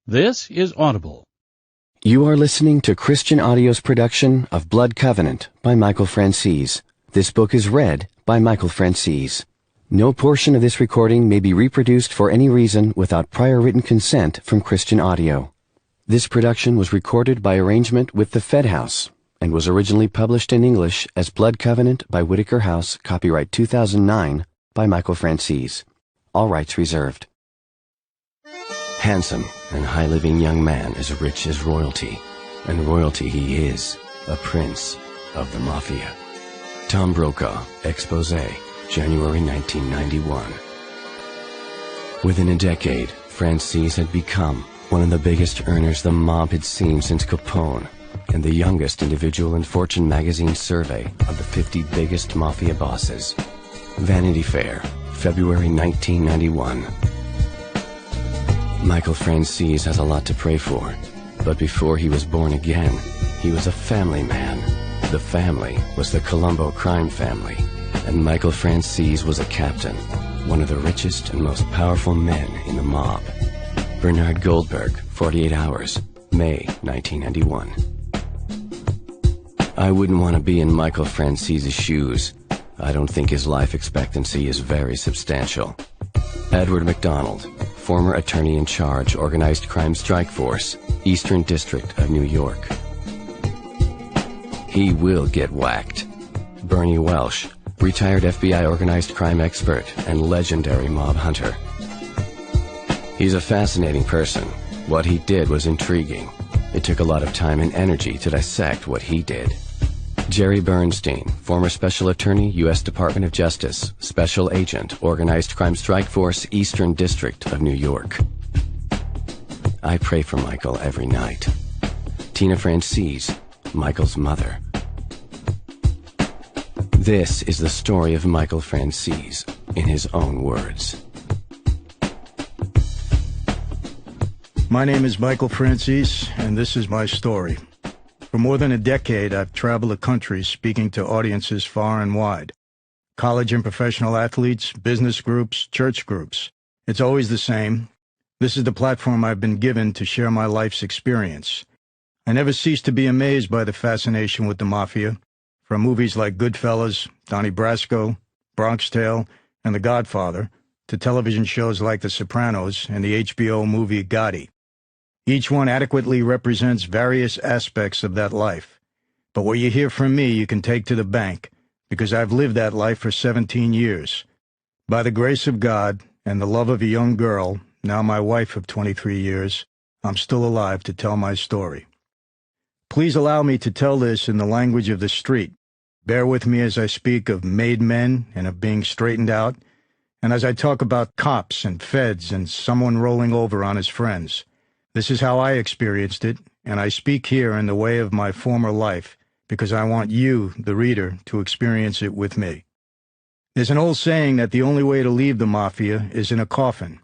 This is Audible. You are listening to Christian Audio's production of Blood Covenant by Michael Franzese. This book is read by Michael Franzese. No portion of this recording may be reproduced for any reason without prior written consent from Christian Audio. This production was recorded by arrangement with the Fed House and was originally published in English as Blood Covenant by Whitaker House, copyright 2009 by Michael Franzese. All rights reserved. Handsome and high-living young man as rich as royalty, and royalty he is, a prince of the Mafia. Tom Brokaw, expose, January 1991. Within a decade, Franzese had become one of the biggest earners the mob had seen since Capone, and the youngest individual in Fortune magazine's survey of the 50 biggest Mafia bosses. Vanity Fair, February 1991. Michael Franzese has a lot to pray for, but before he was born again, he was a family man. The family was the Colombo crime family, and Michael Franzese was a captain, one of the richest and most powerful men in the mob. Bernard Goldberg, 48 Hours, May 1991. I wouldn't want to be in Michael Franzese's shoes. I don't think his life expectancy is very substantial. Edward McDonald, former attorney in charge, Organized Crime Strike Force, Eastern District of New York. He will get whacked. Bernie Welsh, retired FBI organized crime expert and legendary mob hunter. He's a fascinating person. What he did was intriguing. It took a lot of time and energy to dissect what he did. Jerry Bernstein, former Special Attorney, U.S. Department of Justice, Special Agent, Organized Crime Strike Force, Eastern District of New York. I pray for Michael every night. Tina Franzese, Michael's mother. This is the story of Michael Franzese, in his own words. My name is Michael Franzese, and this is my story. For more than a decade, I've traveled the country speaking to audiences far and wide. College and professional athletes, business groups, church groups. It's always the same. This is the platform I've been given to share my life's experience. I never cease to be amazed by the fascination with the Mafia, from movies like Goodfellas, Donnie Brasco, Bronx Tale, and The Godfather, to television shows like The Sopranos and the HBO movie Gotti. Each one adequately represents various aspects of that life. But what you hear from me you can take to the bank, because I've lived that life for 17 years. By the grace of God and the love of a young girl, now my wife of 23 years, I'm still alive to tell my story. Please allow me to tell this in the language of the street. Bear with me as I speak of made men and of being straightened out, and as I talk about cops and feds and someone rolling over on his friends. This is how I experienced it, and I speak here in the way of my former life because I want you, the reader, to experience it with me. There's an old saying that the only way to leave the Mafia is in a coffin.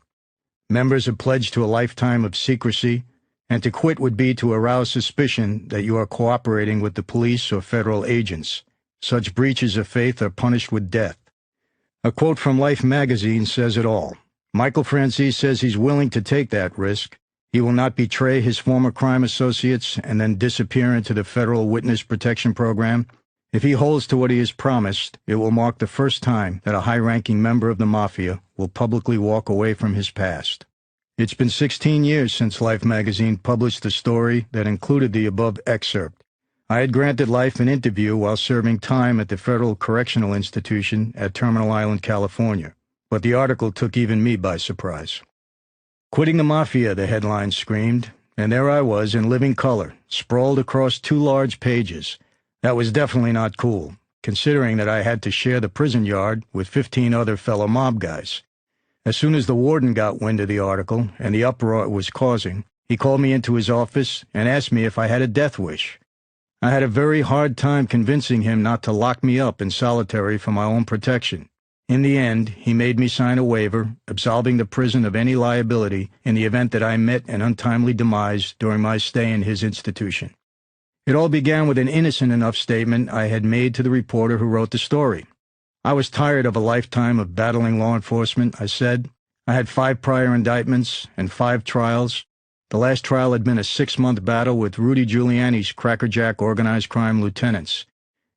Members are pledged to a lifetime of secrecy, and to quit would be to arouse suspicion that you are cooperating with the police or federal agents. Such breaches of faith are punished with death. A quote from Life magazine says it all. Michael Franzese says he's willing to take that risk. He will not betray his former crime associates and then disappear into the federal witness protection program. If he holds to what he has promised, it will mark the first time that a high-ranking member of the Mafia will publicly walk away from his past. It's been 16 years since Life magazine published the story that included the above excerpt. I had granted Life an interview while serving time at the Federal Correctional Institution at Terminal Island, California, but the article took even me by surprise. Quitting the Mafia, the headline screamed, and there I was in living color, sprawled across 2 large pages. That was definitely not cool, considering that I had to share the prison yard with 15 other fellow mob guys. As soon as the warden got wind of the article and the uproar it was causing, he called me into his office and asked me if I had a death wish. I had a very hard time convincing him not to lock me up in solitary for my own protection. In the end, he made me sign a waiver, absolving the prison of any liability in the event that I met an untimely demise during my stay in his institution. It all began with an innocent enough statement I had made to the reporter who wrote the story. I was tired of a lifetime of battling law enforcement, I said. I had 5 prior indictments and 5 trials. The last trial had been a 6-month battle with Rudy Giuliani's crackerjack organized crime lieutenants.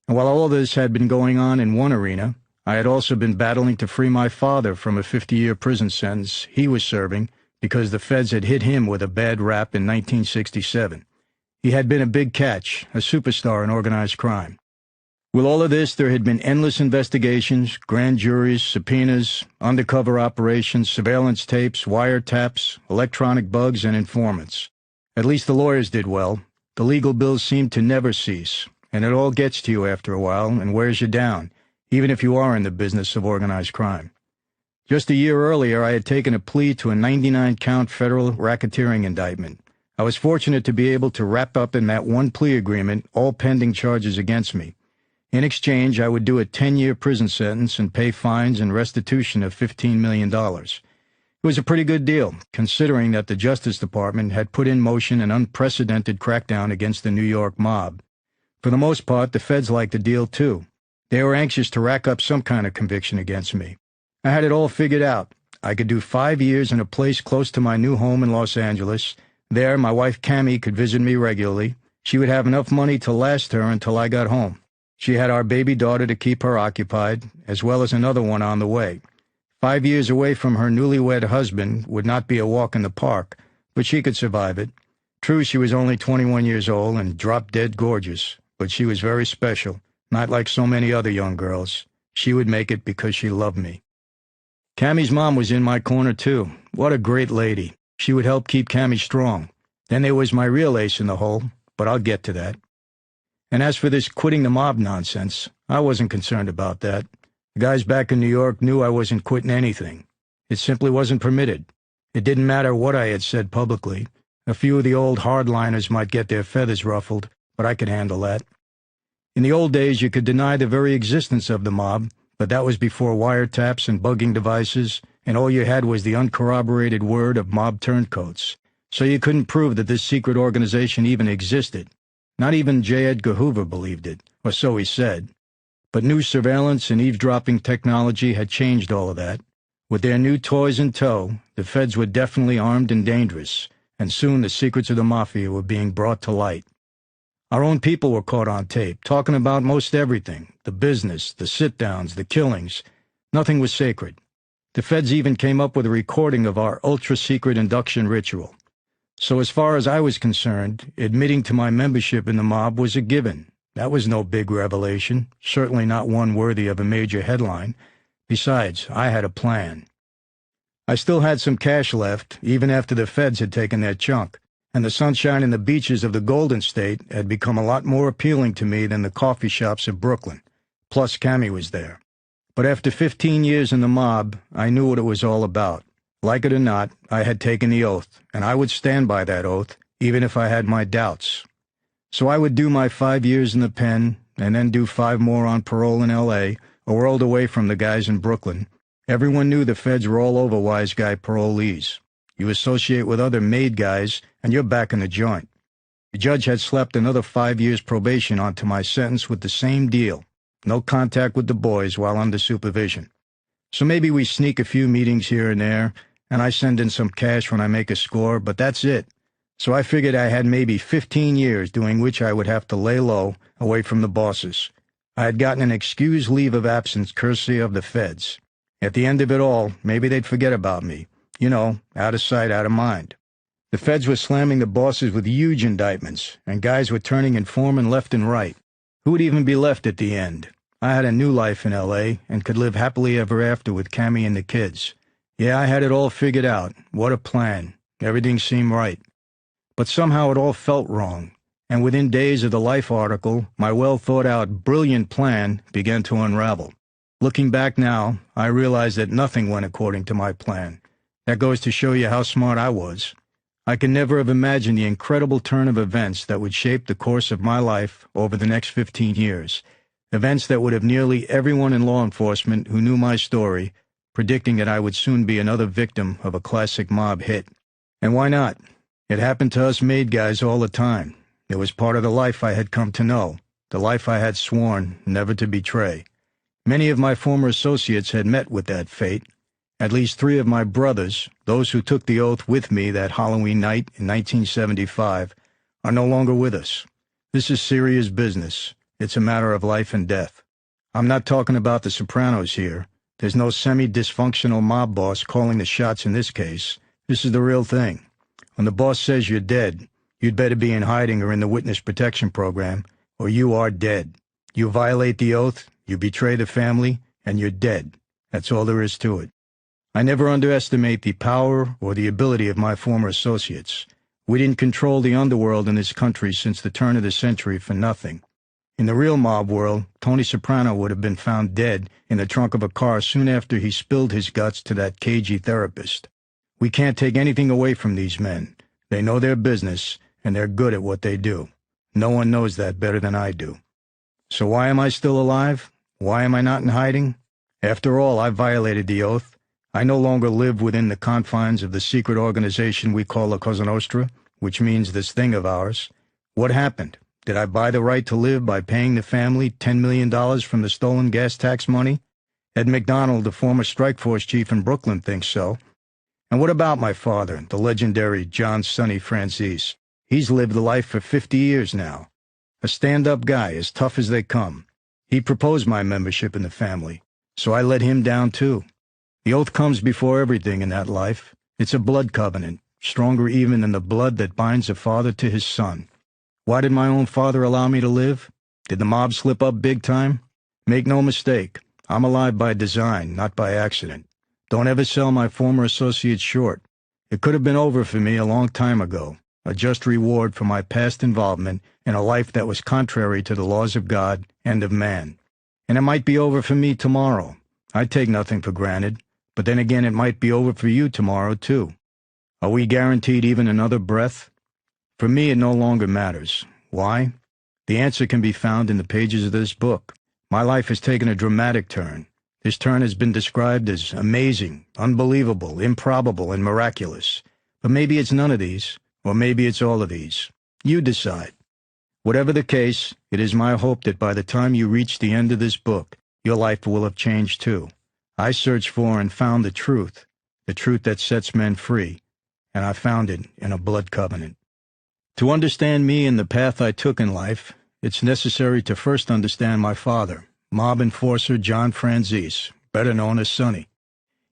And while all this had been going on in one arena, I had also been battling to free my father from a 50-year prison sentence he was serving because the feds had hit him with a bad rap in 1967. He had been a big catch, a superstar in organized crime. With all of this, there had been endless investigations, grand juries, subpoenas, undercover operations, surveillance tapes, wiretaps, electronic bugs, and informants. At least the lawyers did well. The legal bills seemed to never cease, and it all gets to you after a while and wears you down, even if you are in the business of organized crime. Just a year earlier, I had taken a plea to a 99-count federal racketeering indictment. I was fortunate to be able to wrap up in that one plea agreement all pending charges against me. In exchange, I would do a 10-year prison sentence and pay fines and restitution of $15 million. It was a pretty good deal, considering that the Justice Department had put in motion an unprecedented crackdown against the New York mob. For the most part, the feds liked the deal, too. They were anxious to rack up some kind of conviction against me. I had it all figured out. I could do 5 years in a place close to my new home in Los Angeles. There, my wife Cammie could visit me regularly. She would have enough money to last her until I got home. She had our baby daughter to keep her occupied, as well as another one on the way. 5 years away from her newlywed husband would not be a walk in the park, but she could survive it. True, she was only 21 years old and drop-dead gorgeous, but she was very special, not like so many other young girls. She would make it because she loved me. Cammie's mom was in my corner, too. What a great lady. She would help keep Cammie strong. Then there was my real ace in the hole, but I'll get to that. And as for this quitting the mob nonsense, I wasn't concerned about that. The guys back in New York knew I wasn't quitting anything. It simply wasn't permitted. It didn't matter what I had said publicly. A few of the old hardliners might get their feathers ruffled, but I could handle that. In the old days, you could deny the very existence of the mob, but that was before wiretaps and bugging devices, and all you had was the uncorroborated word of mob turncoats. So you couldn't prove that this secret organization even existed. Not even J. Edgar Hoover believed it, or so he said. But new surveillance and eavesdropping technology had changed all of that. With their new toys in tow, the feds were definitely armed and dangerous, and soon the secrets of the Mafia were being brought to light. Our own people were caught on tape, talking about most everything, the business, the sit-downs, the killings. Nothing was sacred. The feds even came up with a recording of our ultra-secret induction ritual. So as far as I was concerned, admitting to my membership in the mob was a given. That was no big revelation, certainly not one worthy of a major headline. Besides, I had a plan. I still had some cash left, even after the feds had taken their chunk, and the sunshine and the beaches of the Golden State had become a lot more appealing to me than the coffee shops of Brooklyn. Plus, Cammie was there. But after 15 years in the mob, I knew what it was all about. Like it or not, I had taken the oath, and I would stand by that oath, even if I had my doubts. So I would do my 5 years in the pen, and then do 5 more on parole in L.A., a world away from the guys in Brooklyn. Everyone knew the feds were all over wise guy parolees. You associate with other made guys, and you're back in the joint. The judge had slapped another 5 years probation onto my sentence with the same deal. No contact with the boys while under supervision. So maybe we sneak a few meetings here and there, and I send in some cash when I make a score, but that's it. So I figured I had maybe 15 years during which I would have to lay low, away from the bosses. I had gotten an excused leave of absence courtesy of the feds. At the end of it all, maybe they'd forget about me. You know, out of sight, out of mind. The feds were slamming the bosses with huge indictments, and guys were turning informant left and right. Who would even be left at the end? I had a new life in L.A. and could live happily ever after with Cammie and the kids. Yeah, I had it all figured out. What a plan. Everything seemed right. But somehow it all felt wrong, and within days of the Life article, my well-thought-out, brilliant plan began to unravel. Looking back now, I realize that nothing went according to my plan. That goes to show you how smart I was. I could never have imagined the incredible turn of events that would shape the course of my life over the next 15 years. Events that would have nearly everyone in law enforcement who knew my story predicting that I would soon be another victim of a classic mob hit. And why not? It happened to us made guys all the time. It was part of the life I had come to know, the life I had sworn never to betray. Many of my former associates had met with that fate. At least 3 of my brothers, those who took the oath with me that Halloween night in 1975, are no longer with us. This is serious business. It's a matter of life and death. I'm not talking about the Sopranos here. There's no semi-dysfunctional mob boss calling the shots in this case. This is the real thing. When the boss says you're dead, you'd better be in hiding or in the witness protection program, or you are dead. You violate the oath, you betray the family, and you're dead. That's all there is to it. I never underestimate the power or the ability of my former associates. We didn't control the underworld in this country since the turn of the century for nothing. In the real mob world, Tony Soprano would have been found dead in the trunk of a car soon after he spilled his guts to that cagey therapist. We can't take anything away from these men. They know their business, and they're good at what they do. No one knows that better than I do. So why am I still alive? Why am I not in hiding? After all, I violated the oath. I no longer live within the confines of the secret organization we call La Cosa Nostra, which means this thing of ours. What happened? Did I buy the right to live by paying the family $10 million from the stolen gas tax money? Ed McDonald, the former strike force chief in Brooklyn, thinks so. And what about my father, the legendary John Sonny Franzese? He's lived the life for 50 years now. A stand-up guy, as tough as they come. He proposed my membership in the family, so I let him down too. The oath comes before everything in that life. It's a blood covenant, stronger even than the blood that binds a father to his son. Why did my own father allow me to live? Did the mob slip up big time? Make no mistake, I'm alive by design, not by accident. Don't ever sell my former associates short. It could have been over for me a long time ago, a just reward for my past involvement in a life that was contrary to the laws of God and of man. And it might be over for me tomorrow. I take nothing for granted, but then again it might be over for you tomorrow too. Are we guaranteed even another breath? For me, it no longer matters. Why? The answer can be found in the pages of this book. My life has taken a dramatic turn. This turn has been described as amazing, unbelievable, improbable, and miraculous. But maybe it's none of these, or maybe it's all of these. You decide. Whatever the case, it is my hope that by the time you reach the end of this book, your life will have changed too. I searched for and found the truth that sets men free, and I found it in a blood covenant. To understand me and the path I took in life, it's necessary to first understand my father, mob enforcer John Franzese, better known as Sonny.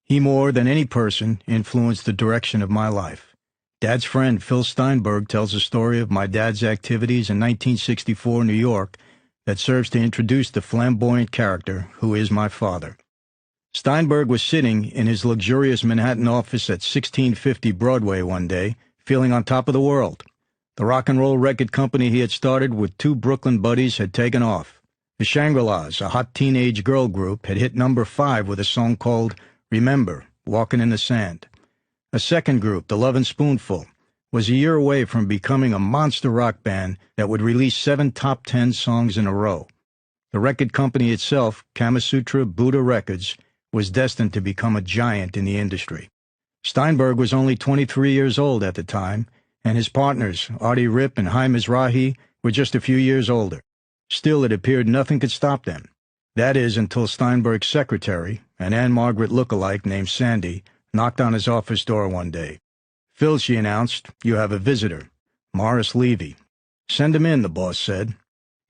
He more than any person influenced the direction of my life. Dad's friend Phil Steinberg tells a story of my dad's activities in 1964 New York that serves to introduce the flamboyant character who is my father. Steinberg was sitting in his luxurious Manhattan office at 1650 Broadway one day, feeling on top of the world. The rock and roll record company he had started with 2 Brooklyn buddies had taken off. The Shangri-Las, a hot teenage girl group, had hit number 5 with a song called Remember, Walking in the Sand. A second group, the Lovin' Spoonful, was a year away from becoming a monster rock band that would release 7 top 10 songs in a row. The record company itself, Kamasutra Buddha Records, was destined to become a giant in the industry. Steinberg was only 23 years old at the time, and his partners, Artie Rip and Haim Mizrahi, were just a few years older. Still, it appeared nothing could stop them. That is, until Steinberg's secretary, an Anne Margaret look-alike named Sandy, knocked on his office door one day. "Phil," she announced, "you have a visitor, Morris Levy." "Send him in," the boss said.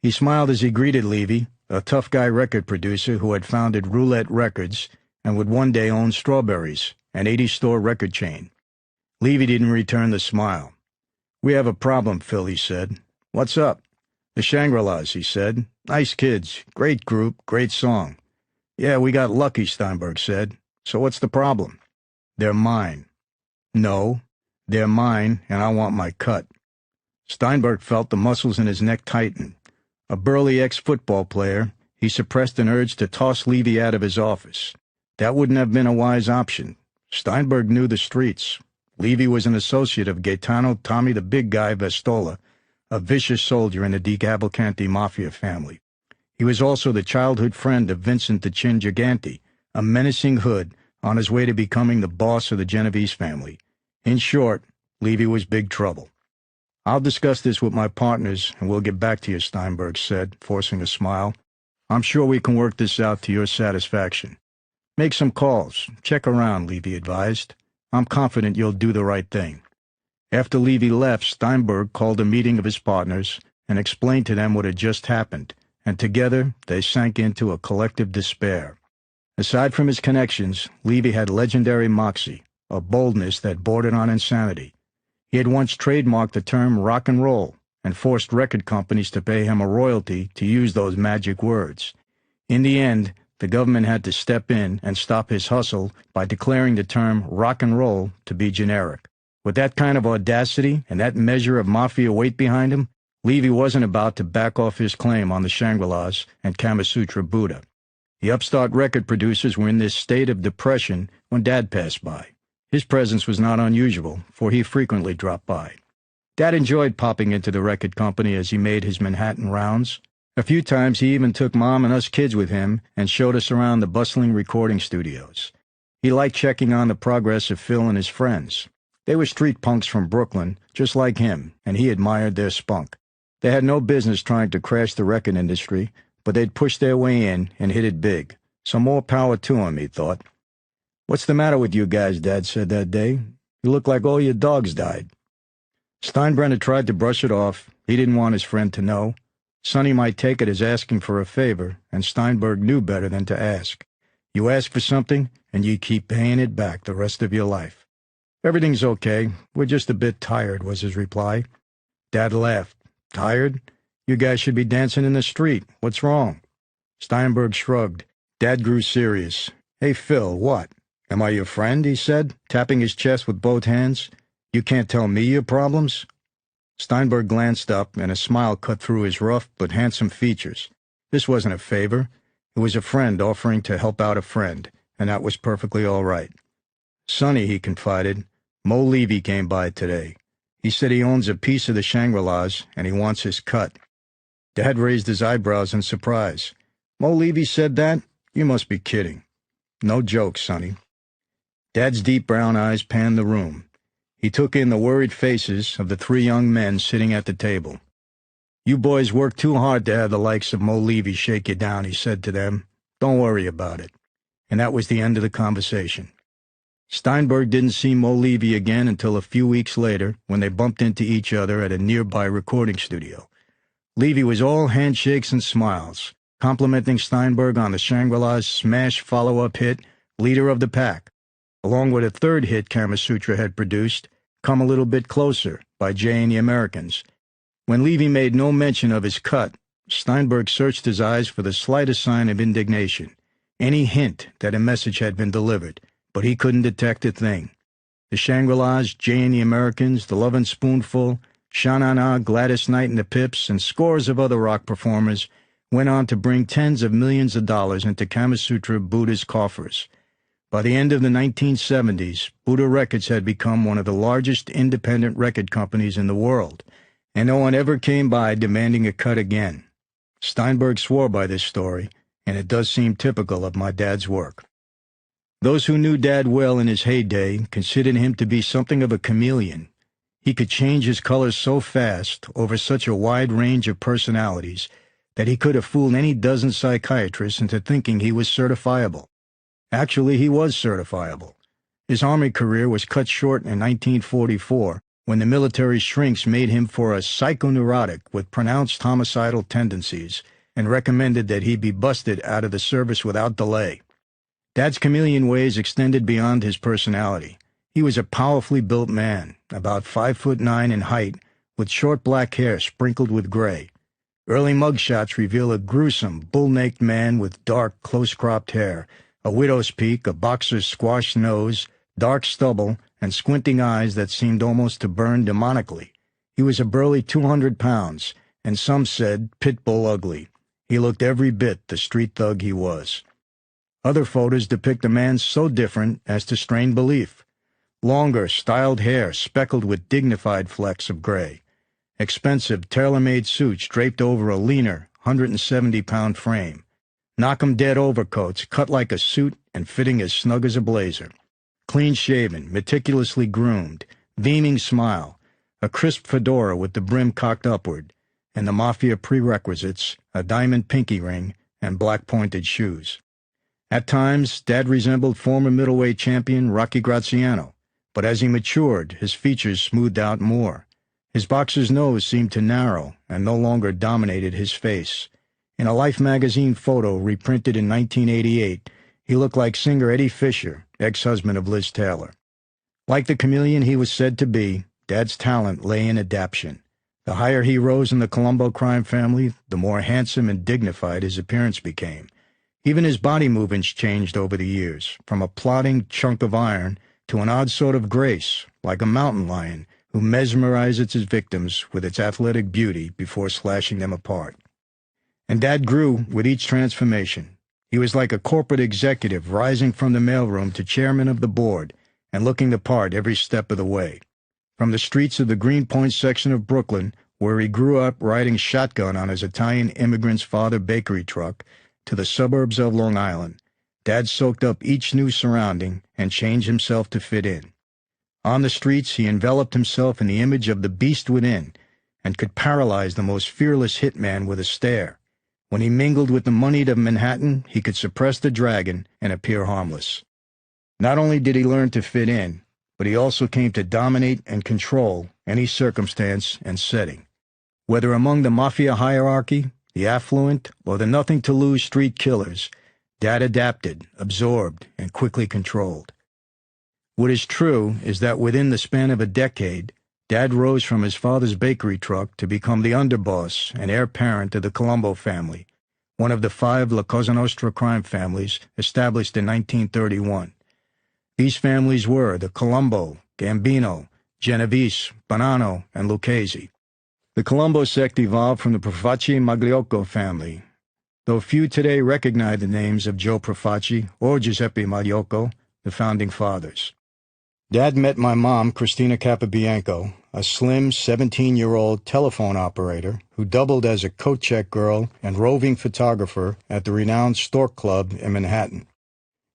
He smiled as he greeted Levy, a tough guy record producer who had founded Roulette Records and would one day own Strawberries, an 80-store record chain. Levy didn't return the smile. "We have a problem, Phil," he said. "What's up?" "The Shangri-Las," he said. "Nice kids. Great group. Great song." "Yeah, we got lucky," Steinberg said. "So what's the problem?" "They're mine." "No, they're mine, and I want my cut." Steinberg felt the muscles in his neck tighten. A burly ex-football player, he suppressed an urge to toss Levy out of his office. That wouldn't have been a wise option. Steinberg knew the streets. Levy was an associate of Gaetano Tommy the Big Guy Vestola, a vicious soldier in the DeCavalcanti Mafia family. He was also the childhood friend of Vincent the Chin Gigante, a menacing hood on his way to becoming the boss of the Genovese family. In short, Levy was big trouble. "I'll discuss this with my partners, and we'll get back to you," Steinberg said, forcing a smile. "I'm sure we can work this out to your satisfaction." Make some calls. Check around, Levy advised. I'm confident you'll do the right thing. After Levy left, Steinberg called a meeting of his partners and explained to them what had just happened, and together they sank into a collective despair. Aside from his connections, Levy had legendary moxie, a boldness that bordered on insanity. He had once trademarked the term rock and roll and forced record companies to pay him a royalty to use those magic words. In the end, the government had to step in and stop his hustle by declaring the term rock and roll to be generic. With that kind of audacity and that measure of mafia weight behind him, Levy wasn't about to back off his claim on the Shangri-Las and Kama Sutra Buddha. The upstart record producers were in this state of depression when Dad passed by. His presence was not unusual, for he frequently dropped by. Dad enjoyed popping into the record company as he made his Manhattan rounds. A few times he even took Mom and us kids with him and showed us around the bustling recording studios. He liked checking on the progress of Phil and his friends. They were street punks from Brooklyn, just like him, and he admired their spunk. They had no business trying to crash the record industry, but they'd pushed their way in and hit it big. So more power to him, he thought. "What's the matter with you guys?" Dad said that day. "You look like all your dogs died." Steinbrenner tried to brush it off. He didn't want his friend to know. Sonny might take it as asking for a favor, and Steinberg knew better than to ask. You ask for something, and you keep paying it back the rest of your life. "Everything's okay. We're just a bit tired," was his reply. Dad laughed. "Tired? You guys should be dancing in the street. What's wrong?" Steinberg shrugged. Dad grew serious. "Hey, Phil, what? Am I your friend?" he said, tapping his chest with both hands. "You can't tell me your problems?" Steinberg glanced up, and a smile cut through his rough but handsome features. This wasn't a favor. It was a friend offering to help out a friend, and that was perfectly all right. "Sonny," he confided, "Mo Levy came by today. He said he owns a piece of the Shangri-Las, and he wants his cut." Dad raised his eyebrows in surprise. "Mo Levy said that? You must be kidding." "No joke, Sonny." Dad's deep brown eyes panned the room. He took in the worried faces of the three young men sitting at the table. "You boys work too hard to have the likes of Mo Levy shake you down," he said to them. "Don't worry about it." And that was the end of the conversation. Steinberg didn't see Mo Levy again until a few weeks later, when they bumped into each other at a nearby recording studio. Levy was all handshakes and smiles, complimenting Steinberg on the Shangri-La's smash follow-up hit, Leader of the Pack, along with a third hit Kama Sutra had produced, Come a Little Bit Closer, by Jay and the Americans. When Levy made no mention of his cut, Steinberg searched his eyes for the slightest sign of indignation, any hint that a message had been delivered, but he couldn't detect a thing. The Shangri-Las, Jay and the Americans, the Lovin' Spoonful, Sha-Na-Na, Gladys Knight and the Pips, and scores of other rock performers went on to bring tens of millions of dollars into Kama Sutra Buddha's coffers. By the end of the 1970s, Buddha Records had become one of the largest independent record companies in the world, and no one ever came by demanding a cut again. Steinberg swore by this story, and it does seem typical of my dad's work. Those who knew Dad well in his heyday considered him to be something of a chameleon. He could change his colors so fast over such a wide range of personalities that he could have fooled any dozen psychiatrists into thinking he was certifiable. Actually, he was certifiable. His Army career was cut short in 1944 when the military shrinks made him for a psychoneurotic with pronounced homicidal tendencies and recommended that he be busted out of the service without delay. Dad's chameleon ways extended beyond his personality. He was a powerfully built man, about 5'9" in height, with short black hair sprinkled with gray. Early mugshots reveal a gruesome, bull-necked man with dark, close-cropped hair, a widow's peak, a boxer's squashed nose, dark stubble, and squinting eyes that seemed almost to burn demonically. He was a burly 200 pounds, and some said pit bull ugly. He looked every bit the street thug he was. Other photos depict a man so different as to strain belief. Longer, styled hair speckled with dignified flecks of gray. Expensive, tailor-made suits draped over a leaner, 170-pound frame. Knock-'em-dead overcoats cut like a suit and fitting as snug as a blazer. Clean-shaven, meticulously groomed, beaming smile, a crisp fedora with the brim cocked upward, and the Mafia prerequisites, a diamond pinky ring, and black pointed shoes. At times, Dad resembled former middleweight champion Rocky Graziano, but as he matured, his features smoothed out more. His boxer's nose seemed to narrow and no longer dominated his face. In a Life magazine photo reprinted in 1988, he looked like singer Eddie Fisher, ex-husband of Liz Taylor. Like the chameleon he was said to be, Dad's talent lay in adaptation. The higher he rose in the Colombo crime family, the more handsome and dignified his appearance became. Even his body movements changed over the years, from a plodding chunk of iron to an odd sort of grace, like a mountain lion who mesmerizes its victims with its athletic beauty before slashing them apart. And Dad grew with each transformation. He was like a corporate executive rising from the mailroom to chairman of the board and looking the part every step of the way. From the streets of the Greenpoint section of Brooklyn, where he grew up riding shotgun on his Italian immigrant's father bakery truck, to the suburbs of Long Island, Dad soaked up each new surrounding and changed himself to fit in. On the streets, he enveloped himself in the image of the beast within and could paralyze the most fearless hitman with a stare. When he mingled with the moneyed of Manhattan, he could suppress the dragon and appear harmless. Not only did he learn to fit in, but he also came to dominate and control any circumstance and setting. Whether among the Mafia hierarchy, the affluent, or the nothing-to-lose street killers, Dad adapted, absorbed, and quickly controlled. What is true is that within the span of a decade, Dad rose from his father's bakery truck to become the underboss and heir apparent of the Colombo family, one of the 5 La Cosa Nostra crime families established in 1931. These families were the Colombo, Gambino, Genovese, Bonanno, and Lucchese. The Colombo sect evolved from the Profaci Magliocco family, though few today recognize the names of Joe Profaci or Giuseppe Magliocco, the founding fathers. Dad met my mom, Christina Capobianco, a slim 17-year-old telephone operator who doubled as a coat check girl and roving photographer at the renowned Stork Club in Manhattan.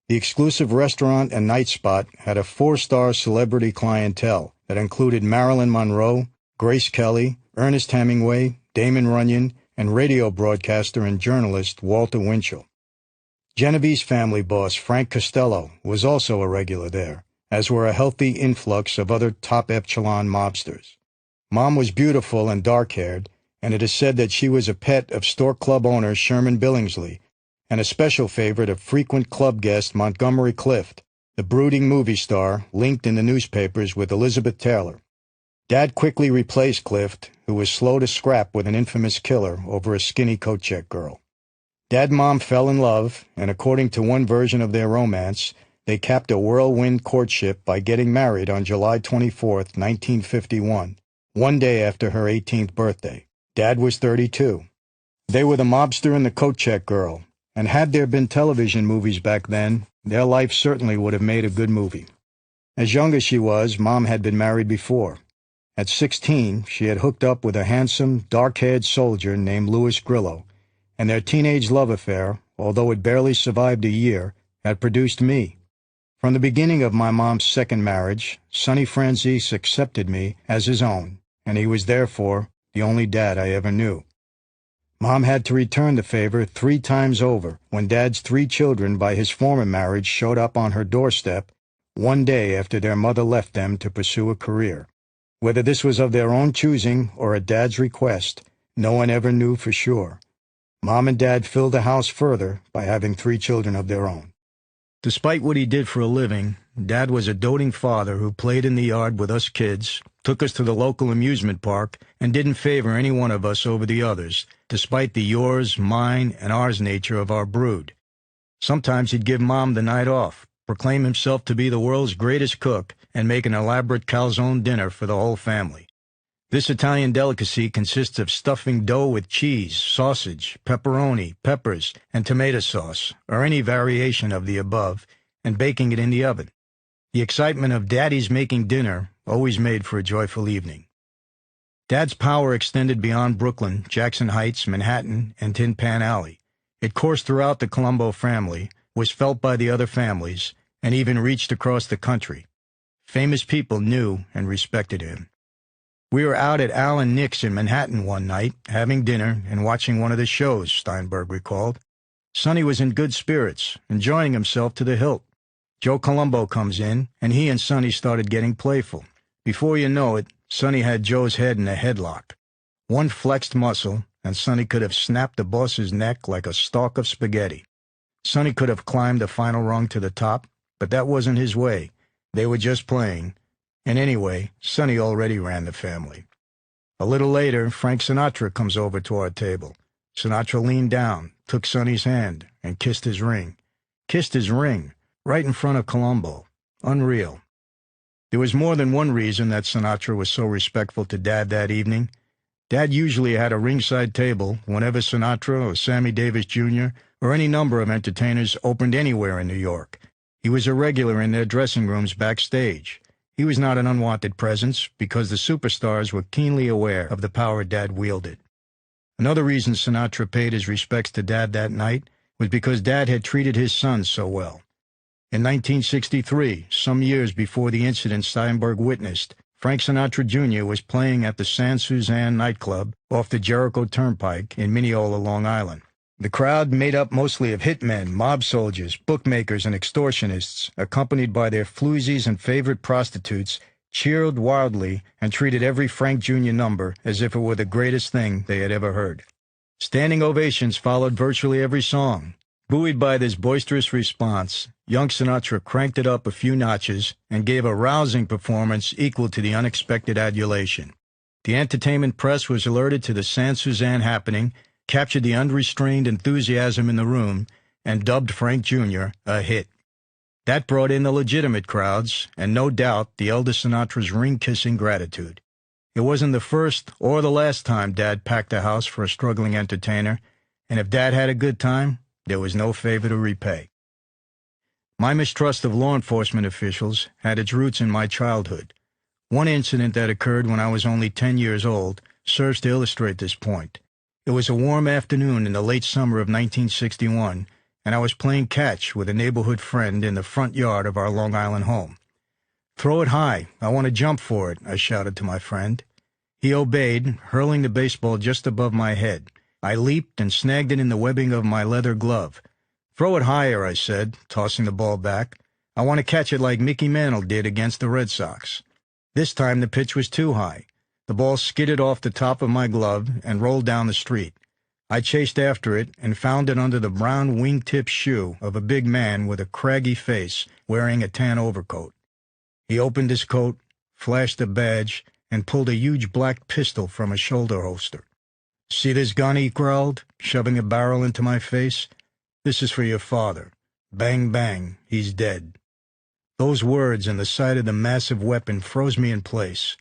The exclusive restaurant and night spot had a 4-star celebrity clientele that included Marilyn Monroe, Grace Kelly, Ernest Hemingway, Damon Runyon, and radio broadcaster and journalist Walter Winchell. Genevieve's family boss Frank Costello was also a regular there, as were a healthy influx of other top-echelon mobsters. Mom was beautiful and dark-haired, and it is said that she was a pet of Stork Club owner Sherman Billingsley, and a special favorite of frequent club guest Montgomery Clift, the brooding movie star linked in the newspapers with Elizabeth Taylor. Dad quickly replaced Clift, who was slow to scrap with an infamous killer over a skinny coat check girl. Dad and Mom fell in love, and according to one version of their romance, they capped a whirlwind courtship by getting married on July 24, 1951, one day after her 18th birthday. Dad was 32. They were the mobster and the coat check girl, and had there been television movies back then, their life certainly would have made a good movie. As young as she was, Mom had been married before. At 16, she had hooked up with a handsome, dark-haired soldier named Louis Grillo, and their teenage love affair, although it barely survived a year, had produced me. From the beginning of my mom's second marriage, Sonny Franzese accepted me as his own, and he was therefore the only dad I ever knew. Mom had to return the favor 3 times over when Dad's 3 children by his former marriage showed up on her doorstep one day after their mother left them to pursue a career. Whether this was of their own choosing or at Dad's request, no one ever knew for sure. Mom and Dad filled the house further by having 3 children of their own. Despite what he did for a living, Dad was a doting father who played in the yard with us kids, took us to the local amusement park, and didn't favor any one of us over the others, despite the yours, mine, and ours nature of our brood. Sometimes he'd give Mom the night off, proclaim himself to be the world's greatest cook, and make an elaborate calzone dinner for the whole family. This Italian delicacy consists of stuffing dough with cheese, sausage, pepperoni, peppers, and tomato sauce, or any variation of the above, and baking it in the oven. The excitement of Daddy's making dinner always made for a joyful evening. Dad's power extended beyond Brooklyn, Jackson Heights, Manhattan, and Tin Pan Alley. It coursed throughout the Colombo family, was felt by the other families, and even reached across the country. Famous people knew and respected him. We were out at Al and Nick's in Manhattan one night, having dinner and watching one of the shows, Steinberg recalled. Sonny was in good spirits, enjoying himself to the hilt. Joe Colombo comes in, and he and Sonny started getting playful. Before you know it, Sonny had Joe's head in a headlock. One flexed muscle, and Sonny could have snapped the boss's neck like a stalk of spaghetti. Sonny could have climbed the final rung to the top, but that wasn't his way. They were just playing. And anyway, Sonny already ran the family. A little later, Frank Sinatra comes over to our table. Sinatra leaned down, took Sonny's hand, and kissed his ring. Kissed his ring, right in front of Colombo. Unreal. There was more than one reason that Sinatra was so respectful to Dad that evening. Dad usually had a ringside table whenever Sinatra or Sammy Davis Jr. or any number of entertainers opened anywhere in New York. He was a regular in their dressing rooms backstage. He was not an unwanted presence because the superstars were keenly aware of the power Dad wielded. Another reason Sinatra paid his respects to Dad that night was because Dad had treated his sons so well. In 1963, some years before the incident Steinberg witnessed, Frank Sinatra Jr. was playing at the San Suzanne nightclub off the Jericho Turnpike in Mineola, Long Island. The crowd, made up mostly of hitmen, mob soldiers, bookmakers, and extortionists, accompanied by their floozies and favorite prostitutes, cheered wildly and treated every Frank Jr. number as if it were the greatest thing they had ever heard. Standing ovations followed virtually every song. Buoyed by this boisterous response, young Sinatra cranked it up a few notches and gave a rousing performance equal to the unexpected adulation. The entertainment press was alerted to the San Suzanne happening, captured the unrestrained enthusiasm in the room, and dubbed Frank Jr. a hit. That brought in the legitimate crowds, and no doubt the elder Sinatra's ring-kissing gratitude. It wasn't the first or the last time Dad packed a house for a struggling entertainer, and if Dad had a good time, there was no favor to repay. My mistrust of law enforcement officials had its roots in my childhood. One incident that occurred when I was only 10 years old serves to illustrate this point. It was a warm afternoon in the late summer of 1961, and I was playing catch with a neighborhood friend in the front yard of our Long Island home. "Throw it high. I want to jump for it," I shouted to my friend. He obeyed, hurling the baseball just above my head. I leaped and snagged it in the webbing of my leather glove. "Throw it higher," I said, tossing the ball back. "I want to catch it like Mickey Mantle did against the Red Sox." This time the pitch was too high. The ball skidded off the top of my glove and rolled down the street. I chased after it and found it under the brown wing-tip shoe of a big man with a craggy face wearing a tan overcoat. He opened his coat, flashed a badge, and pulled a huge black pistol from a shoulder holster. "See this gun?" he growled, shoving a barrel into my face. "This is for your father. Bang, bang, he's dead." Those words and the sight of the massive weapon froze me in place.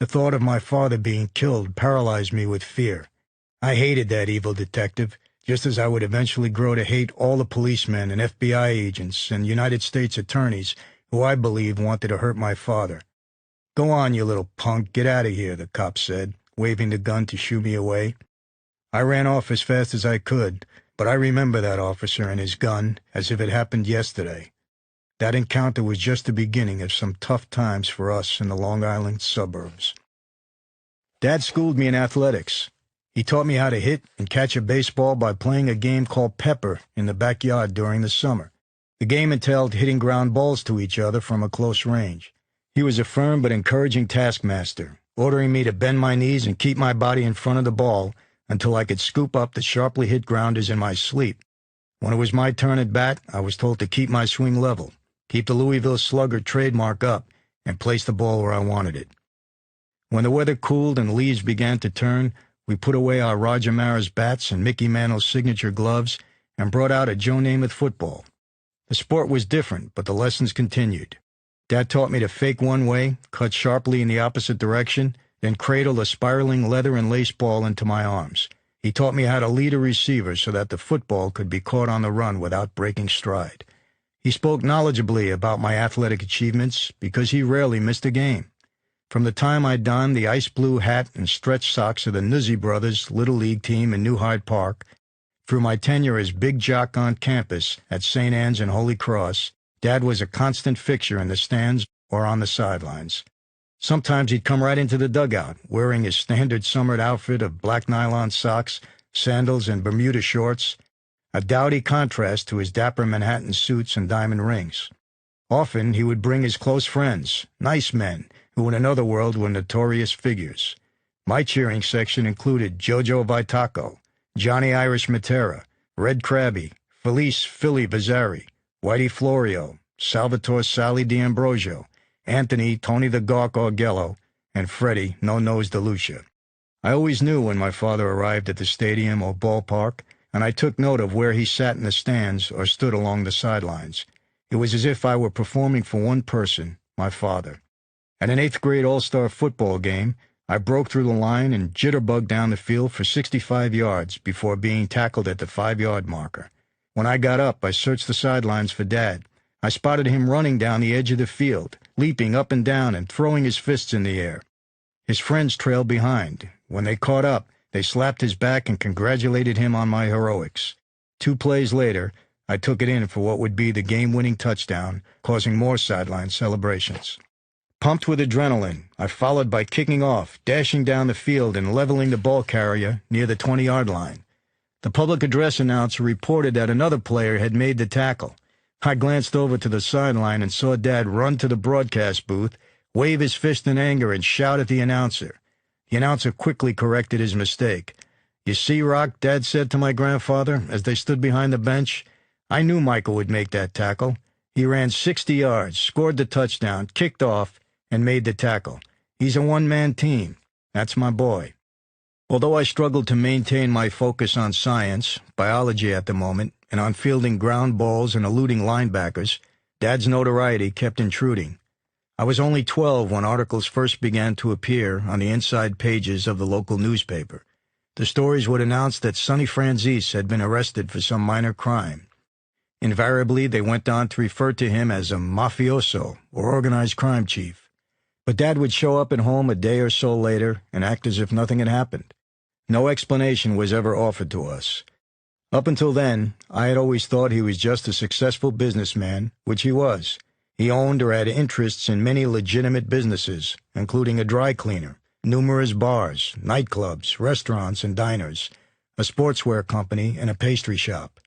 The thought of my father being killed paralyzed me with fear. I hated that evil detective, just as I would eventually grow to hate all the policemen and FBI agents and United States attorneys who I believe wanted to hurt my father. "Go on, you little punk, get out of here," the cop said, waving the gun to shoo me away. I ran off as fast as I could, but I remember that officer and his gun as if it happened yesterday. That encounter was just the beginning of some tough times for us in the Long Island suburbs. Dad schooled me in athletics. He taught me how to hit and catch a baseball by playing a game called Pepper in the backyard during the summer. The game entailed hitting ground balls to each other from a close range. He was a firm but encouraging taskmaster, ordering me to bend my knees and keep my body in front of the ball until I could scoop up the sharply hit grounders in my sleep. When it was my turn at bat, I was told to keep my swing level, keep the Louisville Slugger trademark up, and place the ball where I wanted it. When the weather cooled and leaves began to turn, we put away our Roger Maris bats and Mickey Mantle's signature gloves and brought out a Joe Namath football. The sport was different, but the lessons continued. Dad taught me to fake one way, cut sharply in the opposite direction, then cradle a spiraling leather and lace ball into my arms. He taught me how to lead a receiver so that the football could be caught on the run without breaking stride. He spoke knowledgeably about my athletic achievements because he rarely missed a game. From the time I donned the ice blue hat and stretch socks of the Nuzzi Brothers Little League team in New Hyde Park, through my tenure as big jock on campus at St. Anne's and Holy Cross, Dad was a constant fixture in the stands or on the sidelines. Sometimes he'd come right into the dugout, wearing his standard summer outfit of black nylon socks, sandals, and Bermuda shorts. a dowdy contrast to his dapper Manhattan suits and diamond rings. Often he would bring his close friends, nice men, who in another world were notorious figures. My cheering section included Jojo Vitacco, Johnny Irish Matera, Red Krabby, Felice Philly Vazzari, Whitey Florio, Salvatore Sally D'Ambrosio, Anthony Tony the Gawk Augello, and Freddie No-Nose DeLucia. I always knew when my father arrived at the stadium or ballpark, and I took note of where he sat in the stands or stood along the sidelines. It was as if I were performing for one person, my father. At an 8th grade all-star football game, I broke through the line and jitterbugged down the field for 65 yards before being tackled at the 5-yard marker. When I got up, I searched the sidelines for Dad. I spotted him running down the edge of the field, leaping up and down and throwing his fists in the air. His friends trailed behind. When they caught up, they slapped his back and congratulated him on my heroics. 2 plays later, I took it in for what would be the game-winning touchdown, causing more sideline celebrations. Pumped with adrenaline, I followed by kicking off, dashing down the field and leveling the ball carrier near the 20-yard line. The public address announcer reported that another player had made the tackle. I glanced over to the sideline and saw Dad run to the broadcast booth, wave his fist in anger, and shout at the announcer. The announcer quickly corrected his mistake. "You see, Rock," Dad said to my grandfather as they stood behind the bench, "I knew Michael would make that tackle. He ran 60 yards, scored the touchdown, kicked off, and made the tackle. He's a one-man team. That's my boy." Although I struggled to maintain my focus on science, biology at the moment, and on fielding ground balls and eluding linebackers, Dad's notoriety kept intruding. I was only 12 when articles first began to appear on the inside pages of the local newspaper. The stories would announce that Sonny Franzese had been arrested for some minor crime. Invariably, they went on to refer to him as a mafioso, or organized crime chief. But Dad would show up at home a day or so later and act as if nothing had happened. No explanation was ever offered to us. Up until then, I had always thought he was just a successful businessman, which he was. He owned or had interests in many legitimate businesses, including a dry cleaner, numerous bars, nightclubs, restaurants, and diners, a sportswear company, and a pastry shop.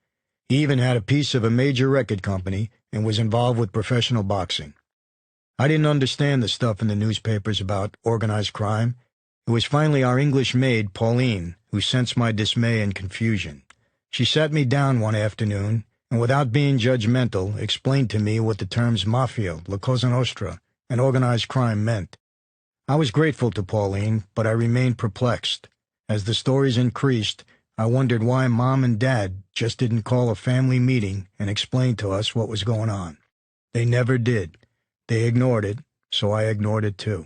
He even had a piece of a major record company and was involved with professional boxing. I didn't understand the stuff in the newspapers about organized crime. It was finally our English maid, Pauline, who sensed my dismay and confusion. She sat me down one afternoon and, without being judgmental, explained to me what the terms Mafia, La Cosa Nostra, and organized crime meant. I was grateful to Pauline, but I remained perplexed. As the stories increased, I wondered why Mom and Dad just didn't call a family meeting and explain to us what was going on. They never did. They ignored it, so I ignored it too.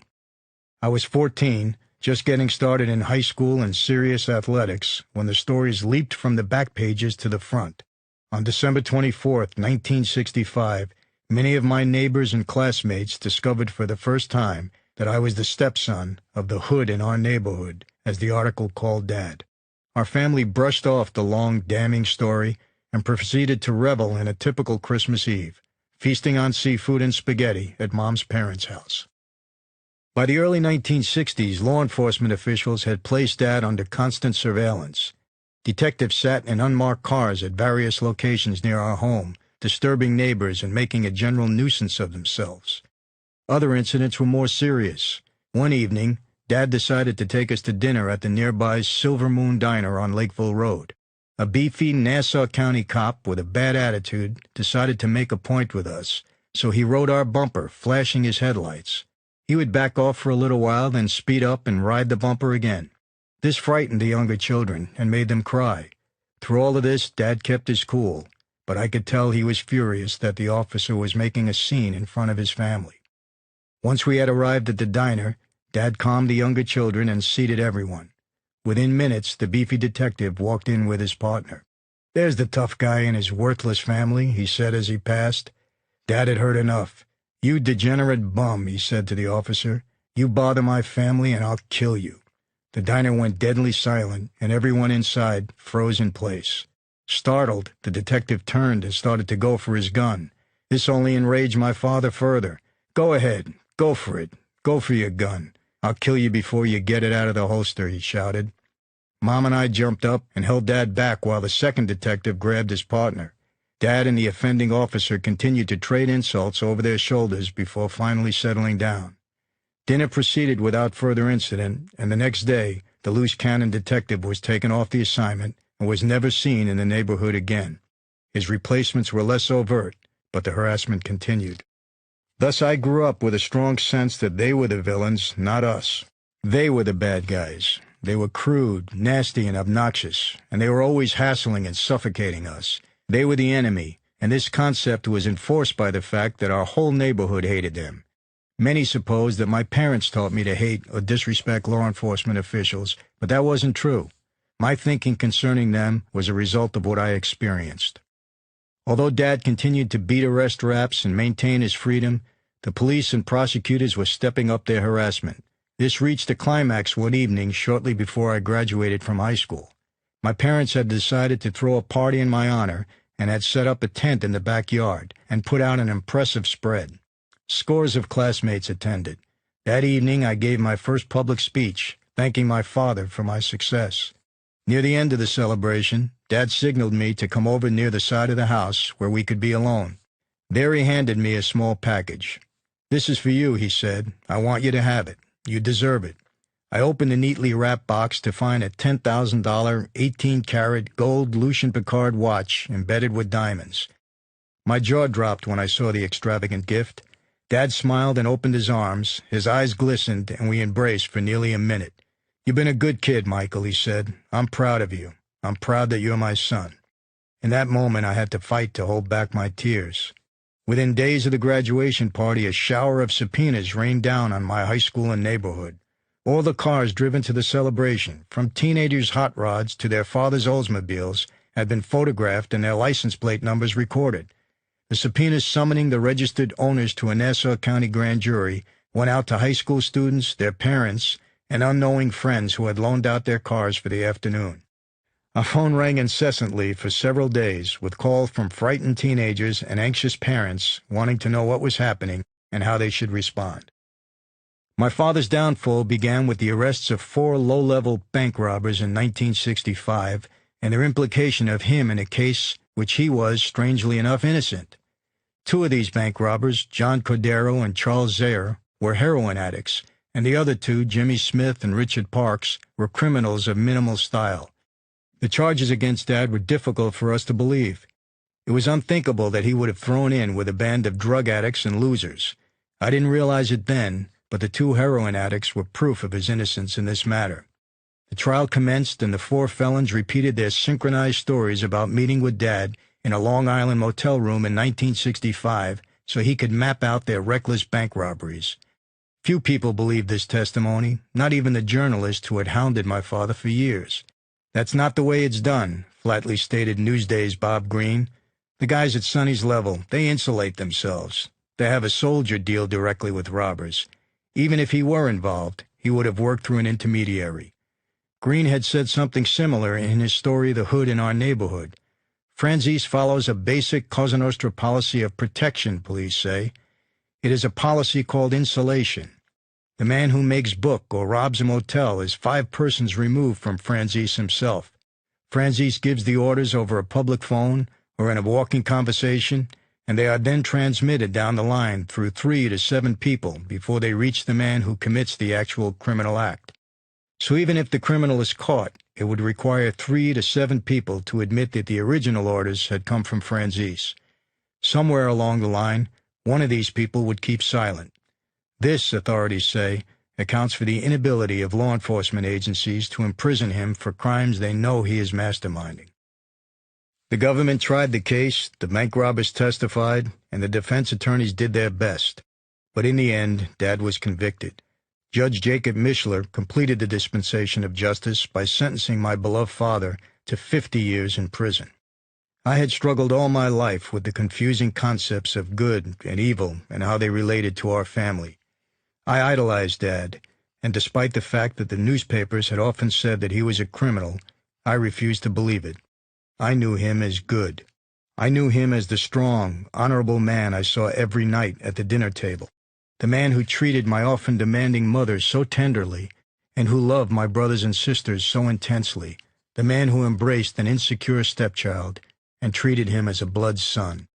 I was 14, just getting started in high school and serious athletics, when the stories leaped from the back pages to the front. On December 24th, 1965, many of my neighbors and classmates discovered for the first time that I was the stepson of the hood in our neighborhood, as the article called Dad. Our family brushed off the long, damning story and proceeded to revel in a typical Christmas Eve, feasting on seafood and spaghetti at Mom's parents' house. By the early 1960s, law enforcement officials had placed Dad under constant surveillance. Detectives sat in unmarked cars at various locations near our home, disturbing neighbors and making a general nuisance of themselves. Other incidents were more serious. One evening, Dad decided to take us to dinner at the nearby Silver Moon Diner on Lakeville Road. A beefy Nassau County cop with a bad attitude decided to make a point with us, so he rode our bumper, flashing his headlights. He would back off for a little while, then speed up and ride the bumper again. This frightened the younger children and made them cry. Through all of this, Dad kept his cool, but I could tell he was furious that the officer was making a scene in front of his family. Once we had arrived at the diner, Dad calmed the younger children and seated everyone. Within minutes, the beefy detective walked in with his partner. "There's the tough guy and his worthless family," he said as he passed. Dad had heard enough. "You degenerate bum," he said to the officer. "You bother my family and I'll kill you." The diner went deadly silent, and everyone inside froze in place. Startled, the detective turned and started to go for his gun. This only enraged my father further. "Go ahead. Go for it. Go for your gun. I'll kill you before you get it out of the holster," he shouted. Mom and I jumped up and held Dad back while the second detective grabbed his partner. Dad and the offending officer continued to trade insults over their shoulders before finally settling down. Dinner proceeded without further incident, and the next day, the loose cannon detective was taken off the assignment and was never seen in the neighborhood again. His replacements were less overt, but the harassment continued. Thus I grew up with a strong sense that they were the villains, not us. They were the bad guys. They were crude, nasty, and obnoxious, and they were always hassling and suffocating us. They were the enemy, and this concept was enforced by the fact that our whole neighborhood hated them. Many supposed that my parents taught me to hate or disrespect law enforcement officials, but that wasn't true. My thinking concerning them was a result of what I experienced. Although Dad continued to beat arrest raps and maintain his freedom, the police and prosecutors were stepping up their harassment. This reached a climax one evening shortly before I graduated from high school. My parents had decided to throw a party in my honor and had set up a tent in the backyard and put out an impressive spread. Scores of classmates attended. That evening I gave my first public speech, thanking my father for my success. Near the end of the celebration, Dad signaled me to come over near the side of the house where we could be alone. There he handed me a small package. "This is for you," he said. "I want you to have it. You deserve it." I opened the neatly wrapped box to find a $10,000, 18-karat gold Lucien Piccard watch embedded with diamonds. My jaw dropped when I saw the extravagant gift. Dad smiled and opened his arms. His eyes glistened, and we embraced for nearly a minute. "You've been a good kid, Michael," he said. "I'm proud of you. I'm proud that you're my son." In that moment, I had to fight to hold back my tears. Within days of the graduation party, a shower of subpoenas rained down on my high school and neighborhood. All the cars driven to the celebration, from teenagers' hot rods to their fathers' Oldsmobiles, had been photographed and their license plate numbers recorded. The subpoenas summoning the registered owners to a Nassau County grand jury went out to high school students, their parents, and unknowing friends who had loaned out their cars for the afternoon. Our phone rang incessantly for several days with calls from frightened teenagers and anxious parents wanting to know what was happening and how they should respond. My father's downfall began with the arrests of 4 low-level bank robbers in 1965 and their implication of him in a case which he was, strangely enough, innocent. 2 of these bank robbers, John Cordero and Charles Zaire, were heroin addicts, and the other 2, Jimmy Smith and Richard Parks, were criminals of minimal style. The charges against Dad were difficult for us to believe. It was unthinkable that he would have thrown in with a band of drug addicts and losers. I didn't realize it then, but the 2 heroin addicts were proof of his innocence in this matter. The trial commenced, and the 4 felons repeated their synchronized stories about meeting with Dad in a Long Island motel room in 1965 so he could map out their reckless bank robberies. Few people believed this testimony, not even the journalist who had hounded my father for years. "That's not the way it's done," flatly stated Newsday's Bob Green. "The guys at Sonny's level, they insulate themselves. They have a soldier deal directly with robbers. Even if he were involved, he would have worked through an intermediary." Green had said something similar in his story The Hood in Our Neighborhood. Franzese follows a basic Cosa Nostra policy of protection, police say. It is a policy called insulation. The man who makes book or robs a motel is 5 persons removed from Franzese himself. Franzese gives the orders over a public phone or in a walking conversation, and they are then transmitted down the line through 3 to 7 people before they reach the man who commits the actual criminal act. So even if the criminal is caught, it would require 3 to 7 people to admit that the original orders had come from Franzese. Somewhere along the line, one of these people would keep silent. This, authorities say, accounts for the inability of law enforcement agencies to imprison him for crimes they know he is masterminding. The government tried the case, the bank robbers testified, and the defense attorneys did their best. But in the end, Dad was convicted. Judge Jacob Mishler completed the dispensation of justice by sentencing my beloved father to 50 years in prison. I had struggled all my life with the confusing concepts of good and evil and how they related to our family. I idolized Dad, and despite the fact that the newspapers had often said that he was a criminal, I refused to believe it. I knew him as good. I knew him as the strong, honorable man I saw every night at the dinner table, the man who treated my often demanding mother so tenderly and who loved my brothers and sisters so intensely, the man who embraced an insecure stepchild and treated him as a blood son.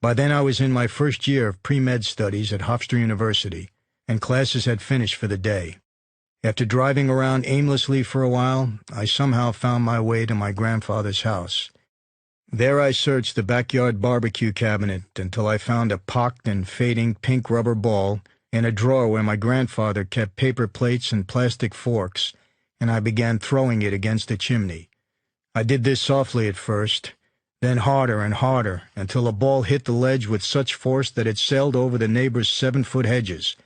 By then I was in my first year of pre-med studies at Hofstra University, and classes had finished for the day. After driving around aimlessly for a while, I somehow found my way to my grandfather's house. There I searched the backyard barbecue cabinet until I found a pocked and fading pink rubber ball in a drawer where my grandfather kept paper plates and plastic forks, and I began throwing it against the chimney. I did this softly at first, then harder and harder, until the ball hit the ledge with such force that it sailed over the neighbor's 7-foot hedges.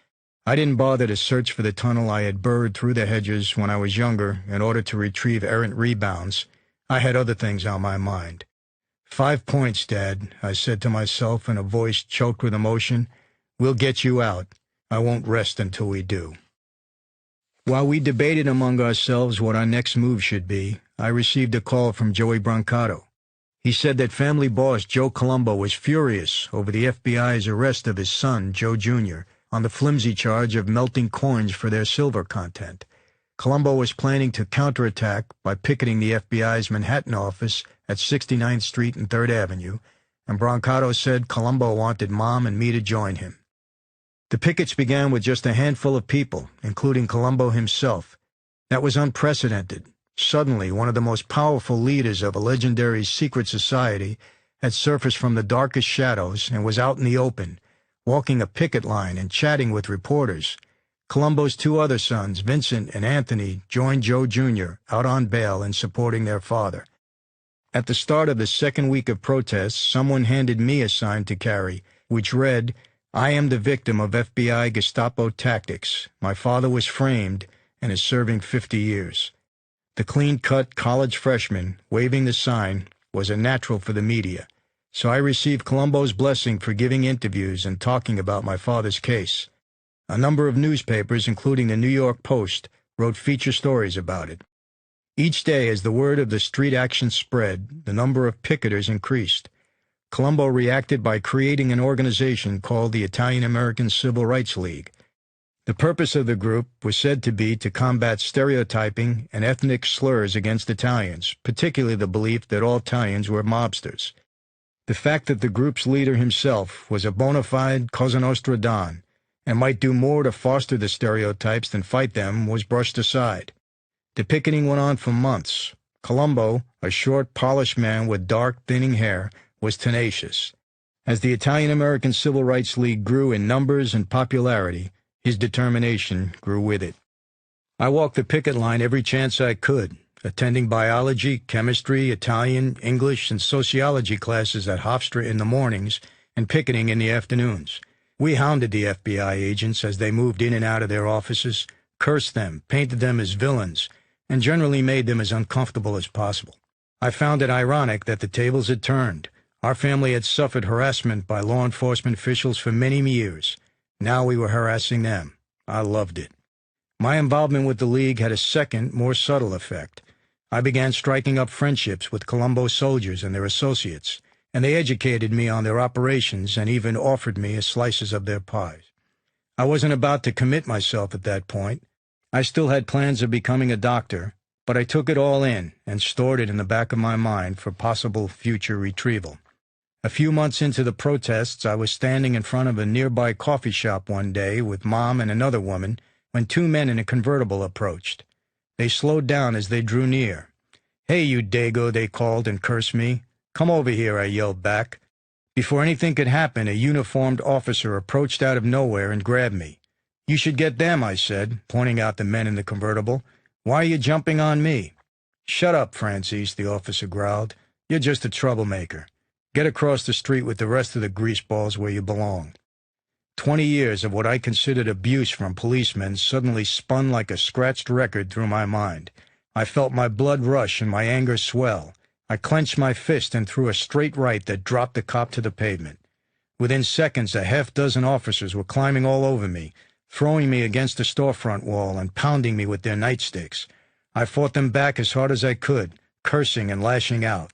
I didn't bother to search for the tunnel I had burrowed through the hedges when I was younger in order to retrieve errant rebounds. I had other things on my mind. 5 points, Dad, I said to myself in a voice choked with emotion. We'll get you out. I won't rest until we do. While we debated among ourselves what our next move should be, I received a call from Joey Brancato. He said that family boss Joe Colombo was furious over the FBI's arrest of his son, Joe Jr., on the flimsy charge of melting coins for their silver content. Colombo was planning to counterattack by picketing the FBI's Manhattan office at 69th Street and 3rd Avenue, and Brancato said Colombo wanted Mom and me to join him. The pickets began with just a handful of people, including Colombo himself. That was unprecedented. Suddenly, one of the most powerful leaders of a legendary secret society had surfaced from the darkest shadows and was out in the open, walking a picket line and chatting with reporters. Colombo's 2 other sons, Vincent and Anthony, joined Joe Jr. out on bail in supporting their father. At the start of the second week of protests, someone handed me a sign to carry, which read, "I am the victim of FBI Gestapo tactics. My father was framed and is serving 50 years. The clean-cut college freshman waving the sign was a natural for the media, so I received Colombo's blessing for giving interviews and talking about my father's case. A number of newspapers, including the New York Post, wrote feature stories about it. Each day, as the word of the street action spread, the number of picketers increased. Colombo reacted by creating an organization called the Italian-American Civil Rights League. The purpose of the group was said to be to combat stereotyping and ethnic slurs against Italians, particularly the belief that all Italians were mobsters. The fact that the group's leader himself was a bona fide Cosa Nostra Don and might do more to foster the stereotypes than fight them was brushed aside. The picketing went on for months. Colombo, a short, polished man with dark, thinning hair, was tenacious. As the Italian-American Civil Rights League grew in numbers and popularity, his determination grew with it. I walked the picket line every chance I could, attending biology, chemistry, Italian, English, and sociology classes at Hofstra in the mornings and picketing in the afternoons. We hounded the FBI agents as they moved in and out of their offices, cursed them, painted them as villains, and generally made them as uncomfortable as possible. I found it ironic that the tables had turned. Our family had suffered harassment by law enforcement officials for many years. Now we were harassing them. I loved it. My involvement with the League had a second, more subtle effect. I began striking up friendships with Colombo soldiers and their associates, and they educated me on their operations and even offered me slices of their pies. I wasn't about to commit myself at that point. I still had plans of becoming a doctor, but I took it all in and stored it in the back of my mind for possible future retrieval. A few months into the protests, I was standing in front of a nearby coffee shop one day with Mom and another woman when 2 men in a convertible approached. They slowed down as they drew near. "Hey, you Dago," they called and cursed me. "Come over here," I yelled back. Before anything could happen, a uniformed officer approached out of nowhere and grabbed me. "You should get them," I said, pointing out the men in the convertible. "Why are you jumping on me?" "Shut up, Franzese," the officer growled. "You're just a troublemaker. Get across the street with the rest of the greaseballs where you belong." 20 years of what I considered abuse from policemen suddenly spun like a scratched record through my mind. I felt my blood rush and my anger swell. I clenched my fist and threw a straight right that dropped the cop to the pavement. Within seconds, a half-dozen officers were climbing all over me, throwing me against the storefront wall and pounding me with their nightsticks. I fought them back as hard as I could, cursing and lashing out.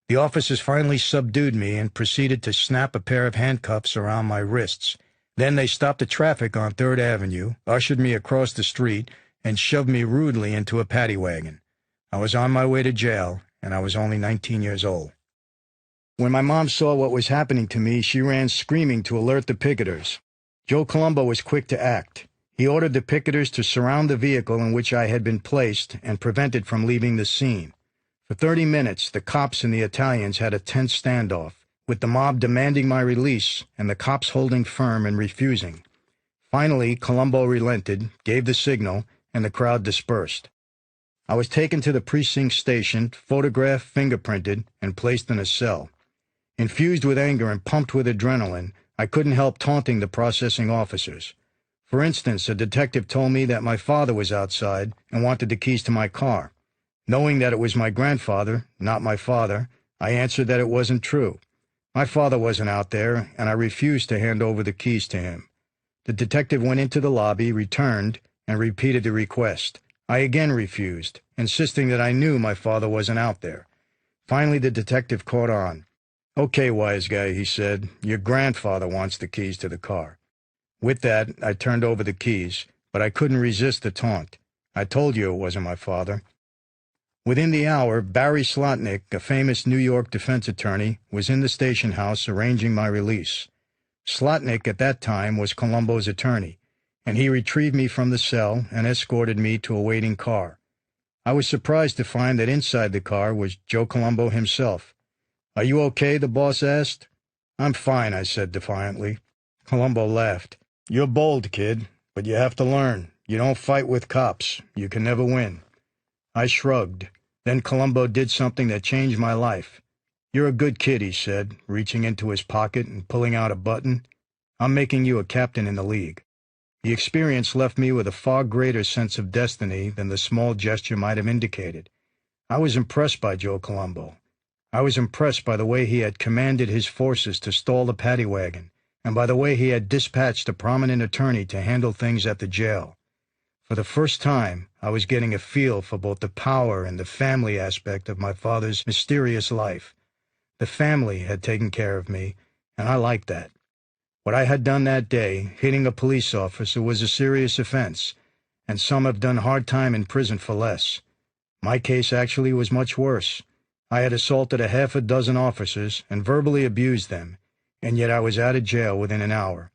The officers finally subdued me and proceeded to snap a pair of handcuffs around my wrists. Then they stopped the traffic on 3rd Avenue, ushered me across the street, and shoved me rudely into a paddy wagon. I was on my way to jail, and I was only 19 years old. When my mom saw what was happening to me, she ran screaming to alert the picketers. Joe Colombo was quick to act. He ordered the picketers to surround the vehicle in which I had been placed and prevent it from leaving the scene. For 30 minutes, the cops and the Italians had a tense standoff, with the mob demanding my release and the cops holding firm and refusing. Finally, Colombo relented, gave the signal, and the crowd dispersed. I was taken to the precinct station, photographed, fingerprinted, and placed in a cell. Infused with anger and pumped with adrenaline, I couldn't help taunting the processing officers. For instance, a detective told me that my father was outside and wanted the keys to my car. Knowing that it was my grandfather, not my father, I answered that it wasn't true. My father wasn't out there, and I refused to hand over the keys to him. The detective went into the lobby, returned, and repeated the request. I again refused, insisting that I knew my father wasn't out there. Finally, the detective caught on. "Okay, wise guy," he said, "your grandfather wants the keys to the car." With that, I turned over the keys, but I couldn't resist the taunt. "I told you it wasn't my father." Within the hour, Barry Slotnick, a famous New York defense attorney, was in the station house arranging my release. Slotnick at that time was Colombo's attorney, and he retrieved me from the cell and escorted me to a waiting car. I was surprised to find that inside the car was Joe Colombo himself. "Are you okay?" the boss asked. "I'm fine," I said defiantly. Colombo laughed. "You're bold, kid, but you have to learn. You don't fight with cops. You can never win." I shrugged. Then Colombo did something that changed my life. "You're a good kid," he said, reaching into his pocket and pulling out a button. "I'm making you a captain in the league." The experience left me with a far greater sense of destiny than the small gesture might have indicated. I was impressed by Joe Colombo. I was impressed by the way he had commanded his forces to stall the paddy wagon, and by the way he had dispatched a prominent attorney to handle things at the jail. For the first time, I was getting a feel for both the power and the family aspect of my father's mysterious life. The family had taken care of me, and I liked that. What I had done that day, hitting a police officer, was a serious offense, and some have done hard time in prison for less. My case actually was much worse. I had assaulted a half a dozen officers and verbally abused them, and yet I was out of jail within an hour.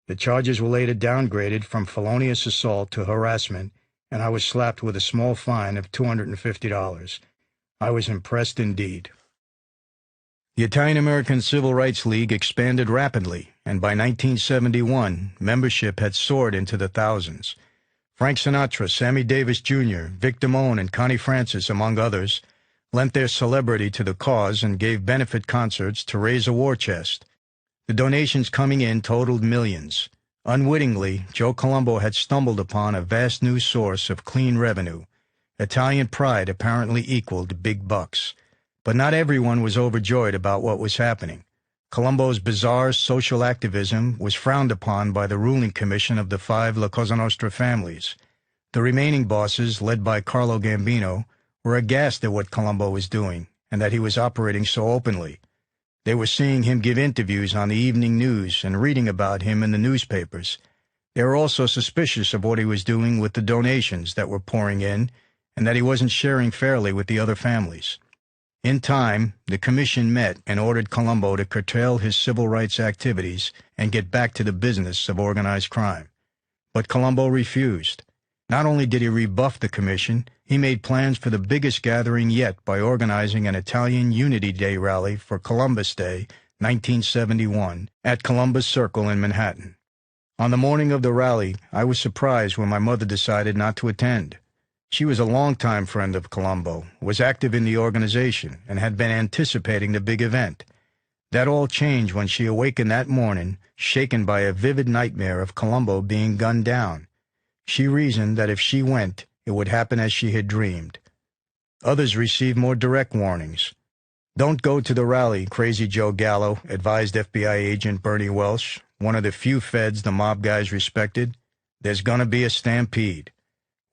The charges were later downgraded from felonious assault to harassment, and I was slapped with a small fine of $250. I was impressed indeed. The Italian-American Civil Rights League expanded rapidly, and by 1971, membership had soared into the thousands. Frank Sinatra, Sammy Davis Jr., Vic Damone, and Connie Francis, among others, lent their celebrity to the cause and gave benefit concerts to raise a war chest. The donations coming in totaled millions. Unwittingly, Joe Colombo had stumbled upon a vast new source of clean revenue. Italian pride apparently equaled big bucks. But not everyone was overjoyed about what was happening. Colombo's bizarre social activism was frowned upon by the ruling commission of the 5 La Cosa Nostra families. The remaining bosses, led by Carlo Gambino, were aghast at what Colombo was doing and that he was operating so openly. They were seeing him give interviews on the evening news and reading about him in the newspapers. They were also suspicious of what he was doing with the donations that were pouring in and that he wasn't sharing fairly with the other families. In time, the commission met and ordered Colombo to curtail his civil rights activities and get back to the business of organized crime. But Colombo refused. Not only did he rebuff the commission, he made plans for the biggest gathering yet by organizing an Italian Unity Day rally for Columbus Day, 1971, at Columbus Circle in Manhattan. On the morning of the rally, I was surprised when my mother decided not to attend. She was a longtime friend of Colombo, was active in the organization, and had been anticipating the big event. That all changed when she awakened that morning, shaken by a vivid nightmare of Colombo being gunned down. She reasoned that if she went, it would happen as she had dreamed. Others received more direct warnings. "Don't go to the rally, Crazy Joe Gallo," advised FBI agent Bernie Welsh, one of the few feds the mob guys respected. "There's gonna be a stampede."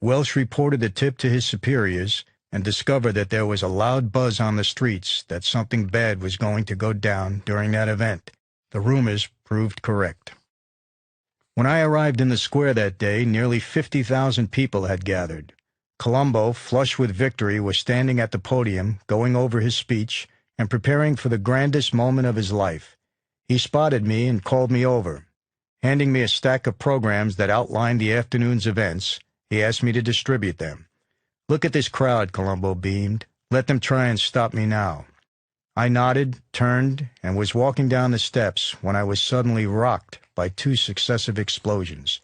Welsh reported the tip to his superiors and discovered that there was a loud buzz on the streets that something bad was going to go down during that event. The rumors proved correct. When I arrived in the square that day, nearly 50,000 people had gathered. Colombo, flush with victory, was standing at the podium, going over his speech and preparing for the grandest moment of his life. He spotted me and called me over. Handing me a stack of programs that outlined the afternoon's events, he asked me to distribute them. "Look at this crowd," Colombo beamed. "Let them try and stop me now." I nodded, turned, and was walking down the steps when I was suddenly rocked by two successive explosions.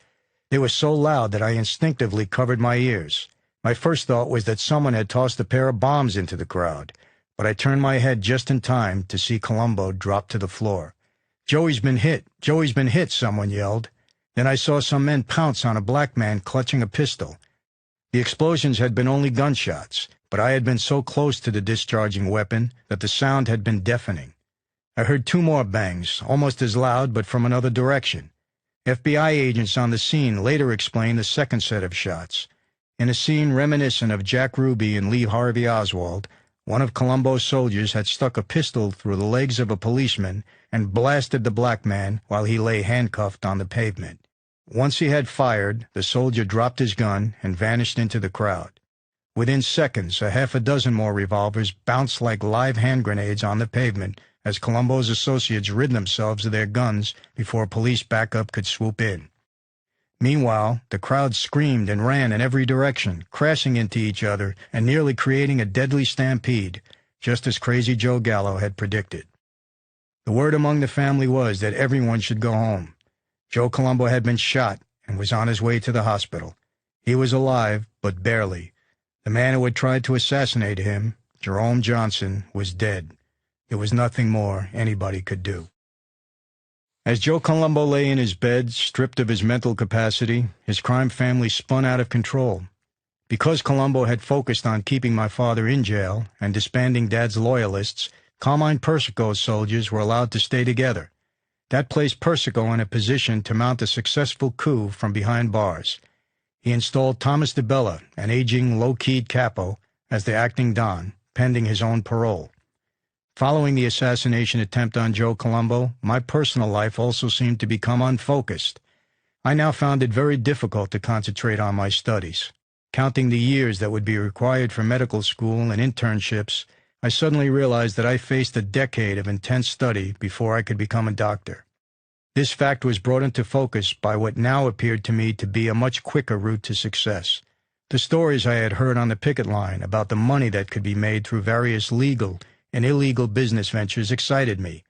They were so loud that I instinctively covered my ears. My first thought was that someone had tossed a pair of bombs into the crowd, but I turned my head just in time to see Colombo drop to the floor. "Joey's been hit! Joey's been hit!" someone yelled. Then I saw some men pounce on a black man clutching a pistol. The explosions had been only gunshots, but I had been so close to the discharging weapon that the sound had been deafening. I heard two more bangs, almost as loud but from another direction. FBI agents on the scene later explained the second set of shots. In a scene reminiscent of Jack Ruby and Lee Harvey Oswald, one of Colombo's soldiers had stuck a pistol through the legs of a policeman and blasted the black man while he lay handcuffed on the pavement. Once he had fired, the soldier dropped his gun and vanished into the crowd. Within seconds, a half a dozen more revolvers bounced like live hand grenades on the pavement as Colombo's associates rid themselves of their guns before police backup could swoop in. Meanwhile, the crowd screamed and ran in every direction, crashing into each other and nearly creating a deadly stampede, just as Crazy Joe Gallo had predicted. The word among the family was that everyone should go home. Joe Colombo had been shot and was on his way to the hospital. He was alive, but barely. The man who had tried to assassinate him, Jerome Johnson, was dead. There was nothing more anybody could do. As Joe Colombo lay in his bed, stripped of his mental capacity, his crime family spun out of control. Because Colombo had focused on keeping my father in jail and disbanding Dad's loyalists, Carmine Persico's soldiers were allowed to stay together. That placed Persico in a position to mount a successful coup from behind bars. He installed Thomas DeBella, an aging, low-keyed capo, as the acting Don, pending his own parole. Following the assassination attempt on Joe Colombo, my personal life also seemed to become unfocused. I now found it very difficult to concentrate on my studies. Counting the years that would be required for medical school and internships, I suddenly realized that I faced a decade of intense study before I could become a doctor. This fact was brought into focus by what now appeared to me to be a much quicker route to success. The stories I had heard on the picket line about the money that could be made through various legal and illegal business ventures excited me.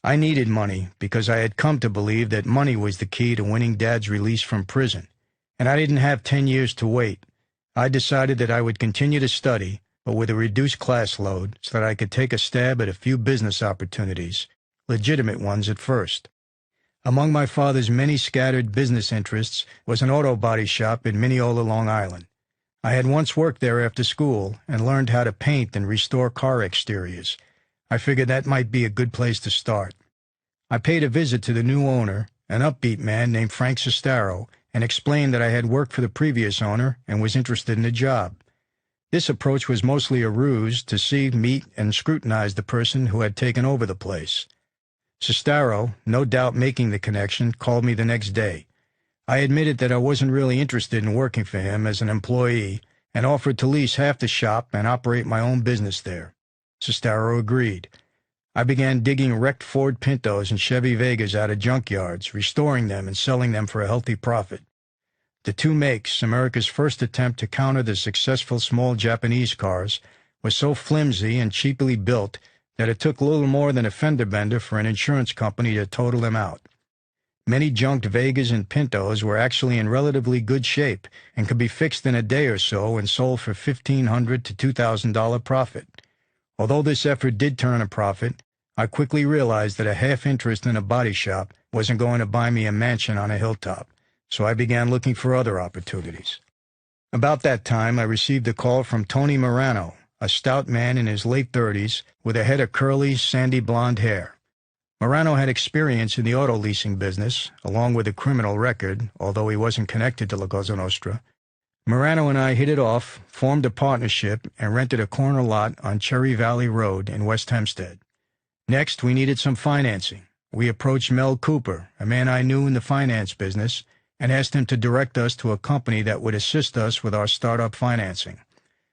I needed money because I had come to believe that money was the key to winning Dad's release from prison, and I didn't have 10 years to wait. I decided that I would continue to study, but with a reduced class load so that I could take a stab at a few business opportunities, legitimate ones at first. Among my father's many scattered business interests was an auto body shop in Mineola, Long Island. I had once worked there after school and learned how to paint and restore car exteriors. I figured that might be a good place to start. I paid a visit to the new owner, an upbeat man named Frank Sestaro, and explained that I had worked for the previous owner and was interested in the job. This approach was mostly a ruse to see, meet, and scrutinize the person who had taken over the place. Sestaro, no doubt making the connection, called me the next day. I admitted that I wasn't really interested in working for him as an employee and offered to lease half the shop and operate my own business there. Sestaro agreed. I began digging wrecked Ford Pintos and Chevy Vegas out of junkyards, restoring them and selling them for a healthy profit. The two makes, America's first attempt to counter the successful small Japanese cars, was so flimsy and cheaply built that it took little more than a fender bender for an insurance company to total them out. Many junked Vegas and Pintos were actually in relatively good shape and could be fixed in a day or so and sold for $1,500 to $2,000 profit. Although this effort did turn a profit, I quickly realized that a half interest in a body shop wasn't going to buy me a mansion on a hilltop, so I began looking for other opportunities. About that time, I received a call from Tony Morano, a stout man in his late 30s with a head of curly, sandy blonde hair. Morano had experience in the auto leasing business, along with a criminal record, although he wasn't connected to La Cosa Nostra. Morano and I hit it off, formed a partnership, and rented a corner lot on Cherry Valley Road in West Hempstead. Next, we needed some financing. We approached Mel Cooper, a man I knew in the finance business, and asked him to direct us to a company that would assist us with our startup financing.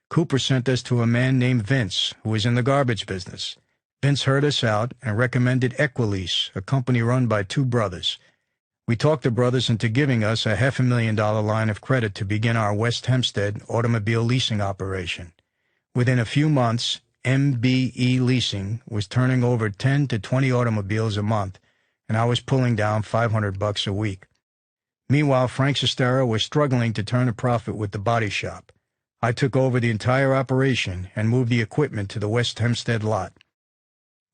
Cooper sent us to a man named Vince, who was in the garbage business. Vince heard us out and recommended Equilease, a company run by two brothers. We talked the brothers into giving us a $500,000 line of credit to begin our West Hempstead automobile leasing operation. Within a few months, MBE Leasing was turning over 10 to 20 automobiles a month, and I was pulling down $500 a week. Meanwhile, Frank Sestero was struggling to turn a profit with the body shop. I took over the entire operation and moved the equipment to the West Hempstead lot.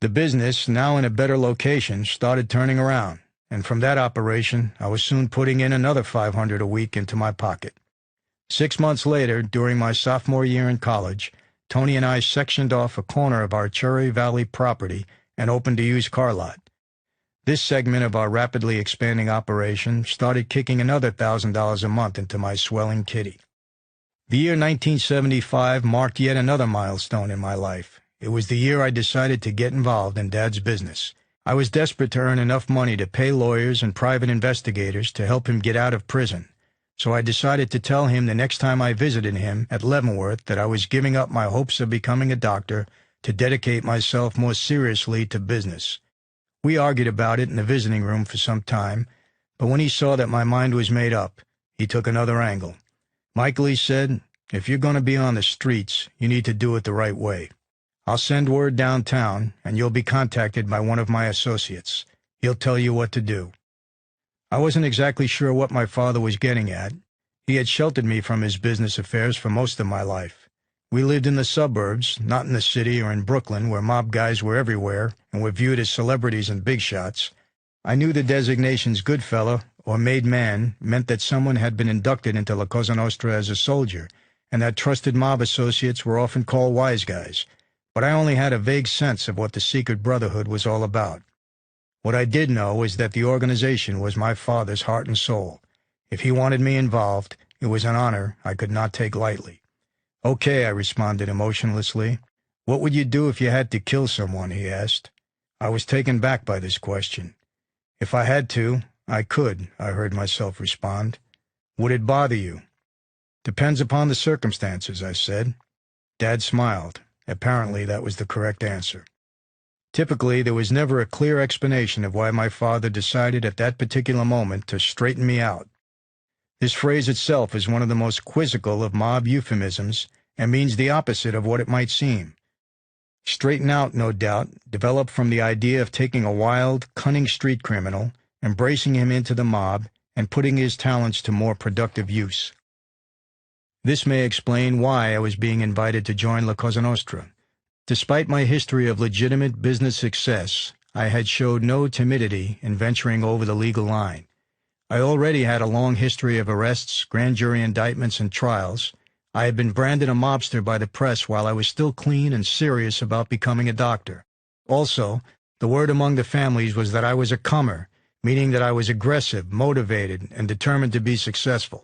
The business, now in a better location, started turning around, and from that operation, I was soon putting in another $500 a week into my pocket. 6 months later, during my sophomore year in college, Tony and I sectioned off a corner of our Cherry Valley property and opened a used car lot. This segment of our rapidly expanding operation started kicking another $1,000 a month into my swelling kitty. The year 1975 marked yet another milestone in my life. It was the year I decided to get involved in Dad's business. I was desperate to earn enough money to pay lawyers and private investigators to help him get out of prison. So I decided to tell him the next time I visited him at Leavenworth that I was giving up my hopes of becoming a doctor to dedicate myself more seriously to business. We argued about it in the visiting room for some time, but when he saw that my mind was made up, he took another angle. "Michael," he said, "if you're going to be on the streets, you need to do it the right way. I'll send word downtown, and you'll be contacted by one of my associates. He'll tell you what to do." I wasn't exactly sure what my father was getting at. He had sheltered me from his business affairs for most of my life. We lived in the suburbs, not in the city or in Brooklyn, where mob guys were everywhere and were viewed as celebrities and big shots. I knew the designations good fella or made man meant that someone had been inducted into La Cosa Nostra as a soldier, and that trusted mob associates were often called wise guys. But I only had a vague sense of what the secret brotherhood was all about. What I did know was that the organization was my father's heart and soul. If he wanted me involved, it was an honor I could not take lightly. "Okay," I responded emotionlessly. "What would you do if you had to kill someone?" he asked. I was taken back by this question. "If I had to, I could," I heard myself respond. "Would it bother you?" "Depends upon the circumstances," I said. Dad smiled. Apparently that was the correct answer. Typically, there was never a clear explanation of why my father decided at that particular moment to straighten me out. This phrase itself is one of the most quizzical of mob euphemisms and means the opposite of what it might seem. Straighten out, no doubt, developed from the idea of taking a wild, cunning street criminal, embracing him into the mob, and putting his talents to more productive use. This may explain why I was being invited to join La Cosa Nostra. Despite my history of legitimate business success, I had showed no timidity in venturing over the legal line. I already had a long history of arrests, grand jury indictments, and trials. I had been branded a mobster by the press while I was still clean and serious about becoming a doctor. Also, the word among the families was that I was a comer, meaning that I was aggressive, motivated, and determined to be successful.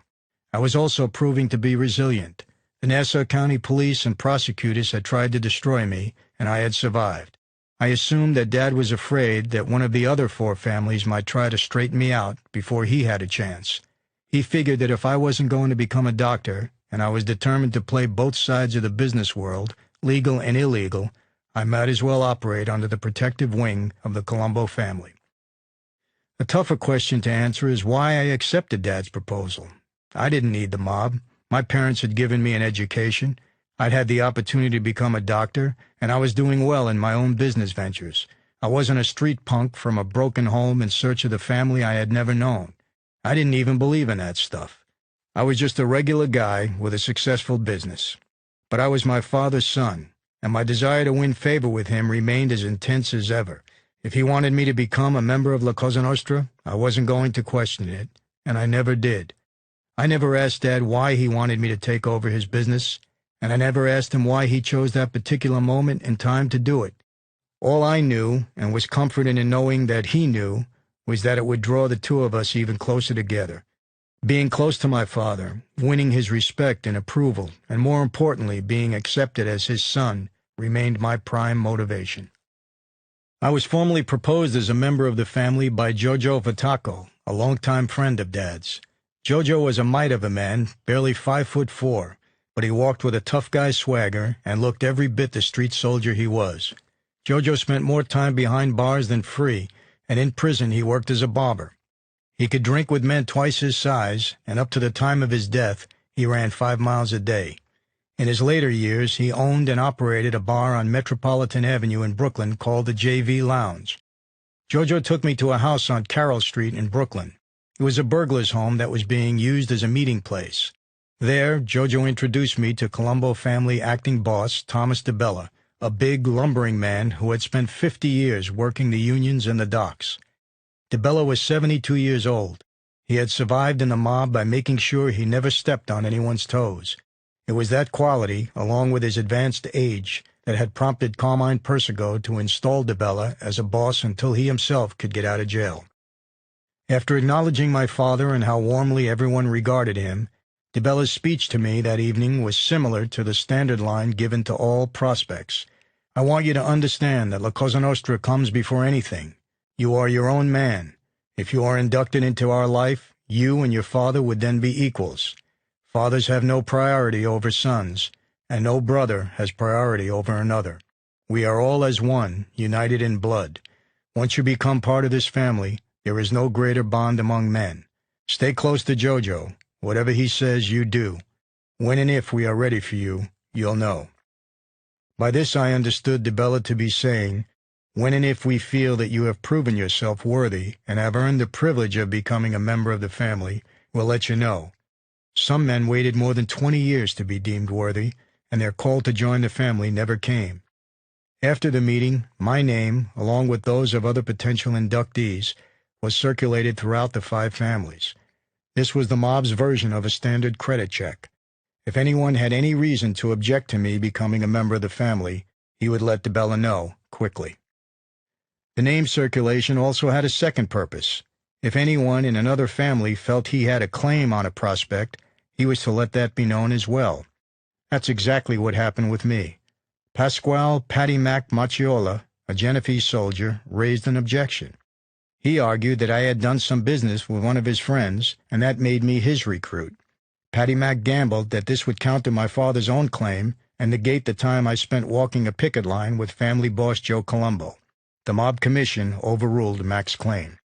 I was also proving to be resilient. The Nassau County police and prosecutors had tried to destroy me, and I had survived. I assumed that Dad was afraid that one of the other 4 families might try to straighten me out before he had a chance. He figured that if I wasn't going to become a doctor, and I was determined to play both sides of the business world, legal and illegal, I might as well operate under the protective wing of the Colombo family. A tougher question to answer is why I accepted Dad's proposal. I didn't need the mob. My parents had given me an education. I'd had the opportunity to become a doctor, and I was doing well in my own business ventures. I wasn't a street punk from a broken home in search of the family I had never known. I didn't even believe in that stuff. I was just a regular guy with a successful business. But I was my father's son, and my desire to win favor with him remained as intense as ever. If he wanted me to become a member of La Cosa Nostra, I wasn't going to question it, and I never did. I never asked Dad why he wanted me to take over his business, and I never asked him why he chose that particular moment in time to do it. All I knew, and was comforted in knowing that he knew, was that it would draw the two of us even closer together. Being close to my father, winning his respect and approval, and more importantly, being accepted as his son, remained my prime motivation. I was formally proposed as a member of the family by Jojo Vataco, a longtime friend of Dad's. Jojo was a mite of a man, barely 5'4", but he walked with a tough guy swagger and looked every bit the street soldier he was. Jojo spent more time behind bars than free, and in prison he worked as a barber. He could drink with men twice his size, and up to the time of his death, he ran 5 miles a day. In his later years, he owned and operated a bar on Metropolitan Avenue in Brooklyn called the JV Lounge. Jojo took me to a house on Carroll Street in Brooklyn. It was a burglar's home that was being used as a meeting place. There, Jojo introduced me to Colombo family acting boss Thomas DeBella, a big, lumbering man who had spent 50 years working the unions and the docks. DeBella was 72 years old. He had survived in the mob by making sure he never stepped on anyone's toes. It was that quality, along with his advanced age, that had prompted Carmine Persico to install DeBella as a boss until he himself could get out of jail. After acknowledging my father and how warmly everyone regarded him, DeBella's speech to me that evening was similar to the standard line given to all prospects. I want you to understand that La Cosa Nostra comes before anything. You are your own man. If you are inducted into our life, you and your father would then be equals. Fathers have no priority over sons, and no brother has priority over another. We are all as one, united in blood. Once you become part of this family, there is no greater bond among men. Stay close to Jojo. Whatever he says, you do. When and if we are ready for you, you'll know. By this I understood DeBella to be saying, when and if we feel that you have proven yourself worthy and have earned the privilege of becoming a member of the family, we'll let you know. Some men waited more than 20 years to be deemed worthy, and their call to join the family never came. After the meeting, my name, along with those of other potential inductees, was circulated throughout the 5 families. This was the mob's version of a standard credit check. If anyone had any reason to object to me becoming a member of the family, he would let DeBella know quickly. The name circulation also had a second purpose. If anyone in another family felt he had a claim on a prospect, he was to let that be known as well. That's exactly what happened with me. Pasquale Patty Mac Macchiola, a Genovese soldier, raised an objection. He argued that I had done some business with one of his friends, and that made me his recruit. Patty Mac gambled that this would counter my father's own claim and negate the time I spent walking a picket line with family boss Joe Colombo. The mob commission overruled Mac's claim.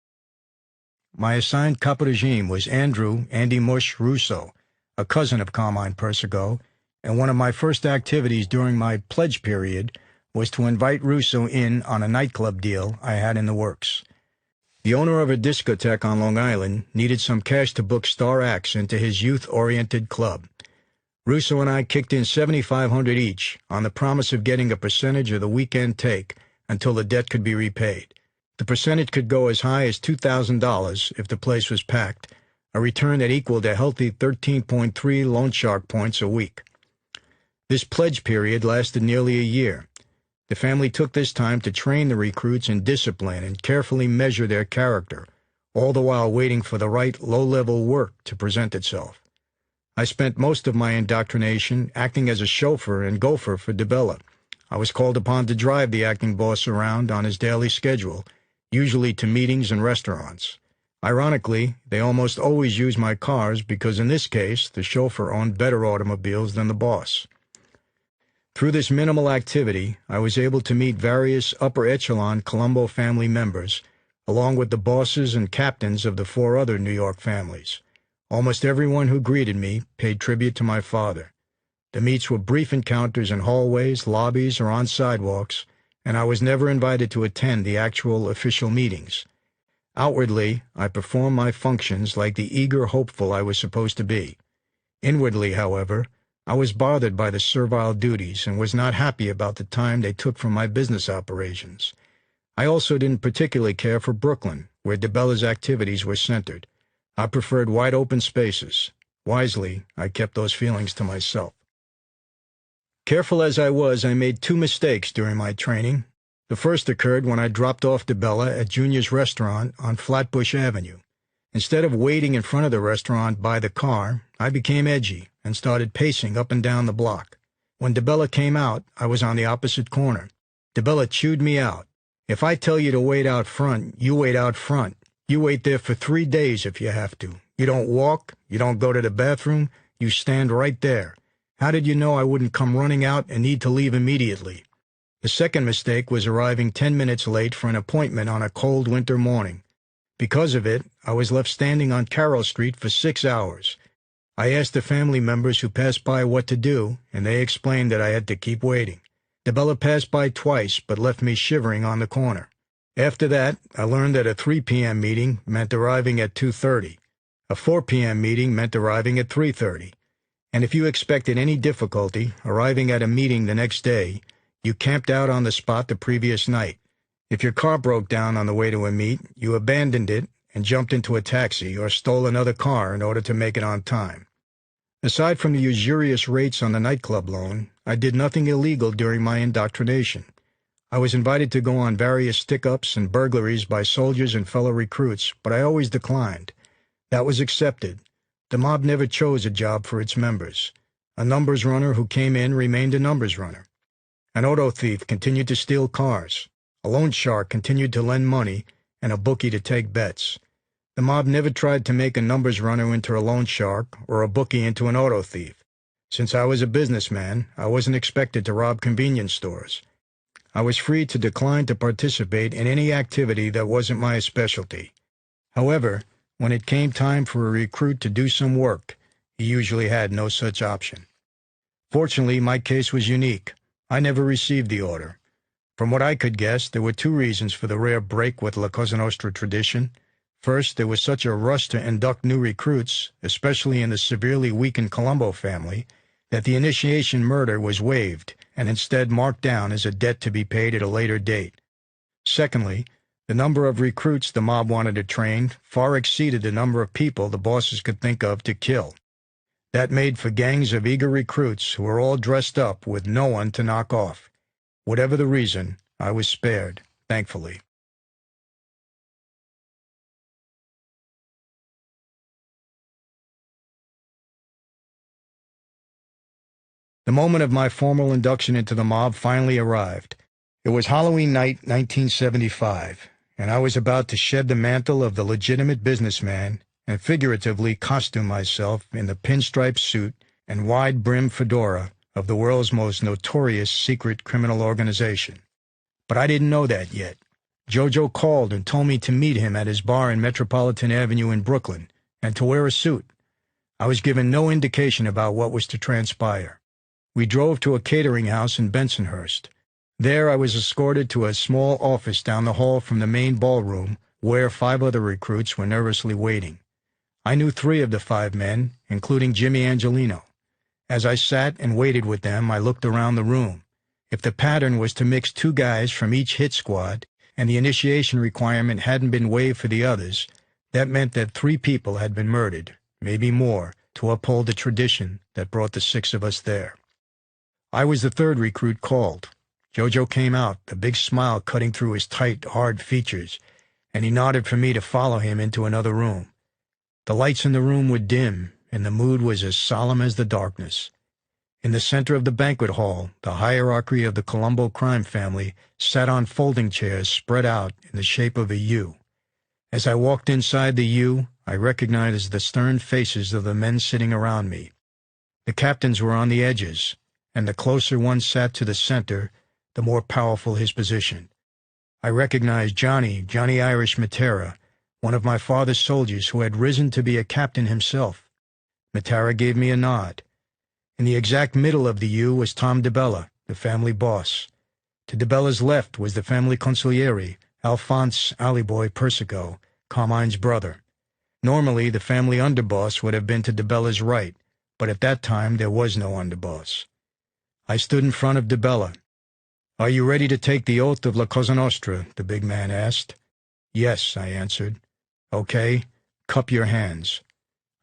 My assigned caporegime was Andy Mush Russo, a cousin of Carmine Persico, and one of my first activities during my pledge period was to invite Russo in on a nightclub deal I had in the works. The owner of a discotheque on Long Island needed some cash to book star acts into his youth-oriented club. Russo and I kicked in $7,500 each on the promise of getting a percentage of the weekend take until the debt could be repaid. The percentage could go as high as $2,000 if the place was packed, a return that equaled a healthy 13.3 loan shark points a week. This pledge period lasted nearly a year. The family took this time to train the recruits in discipline and carefully measure their character, all the while waiting for the right low-level work to present itself. I spent most of my indoctrination acting as a chauffeur and gopher for DeBella. I was called upon to drive the acting boss around on his daily schedule, usually to meetings and restaurants. Ironically, they almost always used my cars because in this case, the chauffeur owned better automobiles than the boss. Through this minimal activity, I was able to meet various upper-echelon Colombo family members, along with the bosses and captains of the 4 other New York families. Almost everyone who greeted me paid tribute to my father. The meets were brief encounters in hallways, lobbies, or on sidewalks, and I was never invited to attend the actual official meetings. Outwardly, I performed my functions like the eager hopeful I was supposed to be. Inwardly, however, I was bothered by the servile duties and was not happy about the time they took from my business operations. I also didn't particularly care for Brooklyn, where DeBella's activities were centered. I preferred wide-open spaces. Wisely, I kept those feelings to myself. Careful as I was, I made 2 mistakes during my training. The first occurred when I dropped off DeBella at Junior's restaurant on Flatbush Avenue. Instead of waiting in front of the restaurant by the car, I became edgy and started pacing up and down the block. When DeBella came out, I was on the opposite corner. DeBella chewed me out. If I tell you to wait out front, you wait out front. You wait there for 3 days if you have to. You don't walk, you don't go to the bathroom, you stand right there. How did you know I wouldn't come running out and need to leave immediately? The second mistake was arriving 10 minutes late for an appointment on a cold winter morning. Because of it, I was left standing on Carroll Street for 6 hours. I asked the family members who passed by what to do, and they explained that I had to keep waiting. DeBella passed by twice, but left me shivering on the corner. After that, I learned that a 3 p.m. meeting meant arriving at 2:30. A 4 p.m. meeting meant arriving at 3:30. And if you expected any difficulty arriving at a meeting the next day, you camped out on the spot the previous night. If your car broke down on the way to a meet, you abandoned it and jumped into a taxi or stole another car in order to make it on time. Aside from the usurious rates on the nightclub loan, I did nothing illegal during my indoctrination. I was invited to go on various stick-ups and burglaries by soldiers and fellow recruits, but I always declined. That was accepted. The mob never chose a job for its members. A numbers runner who came in remained a numbers runner. An auto thief continued to steal cars. A loan shark continued to lend money, and a bookie to take bets. The mob never tried to make a numbers runner into a loan shark or a bookie into an auto thief. Since I was a businessman, I wasn't expected to rob convenience stores. I was free to decline to participate in any activity that wasn't my specialty. However, when it came time for a recruit to do some work, he usually had no such option. Fortunately, my case was unique. I never received the order. From what I could guess, there were 2 reasons for the rare break with La Cosa Nostra tradition. First, there was such a rush to induct new recruits, especially in the severely weakened Colombo family, that the initiation murder was waived and instead marked down as a debt to be paid at a later date. Secondly, the number of recruits the mob wanted to train far exceeded the number of people the bosses could think of to kill. That made for gangs of eager recruits who were all dressed up with no one to knock off. Whatever the reason, I was spared, thankfully. The moment of my formal induction into the mob finally arrived. It was Halloween night, 1975, and I was about to shed the mantle of the legitimate businessman and figuratively costume myself in the pinstripe suit and wide-brimmed fedora of the world's most notorious secret criminal organization. But I didn't know that yet. Jojo called and told me to meet him at his bar in Metropolitan Avenue in Brooklyn, and to wear a suit. I was given no indication about what was to transpire. We drove to a catering house in Bensonhurst. There I was escorted to a small office down the hall from the main ballroom, where 5 other recruits were nervously waiting. I knew 3 of the 5 men, including Jimmy Angelino. As I sat and waited with them, I looked around the room. If the pattern was to mix 2 guys from each hit squad, and the initiation requirement hadn't been waived for the others, that meant that 3 people had been murdered, maybe more, to uphold the tradition that brought the 6 of us there. I was the 3rd recruit called. Jojo came out, a big smile cutting through his tight, hard features, and he nodded for me to follow him into another room. The lights in the room were dim, and the mood was as solemn as the darkness. In the center of the banquet hall, the hierarchy of the Colombo crime family sat on folding chairs spread out in the shape of a U. As I walked inside the U, I recognized the stern faces of the men sitting around me. The captains were on the edges, and the closer one sat to the center, the more powerful his position. I recognized Johnny Irish Matera, one of my father's soldiers who had risen to be a captain himself. Matera gave me a nod. In the exact middle of the U was Tom DeBella, the family boss. To DeBella's left was the family consigliere, Alphonse Aliboy Persico, Carmine's brother. Normally, the family underboss would have been to DeBella's right, but at that time there was no underboss. I stood in front of DeBella. "Are you ready to take the oath of La Cosa Nostra?" the big man asked. "Yes," I answered. "Okay, cup your hands."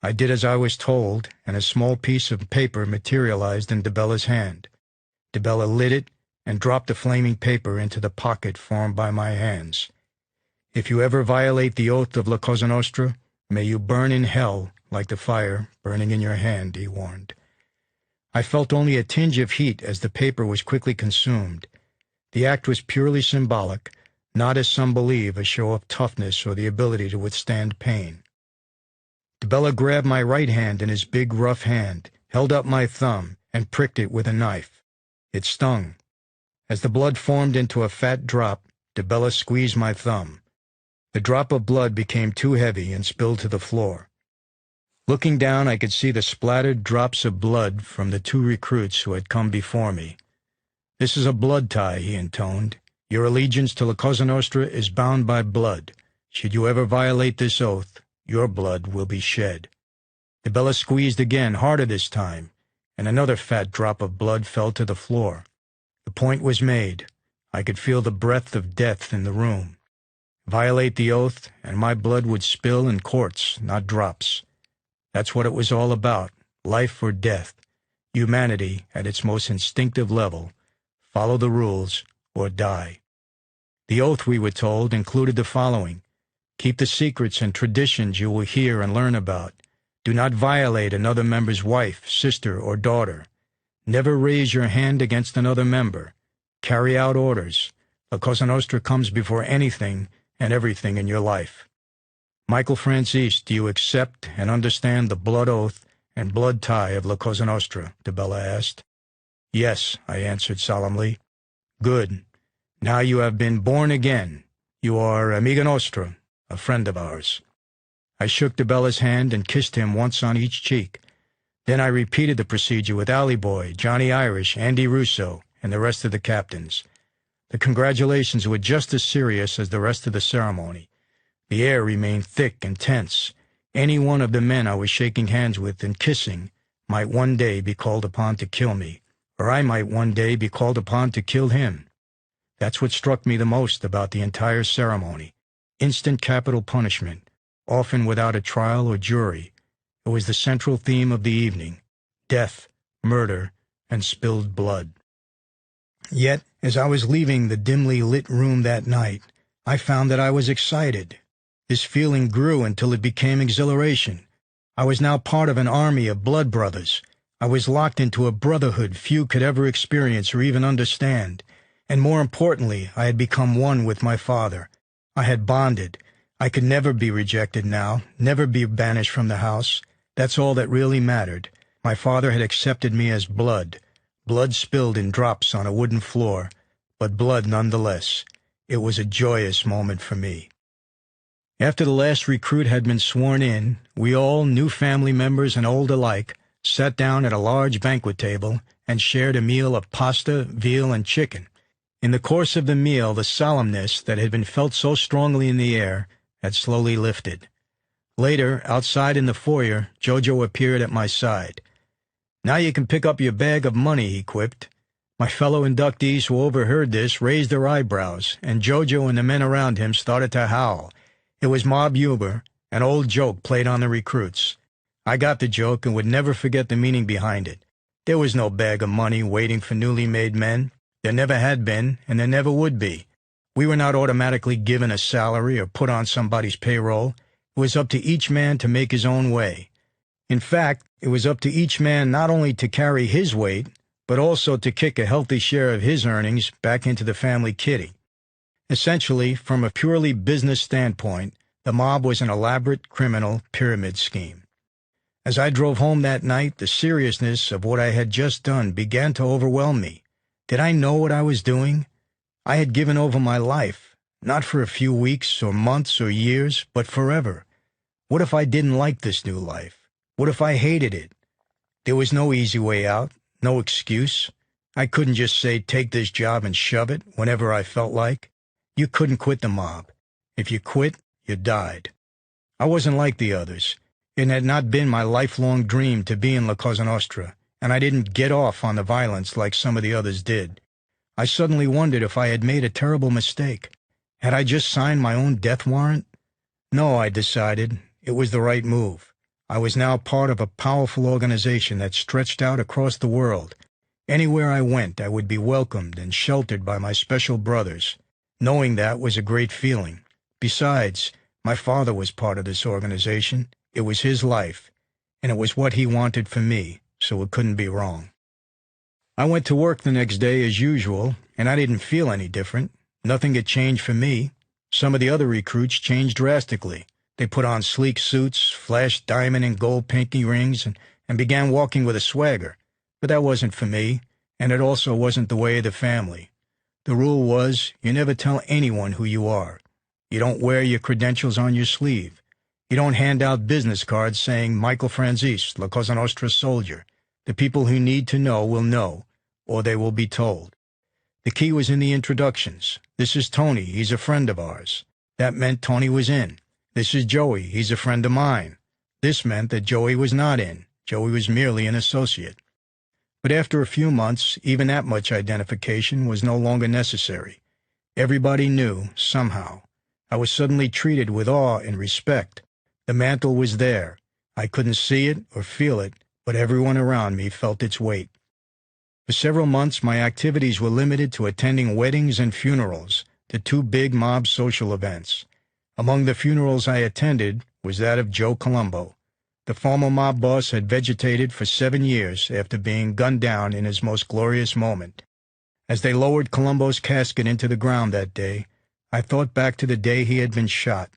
I did as I was told, and a small piece of paper materialized in DeBella's hand. DeBella lit it and dropped the flaming paper into the pocket formed by my hands. "If you ever violate the oath of La Cosa Nostra, may you burn in hell like the fire burning in your hand," he warned. I felt only a tinge of heat as the paper was quickly consumed. The act was purely symbolic. not, as some believe, a show of toughness or the ability to withstand pain. DeBella grabbed my right hand in his big, rough hand, held up my thumb, and pricked it with a knife. It stung. As the blood formed into a fat drop, DeBella squeezed my thumb. The drop of blood became too heavy and spilled to the floor. Looking down, I could see the splattered drops of blood from the 2 recruits who had come before me. "This is a blood tie," he intoned. "Your allegiance to La Cosa Nostra is bound by blood. Should you ever violate this oath, your blood will be shed." DeBella squeezed again, harder this time, and another fat drop of blood fell to the floor. The point was made. I could feel the breath of death in the room. Violate the oath, and my blood would spill in quarts, not drops. That's what it was all about, life or death. Humanity, at its most instinctive level, follow the rules or die. The oath, we were told, included the following: keep the secrets and traditions you will hear and learn about. Do not violate another member's wife, sister, or daughter. Never raise your hand against another member. Carry out orders. La Cosa Nostra comes before anything and everything in your life. Michael Franzese, do you accept and understand the blood oath and blood tie of La Cosa Nostra? DeBella asked. Yes, I answered solemnly. Good. Now you have been born again. You are Amiga Nostra, a friend of ours. I shook DeBella's hand and kissed him once on each cheek. Then I repeated the procedure with Allie Boy, Johnny Irish, Andy Russo, and the rest of the captains. The congratulations were just as serious as the rest of the ceremony. The air remained thick and tense. Any one of the men I was shaking hands with and kissing might one day be called upon to kill me, or I might one day be called upon to kill him. That's what struck me the most about the entire ceremony. Instant capital punishment, often without a trial or jury. It was the central theme of the evening: death, murder, and spilled blood. Yet, as I was leaving the dimly lit room that night, I found that I was excited. This feeling grew until it became exhilaration. I was now part of an army of blood brothers. I was locked into a brotherhood few could ever experience or even understand. And more importantly, I had become one with my father. I had bonded. I could never be rejected now, never be banished from the house. That's all that really mattered. My father had accepted me as blood. Blood spilled in drops on a wooden floor, but blood nonetheless. It was a joyous moment for me. After the last recruit had been sworn in, we all, new family members and old alike, sat down at a large banquet table and shared a meal of pasta, veal, and chicken. In the course of the meal, the solemnness that had been felt so strongly in the air had slowly lifted. Later, outside in the foyer, Jojo appeared at my side. "Now you can pick up your bag of money," he quipped. My fellow inductees who overheard this raised their eyebrows, and Jojo and the men around him started to howl. It was mob humor, an old joke played on the recruits. I got the joke and would never forget the meaning behind it. There was no bag of money waiting for newly made men. There never had been, and there never would be. We were not automatically given a salary or put on somebody's payroll. It was up to each man to make his own way. In fact, it was up to each man not only to carry his weight, but also to kick a healthy share of his earnings back into the family kitty. Essentially, from a purely business standpoint, the mob was an elaborate criminal pyramid scheme. As I drove home that night, the seriousness of what I had just done began to overwhelm me. Did I know what I was doing? I had given over my life, not for a few weeks or months or years, but forever. What if I didn't like this new life? What if I hated it? There was no easy way out, no excuse. I couldn't just say, take this job and shove it whenever I felt like. You couldn't quit the mob. If you quit, you died. I wasn't like the others. It had not been my lifelong dream to be in La Cosa Nostra, and I didn't get off on the violence like some of the others did. I suddenly wondered if I had made a terrible mistake. Had I just signed my own death warrant? No, I decided. It was the right move. I was now part of a powerful organization that stretched out across the world. Anywhere I went, I would be welcomed and sheltered by my special brothers. Knowing that was a great feeling. Besides, my father was part of this organization. It was his life, and it was what he wanted for me, so it couldn't be wrong. I went to work the next day as usual, and I didn't feel any different. Nothing had changed for me. Some of the other recruits changed drastically. They put on sleek suits, flashed diamond and gold pinky rings, and began walking with a swagger. But that wasn't for me, and it also wasn't the way of the family. The rule was, you never tell anyone who you are. You don't wear your credentials on your sleeve. You don't hand out business cards saying Michael Franzese, La Cosa Nostra soldier. The people who need to know, or they will be told. The key was in the introductions. This is Tony, he's a friend of ours. That meant Tony was in. This is Joey, he's a friend of mine. This meant that Joey was not in. Joey was merely an associate. But after a few months, even that much identification was no longer necessary. Everybody knew, somehow. I was suddenly treated with awe and respect. The mantle was there. I couldn't see it or feel it, but everyone around me felt its weight. For several months, my activities were limited to attending weddings and funerals, the two big mob social events. Among the funerals I attended was that of Joe Colombo. The former mob boss had vegetated for 7 years after being gunned down in his most glorious moment. As they lowered Colombo's casket into the ground that day, I thought back to the day he had been shot.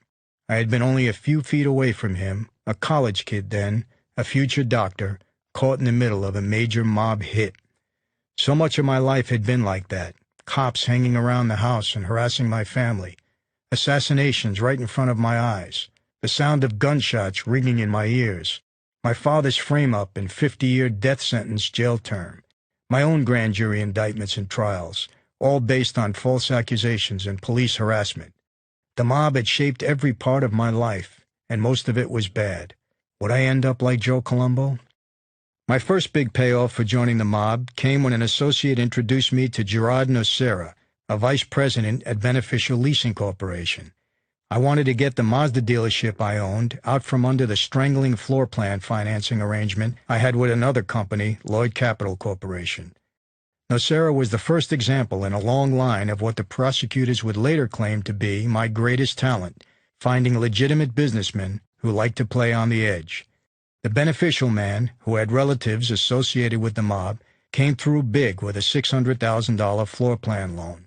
I had been only a few feet away from him, a college kid then, a future doctor, caught in the middle of a major mob hit. So much of my life had been like that, cops hanging around the house and harassing my family, assassinations right in front of my eyes, the sound of gunshots ringing in my ears, my father's frame-up and 50-year death sentence jail term, my own grand jury indictments and trials, all based on false accusations and police harassment. The mob had shaped every part of my life, and most of it was bad. Would I end up like Joe Colombo? My first big payoff for joining the mob came when an associate introduced me to Gerard Nocera, a vice president at Beneficial Leasing Corporation. I wanted to get the Mazda dealership I owned out from under the strangling floor plan financing arrangement I had with another company, Lloyd Capital Corporation. Nocera was the first example in a long line of what the prosecutors would later claim to be my greatest talent, finding legitimate businessmen who liked to play on the edge. The beneficial man, who had relatives associated with the mob, came through big with a $600,000 floor plan loan.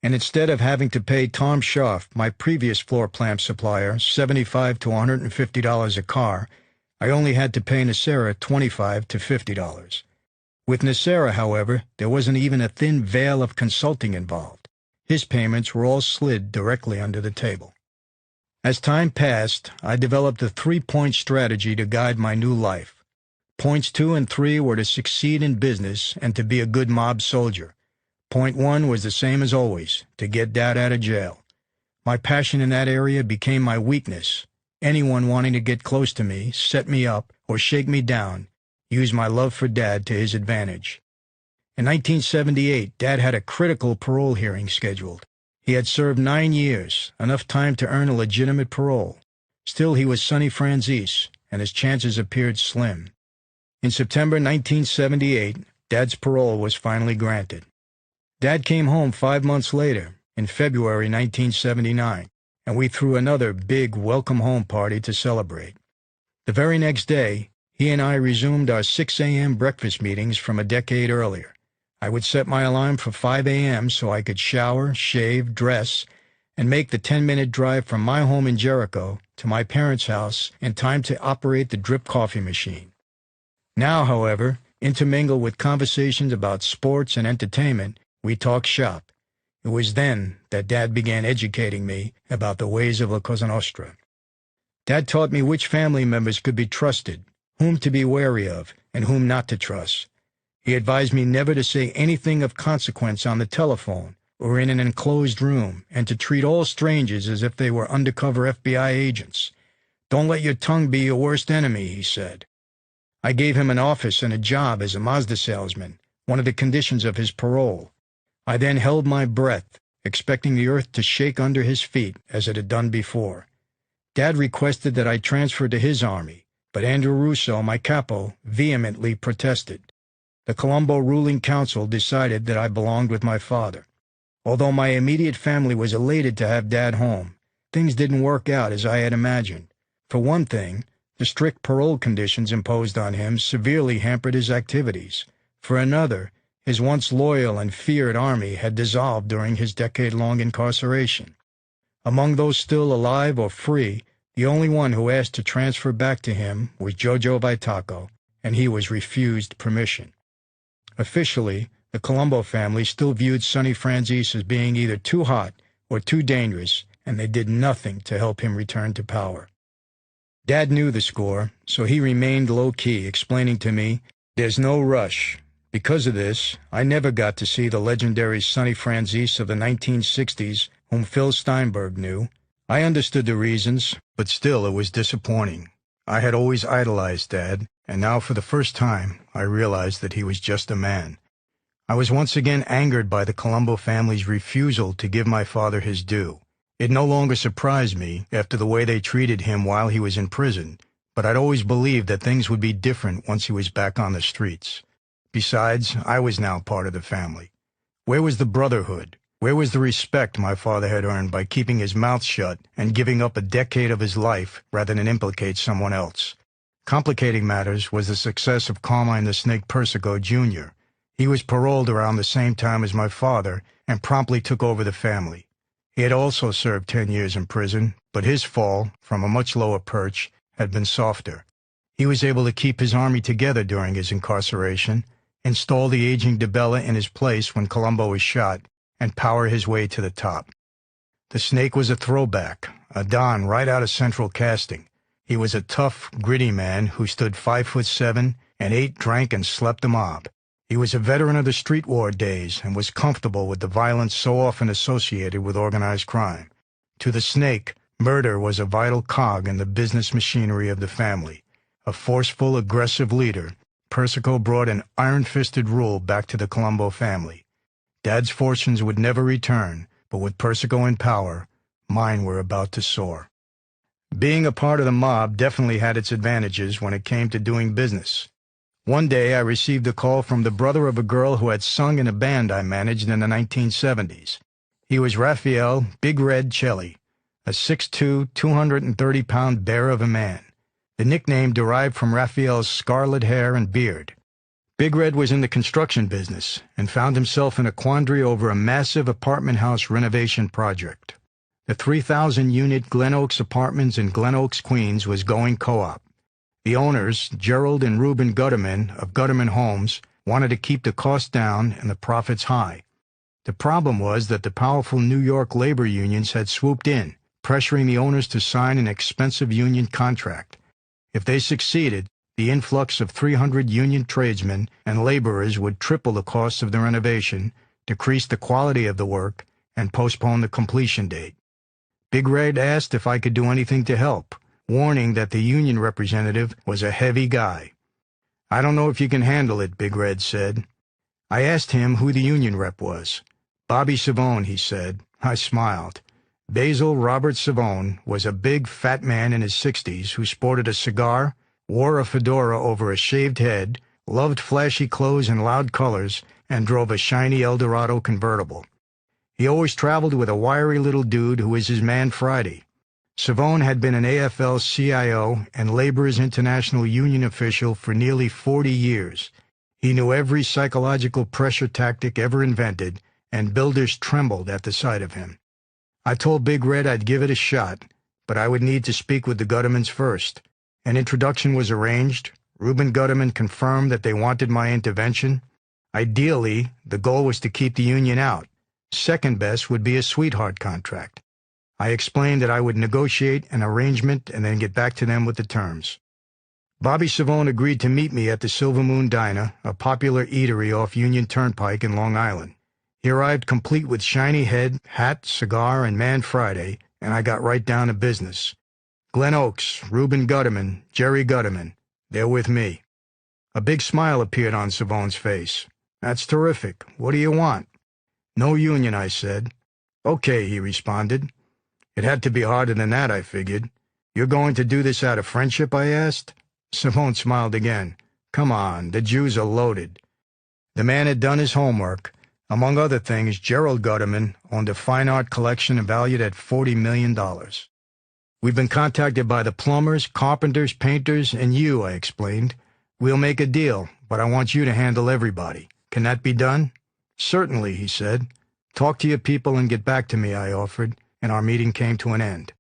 And instead of having to pay Tom Scharf, my previous floor plan supplier, $75 to $150 a car, I only had to pay Nocera $25 to $50. With Nocera, however, there wasn't even a thin veil of consulting involved. His payments were all slid directly under the table. As time passed, I developed a 3-point strategy to guide my new life. Points 2 and 3 were to succeed in business and to be a good mob soldier. Point 1 was the same as always, to get Dad out of jail. My passion in that area became my weakness. Anyone wanting to get close to me, set me up, or shake me down, used my love for Dad to his advantage. In 1978, Dad had a critical parole hearing scheduled. He had served 9 years, enough time to earn a legitimate parole. Still, he was Sonny Franzese, and his chances appeared slim. In September 1978, Dad's parole was finally granted. Dad came home 5 months later, in February 1979, and we threw another big welcome-home party to celebrate. The very next day, he and I resumed our 6 a.m. breakfast meetings from a decade earlier. I would set my alarm for 5 a.m. so I could shower, shave, dress, and make the 10-minute drive from my home in Jericho to my parents' house in time to operate the drip coffee machine. Now, however, intermingled with conversations about sports and entertainment, we talked shop. It was then that Dad began educating me about the ways of La Cosa Nostra. Dad taught me which family members could be trusted, whom to be wary of, and whom not to trust. He advised me never to say anything of consequence on the telephone or in an enclosed room, and to treat all strangers as if they were undercover FBI agents. Don't let your tongue be your worst enemy, he said. I gave him an office and a job as a Mazda salesman, one of the conditions of his parole. I then held my breath, expecting the earth to shake under his feet as it had done before. Dad requested that I transfer to his army, but Andrew Russo, my capo, vehemently protested. The Colombo ruling council decided that I belonged with my father. Although my immediate family was elated to have Dad home, things didn't work out as I had imagined. For one thing, the strict parole conditions imposed on him severely hampered his activities. For another, His once loyal and feared army had dissolved during his decade-long incarceration. Among those still alive or free, the only one who asked to transfer back to him was Jojo Vaitaco, and he was refused permission. Officially, the Colombo family still viewed Sonny Franzese as being either too hot or too dangerous, and they did nothing to help him return to power. Dad knew the score, so he remained low-key, explaining to me, "There's no rush." Because of this, I never got to see the legendary Sonny Franzese of the 1960s, whom Phil Steinberg knew. I understood the reasons, but still it was disappointing. I had always idolized Dad, and now for the first time, I realized that he was just a man. I was once again angered by the Colombo family's refusal to give my father his due. It no longer surprised me after the way they treated him while he was in prison, but I'd always believed that things would be different once he was back on the streets. Besides, I was now part of the family. Where was the brotherhood? Where was the respect my father had earned by keeping his mouth shut and giving up a decade of his life rather than implicate someone else? Complicating matters was the success of Carmine the Snake Persico, Jr. He was paroled around the same time as my father and promptly took over the family. He had also served 10 years in prison, but his fall, from a much lower perch, had been softer. He was able to keep his army together during his incarceration, install the aging DeBella in his place when Colombo was shot, and power his way to the top. The Snake was a throwback, a Don right out of Central Casting. He was a tough, gritty man who stood 5'7" and ate, drank, and slept the mob. He was a veteran of the street war days and was comfortable with the violence so often associated with organized crime. To the Snake, murder was a vital cog in the business machinery of the family. A forceful, aggressive leader, Persico brought an iron-fisted rule back to the Colombo family. Dad's fortunes would never return, but with Persico in power, mine were about to soar. Being a part of the mob definitely had its advantages when it came to doing business. One day I received a call from the brother of a girl who had sung in a band I managed in the 1970s. He was Raphael Big Red Celli, a 6'2", 230-pound bear of a man. The nickname derived from Raphael's scarlet hair and beard. Big Red was in the construction business and found himself in a quandary over a massive apartment house renovation project. The 3,000-unit Glen Oaks Apartments in Glen Oaks, Queens was going co-op. The owners, Gerald and Reuben Gutterman of Gutterman Homes, wanted to keep the cost down and the profits high. The problem was that the powerful New York labor unions had swooped in, pressuring the owners to sign an expensive union contract. If they succeeded, the influx of 300 union tradesmen and laborers would triple the cost of the renovation, decrease the quality of the work, and postpone the completion date. Big Red asked if I could do anything to help, warning that the union representative was a heavy guy. "I don't know if you can handle it," Big Red said. I asked him who the union rep was. "Bobby Savone," he said. I smiled. Basil Robert Savone was a big, fat man in his 60s who sported a cigar, wore a fedora over a shaved head, loved flashy clothes and loud colors, and drove a shiny Eldorado convertible. He always traveled with a wiry little dude who was his man Friday. Savone had been an AFL-CIO and Laborers International union official for nearly 40 years. He knew every psychological pressure tactic ever invented, and builders trembled at the sight of him. I told Big Red I'd give it a shot, but I would need to speak with the Guttermans first. An introduction was arranged. Reuben Gutterman confirmed that they wanted my intervention. Ideally, the goal was to keep the union out. Second best would be a sweetheart contract. I explained that I would negotiate an arrangement and then get back to them with the terms. Bobby Savone agreed to meet me at the Silver Moon Diner, a popular eatery off Union Turnpike in Long Island. He arrived complete with shiny head, hat, cigar, and Man Friday, and I got right down to business. Glen Oaks, Reuben Gutterman, Jerry Gutterman, they're with me. A big smile appeared on Savone's face. "That's terrific. What do you want?" "No union," I said. "Okay," he responded. It had to be harder than that, I figured. "You're going to do this out of friendship?" I asked. Savone smiled again. "Come on, the Jews are loaded." The man had done his homework. Among other things, Gerald Gutterman owned a fine art collection valued at $40 million. "We've been contacted by the plumbers, carpenters, painters, and you," I explained. "We'll make a deal, but I want you to handle everybody. Can that be done? Certainly, he said. Talk to your people and get back to me, I offered, and our meeting came to an end.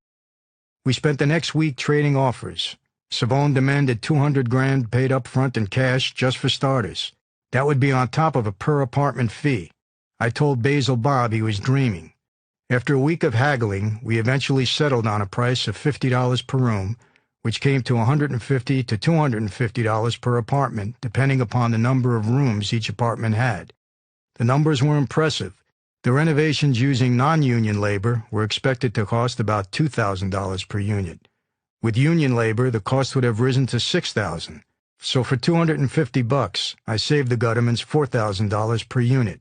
We spent the next week trading offers. Savone demanded $200,000 paid up front in cash just for starters. That would be on top of a per-apartment fee. I told Basil Bob he was dreaming. After a week of haggling, we eventually settled on a price of $50 per room, which came to $150 to $250 per apartment, depending upon the number of rooms each apartment had. The numbers were impressive. The renovations using non-union labor were expected to cost about $2,000 per unit. With union labor, the cost would have risen to $6,000. So for $250, I saved the Guttermans $4,000 per unit.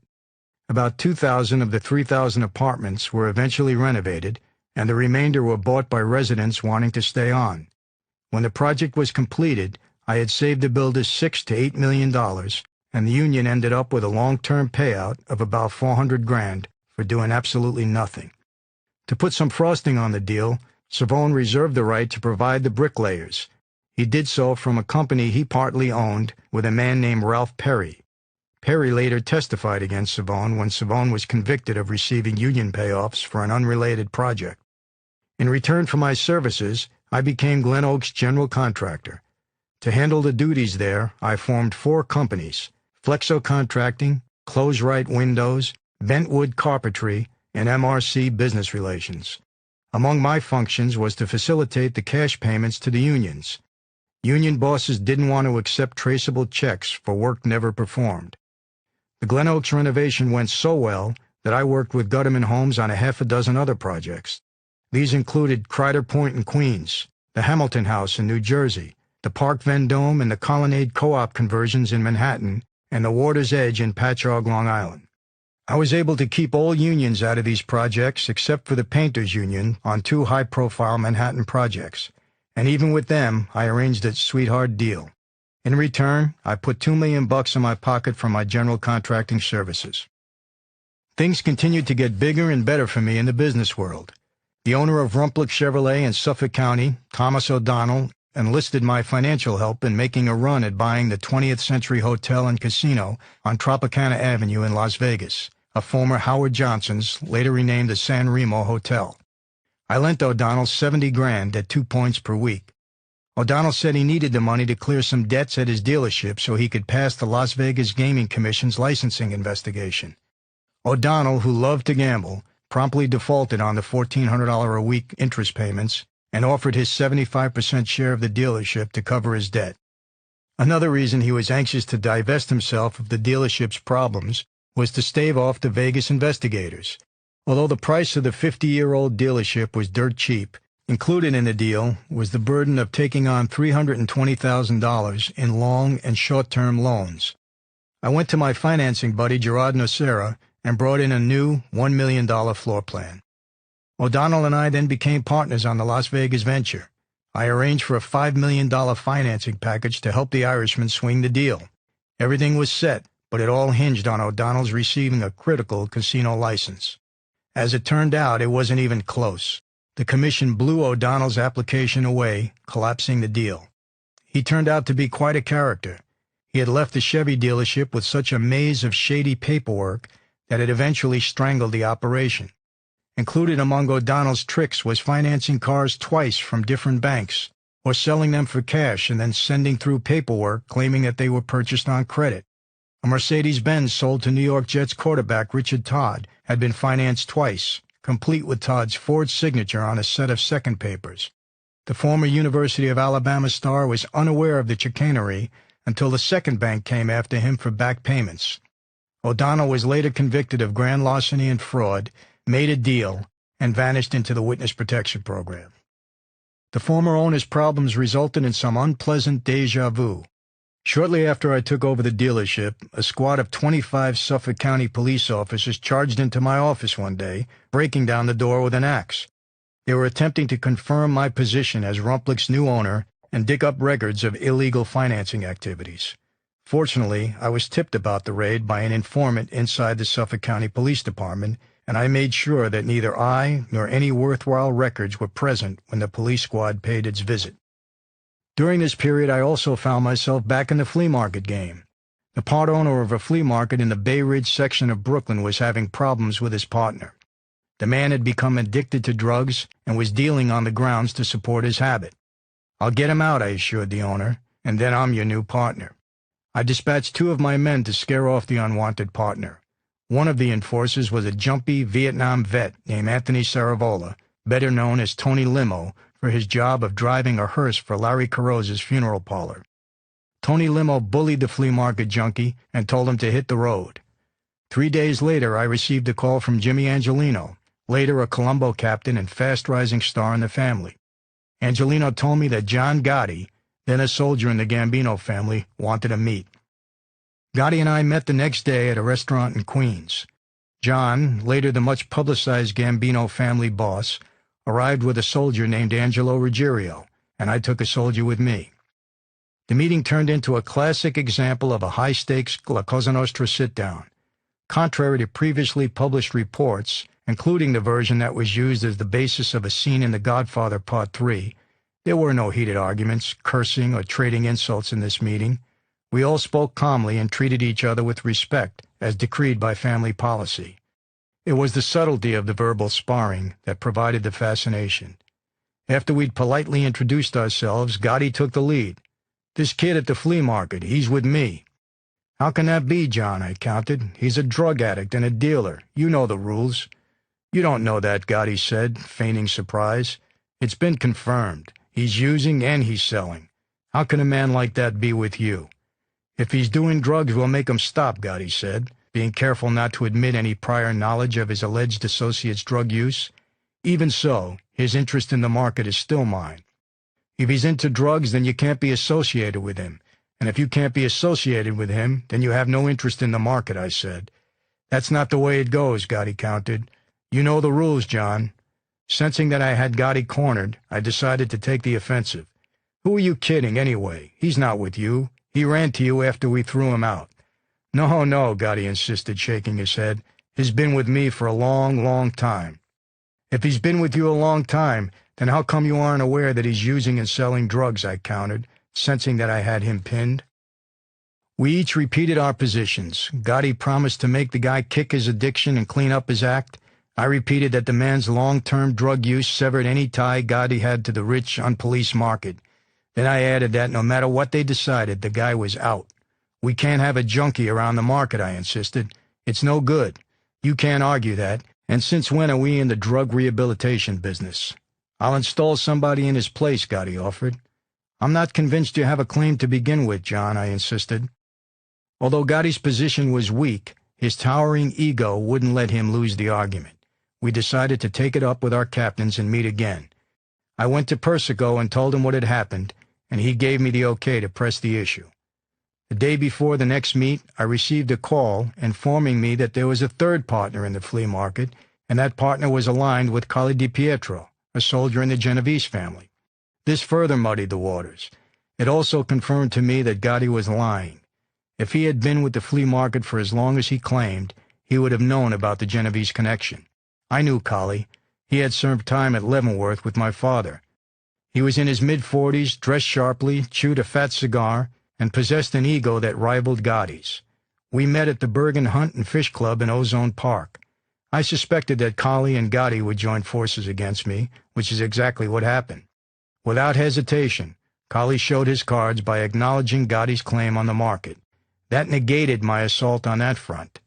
About 2,000 of the 3,000 apartments were eventually renovated, and the remainder were bought by residents wanting to stay on. When the project was completed, I had saved the builders $6 to $8 million, and the union ended up with a long-term payout of about $400,000 for doing absolutely nothing. To put some frosting on the deal, Savone reserved the right to provide the bricklayers. He did so from a company he partly owned with a man named Ralph Perry. Perry later testified against Savone when Savone was convicted of receiving union payoffs for an unrelated project. In return for my services, I became Glen Oak's general contractor. To handle the duties there, I formed 4 companies: Flexo Contracting, Close-Right Windows, Bentwood Carpentry, and MRC Business Relations. Among my functions was to facilitate the cash payments to the unions. Union bosses didn't want to accept traceable checks for work never performed. The Glen Oaks renovation went so well that I worked with Gutterman Homes on a half a dozen other projects. These included Crider Point in Queens, the Hamilton House in New Jersey, the Park Vendome and the Colonnade Co-op conversions in Manhattan, and the Water's Edge in Patchogue, Long Island. I was able to keep all unions out of these projects except for the Painters Union on 2 high-profile Manhattan projects, and even with them, I arranged a sweetheart deal. In return, I put $2 million in my pocket for my general contracting services. Things continued to get bigger and better for me in the business world. The owner of Rumplick Chevrolet in Suffolk County, Thomas O'Donnell, enlisted my financial help in making a run at buying the 20th Century Hotel and Casino on Tropicana Avenue in Las Vegas, a former Howard Johnson's, later renamed the San Remo Hotel. I lent O'Donnell $70,000 at 2 points per week. O'Donnell said he needed the money to clear some debts at his dealership so he could pass the Las Vegas Gaming Commission's licensing investigation. O'Donnell, who loved to gamble, promptly defaulted on the $1,400 a week interest payments and offered his 75% share of the dealership to cover his debt. Another reason he was anxious to divest himself of the dealership's problems was to stave off the Vegas investigators. Although the price of the 50-year-old dealership was dirt cheap, included in the deal was the burden of taking on $320,000 in long and short-term loans. I went to my financing buddy Gerard Nocera and brought in a new $1 million floor plan. O'Donnell and I then became partners on the Las Vegas venture. I arranged for a $5 million financing package to help the Irishman swing the deal. Everything was set, but it all hinged on O'Donnell's receiving a critical casino license. As it turned out, it wasn't even close. The commission blew O'Donnell's application away, collapsing the deal. He turned out to be quite a character. He had left the Chevy dealership with such a maze of shady paperwork that it eventually strangled the operation. Included among O'Donnell's tricks was financing cars twice from different banks, or selling them for cash and then sending through paperwork claiming that they were purchased on credit. A Mercedes-Benz sold to New York Jets quarterback Richard Todd had been financed twice, complete with Todd's forged signature on a set of second papers. The former University of Alabama star was unaware of the chicanery until the second bank came after him for back payments. O'Donnell was later convicted of grand larceny and fraud, made a deal, and vanished into the witness protection program. The former owner's problems resulted in some unpleasant déjà vu. Shortly after I took over the dealership, a squad of 25 Suffolk County police officers charged into my office one day, breaking down the door with an axe. They were attempting to confirm my position as Rumplick's new owner and dig up records of illegal financing activities. Fortunately, I was tipped about the raid by an informant inside the Suffolk County Police Department, and I made sure that neither I nor any worthwhile records were present when the police squad paid its visit. During this period, I also found myself back in the flea market game. The part owner of a flea market in the Bay Ridge section of Brooklyn was having problems with his partner. The man had become addicted to drugs and was dealing on the grounds to support his habit. "I'll get him out," I assured the owner, "and then I'm your new partner." I dispatched 2 of my men to scare off the unwanted partner. One of the enforcers was a jumpy Vietnam vet named Anthony Saravola, better known as Tony Limo, for his job of driving a hearse for Larry Carroza's funeral parlor. Tony Limo bullied the flea market junkie and told him to hit the road. 3 days later, I received a call from Jimmy Angelino, later a Colombo captain and fast-rising star in the family. Angelino told me that John Gotti, then a soldier in the Gambino family, wanted to meet. Gotti and I met the next day at a restaurant in Queens. John, later the much-publicized Gambino family boss, arrived with a soldier named Angelo Ruggiero, and I took a soldier with me. The meeting turned into a classic example of a high-stakes La Cosa Nostra sit-down. Contrary to previously published reports, including the version that was used as the basis of a scene in The Godfather Part 3, there were no heated arguments, cursing, or trading insults in this meeting. We all spoke calmly and treated each other with respect, as decreed by family policy. It was the subtlety of the verbal sparring that provided the fascination. After we'd politely introduced ourselves, Gotti took the lead. "This kid at the flea market, he's with me." "How can that be, John?" I countered. "He's a drug addict and a dealer. You know the rules." "You don't know that," Gotti said, feigning surprise. "It's been confirmed. He's using and he's selling. How can a man like that be with you?" "If he's doing drugs, we'll make him stop," Gotti said, being careful not to admit any prior knowledge of his alleged associate's drug use. "Even so, his interest in the market is still mine. If he's into drugs, then you can't be associated with him. And if you can't be associated with him, then you have no interest in the market," I said. "That's not the way it goes," Gotti countered. "You know the rules, John." Sensing that I had Gotti cornered, I decided to take the offensive. "Who are you kidding, anyway? He's not with you. He ran to you after we threw him out." "No, no," Gotti insisted, shaking his head. "He's been with me for a long, long time." "If he's been with you a long time, then how come you aren't aware that he's using and selling drugs?" I countered, sensing that I had him pinned. We each repeated our positions. Gotti promised to make the guy kick his addiction and clean up his act. I repeated that the man's long-term drug use severed any tie Gotti had to the rich, unpoliced market. Then I added that no matter what they decided, the guy was out. "We can't have a junkie around the market," I insisted. "It's no good. You can't argue that. And since when are we in the drug rehabilitation business?" "I'll install somebody in his place," Gotti offered. "I'm not convinced you have a claim to begin with, John," I insisted. Although Gotti's position was weak, his towering ego wouldn't let him lose the argument. We decided to take it up with our captains and meet again. I went to Persico and told him what had happened, and he gave me the okay to press the issue. The day before the next meet, I received a call informing me that there was a third partner in the flea market, and that partner was aligned with Carlo Di Pietro, a soldier in the Genovese family. This further muddied the waters. It also confirmed to me that Gotti was lying. If he had been with the flea market for as long as he claimed, he would have known about the Genovese connection. I knew Collie. He had served time at Leavenworth with my father. He was in his mid-40s, dressed sharply, chewed a fat cigar, and possessed an ego that rivaled Gotti's. We met at the Bergen Hunt and Fish Club in Ozone Park. I suspected that Collie and Gotti would join forces against me, which is exactly what happened. Without hesitation, Collie showed his cards by acknowledging Gotti's claim on the market. That negated my assault on that front.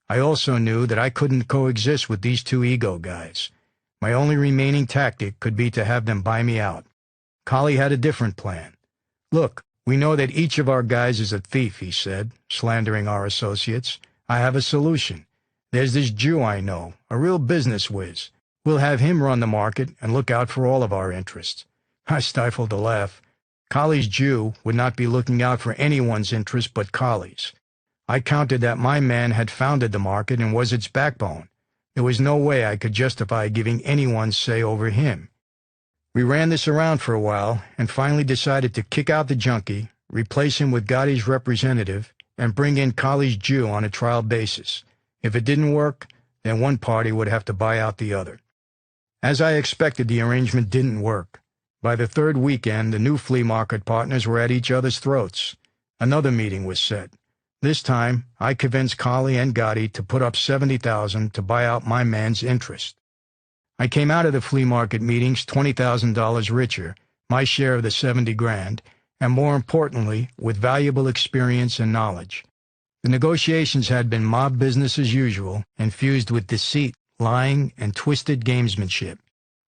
I also knew that I couldn't coexist with these two ego guys. My only remaining tactic could be to have them buy me out. Collie had a different plan. "Look, we know that each of our guys is a thief," he said, slandering our associates. "I have a solution. There's this Jew I know, a real business whiz. We'll have him run the market and look out for all of our interests." I stifled a laugh. Collie's Jew would not be looking out for anyone's interest but Collie's. I countered that my man had founded the market and was its backbone. There was no way I could justify giving anyone say over him. We ran this around for a while and finally decided to kick out the junkie, replace him with Gotti's representative, and bring in Collie's Jew on a trial basis. If it didn't work, then one party would have to buy out the other. As I expected, the arrangement didn't work. By the third weekend, the new flea market partners were at each other's throats. Another meeting was set. This time, I convinced Colley and Gotti to put up $70,000 to buy out my man's interest. I came out of the flea market meetings $20,000 richer, my share of the 70 grand, and more importantly, with valuable experience and knowledge. The negotiations had been mob business as usual, infused with deceit, lying, and twisted gamesmanship.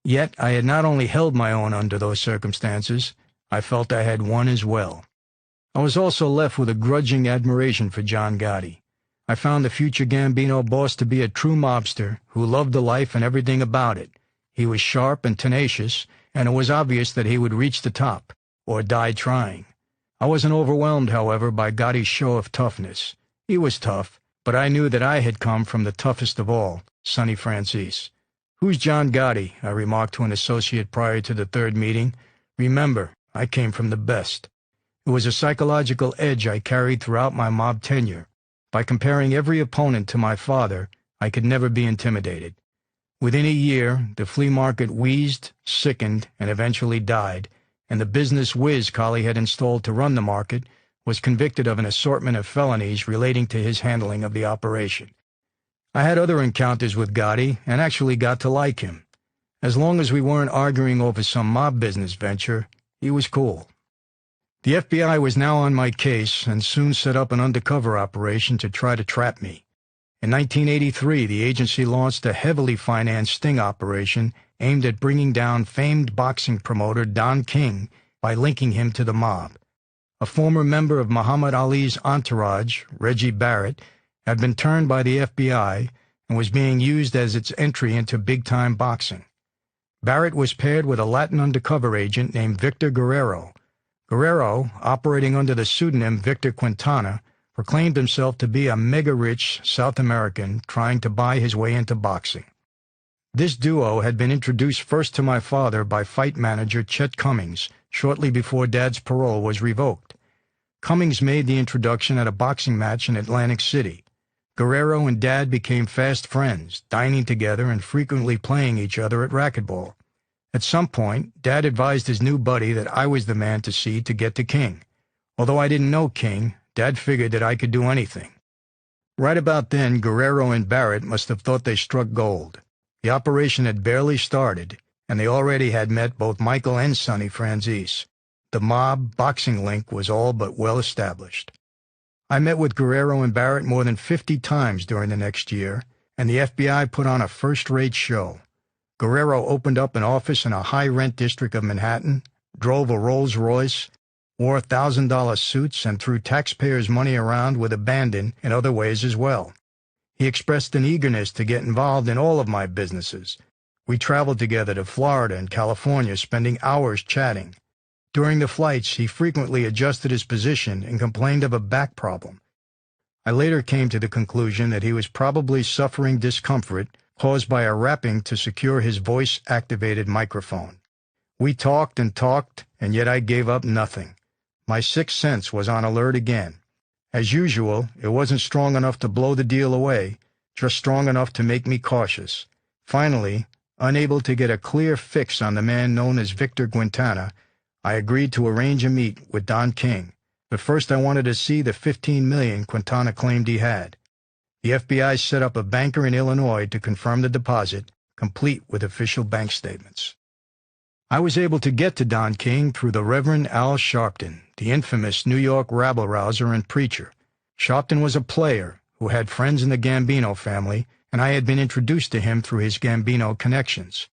Yet I had not only held my own under those circumstances, I felt I had won as well. I was also left with a grudging admiration for John Gotti. I found the future Gambino boss to be a true mobster who loved the life and everything about it. He was sharp and tenacious, and it was obvious that he would reach the top, or die trying. I wasn't overwhelmed, however, by Gotti's show of toughness. He was tough, but I knew that I had come from the toughest of all, Sonny Franzese. "Who's John Gotti?" I remarked to an associate prior to the third meeting. "Remember, I came from the best." It was a psychological edge I carried throughout my mob tenure. By comparing every opponent to my father, I could never be intimidated. Within a year, the flea market wheezed, sickened, and eventually died, and the business whiz Colley had installed to run the market was convicted of an assortment of felonies relating to his handling of the operation. I had other encounters with Gotti and actually got to like him. As long as we weren't arguing over some mob business venture, he was cool. The FBI was now on my case and soon set up an undercover operation to try to trap me. In 1983, the agency launched a heavily financed sting operation aimed at bringing down famed boxing promoter Don King by linking him to the mob. A former member of Muhammad Ali's entourage, Reggie Barrett, had been turned by the FBI and was being used as its entry into big-time boxing. Barrett was paired with a Latin undercover agent named Victor Guerrero. Guerrero, operating under the pseudonym Victor Quintana, proclaimed himself to be a mega-rich South American trying to buy his way into boxing. This duo had been introduced first to my father by fight manager Chet Cummings shortly before Dad's parole was revoked. Cummings made the introduction at a boxing match in Atlantic City. Guerrero and Dad became fast friends, dining together and frequently playing each other at racquetball. At some point, Dad advised his new buddy that I was the man to see to get to King. Although I didn't know King, Dad figured that I could do anything. Right about then, Guerrero and Barrett must have thought they struck gold. The operation had barely started, and they already had met both Michael and Sonny Franzese. The mob boxing link was all but well established. I met with Guerrero and Barrett more than 50 times during the next year, and the FBI put on a first-rate show. Guerrero opened up an office in a high-rent district of Manhattan, drove a Rolls-Royce, wore $1,000 suits, and threw taxpayers' money around with abandon in other ways as well. He expressed an eagerness to get involved in all of my businesses. We traveled together to Florida and California, spending hours chatting. During the flights, he frequently adjusted his position and complained of a back problem. I later came to the conclusion that he was probably suffering discomfort caused by a wrapping to secure his voice-activated microphone. We talked, and yet I gave up nothing. My sixth sense was on alert again. As usual, it wasn't strong enough to blow the deal away, just strong enough to make me cautious. Finally, unable to get a clear fix on the man known as Victor Quintana, I agreed to arrange a meet with Don King. But first I wanted to see the $15 million Quintana claimed he had. The FBI set up a banker in Illinois to confirm the deposit, complete with official bank statements. I was able to get to Don King through the Reverend Al Sharpton, the infamous New York rabble-rouser and preacher. Sharpton was a player who had friends in the Gambino family, and I had been introduced to him through his Gambino connections.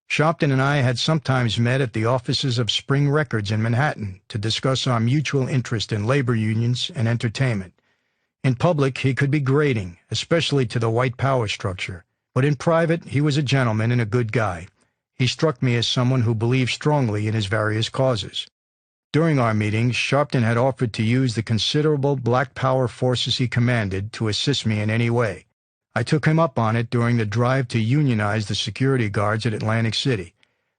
Sharpton and I had sometimes met at the offices of Spring Records in Manhattan to discuss our mutual interest in labor unions and entertainment. In public, he could be grating, especially to the white power structure, but in private, he was a gentleman and a good guy. He struck me as someone who believed strongly in his various causes. During our meetings, Sharpton had offered to use the considerable black power forces he commanded to assist me in any way. I took him up on it during the drive to unionize the security guards at Atlantic City.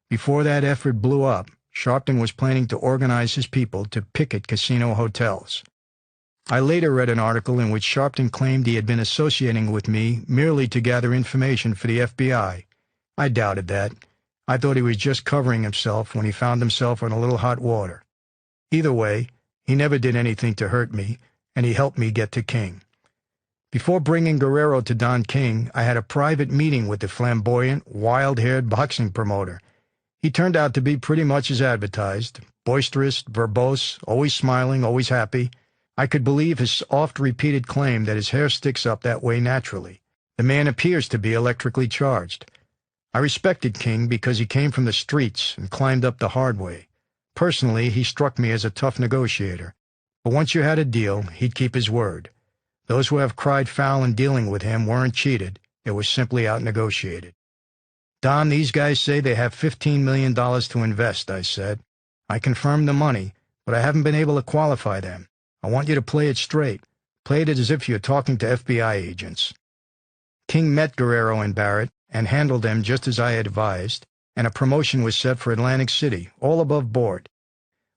Before that effort blew up, Sharpton was planning to organize his people to picket casino hotels. I later read an article in which Sharpton claimed he had been associating with me merely to gather information for the FBI. I doubted that. I thought he was just covering himself when he found himself in a little hot water. Either way, he never did anything to hurt me, and he helped me get to King. Before bringing Guerrero to Don King, I had a private meeting with the flamboyant, wild-haired boxing promoter. He turned out to be pretty much as advertised, boisterous, verbose, always smiling, always happy. I could believe his oft-repeated claim that his hair sticks up that way naturally. The man appears to be electrically charged. I respected King because he came from the streets and climbed up the hard way. Personally, he struck me as a tough negotiator. But once you had a deal, he'd keep his word. Those who have cried foul in dealing with him weren't cheated. It was simply out-negotiated. "Don, these guys say they have $15 million to invest," I said. "I confirmed the money, but I haven't been able to qualify them. I want you to play it straight. Play it as if you're talking to FBI agents." King met Guerrero and Barrett and handled them just as I had advised, and a promotion was set for Atlantic City, all above board.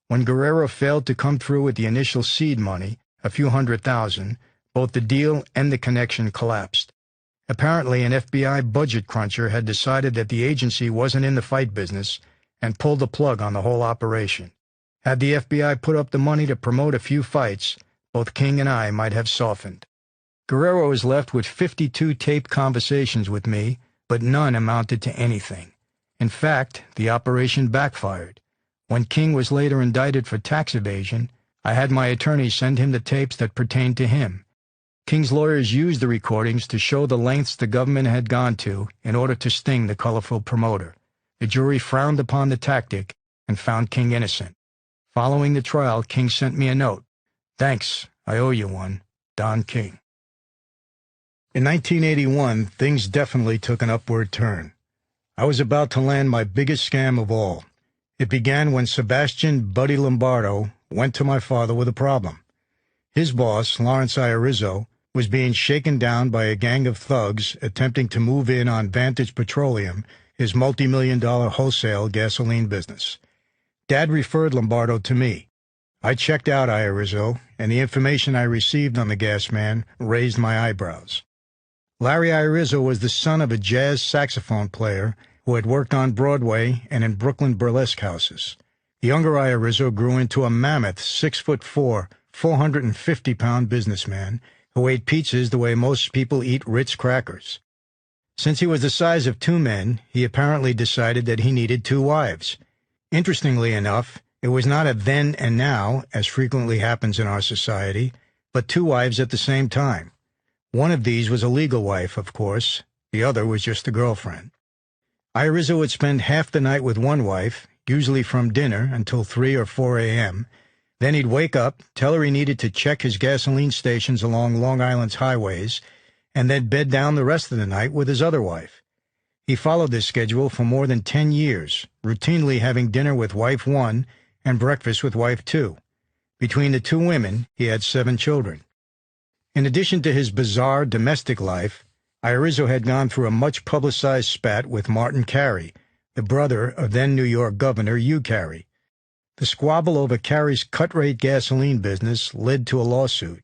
When Guerrero failed to come through with the initial seed money, a few $100,000, both the deal and the connection collapsed. Apparently, an FBI budget cruncher had decided that the agency wasn't in the fight business and pulled the plug on the whole operation. Had the FBI put up the money to promote a few fights, both King and I might have softened. Guerrero was left with 52 taped conversations with me, but none amounted to anything. In fact, the operation backfired. When King was later indicted for tax evasion, I had my attorney send him the tapes that pertained to him. King's lawyers used the recordings to show the lengths the government had gone to in order to sting the colorful promoter. The jury frowned upon the tactic and found King innocent. Following the trial, King sent me a note. "Thanks, I owe you one. Don King." In 1981, things definitely took an upward turn. I was about to land my biggest scam of all. It began when Sebastian Buddy Lombardo went to my father with a problem. His boss, Lawrence Iorizzo, was being shaken down by a gang of thugs attempting to move in on Vantage Petroleum, his multi-million-dollar wholesale gasoline business. Dad referred Lombardo to me. I checked out Iorizzo, and the information I received on the gas man raised my eyebrows. Larry Iorizzo was the son of a jazz saxophone player who had worked on Broadway and in Brooklyn burlesque houses. The younger Iorizzo grew into a mammoth 6'4", 450-pound businessman who ate pizzas the way most people eat Ritz crackers. Since he was the size of two men, he apparently decided that he needed two wives. Interestingly enough, it was not a then and now, as frequently happens in our society, but two wives at the same time. One of these was a legal wife, of course. The other was just a girlfriend. Iorizzo would spend half the night with one wife, usually from dinner until 3 or 4 a.m., Then he'd wake up, tell her he needed to check his gasoline stations along Long Island's highways, and then bed down the rest of the night with his other wife. He followed this schedule for more than 10 years, routinely having dinner with wife 1 and breakfast with wife 2. Between the two women, he had 7 children. In addition to his bizarre domestic life, Iorizzo had gone through a much-publicized spat with Martin Carey, the brother of then New York Governor Hugh Carey. The squabble over Carey's cut-rate gasoline business led to a lawsuit.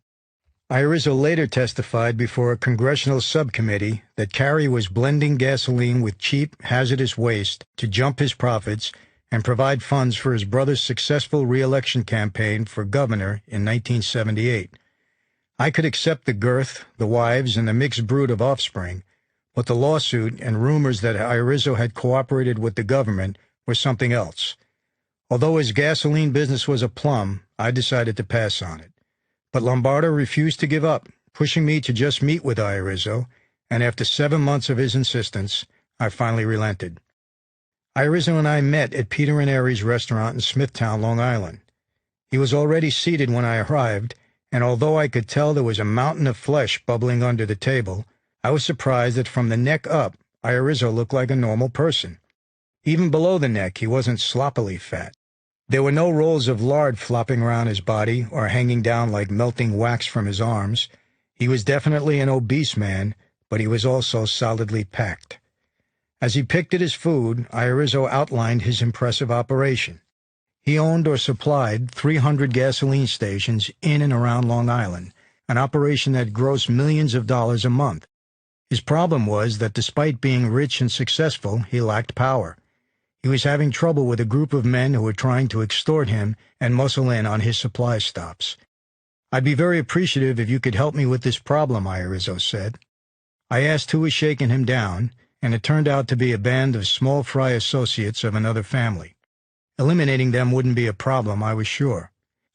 Iorizzo later testified before a congressional subcommittee that Carey was blending gasoline with cheap, hazardous waste to jump his profits and provide funds for his brother's successful re-election campaign for governor in 1978. I could accept the girth, the wives, and the mixed brood of offspring, but the lawsuit and rumors that Iorizzo had cooperated with the government were something else. Although his gasoline business was a plum, I decided to pass on it. But Lombardo refused to give up, pushing me to just meet with Iorizzo, and after 7 months of his insistence, I finally relented. Iorizzo and I met at Peter and Aries restaurant in Smithtown, Long Island. He was already seated when I arrived, and although I could tell there was a mountain of flesh bubbling under the table, I was surprised that from the neck up, Iorizzo looked like a normal person. Even below the neck, he wasn't sloppily fat. There were no rolls of lard flopping around his body or hanging down like melting wax from his arms. He was definitely an obese man, but he was also solidly packed. As he picked at his food, Iorizzo outlined his impressive operation. He owned or supplied 300 gasoline stations in and around Long Island, an operation that grossed millions of dollars a month. His problem was that despite being rich and successful, he lacked power. He was having trouble with a group of men who were trying to extort him and muscle in on his supply stops. "I'd be very appreciative if you could help me with this problem," Irizzo said. I asked who was shaking him down, and it turned out to be a band of small fry associates of another family. Eliminating them wouldn't be a problem, I was sure.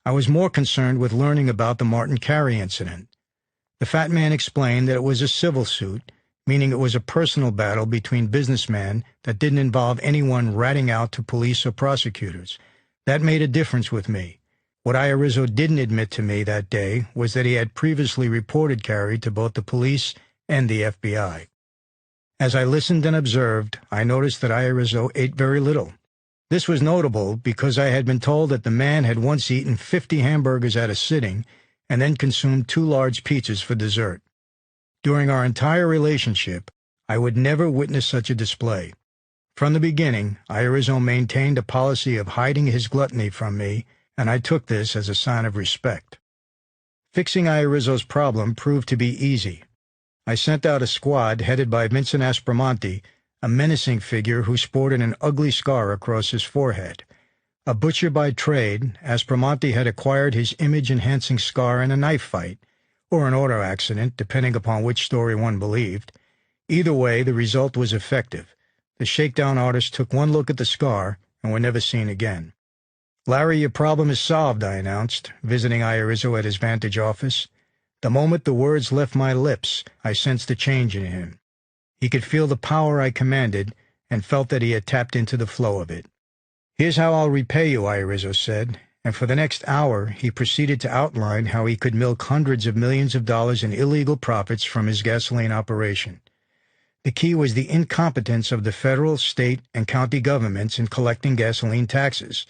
I was more concerned with learning about the Martin Carey incident. The fat man explained that it was a civil suit, meaning it was a personal battle between businessmen that didn't involve anyone ratting out to police or prosecutors. That made a difference with me. What Irizzo didn't admit to me that day was that he had previously reported Carey to both the police and the FBI. As I listened and observed, I noticed that Irizzo ate very little. This was notable because I had been told that the man had once eaten 50 hamburgers at a sitting and then consumed 2 large pizzas for dessert. During our entire relationship, I would never witness such a display. From the beginning, Irizzo maintained a policy of hiding his gluttony from me, and I took this as a sign of respect. Fixing Irizzo's problem proved to be easy. I sent out a squad headed by Vincent Aspromonte, a menacing figure who sported an ugly scar across his forehead. A butcher by trade, Aspromonte had acquired his image-enhancing scar in a knife fight, or an auto accident, depending upon which story one believed. Either way, the result was effective. The shakedown artist took one look at the scar and were never seen again. "Larry, your problem is solved," I announced, visiting Irizzo at his Vantage office. The moment the words left my lips, I sensed a change in him. He could feel the power I commanded and felt that he had tapped into the flow of it. "Here's how I'll repay you," Irizzo said, and for the next hour he proceeded to outline how he could milk hundreds of millions of dollars in illegal profits from his gasoline operation. The key was the incompetence of the federal, state, and county governments in collecting gasoline taxes.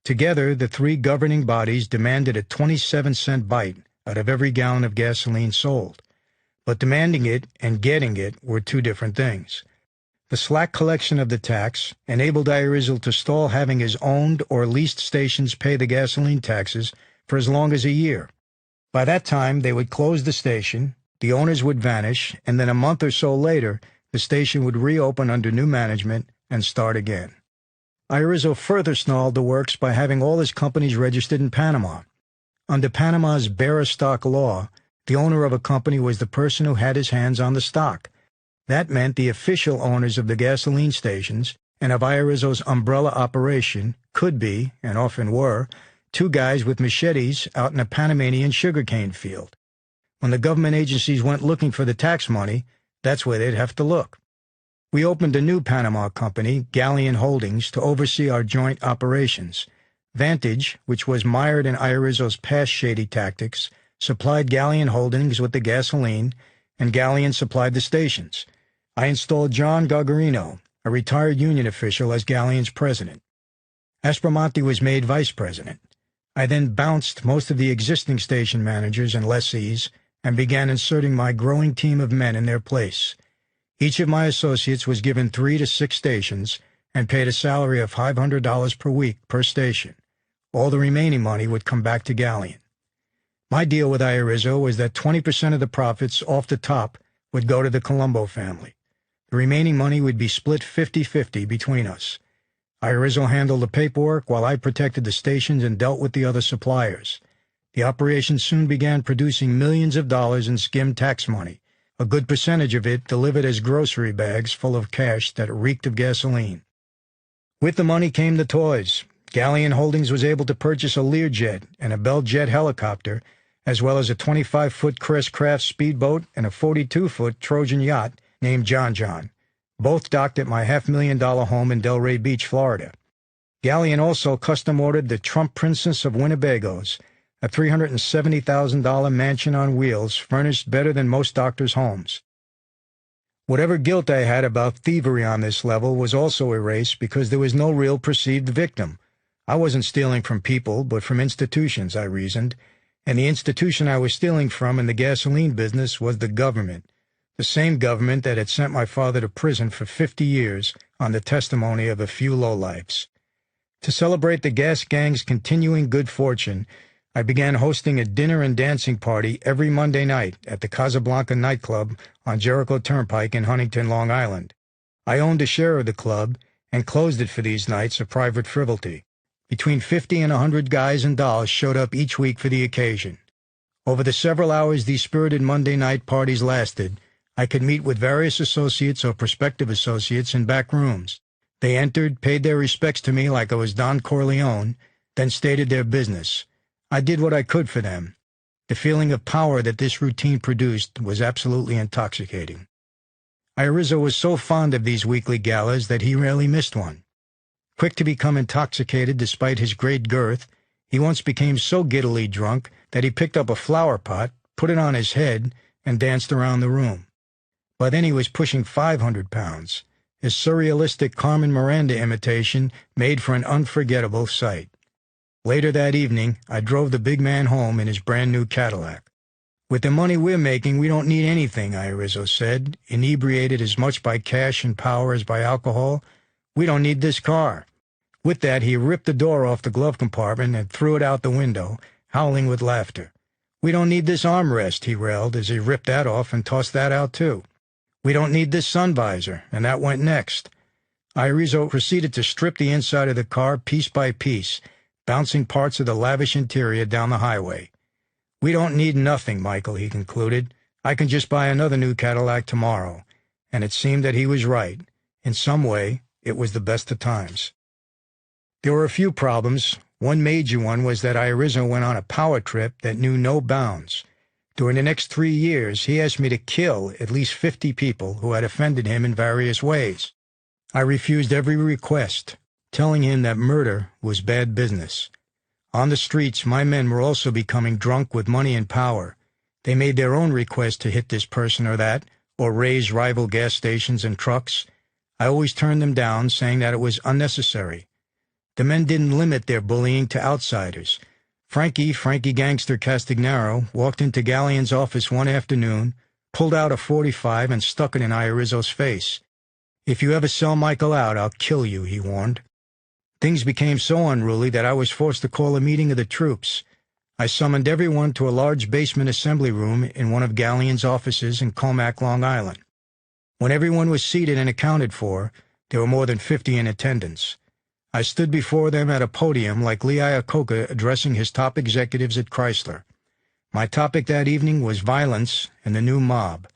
Together, the 3 governing bodies demanded a 27-cent bite out of every gallon of gasoline sold. But demanding it and getting it were 2 different things. The slack collection of the tax enabled Irizzo to stall having his owned or leased stations pay the gasoline taxes for as long as a year. By that time, they would close the station, the owners would vanish, and then a month or so later, the station would reopen under new management and start again. Irizzo further snarled the works by having all his companies registered in Panama. Under Panama's bearer stock law, the owner of a company was the person who had his hands on the stock. That meant the official owners of the gasoline stations and of Irizzo's umbrella operation could be, and often were, 2 guys with machetes out in a Panamanian sugarcane field. When the government agencies went looking for the tax money, that's where they'd have to look. We opened a new Panama company, Galleon Holdings, to oversee our joint operations. Vantage, which was mired in Irizzo's past shady tactics, supplied Galleon Holdings with the gasoline, and Galleon supplied the stations. I installed John Gargarino, a retired union official, as Galleon's president. Aspromonte was made vice president. I then bounced most of the existing station managers and lessees and began inserting my growing team of men in their place. Each of my associates was given 3 to 6 stations and paid a salary of $500 per week per station. All the remaining money would come back to Galleon. My deal with Irizzo was that 20% of the profits off the top would go to the Colombo family. The remaining money would be split 50-50 between us. Irizzo handled the paperwork while I protected the stations and dealt with the other suppliers. The operation soon began producing millions of dollars in skimmed tax money, a good percentage of it delivered as grocery bags full of cash that reeked of gasoline. With the money came the toys. Galleon Holdings was able to purchase a Learjet and a Bell Jet helicopter, as well as a 25-foot Crest Craft speedboat and a 42-foot Trojan yacht named John John, both docked at my $500,000 home in Delray Beach, Florida. Galleon also custom-ordered the Trump Princess of Winnebago's, a $370,000 mansion on wheels furnished better than most doctors' homes. Whatever guilt I had about thievery on this level was also erased because there was no real perceived victim. I wasn't stealing from people, but from institutions, I reasoned, and the institution I was stealing from in the gasoline business was the government, the same government that had sent my father to prison for 50 years on the testimony of a few lowlifes. To celebrate the gas gang's continuing good fortune, I began hosting a dinner and dancing party every Monday night at the Casablanca nightclub on Jericho Turnpike in Huntington, Long Island. I owned a share of the club and closed it for these nights of private frivolity. Between 50 and 100 guys and dolls showed up each week for the occasion. Over the several hours these spirited Monday night parties lasted, I could meet with various associates or prospective associates in back rooms. They entered, paid their respects to me like I was Don Corleone, then stated their business. I did what I could for them. The feeling of power that this routine produced was absolutely intoxicating. Irizo was so fond of these weekly galas that he rarely missed one. Quick to become intoxicated despite his great girth, he once became so giddily drunk that he picked up a flower pot, put it on his head, and danced around the room. By then he was pushing 500 pounds. His surrealistic Carmen Miranda imitation made for an unforgettable sight. Later that evening, I drove the big man home in his brand-new Cadillac. "With the money we're making, we don't need anything," Irizo said, inebriated as much by cash and power as by alcohol. "We don't need this car." With that, he ripped the door off the glove compartment and threw it out the window, howling with laughter. "We don't need this armrest," he railed as he ripped that off and tossed that out too. "We don't need this sun visor," and that went next. Irizo proceeded to strip the inside of the car piece by piece, bouncing parts of the lavish interior down the highway. "We don't need nothing, Michael," he concluded. "I can just buy another new Cadillac tomorrow." And it seemed that he was right. In some way, it was the best of times. There were a few problems. One major one was that Irizo went on a power trip that knew no bounds. During the next 3 years, he asked me to kill at least 50 people who had offended him in various ways. I refused every request, telling him that murder was bad business. On the streets, my men were also becoming drunk with money and power. They made their own requests to hit this person or that, or raise rival gas stations and trucks. I always turned them down, saying that it was unnecessary. The men didn't limit their bullying to outsiders. Frankie Gangster Castagnaro, walked into Galleon's office one afternoon, pulled out a .45 and stuck it in Irizo's face. "If you ever sell Michael out, I'll kill you," he warned. Things became so unruly that I was forced to call a meeting of the troops. I summoned everyone to a large basement assembly room in one of Galleon's offices in Comac, Long Island. When everyone was seated and accounted for, there were more than 50 in attendance. I stood before them at a podium like Lee Iacocca addressing his top executives at Chrysler. My topic that evening was violence and the new mob.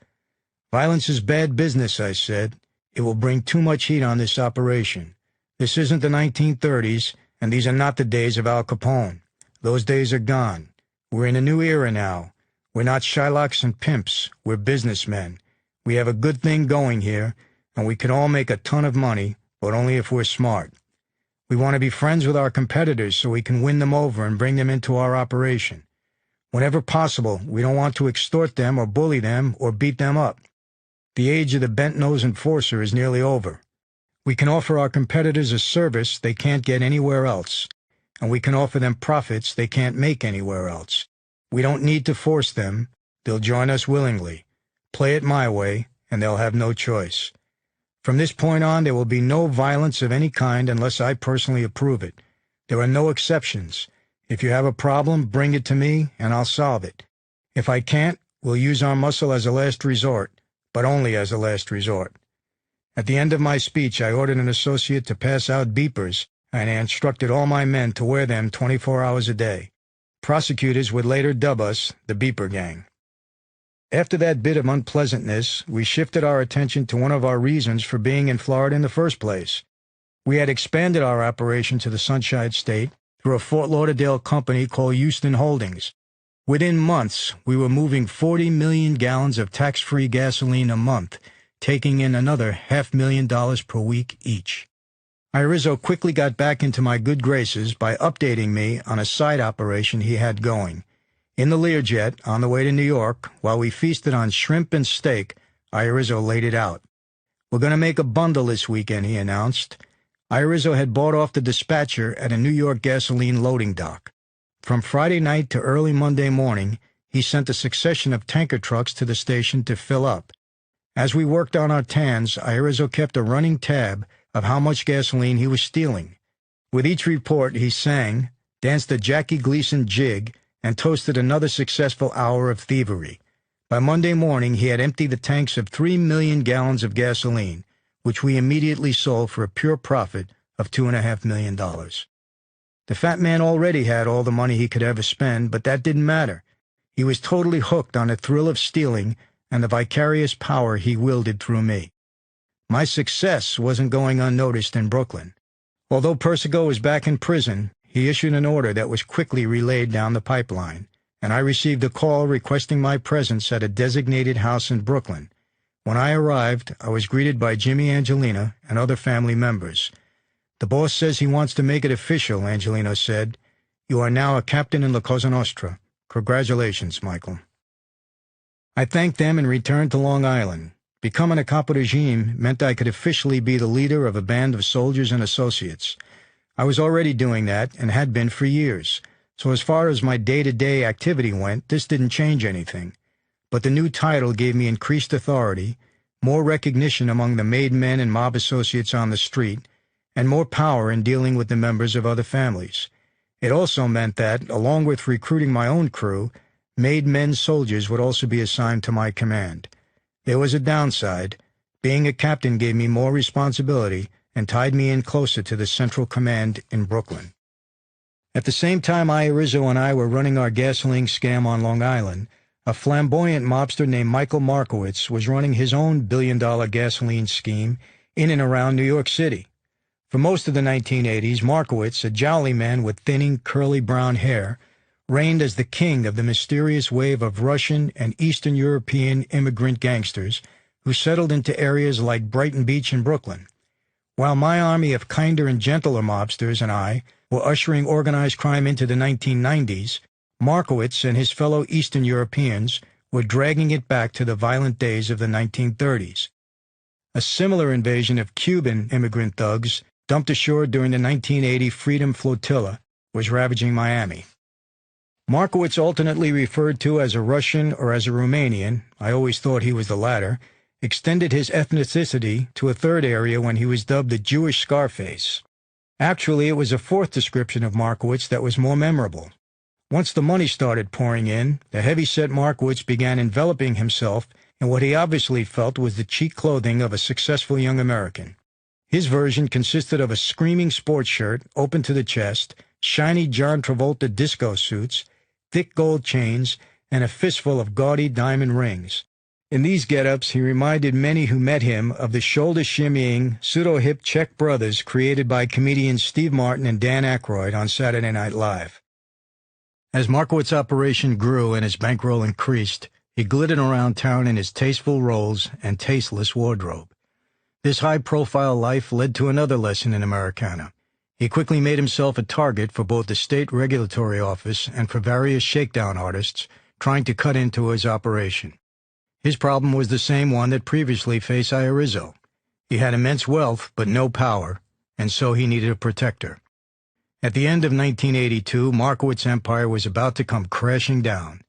"Violence is bad business," I said. "It will bring too much heat on this operation. This isn't the 1930s, and these are not the days of Al Capone. Those days are gone. We're in a new era now. We're not Shylocks and pimps. We're businessmen. We have a good thing going here, and we can all make a ton of money, but only if we're smart. We want to be friends with our competitors so we can win them over and bring them into our operation. Whenever possible, we don't want to extort them or bully them or beat them up. The age of the bent-nosed enforcer is nearly over. We can offer our competitors a service they can't get anywhere else, and we can offer them profits they can't make anywhere else. We don't need to force them. They'll join us willingly. Play it my way, and they'll have no choice. From this point on, there will be no violence of any kind unless I personally approve it. There are no exceptions. If you have a problem, bring it to me, and I'll solve it. If I can't, we'll use our muscle as a last resort, but only as a last resort." At the end of my speech, I ordered an associate to pass out beepers, and I instructed all my men to wear them 24 hours a day. Prosecutors would later dub us the Beeper Gang. After that bit of unpleasantness, we shifted our attention to one of our reasons for being in Florida in the first place. We had expanded our operation to the Sunshine State through a Fort Lauderdale company called Houston Holdings. Within months, we were moving 40 million gallons of tax-free gasoline a month, taking in another $500,000 per week each. Irizo quickly got back into my good graces by updating me on a side operation he had going. In the Learjet, on the way to New York, while we feasted on shrimp and steak, Irizo laid it out. "We're going to make a bundle this weekend," he announced. Irizo had bought off the dispatcher at a New York gasoline loading dock. From Friday night to early Monday morning, he sent a succession of tanker trucks to the station to fill up. As we worked on our tans, Irizo kept a running tab of how much gasoline he was stealing. With each report, he sang, danced a Jackie Gleason jig, and toasted another successful hour of thievery. By Monday morning, he had emptied the tanks of 3 million gallons of gasoline, which we immediately sold for a pure profit of $2.5 million. The fat man already had all the money he could ever spend, but that didn't matter. He was totally hooked on the thrill of stealing and the vicarious power he wielded through me. My success wasn't going unnoticed in Brooklyn. Although Persico was back in prison, he issued an order that was quickly relayed down the pipeline, and I received a call requesting my presence at a designated house in Brooklyn. When I arrived, I was greeted by Jimmy Angelina and other family members. "The boss says he wants to make it official," Angelino said. "You are now a captain in La Cosa Nostra. Congratulations, Michael." I thanked them and returned to Long Island. Becoming a capo regime meant I could officially be the leader of a band of soldiers and associates. I was already doing that and had been for years, so as far as my day-to-day activity went, this didn't change anything. But the new title gave me increased authority, more recognition among the made men and mob associates on the street, and more power in dealing with the members of other families. It also meant that, along with recruiting my own crew, made men soldiers would also be assigned to my command. There was a downside. Being a captain gave me more responsibility and tied me in closer to the central command in Brooklyn. At the same time Rizzo and I were running our gasoline scam on Long Island, a flamboyant mobster named Michael Markowitz was running his own billion-dollar gasoline scheme in and around New York City. For most of the 1980s, Markowitz, a jolly man with thinning, curly brown hair, reigned as the king of the mysterious wave of Russian and Eastern European immigrant gangsters who settled into areas like Brighton Beach and Brooklyn. While my army of kinder and gentler mobsters and I were ushering organized crime into the 1990s, Markowitz and his fellow Eastern Europeans were dragging it back to the violent days of the 1930s. A similar invasion of Cuban immigrant thugs dumped ashore during the 1980 Freedom Flotilla was ravaging Miami. Markowitz, alternately referred to as a Russian or as a Romanian, I always thought he was the latter, extended his ethnicity to a third area when he was dubbed the Jewish Scarface. Actually, it was a fourth description of Markowitz that was more memorable. Once the money started pouring in, the heavy-set Markowitz began enveloping himself in what he obviously felt was the cheap clothing of a successful young American. His version consisted of a screaming sports shirt, open to the chest, shiny John Travolta disco suits, thick gold chains, and a fistful of gaudy diamond rings. In these get-ups, he reminded many who met him of the shoulder-shimmying, pseudo-hip Czech brothers created by comedians Steve Martin and Dan Aykroyd on Saturday Night Live. As Markowitz's operation grew and his bankroll increased, he glittered around town in his tasteful rolls and tasteless wardrobe. This high-profile life led to another lesson in Americana. He quickly made himself a target for both the state regulatory office and for various shakedown artists trying to cut into his operation. His problem was the same one that previously faced Rizzo. He had immense wealth but no power, and so he needed a protector. At the end of 1982, Markowitz's empire was about to come crashing down.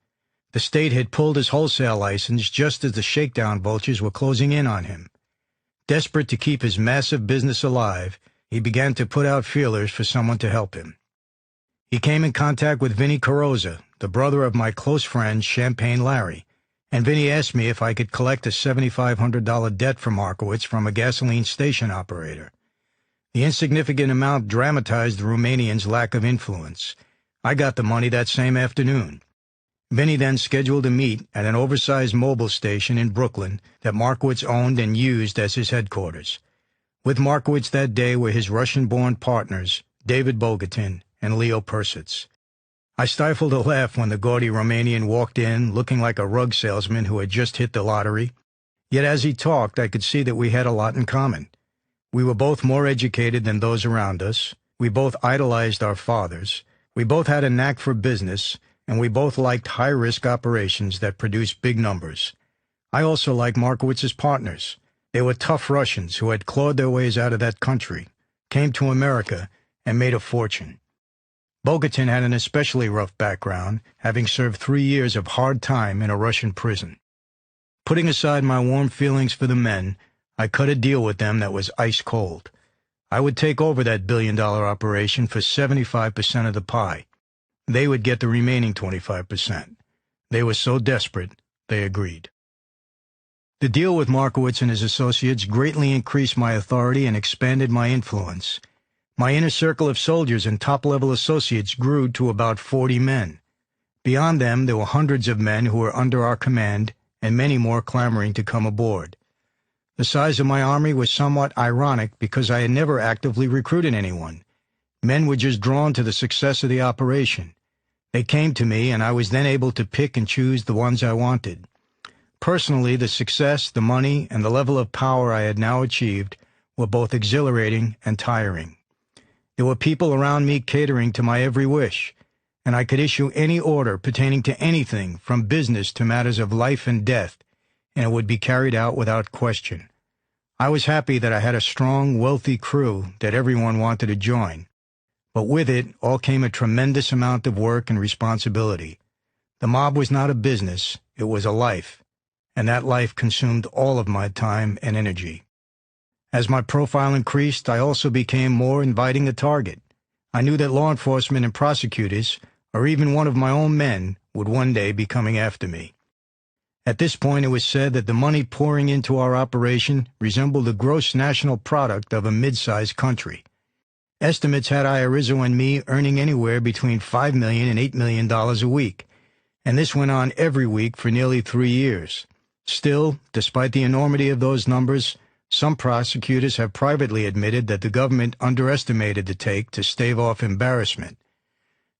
The state had pulled his wholesale license just as the shakedown vultures were closing in on him. Desperate to keep his massive business alive, he began to put out feelers for someone to help him. He came in contact with Vinnie Carrozza, the brother of my close friend Champagne Larry, and Vinnie asked me if I could collect a $7,500 debt from Markowitz from a gasoline station operator. The insignificant amount dramatized the Romanian's lack of influence. I got the money that same afternoon. Vinnie then scheduled a meet at an oversized mobile station in Brooklyn that Markowitz owned and used as his headquarters. With Markowitz that day were his Russian-born partners, David Bogatin and Leo Persitz. I stifled a laugh when the gaudy Romanian walked in, looking like a rug salesman who had just hit the lottery. Yet as he talked, I could see that we had a lot in common. We were both more educated than those around us. We both idolized our fathers. We both had a knack for business, and we both liked high-risk operations that produced big numbers. I also liked Markowitz's partners. They were tough Russians who had clawed their ways out of that country, came to America, and made a fortune. Bogatin had an especially rough background, having served 3 years of hard time in a Russian prison. Putting aside my warm feelings for the men, I cut a deal with them that was ice cold. I would take over that billion-dollar operation for 75% of the pie. They would get the remaining 25%. They were so desperate, they agreed. The deal with Markowitz and his associates greatly increased my authority and expanded my influence. My inner circle of soldiers and top-level associates grew to about 40 men. Beyond them, there were hundreds of men who were under our command and many more clamoring to come aboard. The size of my army was somewhat ironic because I had never actively recruited anyone. Men were just drawn to the success of the operation. They came to me, and I was then able to pick and choose the ones I wanted. Personally, the success, the money, and the level of power I had now achieved were both exhilarating and tiring. There were people around me catering to my every wish, and I could issue any order pertaining to anything from business to matters of life and death, and it would be carried out without question. I was happy that I had a strong, wealthy crew that everyone wanted to join. But with it all came a tremendous amount of work and responsibility. The mob was not a business, it was a life, and that life consumed all of my time and energy. As my profile increased, I also became more inviting a target. I knew that law enforcement and prosecutors, or even one of my own men, would one day be coming after me. At this point, it was said that the money pouring into our operation resembled the gross national product of a mid-sized country. Estimates had Irizzo and me earning anywhere between $5 million and $8 million a week, and this went on every week for nearly 3 years. Still, despite the enormity of those numbers, some prosecutors have privately admitted that the government underestimated the take to stave off embarrassment.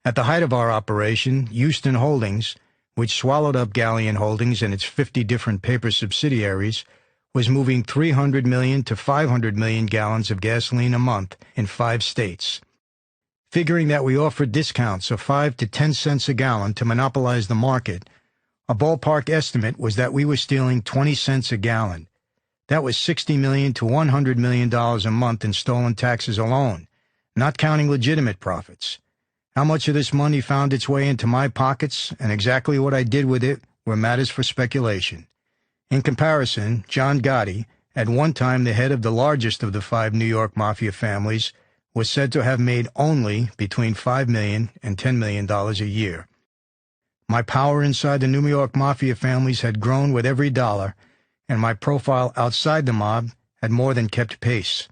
At the height of our operation, Houston Holdings, which swallowed up Galleon Holdings and its 50 different paper subsidiaries, was moving 300 million to 500 million gallons of gasoline a month in 5 states. Figuring that we offered discounts of 5 to 10 cents a gallon to monopolize the market, a ballpark estimate was that we were stealing 20 cents a gallon. That was $60 million to $100 million a month in stolen taxes alone, not counting legitimate profits. How much of this money found its way into my pockets and exactly what I did with it were matters for speculation. In comparison, John Gotti, at one time the head of the largest of the 5 New York Mafia families, was said to have made only between $5 million and $10 million a year. My power inside the New York Mafia families had grown with every dollar, and my profile outside the mob had more than kept pace.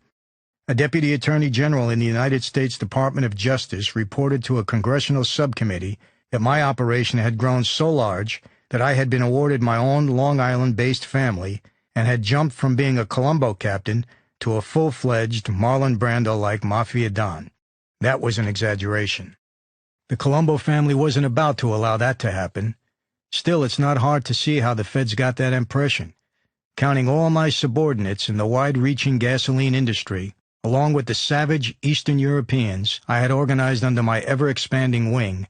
A deputy attorney general in the United States Department of Justice reported to a congressional subcommittee that my operation had grown so large that I had been awarded my own Long Island-based family and had jumped from being a Colombo captain to a full-fledged Marlon Brando-like Mafia don. That was an exaggeration. The Colombo family wasn't about to allow that to happen. Still, it's not hard to see how the feds got that impression. Counting all my subordinates in the wide-reaching gasoline industry, along with the savage Eastern Europeans I had organized under my ever-expanding wing,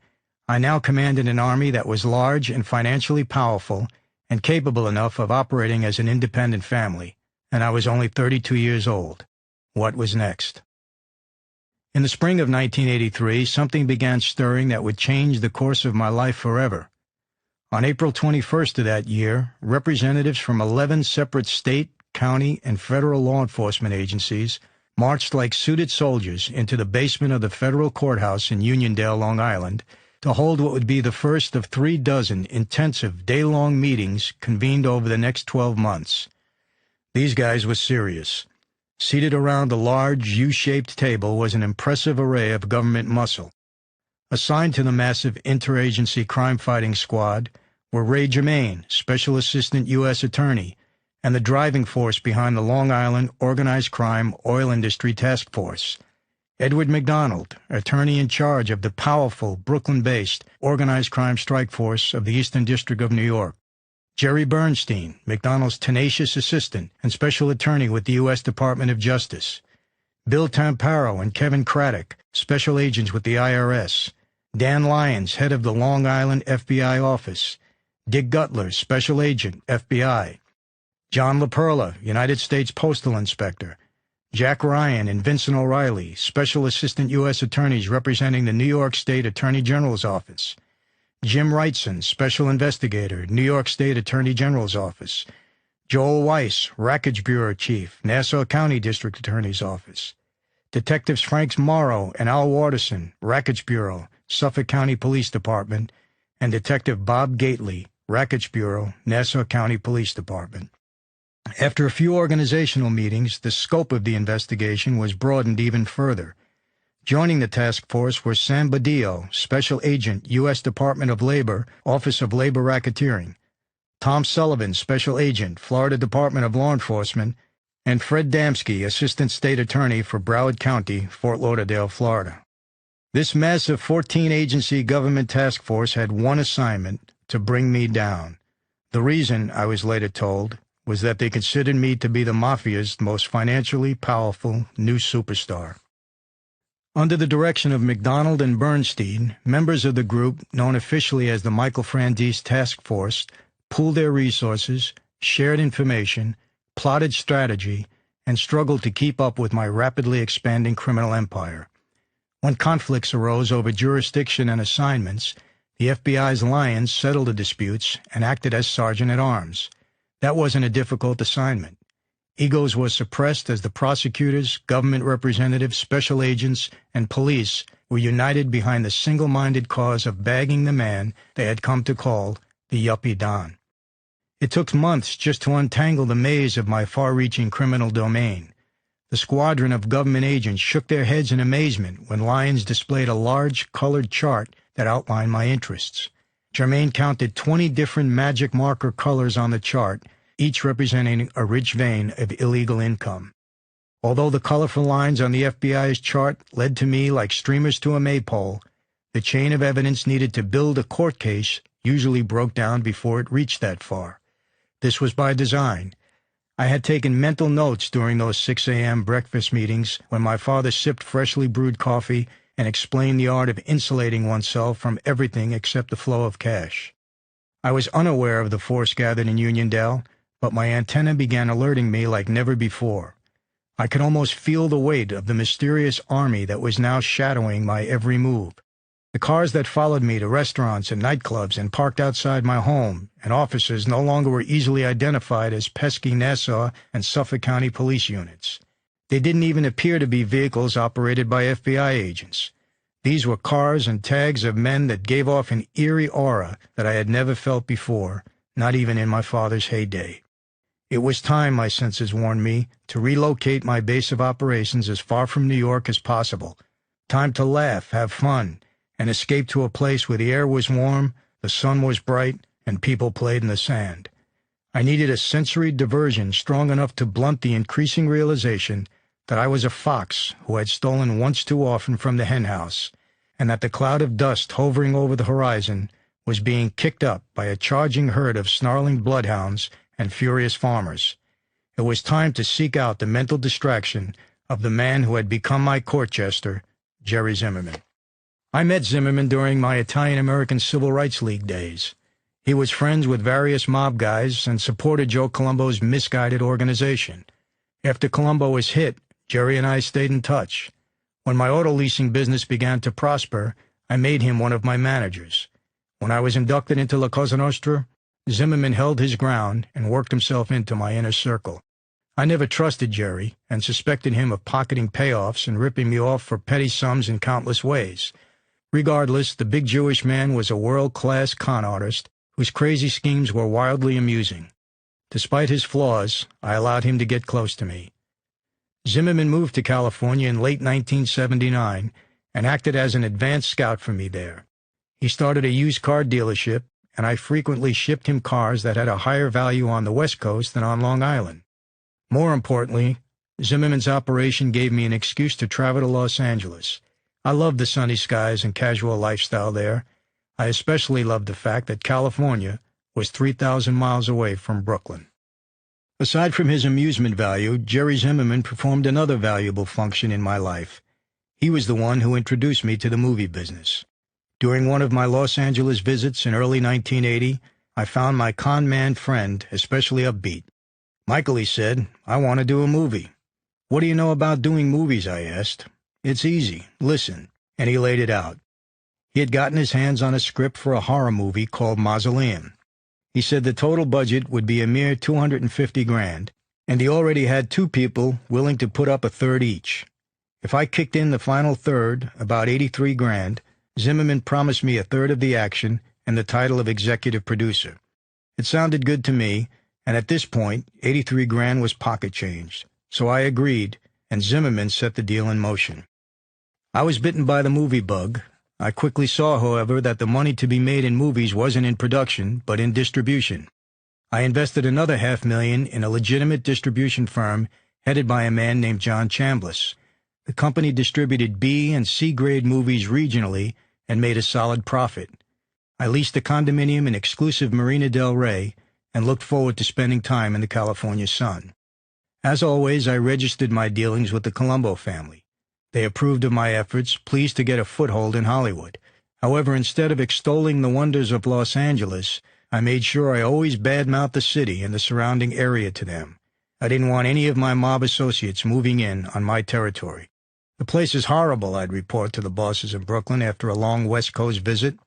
I now commanded an army that was large and financially powerful and capable enough of operating as an independent family, and I was only 32 years old. What was next? In the spring of 1983, something began stirring that would change the course of my life forever. On April 21st of that year, representatives from 11 separate state, county, and federal law enforcement agencies marched like suited soldiers into the basement of the federal courthouse in Uniondale, Long Island, to hold what would be the first of 36 intensive day-long meetings convened over the next 12 months. These guys were serious. Seated around a large U-shaped table was an impressive array of government muscle. Assigned to the massive interagency crime-fighting squad were Ray Germain, Special Assistant U.S. Attorney, and the driving force behind the Long Island Organized Crime Oil Industry Task Force, Edward McDonald, attorney in charge of the powerful Brooklyn-based Organized Crime Strike Force of the Eastern District of New York, Jerry Bernstein, McDonald's tenacious assistant and special attorney with the U.S. Department of Justice, Bill Tamparo and Kevin Craddock, special agents with the IRS, Dan Lyons, head of the Long Island FBI office, Dick Gutler, special agent, FBI, John LaPerla, United States Postal Inspector, Jack Ryan and Vincent O'Reilly, special assistant U.S. attorneys representing the New York State Attorney General's office, Jim Wrightson, special investigator, New York State Attorney General's office, Joel Weiss, Rackage Bureau Chief, Nassau County District Attorney's office, Detectives Frank Morrow and Al Watterson, Rackage Bureau, Suffolk County Police Department, and Detective Bob Gately, Rackage Bureau, Nassau County Police Department. After a few organizational meetings, the scope of the investigation was broadened even further. Joining the task force were Sam Badillo, Special Agent, U.S. Department of Labor, Office of Labor Racketeering; Tom Sullivan, Special Agent, Florida Department of Law Enforcement; and Fred Damsky, Assistant State Attorney for Broward County, Fort Lauderdale, Florida. This massive 14-agency government task force had one assignment: to bring me down. The reason, I was later told, was that they considered me to be the Mafia's most financially powerful new superstar. Under the direction of McDonald and Bernstein, members of the group, known officially as the Michael Franzese Task Force, pooled their resources, shared information, plotted strategy, and struggled to keep up with my rapidly expanding criminal empire. When conflicts arose over jurisdiction and assignments, the FBI's lions settled the disputes and acted as sergeant-at-arms. That wasn't a difficult assignment. Egos were suppressed as the prosecutors, government representatives, special agents, and police were united behind the single-minded cause of bagging the man they had come to call the Yuppie Don. It took months just to untangle the maze of my far-reaching criminal domain. The squadron of government agents shook their heads in amazement when lions displayed a large, colored chart that outlined my interests. Germain counted 20 different magic marker colors on the chart, each representing a rich vein of illegal income. Although the colorful lines on the FBI's chart led to me like streamers to a maypole, the chain of evidence needed to build a court case usually broke down before it reached that far. This was by design. I had taken mental notes during those 6 a.m. breakfast meetings when my father sipped freshly brewed coffee and explained the art of insulating oneself from everything except the flow of cash. I was unaware of the force gathered in Uniondale, but my antenna began alerting me like never before. I could almost feel the weight of the mysterious army that was now shadowing my every move. The cars that followed me to restaurants and nightclubs and parked outside my home, and officers no longer were easily identified as pesky Nassau and Suffolk County police units. They didn't even appear to be vehicles operated by FBI agents. These were cars and tags of men that gave off an eerie aura that I had never felt before, not even in my father's heyday. It was time, my senses warned me, to relocate my base of operations as far from New York as possible. Time to laugh, have fun, and escape to a place where the air was warm, the sun was bright, and people played in the sand. I needed a sensory diversion strong enough to blunt the increasing realization that I was a fox who had stolen once too often from the henhouse, and that the cloud of dust hovering over the horizon was being kicked up by a charging herd of snarling bloodhounds and furious farmers. It was time to seek out the mental distraction of the man who had become my court jester, Jerry Zimmerman. I met Zimmerman during my Italian-American Civil Rights League days. He was friends with various mob guys and supported Joe Colombo's misguided organization. After Colombo was hit, Jerry and I stayed in touch. When my auto leasing business began to prosper, I made him one of my managers. When I was inducted into La Cosa Nostra, Zimmerman held his ground and worked himself into my inner circle. I never trusted Jerry and suspected him of pocketing payoffs and ripping me off for petty sums in countless ways. Regardless, the big Jewish man was a world-class con artist whose crazy schemes were wildly amusing. Despite his flaws, I allowed him to get close to me. Zimmerman moved to California in late 1979 and acted as an advance scout for me there. He started a used car dealership, and I frequently shipped him cars that had a higher value on the West Coast than on Long Island. More importantly, Zimmerman's operation gave me an excuse to travel to Los Angeles. I loved the sunny skies and casual lifestyle there. I especially loved the fact that California was 3,000 miles away from Brooklyn. Aside from his amusement value, Jerry Zimmerman performed another valuable function in my life. He was the one who introduced me to the movie business. During one of my Los Angeles visits in early 1980, I found my con man friend especially upbeat. "Michael," he said, "I want to do a movie." "What do you know about doing movies?" I asked. "It's easy. Listen." And he laid it out. He had gotten his hands on a script for a horror movie called Mausoleum. He said the total budget would be a mere $250,000, and he already had 2 people willing to put up a third each. If I kicked in the final third, about $83,000, Zimmerman promised me a third of the action and the title of executive producer. It sounded good to me, and at this point, $83,000 was pocket change. So I agreed, and Zimmerman set the deal in motion. I was bitten by the movie bug. I quickly saw, however, that the money to be made in movies wasn't in production, but in distribution. I invested another $500,000 in a legitimate distribution firm headed by a man named John Chambliss. The company distributed B and C grade movies regionally and made a solid profit. I leased a condominium in exclusive Marina del Rey and looked forward to spending time in the California sun. As always, I registered my dealings with the Colombo family. They approved of my efforts, pleased to get a foothold in Hollywood. However, instead of extolling the wonders of Los Angeles, I made sure I always badmouthed the city and the surrounding area to them. I didn't want any of my mob associates moving in on my territory. "The place is horrible," I'd report to the bosses in Brooklyn after a long West Coast visit.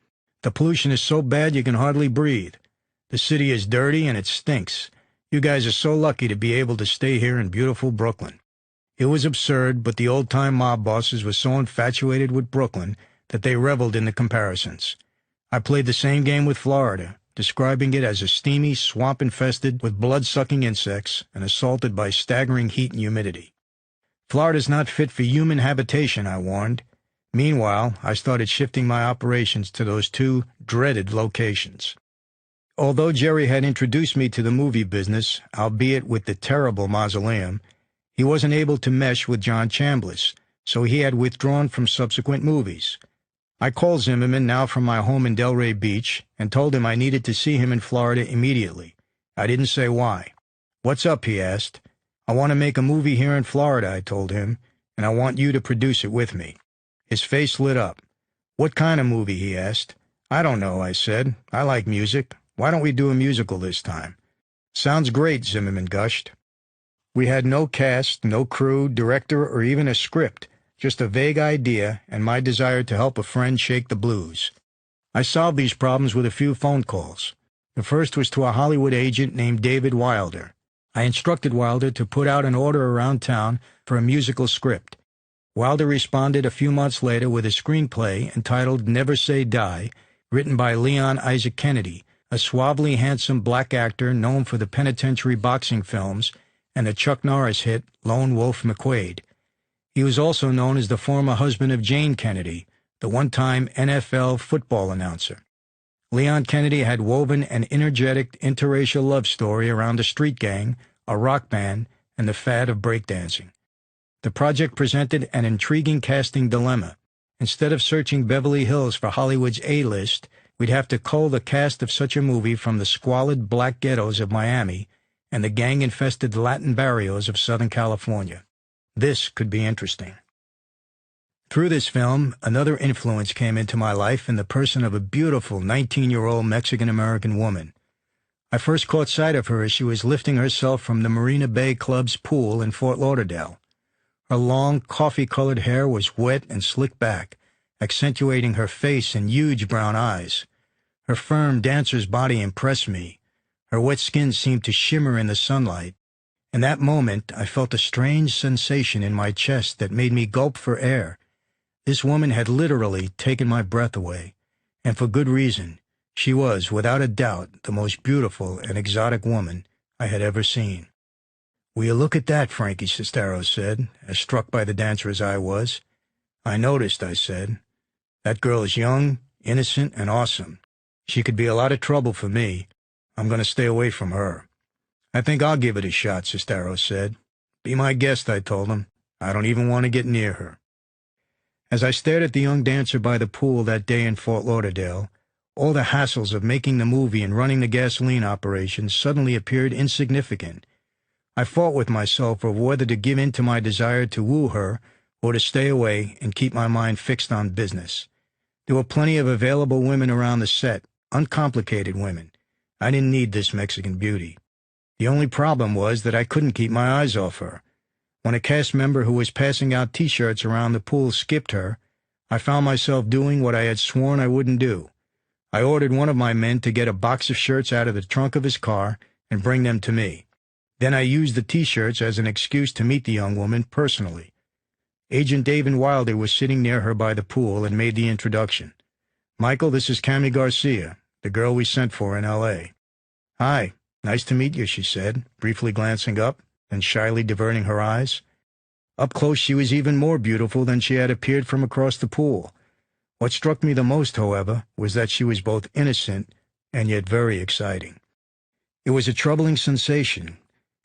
"The pollution is so bad you can hardly breathe. The city is dirty and it stinks. You guys are so lucky to be able to stay here in beautiful Brooklyn." It was absurd, but the old-time mob bosses were so infatuated with Brooklyn that they reveled in the comparisons. I played the same game with Florida, describing it as a steamy swamp infested with blood-sucking insects and assaulted by staggering heat and humidity. "Florida's not fit for human habitation," I warned. Meanwhile, I started shifting my operations to those two dreaded locations. Although Jerry had introduced me to the movie business, albeit with the terrible mausoleum, he wasn't able to mesh with John Chambliss, so he had withdrawn from subsequent movies. I called Zimmerman, now from my home in Delray Beach, and told him I needed to see him in Florida immediately. I didn't say why. "What's up?" he asked. "I want to make a movie here in Florida," I told him, "and I want you to produce it with me." His face lit up. "What kind of movie?" he asked. "I don't know," I said. "I like music. Why don't we do a musical this time?" "Sounds great," Zimmerman gushed. We had no cast, no crew, director, or even a script, just a vague idea and my desire to help a friend shake the blues. I solved these problems with a few phone calls. The first was to a Hollywood agent named David Wilder. I instructed Wilder to put out an order around town for a musical script. Wilder responded a few months later with a screenplay entitled Never Say Die, written by Leon Isaac Kennedy, a suavely handsome black actor known for the penitentiary boxing films and the Chuck Norris hit Lone Wolf McQuade. He was also known as the former husband of Jane Kennedy, the one-time NFL football announcer. Leon Kennedy had woven an energetic interracial love story around a street gang, a rock band, and the fad of breakdancing. The project presented an intriguing casting dilemma. Instead of searching Beverly Hills for Hollywood's A-list, we'd have to cull the cast of such a movie from the squalid black ghettos of Miami and the gang-infested Latin barrios of Southern California. This could be interesting. Through this film, another influence came into my life in the person of a beautiful 19-year-old Mexican-American woman. I first caught sight of her as she was lifting herself from the Marina Bay Club's pool in Fort Lauderdale. Her long, coffee-colored hair was wet and slicked back, accentuating her face and huge brown eyes. Her firm dancer's body impressed me. Her wet skin seemed to shimmer in the sunlight. In that moment, I felt a strange sensation in my chest that made me gulp for air. This woman had literally taken my breath away, and for good reason. She was, without a doubt, the most beautiful and exotic woman I had ever seen. "Will you look at that?" Frankie Sestero said, as struck by the dancer as I was. "I noticed," I said. "That girl is young, innocent, and awesome. She could be a lot of trouble for me. I'm going to stay away from her." "I think I'll give it a shot," Sestero said. "Be my guest," I told him. "I don't even want to get near her." As I stared at the young dancer by the pool that day in Fort Lauderdale, all the hassles of making the movie and running the gasoline operation suddenly appeared insignificant. I fought with myself over whether to give in to my desire to woo her or to stay away and keep my mind fixed on business. There were plenty of available women around the set, uncomplicated women. I didn't need this Mexican beauty. The only problem was that I couldn't keep my eyes off her. When a cast member who was passing out T-shirts around the pool skipped her, I found myself doing what I had sworn I wouldn't do. I ordered one of my men to get a box of shirts out of the trunk of his car and bring them to me. Then I used the T-shirts as an excuse to meet the young woman personally. Agent David Wilder was sitting near her by the pool and made the introduction. "Michael, this is Cami Garcia, the girl we sent for in L.A. "Hi, nice to meet you," she said, briefly glancing up and shyly diverting her eyes. Up close she was even more beautiful than she had appeared from across the pool. What struck me the most, however, was that she was both innocent and yet very exciting. It was a troubling sensation.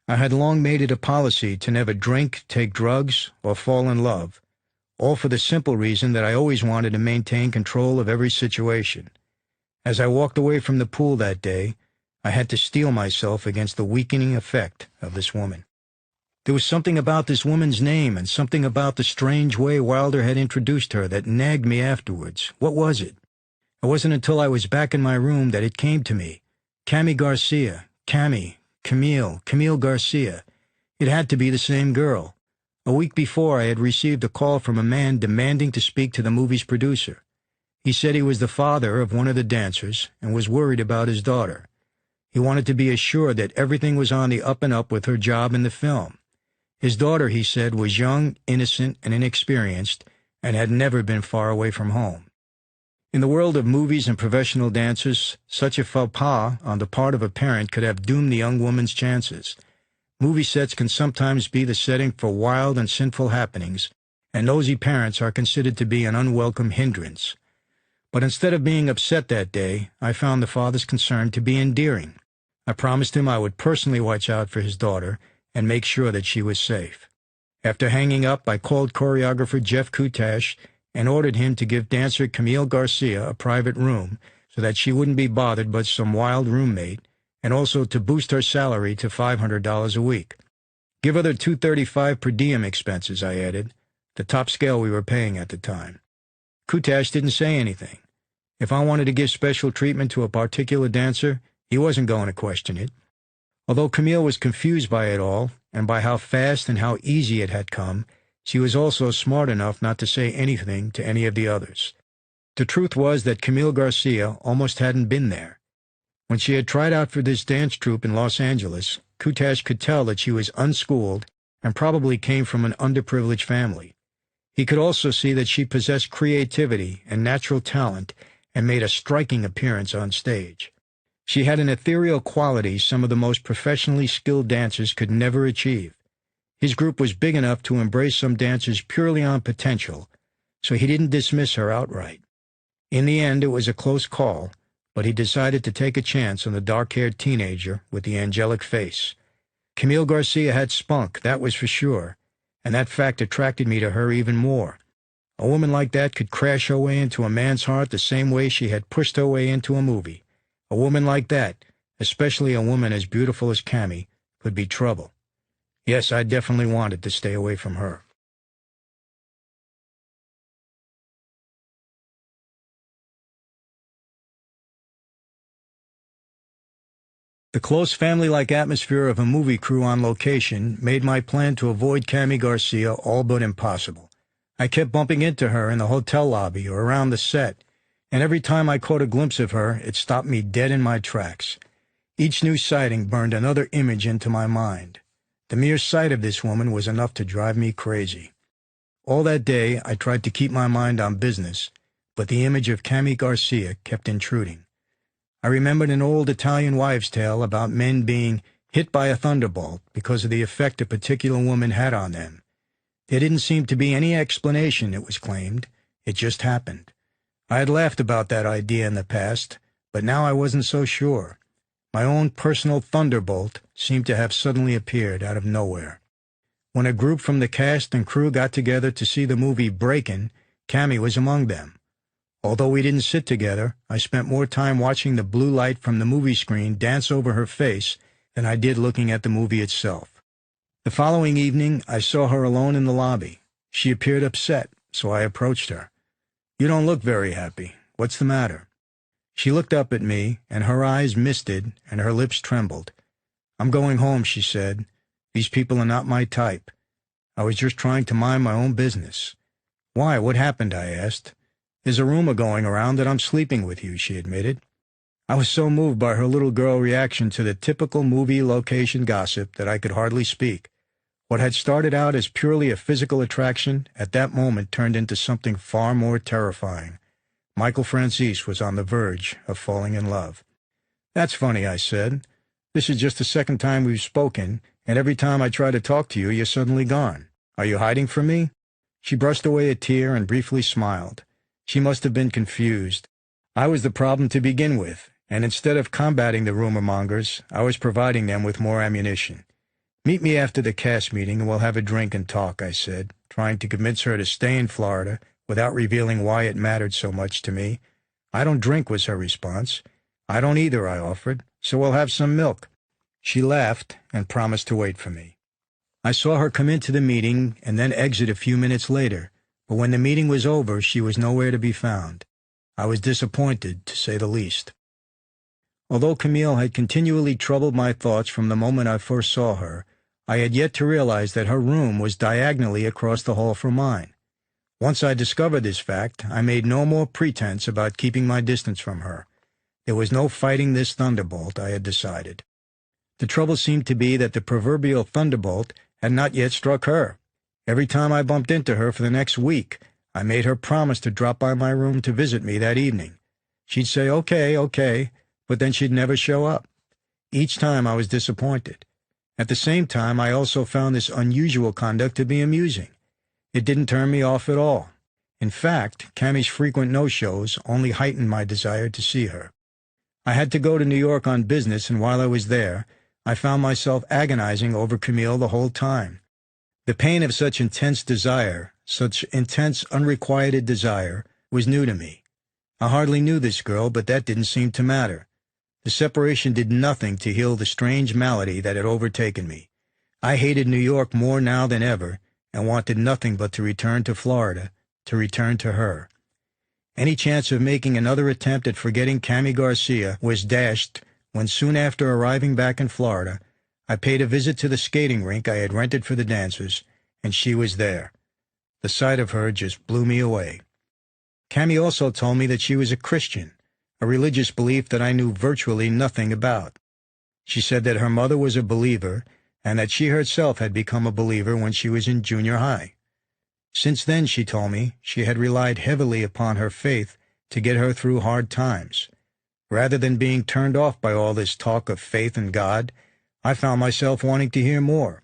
I had long made it a policy to never drink, take drugs, or fall in love, all for the simple reason that I always wanted to maintain control of every situation. As I walked away from the pool that day, I had to steel myself against the weakening effect of this woman. There was something about this woman's name and something about the strange way Wilder had introduced her that nagged me afterwards. What was it? It wasn't until I was back in my room that it came to me. Camille Garcia. Camille Garcia. It had to be the same girl. A week before, I had received a call from a man demanding to speak to the movie's producer. He said he was the father of one of the dancers and was worried about his daughter. He wanted to be assured that everything was on the up and up with her job in the film. His daughter, he said, was young, innocent, and inexperienced, and had never been far away from home. In the world of movies and professional dancers, such a faux pas on the part of a parent could have doomed the young woman's chances. Movie sets can sometimes be the setting for wild and sinful happenings, and nosy parents are considered to be an unwelcome hindrance. But instead of being upset that day, I found the father's concern to be endearing. I promised him I would personally watch out for his daughter and make sure that she was safe. After hanging up, I called choreographer Jeff Kutash and ordered him to give dancer Camille Garcia a private room so that she wouldn't be bothered by some wild roommate, and also to boost her salary to $500 a week. Give her the $235 per diem expenses, I added, the top scale we were paying at the time. Kutash didn't say anything. If I wanted to give special treatment to a particular dancer, he wasn't going to question it. Although Camille was confused by it all, and by how fast and how easy it had come, she was also smart enough not to say anything to any of the others. The truth was that Camille Garcia almost hadn't been there. When she had tried out for this dance troupe in Los Angeles, Kutash could tell that she was unschooled and probably came from an underprivileged family. He could also see that she possessed creativity and natural talent and made a striking appearance on stage. She had an ethereal quality some of the most professionally skilled dancers could never achieve. His group was big enough to embrace some dancers purely on potential, so he didn't dismiss her outright. In the end, it was a close call, but he decided to take a chance on the dark-haired teenager with the angelic face. Camille Garcia had spunk, that was for sure, and that fact attracted me to her even more. A woman like that could crash her way into a man's heart the same way she had pushed her way into a movie. A woman like that, especially a woman as beautiful as Cammy, could be trouble. Yes, I definitely wanted to stay away from her. The close family-like atmosphere of a movie crew on location made my plan to avoid Cammy Garcia all but impossible. I kept bumping into her in the hotel lobby or around the set, and every time I caught a glimpse of her, it stopped me dead in my tracks. Each new sighting burned another image into my mind. The mere sight of this woman was enough to drive me crazy. All that day, I tried to keep my mind on business, but the image of Cammy Garcia kept intruding. I remembered an old Italian wives' tale about men being hit by a thunderbolt because of the effect a particular woman had on them. There didn't seem to be any explanation, it was claimed. It just happened. I had laughed about that idea in the past, but now I wasn't so sure. My own personal thunderbolt seemed to have suddenly appeared out of nowhere. When a group from the cast and crew got together to see the movie Breakin', Cammy was among them. Although we didn't sit together, I spent more time watching the blue light from the movie screen dance over her face than I did looking at the movie itself. The following evening, I saw her alone in the lobby. She appeared upset, so I approached her. "You don't look very happy. What's the matter?" She looked up at me, and her eyes misted, and her lips trembled. "I'm going home," she said. "These people are not my type. I was just trying to mind my own business." "Why, what happened?" I asked. "There's a rumor going around that I'm sleeping with you," she admitted. I was so moved by her little girl reaction to the typical movie location gossip that I could hardly speak. What had started out as purely a physical attraction at that moment turned into something far more terrifying. Michael Franzese was on the verge of falling in love. "That's funny," I said. "This is just the second time we've spoken, and every time I try to talk to you, you're suddenly gone. Are you hiding from me?" She brushed away a tear and briefly smiled. She must have been confused. I was the problem to begin with, and instead of combating the rumor mongers, I was providing them with more ammunition. "Meet me after the cast meeting and we'll have a drink and talk," I said, trying to convince her to stay in Florida without revealing why it mattered so much to me. "I don't drink," was her response. "I don't either," I offered, "so we'll have some milk." She laughed and promised to wait for me. I saw her come into the meeting and then exit a few minutes later, but when the meeting was over, she was nowhere to be found. I was disappointed, to say the least. Although Camille had continually troubled my thoughts from the moment I first saw her, I had yet to realize that her room was diagonally across the hall from mine. Once I discovered this fact, I made no more pretense about keeping my distance from her. There was no fighting this thunderbolt, I had decided. The trouble seemed to be that the proverbial thunderbolt had not yet struck her. Every time I bumped into her for the next week, I made her promise to drop by my room to visit me that evening. She'd say, okay, but then she'd never show up. Each time I was disappointed. At the same time, I also found this unusual conduct to be amusing. It didn't turn me off at all. In fact, Cammie's frequent no-shows only heightened my desire to see her. I had to go to New York on business, and while I was there, I found myself agonizing over Camille the whole time. The pain of such intense desire, such intense unrequited desire, was new to me. I hardly knew this girl, but that didn't seem to matter. The separation did nothing to heal the strange malady that had overtaken me. I hated New York more now than ever, and wanted nothing but to return to Florida, to return to her. Any chance of making another attempt at forgetting Cammie Garcia was dashed when, soon after arriving back in Florida, I paid a visit to the skating rink I had rented for the dancers, and she was there. The sight of her just blew me away. Cammie also told me that she was a Christian, a religious belief that I knew virtually nothing about. She said that her mother was a believer, and that she herself had become a believer when she was in junior high. Since then, she told me, she had relied heavily upon her faith to get her through hard times. Rather than being turned off by all this talk of faith and God, I found myself wanting to hear more,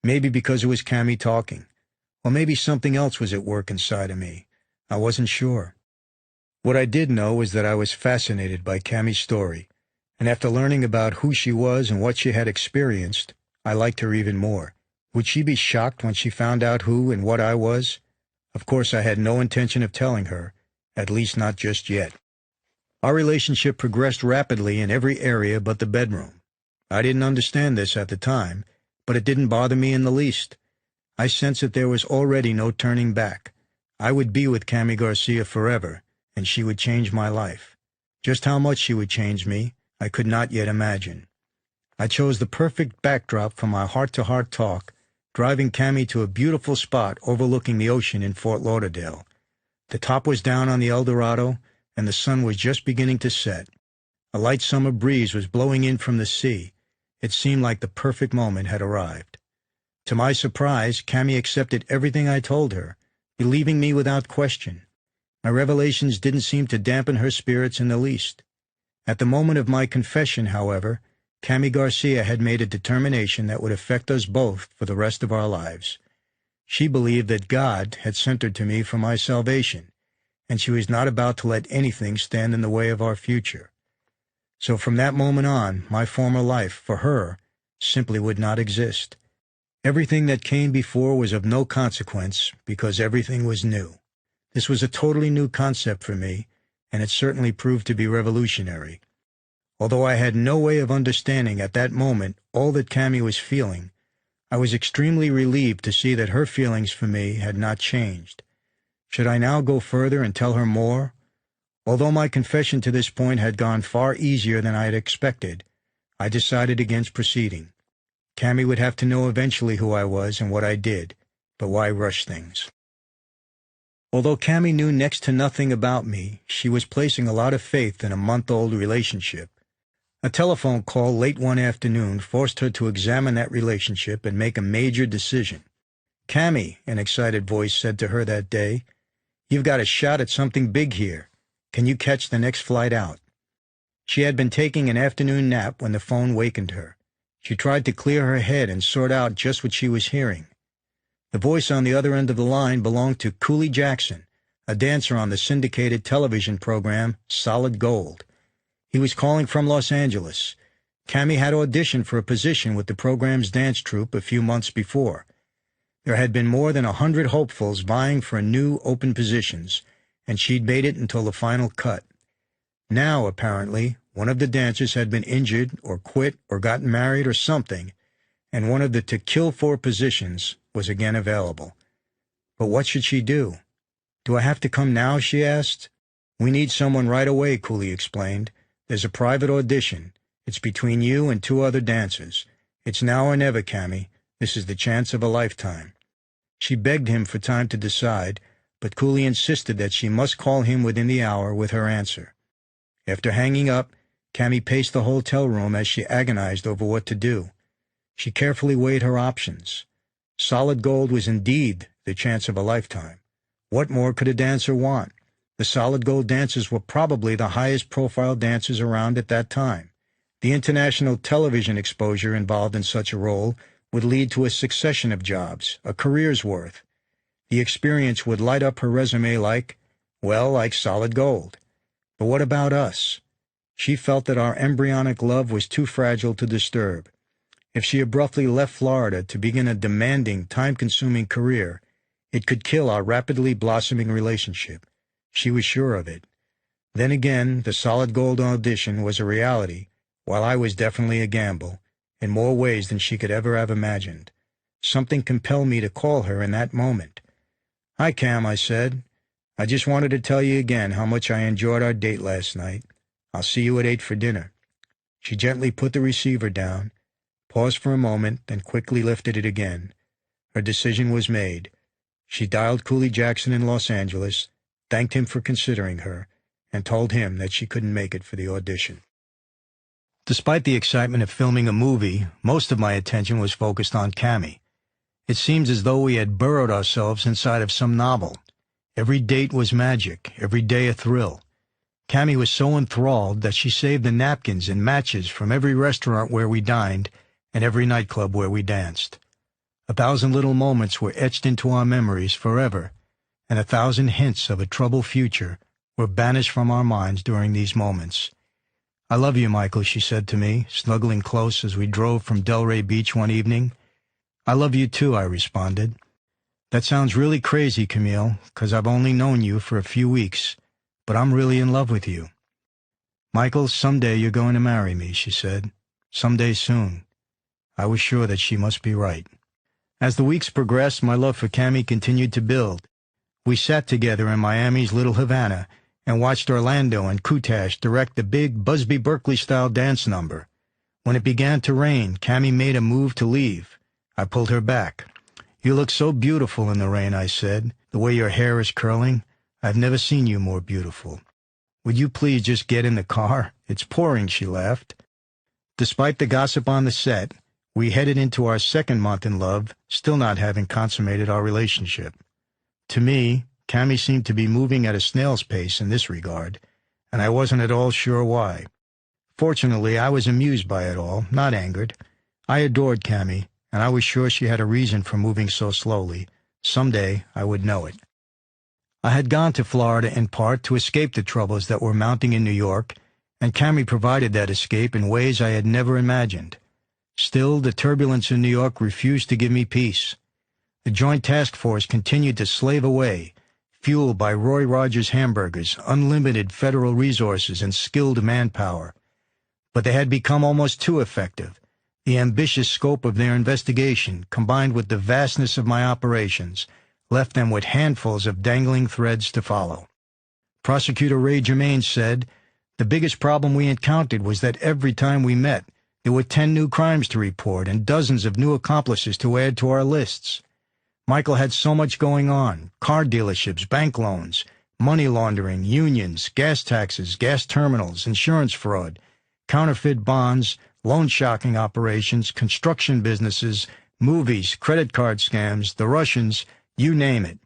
maybe because it was Cammie talking, or maybe something else was at work inside of me. I wasn't sure. What I did know was that I was fascinated by Cammie's story, and after learning about who she was and what she had experienced, I liked her even more. Would she be shocked when she found out who and what I was? Of course, I had no intention of telling her, at least not just yet. Our relationship progressed rapidly in every area but the bedroom. I didn't understand this at the time, but it didn't bother me in the least. I sensed that there was already no turning back. I would be with Cammie Garcia forever, and she would change my life. Just how much she would change me, I could not yet imagine. I chose the perfect backdrop for my heart-to-heart talk, driving Cammie to a beautiful spot overlooking the ocean in Fort Lauderdale. The top was down on the El Dorado, and the sun was just beginning to set. A light summer breeze was blowing in from the sea. It seemed like the perfect moment had arrived. To my surprise, Cammie accepted everything I told her, believing me without question. My revelations didn't seem to dampen her spirits in the least. At the moment of my confession, however, Cammie Garcia had made a determination that would affect us both for the rest of our lives. She believed that God had sent her to me for my salvation, and she was not about to let anything stand in the way of our future. So from that moment on, my former life, for her, simply would not exist. Everything that came before was of no consequence because everything was new. This was a totally new concept for me, and it certainly proved to be revolutionary. Although I had no way of understanding at that moment all that Cammie was feeling, I was extremely relieved to see that her feelings for me had not changed. Should I now go further and tell her more? Although my confession to this point had gone far easier than I had expected, I decided against proceeding. Cammie would have to know eventually who I was and what I did, but why rush things? Although Cammie knew next to nothing about me, she was placing a lot of faith in a month-old relationship. A telephone call late one afternoon forced her to examine that relationship and make a major decision. "Cammie," an excited voice said to her that day, "you've got a shot at something big here. Can you catch the next flight out?" She had been taking an afternoon nap when the phone wakened her. She tried to clear her head and sort out just what she was hearing. The voice on the other end of the line belonged to Cooley Jackson, a dancer on the syndicated television program Solid Gold. He was calling from Los Angeles. Cammie had auditioned for a position with the program's dance troupe a few months before. There had been more than 100 hopefuls vying for new open positions, and she'd made it until the final cut. Now, apparently, one of the dancers had been injured or quit or gotten married or something, and one of the to-kill-for positions was again available. But what should she do? "Do I have to come now?" she asked. "We need someone right away," Cooley explained. "There's a private audition. It's between you and 2 other dancers. It's now or never, Cammie. This is the chance of a lifetime." She begged him for time to decide, but Cooley insisted that she must call him within the hour with her answer. After hanging up, Cammie paced the hotel room as she agonized over what to do. She carefully weighed her options. Solid Gold was indeed the chance of a lifetime. What more could a dancer want? The Solid Gold dancers were probably the highest-profile dancers around at that time. The international television exposure involved in such a role would lead to a succession of jobs, a career's worth. The experience would light up her resume like Solid Gold. But what about us? She felt that our embryonic love was too fragile to disturb. If she abruptly left Florida to begin a demanding, time-consuming career, it could kill our rapidly blossoming relationship. She was sure of it. Then again, the Solid Gold audition was a reality, while I was definitely a gamble, in more ways than she could ever have imagined. Something compelled me to call her in that moment. "Hi, Cam," I said. "I just wanted to tell you again how much I enjoyed our date last night. I'll see you at 8 for dinner." She gently put the receiver down, paused for a moment, then quickly lifted it again. Her decision was made. She dialed Cooley Jackson in Los Angeles, thanked him for considering her, and told him that she couldn't make it for the audition. Despite the excitement of filming a movie, most of my attention was focused on Cammie. It seemed as though we had burrowed ourselves inside of some novel. Every date was magic, every day a thrill. Cammie was so enthralled that she saved the napkins and matches from every restaurant where we dined and every nightclub where we danced. 1,000 little moments were etched into our memories forever, and 1,000 hints of a troubled future were banished from our minds during these moments. "I love you, Michael," she said to me, snuggling close as we drove from Delray Beach one evening. "I love you too," I responded. "That sounds really crazy, Camille, 'cause I've only known you for a few weeks, but I'm really in love with you." "Michael, someday you're going to marry me," she said. "Someday soon." I was sure that she must be right. As the weeks progressed, my love for Cammie continued to build. We sat together in Miami's Little Havana and watched Orlando and Kutash direct the big Busby Berkeley-style dance number. When it began to rain, Cammie made a move to leave. I pulled her back. "You look so beautiful in the rain," I said. "The way your hair is curling. I've never seen you more beautiful." "Would you please just get in the car? It's pouring," she laughed. Despite the gossip on the set, we headed into our 2nd month in love, still not having consummated our relationship. To me, Cammie seemed to be moving at a snail's pace in this regard, and I wasn't at all sure why. Fortunately, I was amused by it all, not angered. I adored Cammie, and I was sure she had a reason for moving so slowly. Someday I would know it. I had gone to Florida in part to escape the troubles that were mounting in New York, and Cammie provided that escape in ways I had never imagined. Still, the turbulence in New York refused to give me peace. The Joint Task Force continued to slave away, fueled by Roy Rogers hamburgers, unlimited federal resources, and skilled manpower. But they had become almost too effective. The ambitious scope of their investigation, combined with the vastness of my operations, left them with handfuls of dangling threads to follow. Prosecutor Ray Germain said, "The biggest problem we encountered was that every time we met, there were 10 new crimes to report and dozens of new accomplices to add to our lists. Michael had so much going on: car dealerships, bank loans, money laundering, unions, gas taxes, gas terminals, insurance fraud, counterfeit bonds, loan sharking operations, construction businesses, movies, credit card scams, the Russians, you name it.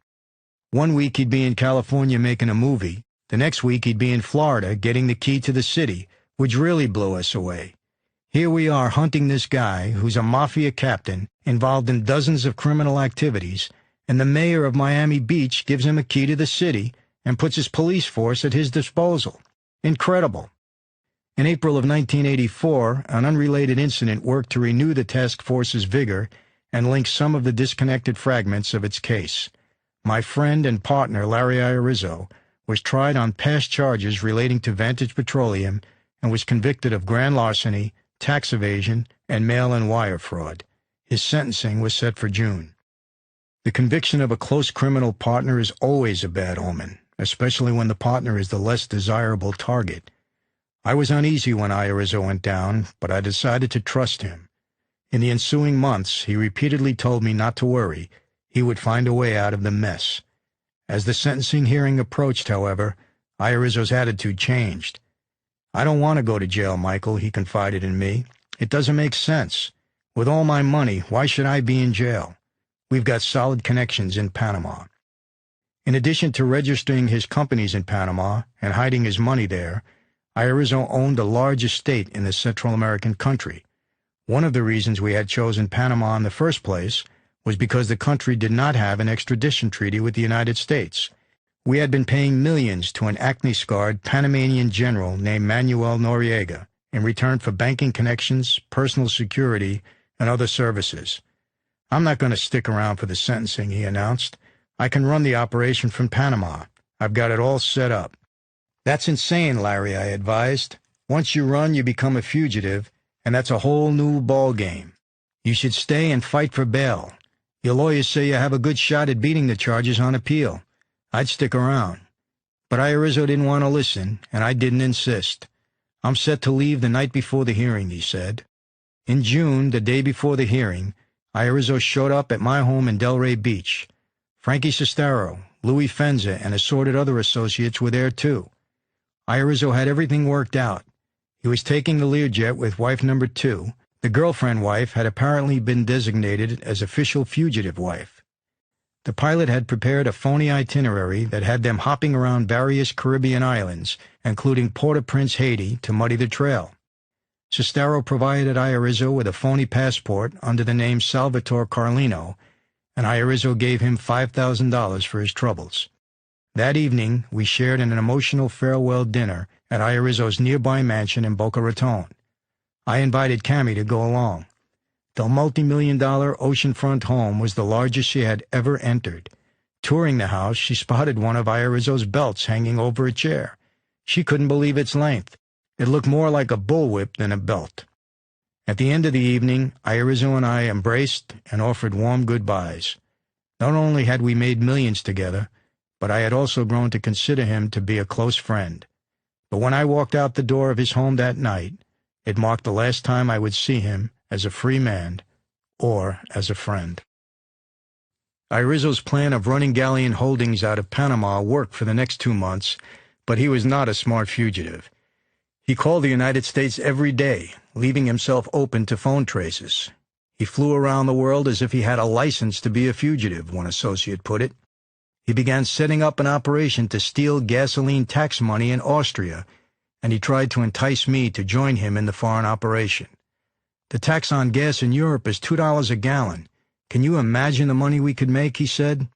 One week he'd be in California making a movie. The next week he'd be in Florida getting the key to the city, which really blew us away. Here we are hunting this guy who's a Mafia captain involved in dozens of criminal activities, and the mayor of Miami Beach gives him a key to the city and puts his police force at his disposal. Incredible. In April of 1984, an unrelated incident worked to renew the task force's vigor and link some of the disconnected fragments of its case. My friend and partner, Larry Irizzo, was tried on past charges relating to Vantage Petroleum and was convicted of grand larceny, tax evasion, and mail-in wire fraud. His sentencing was set for June. The conviction of a close criminal partner is always a bad omen, especially when the partner is the less desirable target. I was uneasy when Irizzo went down, but I decided to trust him. In the ensuing months, he repeatedly told me not to worry. He would find a way out of the mess. As the sentencing hearing approached, however, Irizzo's attitude changed. "I don't want to go to jail, Michael," he confided in me. "It doesn't make sense. With all my money, why should I be in jail? We've got solid connections in Panama." In addition to registering his companies in Panama and hiding his money there, Irizzo owned a large estate in the Central American country. One of the reasons we had chosen Panama in the first place was because the country did not have an extradition treaty with the United States. We had been paying millions to an acne-scarred Panamanian general named Manuel Noriega in return for banking connections, personal security, and other services. "I'm not going to stick around for the sentencing," he announced. "I can run the operation from Panama. I've got it all set up." "That's insane, Larry," I advised. "Once you run, you become a fugitive, and that's a whole new ball game. You should stay and fight for bail. Your lawyers say you have a good shot at beating the charges on appeal. I'd stick around." But Irizzo didn't want to listen, and I didn't insist. "I'm set to leave the night before the hearing," he said. In June, the day before the hearing, Irizzo showed up at my home in Delray Beach. Frankie Sestaro, Louis Fenza, and assorted other associates were there too. Irizzo had everything worked out. He was taking the Learjet with wife number 2. The girlfriend wife had apparently been designated as official fugitive wife. The pilot had prepared a phony itinerary that had them hopping around various Caribbean islands, including Port-au-Prince, Haiti, to muddy the trail. Sestaro provided Irizzo with a phony passport under the name Salvatore Carlino, and Irizzo gave him $5,000 for his troubles. That evening, we shared in an emotional farewell dinner at Irizzo's nearby mansion in Boca Raton. I invited Cammy to go along. The multi-million-dollar oceanfront home was the largest she had ever entered. Touring the house, she spotted one of Irizzo's belts hanging over a chair. She couldn't believe its length. It looked more like a bullwhip than a belt. At the end of the evening, Irizzo and I embraced and offered warm goodbyes. Not only had we made millions together, but I had also grown to consider him to be a close friend. But when I walked out the door of his home that night, it marked the last time I would see him as a free man or as a friend. Irizzo's plan of running galleon holdings out of Panama worked for the next 2 months, but he was not a smart fugitive. He called the United States every day, leaving himself open to phone traces. He flew around the world as if he had a license to be a fugitive, one associate put it. He began setting up an operation to steal gasoline tax money in Austria, and he tried to entice me to join him in the foreign operation. "The tax on gas in Europe is $2 a gallon. Can you imagine the money we could make?" he said.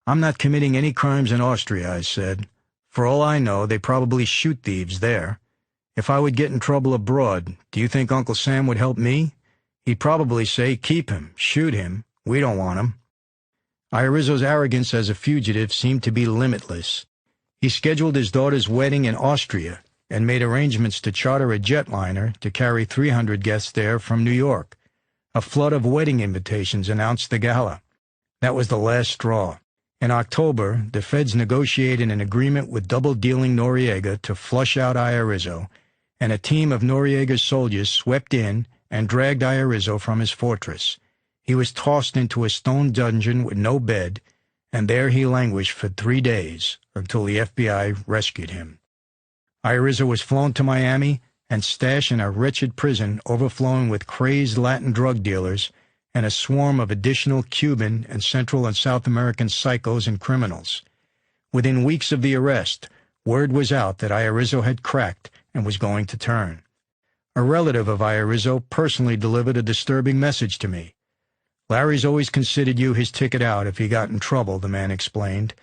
"I'm not committing any crimes in Austria," I said. "For all I know, they probably shoot thieves there. If I would get in trouble abroad, do you think Uncle Sam would help me? He'd probably say, 'Keep him, shoot him. We don't want him.'" Irizzo's arrogance as a fugitive seemed to be limitless. He scheduled his daughter's wedding in Austria and made arrangements to charter a jetliner to carry 300 guests there from New York. A flood of wedding invitations announced the gala. That was the last straw. In October, the feds negotiated an agreement with double-dealing Noriega to flush out Irizzo, and a team of Noriega's soldiers swept in and dragged Irizzo from his fortress. He was tossed into a stone dungeon with no bed, and there he languished for 3 days until the FBI rescued him. Irizzo was flown to Miami and stashed in a wretched prison overflowing with crazed Latin drug dealers and a swarm of additional Cuban and Central and South American psychos and criminals. Within weeks of the arrest, word was out that Irizzo had cracked and was going to turn. A relative of Irizzo personally delivered a disturbing message to me. Larry's always considered you his ticket out if he got in trouble, the man explained.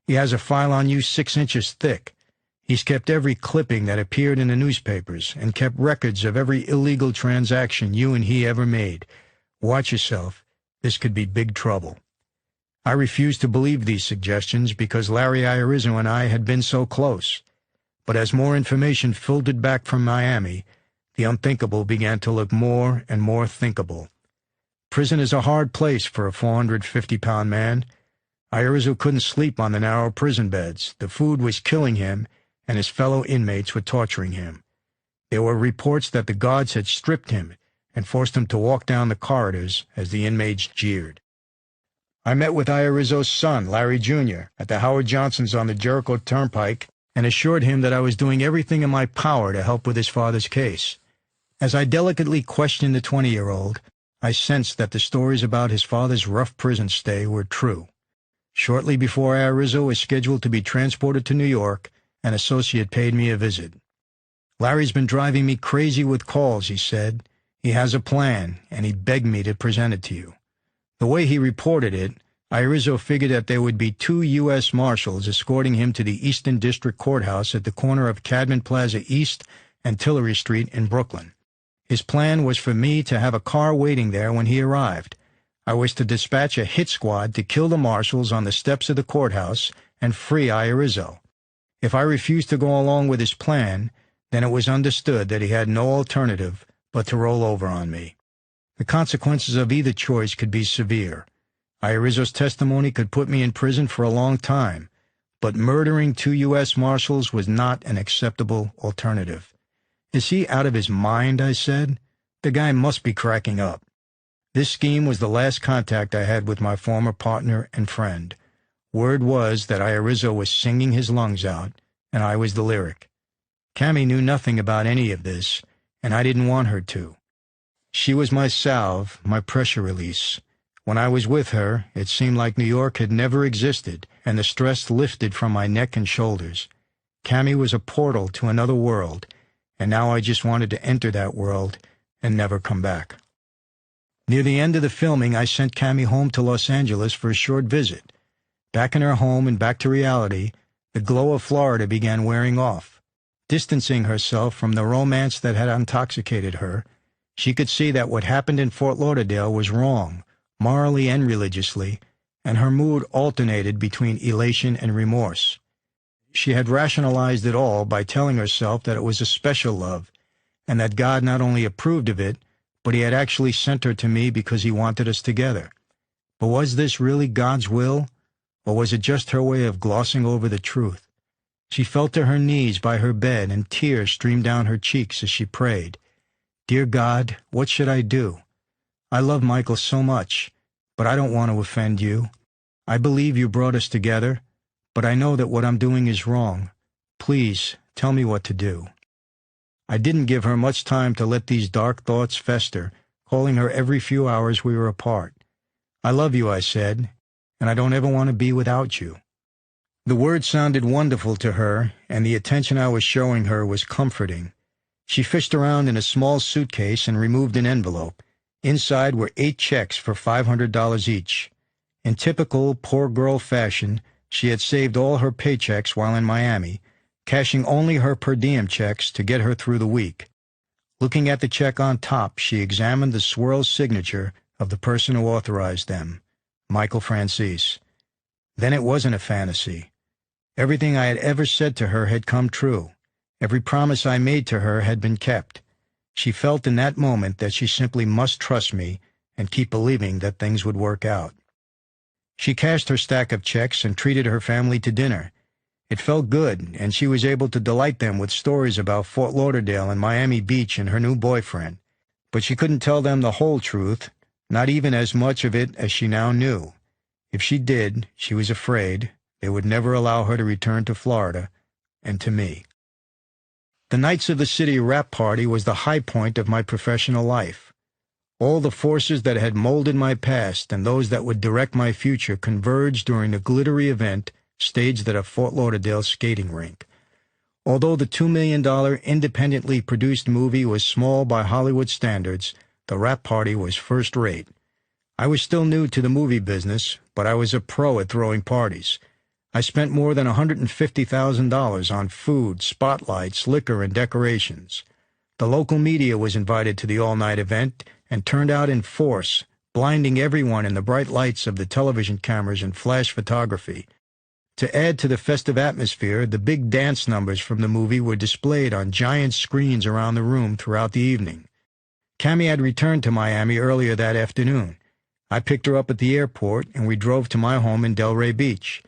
He has a file on you 6 inches thick. He's kept every clipping that appeared in the newspapers and kept records of every illegal transaction you and he ever made. Watch yourself. This could be big trouble. I refused to believe these suggestions because Larry Irizzo and I had been so close. But as more information filtered back from Miami, the unthinkable began to look more and more thinkable. Prison is a hard place for a 450-pound man. Irizzo couldn't sleep on the narrow prison beds. The food was killing him, and his fellow inmates were torturing him. There were reports that the guards had stripped him and forced him to walk down the corridors as the inmates jeered. I met with Irizzo's son, Larry Jr., at the Howard Johnson's on the Jericho Turnpike and assured him that I was doing everything in my power to help with his father's case. As I delicately questioned the 20-year-old, I sensed that the stories about his father's rough prison stay were true. Shortly before Irizzo was scheduled to be transported to New York, an associate paid me a visit. "Larry's been driving me crazy with calls," he said. "He has a plan, and he begged me to present it to you." The way he reported it, Irizzo figured that there would be 2 U.S. Marshals escorting him to the Eastern District Courthouse at the corner of Cadman Plaza East and Tillery Street in Brooklyn. His plan was for me to have a car waiting there when he arrived. I was to dispatch a hit squad to kill the marshals on the steps of the courthouse and free Irizzo. If I refused to go along with his plan, then it was understood that he had no alternative but to roll over on me. The consequences of either choice could be severe. Irizzo's testimony could put me in prison for a long time, but murdering 2 U.S. Marshals was not an acceptable alternative. "Is he out of his mind?" I said. "The guy must be cracking up." This scheme was the last contact I had with my former partner and friend. Word was that Irizzo was singing his lungs out, and I was the lyric. Cammy knew nothing about any of this, and I didn't want her to. She was my salve, my pressure release. When I was with her, it seemed like New York had never existed, and the stress lifted from my neck and shoulders. Cammy was a portal to another world, and now I just wanted to enter that world and never come back. Near the end of the filming, I sent Cammy home to Los Angeles for a short visit. Back in her home and back to reality, the glow of Florida began wearing off. Distancing herself from the romance that had intoxicated her, she could see that what happened in Fort Lauderdale was wrong, morally and religiously, and her mood alternated between elation and remorse. She had rationalized it all by telling herself that it was a special love, and that God not only approved of it, but he had actually sent her to me because he wanted us together. But was this really God's will, or was it just her way of glossing over the truth? She fell to her knees by her bed, and tears streamed down her cheeks as she prayed. "Dear God, what should I do? I love Michael so much, but I don't want to offend you. I believe you brought us together, but I know that what I'm doing is wrong. Please, tell me what to do." I didn't give her much time to let these dark thoughts fester, calling her every few hours we were apart. "I love you," I said, "and I don't ever want to be without you." The words sounded wonderful to her, and the attention I was showing her was comforting. She fished around in a small suitcase and removed an envelope. Inside were 8 checks for $500 each. In typical poor girl fashion, she had saved all her paychecks while in Miami, cashing only her per diem checks to get her through the week. Looking at the check on top, she examined the swirl signature of the person who authorized them, Michael Franzese. Then it wasn't a fantasy. Everything I had ever said to her had come true. Every promise I made to her had been kept. She felt in that moment that she simply must trust me and keep believing that things would work out. She cashed her stack of checks and treated her family to dinner. It felt good, and she was able to delight them with stories about Fort Lauderdale and Miami Beach and her new boyfriend. But she couldn't tell them the whole truth, not even as much of it as she now knew. If she did, she was afraid they would never allow her to return to Florida and to me. The Nights of the City rap party was the high point of my professional life. All the forces that had molded my past and those that would direct my future converged during the glittery event staged at a Fort Lauderdale skating rink. Although the $2 million independently produced movie was small by Hollywood standards, the rap party was first-rate. I was still new to the movie business, but I was a pro at throwing parties. I spent more than $150,000 on food, spotlights, liquor, and decorations. The local media was invited to the all-night event and turned out in force, blinding everyone in the bright lights of the television cameras and flash photography. To add to the festive atmosphere, the big dance numbers from the movie were displayed on giant screens around the room throughout the evening. Cammie had returned to Miami earlier that afternoon. I picked her up at the airport, and we drove to my home in Delray Beach.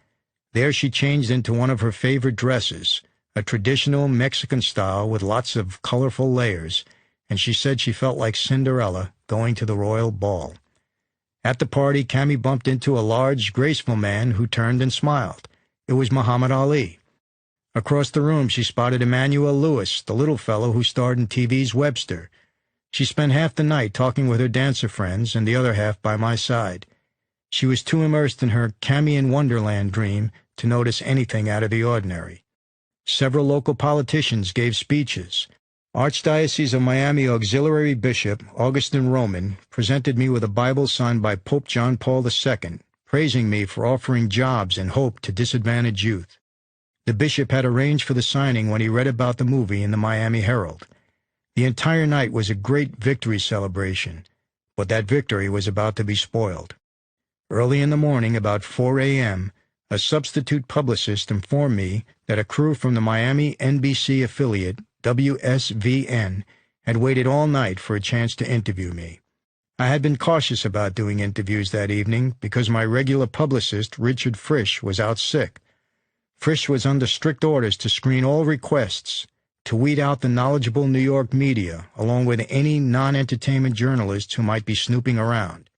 There she changed into one of her favorite dresses, a traditional Mexican style with lots of colorful layers, and she said she felt like Cinderella going to the royal ball. At the party, Cammie bumped into a large, graceful man who turned and smiled. It was Muhammad Ali. Across the room, she spotted Emmanuel Lewis, the little fellow who starred in TV's Webster. She spent half the night talking with her dancer friends and the other half by my side. She was too immersed in her Cammie in Wonderland dream to notice anything out of the ordinary. Several local politicians gave speeches. Archdiocese of Miami Auxiliary Bishop Augustin Roman presented me with a Bible signed by Pope John Paul II, praising me for offering jobs and hope to disadvantaged youth. The bishop had arranged for the signing when he read about the movie in the Miami Herald. The entire night was a great victory celebration, but that victory was about to be spoiled. Early in the morning, about 4 a.m., a substitute publicist informed me that a crew from the Miami NBC affiliate, WSVN, had waited all night for a chance to interview me. I had been cautious about doing interviews that evening because my regular publicist, Richard Frisch, was out sick. Frisch was under strict orders to screen all requests, to weed out the knowledgeable New York media, along with any non-entertainment journalists who might be snooping around.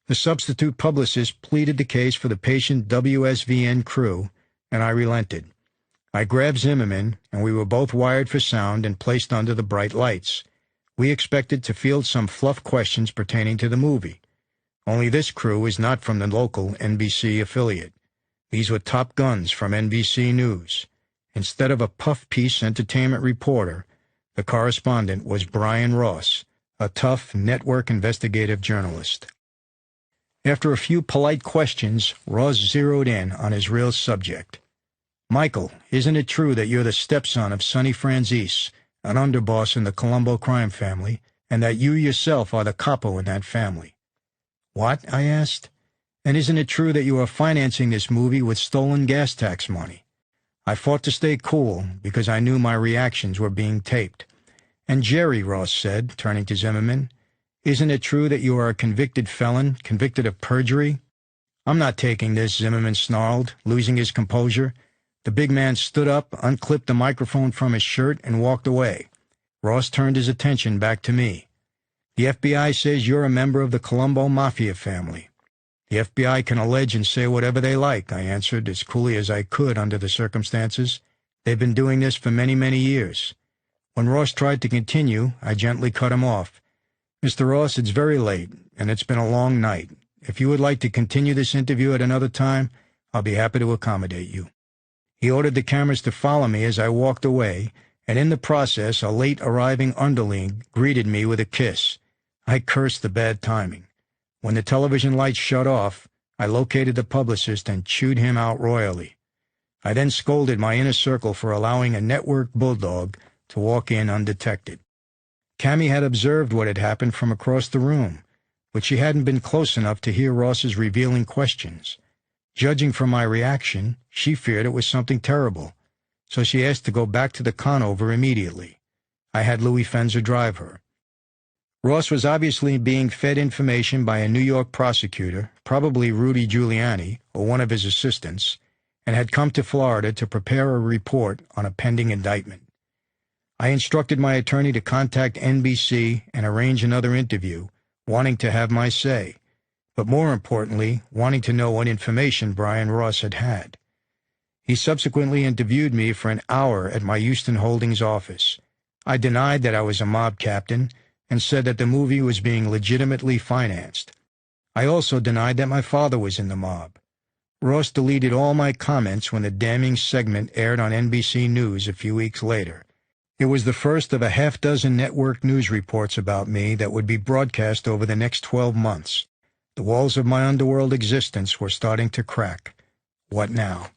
The substitute publicist pleaded the case for the patient WSVN crew, and I relented. I grabbed Zimmerman, and we were both wired for sound and placed under the bright lights. We expected to field some fluff questions pertaining to the movie. Only this crew was not from the local NBC affiliate. These were top guns from NBC News. Instead of a puff-piece entertainment reporter, the correspondent was Brian Ross, a tough network investigative journalist. After a few polite questions, Ross zeroed in on his real subject. "Michael, isn't it true that you're the stepson of Sonny Franzese, an underboss in the Colombo crime family, and that you yourself are the capo in that family?" "What?" I asked. "And isn't it true that you are financing this movie with stolen gas tax money?" I fought to stay cool because I knew my reactions were being taped. "And Jerry," Ross said, turning to Zimmerman, "isn't it true that you are a convicted felon, convicted of perjury?" "I'm not taking this," Zimmerman snarled, losing his composure. The big man stood up, unclipped the microphone from his shirt, and walked away. Ross turned his attention back to me. "The FBI says you're a member of the Colombo Mafia family." "The FBI can allege and say whatever they like," I answered as coolly as I could under the circumstances. "They've been doing this for many, many years." When Ross tried to continue, I gently cut him off. "Mr. Ross, it's very late, and it's been a long night. If you would like to continue this interview at another time, I'll be happy to accommodate you." He ordered the cameras to follow me as I walked away, and in the process a late-arriving underling greeted me with a kiss. I cursed the bad timing. When the television lights shut off, I located the publicist and chewed him out royally. I then scolded my inner circle for allowing a network bulldog to walk in undetected. Cammie had observed what had happened from across the room, but she hadn't been close enough to hear Ross's revealing questions. Judging from my reaction, she feared it was something terrible, so she asked to go back to the Conover immediately. I had Louis Fenzer drive her. Ross was obviously being fed information by a New York prosecutor, probably Rudy Giuliani or one of his assistants, and had come to Florida to prepare a report on a pending indictment. I instructed my attorney to contact NBC and arrange another interview, wanting to have my say, but more importantly, wanting to know what information Brian Ross had had. He subsequently interviewed me for an hour at my Houston Holdings office. I denied that I was a mob captain and said that the movie was being legitimately financed. I also denied that my father was in the mob. Ross deleted all my comments when the damning segment aired on NBC News a few weeks later. It was the first of a half-dozen network news reports about me that would be broadcast over the next 12 months. The walls of my underworld existence were starting to crack. What now?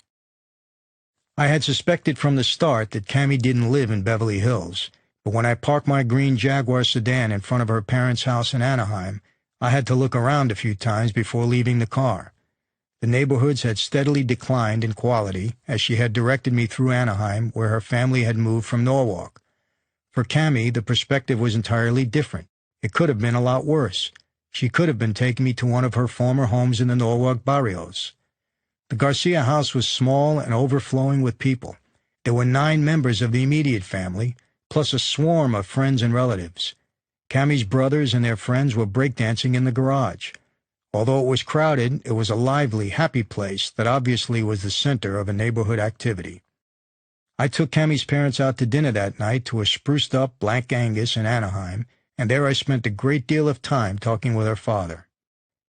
I had suspected from the start that Cammie didn't live in Beverly Hills, but when I parked my green Jaguar sedan in front of her parents' house in Anaheim, I had to look around a few times before leaving the car. The neighborhoods had steadily declined in quality as she had directed me through Anaheim, where her family had moved from Norwalk. For Cammie, the perspective was entirely different. It could have been a lot worse. She could have been taking me to one of her former homes in the Norwalk barrios. The Garcia house was small and overflowing with people. There were 9 members of the immediate family, plus a swarm of friends and relatives. Cammie's brothers and their friends were breakdancing in the garage. Although it was crowded, it was a lively, happy place that obviously was the center of a neighborhood activity. I took Cammie's parents out to dinner that night to a spruced-up Black Angus in Anaheim, and there I spent a great deal of time talking with her father.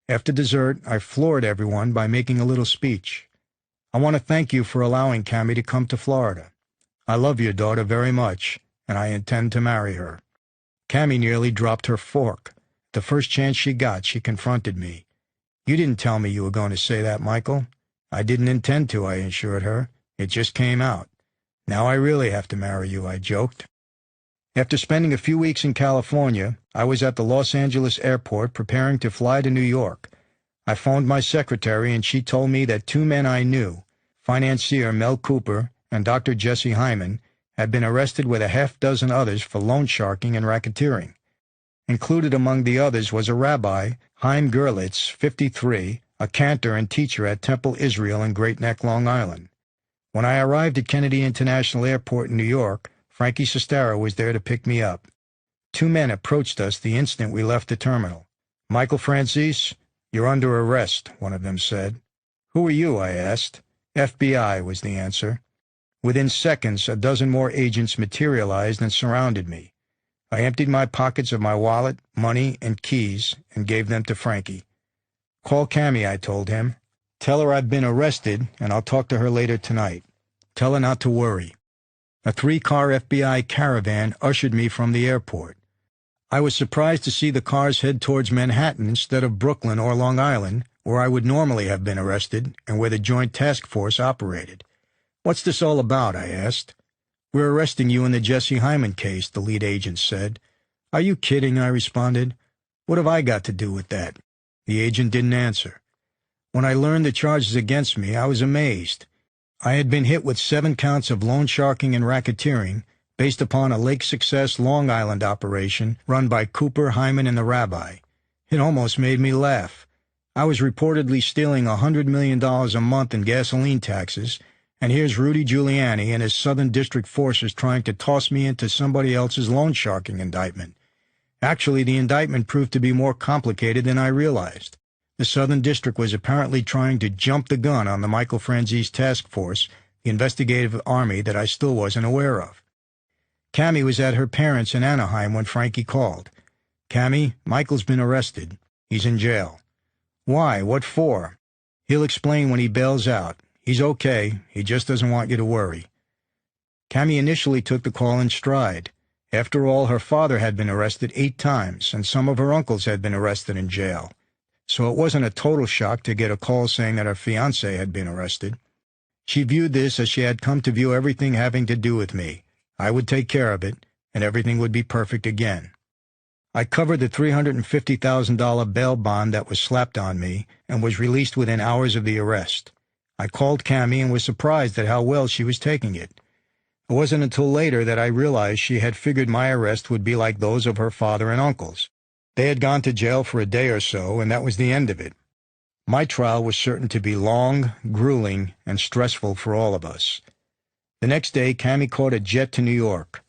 After dessert, I floored everyone by making a little speech. I want to thank you for allowing Cammie to come to Florida. I love your daughter very much, and I intend to marry her. Cammie nearly dropped her fork. The first chance she got, she confronted me. You didn't tell me you were going to say that, Michael. I didn't intend to, I assured her. It just came out. Now I really have to marry you, I joked. After spending a few weeks in California, I was at the Los Angeles airport preparing to fly to New York. I phoned my secretary and she told me that 2 men I knew, financier Mel Cooper and Dr. Jesse Hyman, had been arrested with a half-dozen others for loan sharking and racketeering. Included among the others was a rabbi, Chaim Gerlitz, 53, a cantor and teacher at Temple Israel in Great Neck, Long Island. When I arrived at Kennedy International Airport in New York, Frankie Sestero was there to pick me up. 2 men approached us the instant we left the terminal. Michael Franzese, you're under arrest, one of them said. Who are you, I asked. FBI was the answer. Within seconds, a dozen more agents materialized and surrounded me. I emptied my pockets of my wallet, money, and keys and gave them to Frankie. Call Cammie, I told him. Tell her I've been arrested, and I'll talk to her later tonight. Tell her not to worry. A 3-car FBI caravan ushered me from the airport. I was surprised to see the cars head towards Manhattan instead of Brooklyn or Long Island, where I would normally have been arrested and where the Joint Task Force operated. What's this all about? I asked. We're arresting you in the Jesse Hyman case, the lead agent said. Are you kidding? I responded. What have I got to do with that? The agent didn't answer. When I learned the charges against me, I was amazed. I had been hit with 7 counts of loan sharking and racketeering based upon a Lake Success, Long Island operation run by Cooper, Hyman, and the rabbi. It almost made me laugh. I was reportedly stealing $100 million a month in gasoline taxes, and here's Rudy Giuliani and his Southern District forces trying to toss me into somebody else's loan sharking indictment. Actually, the indictment proved to be more complicated than I realized. The Southern District was apparently trying to jump the gun on the Michael Franzese task force, the investigative army that I still wasn't aware of. Cammie was at her parents' in Anaheim when Frankie called. Cammie, Michael's been arrested. He's in jail. Why? What for? He'll explain when he bails out. He's okay. He just doesn't want you to worry. Cammie initially took the call in stride. After all, her father had been arrested 8 times, and some of her uncles had been arrested in jail. So it wasn't a total shock to get a call saying that her fiancé had been arrested. She viewed this as she had come to view everything having to do with me. I would take care of it, and everything would be perfect again. I covered the $350,000 bail bond that was slapped on me and was released within hours of the arrest. I called Cammie and was surprised at how well she was taking it. It wasn't until later that I realized she had figured my arrest would be like those of her father and uncles. They had gone to jail for a day or so, and that was the end of it. My trial was certain to be long, grueling, and stressful for all of us. The next day, Cammie caught a jet to New York.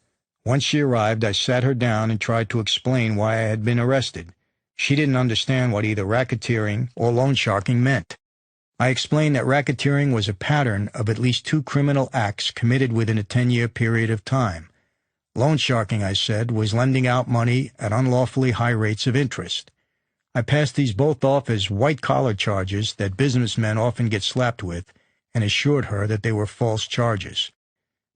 Once she arrived, I sat her down and tried to explain why I had been arrested. She didn't understand what either racketeering or loan sharking meant. I explained that racketeering was a pattern of at least 2 criminal acts committed within a 10-year period of time. Loan sharking, I said, was lending out money at unlawfully high rates of interest. I passed these both off as white-collar charges that businessmen often get slapped with, and assured her that they were false charges.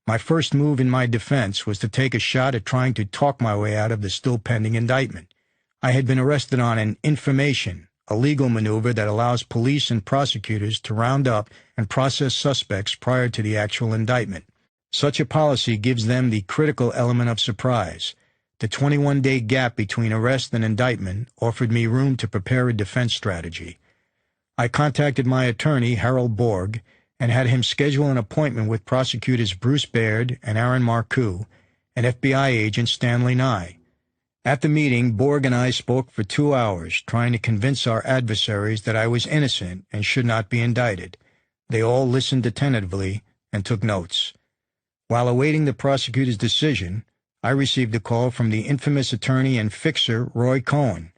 My first move in my defense was to take a shot at trying to talk my way out of the still pending indictment. I had been arrested on an information, a legal maneuver that allows police and prosecutors to round up and process suspects prior to the actual indictment. Such a policy gives them the critical element of surprise. The 21-day gap between arrest and indictment offered me room to prepare a defense strategy. I contacted my attorney, Harold Borg, and had him schedule an appointment with prosecutors Bruce Baird and Aaron Marcoux and FBI agent Stanley Nye. At the meeting, Borg and I spoke for 2 hours, trying to convince our adversaries that I was innocent and should not be indicted. They all listened attentively and took notes. While awaiting the prosecutor's decision, I received a call from the infamous attorney and fixer Roy Cohen.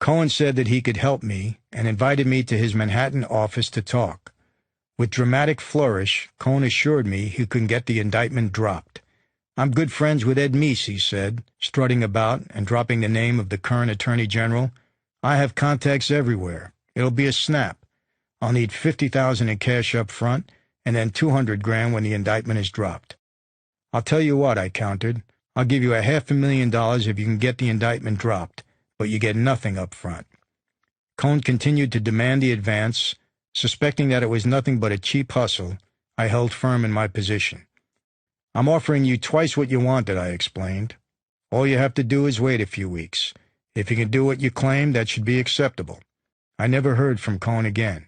Cohen said that he could help me and invited me to his Manhattan office to talk. With dramatic flourish, Cohen assured me he could get the indictment dropped. "I'm good friends with Ed Meese," he said, strutting about and dropping the name of the current Attorney General. "I have contacts everywhere. It'll be a snap. I'll need $50,000 in cash up front and then $200,000 when the indictment is dropped." "I'll tell you what," I countered. "I'll give you $500,000 if you can get the indictment dropped, but you get nothing up front." Cohen continued to demand the advance. Suspecting that it was nothing but a cheap hustle, I held firm in my position. "I'm offering you twice what you wanted," I explained. "All you have to do is wait a few weeks. If you can do what you claim, that should be acceptable." I never heard from Cohen again.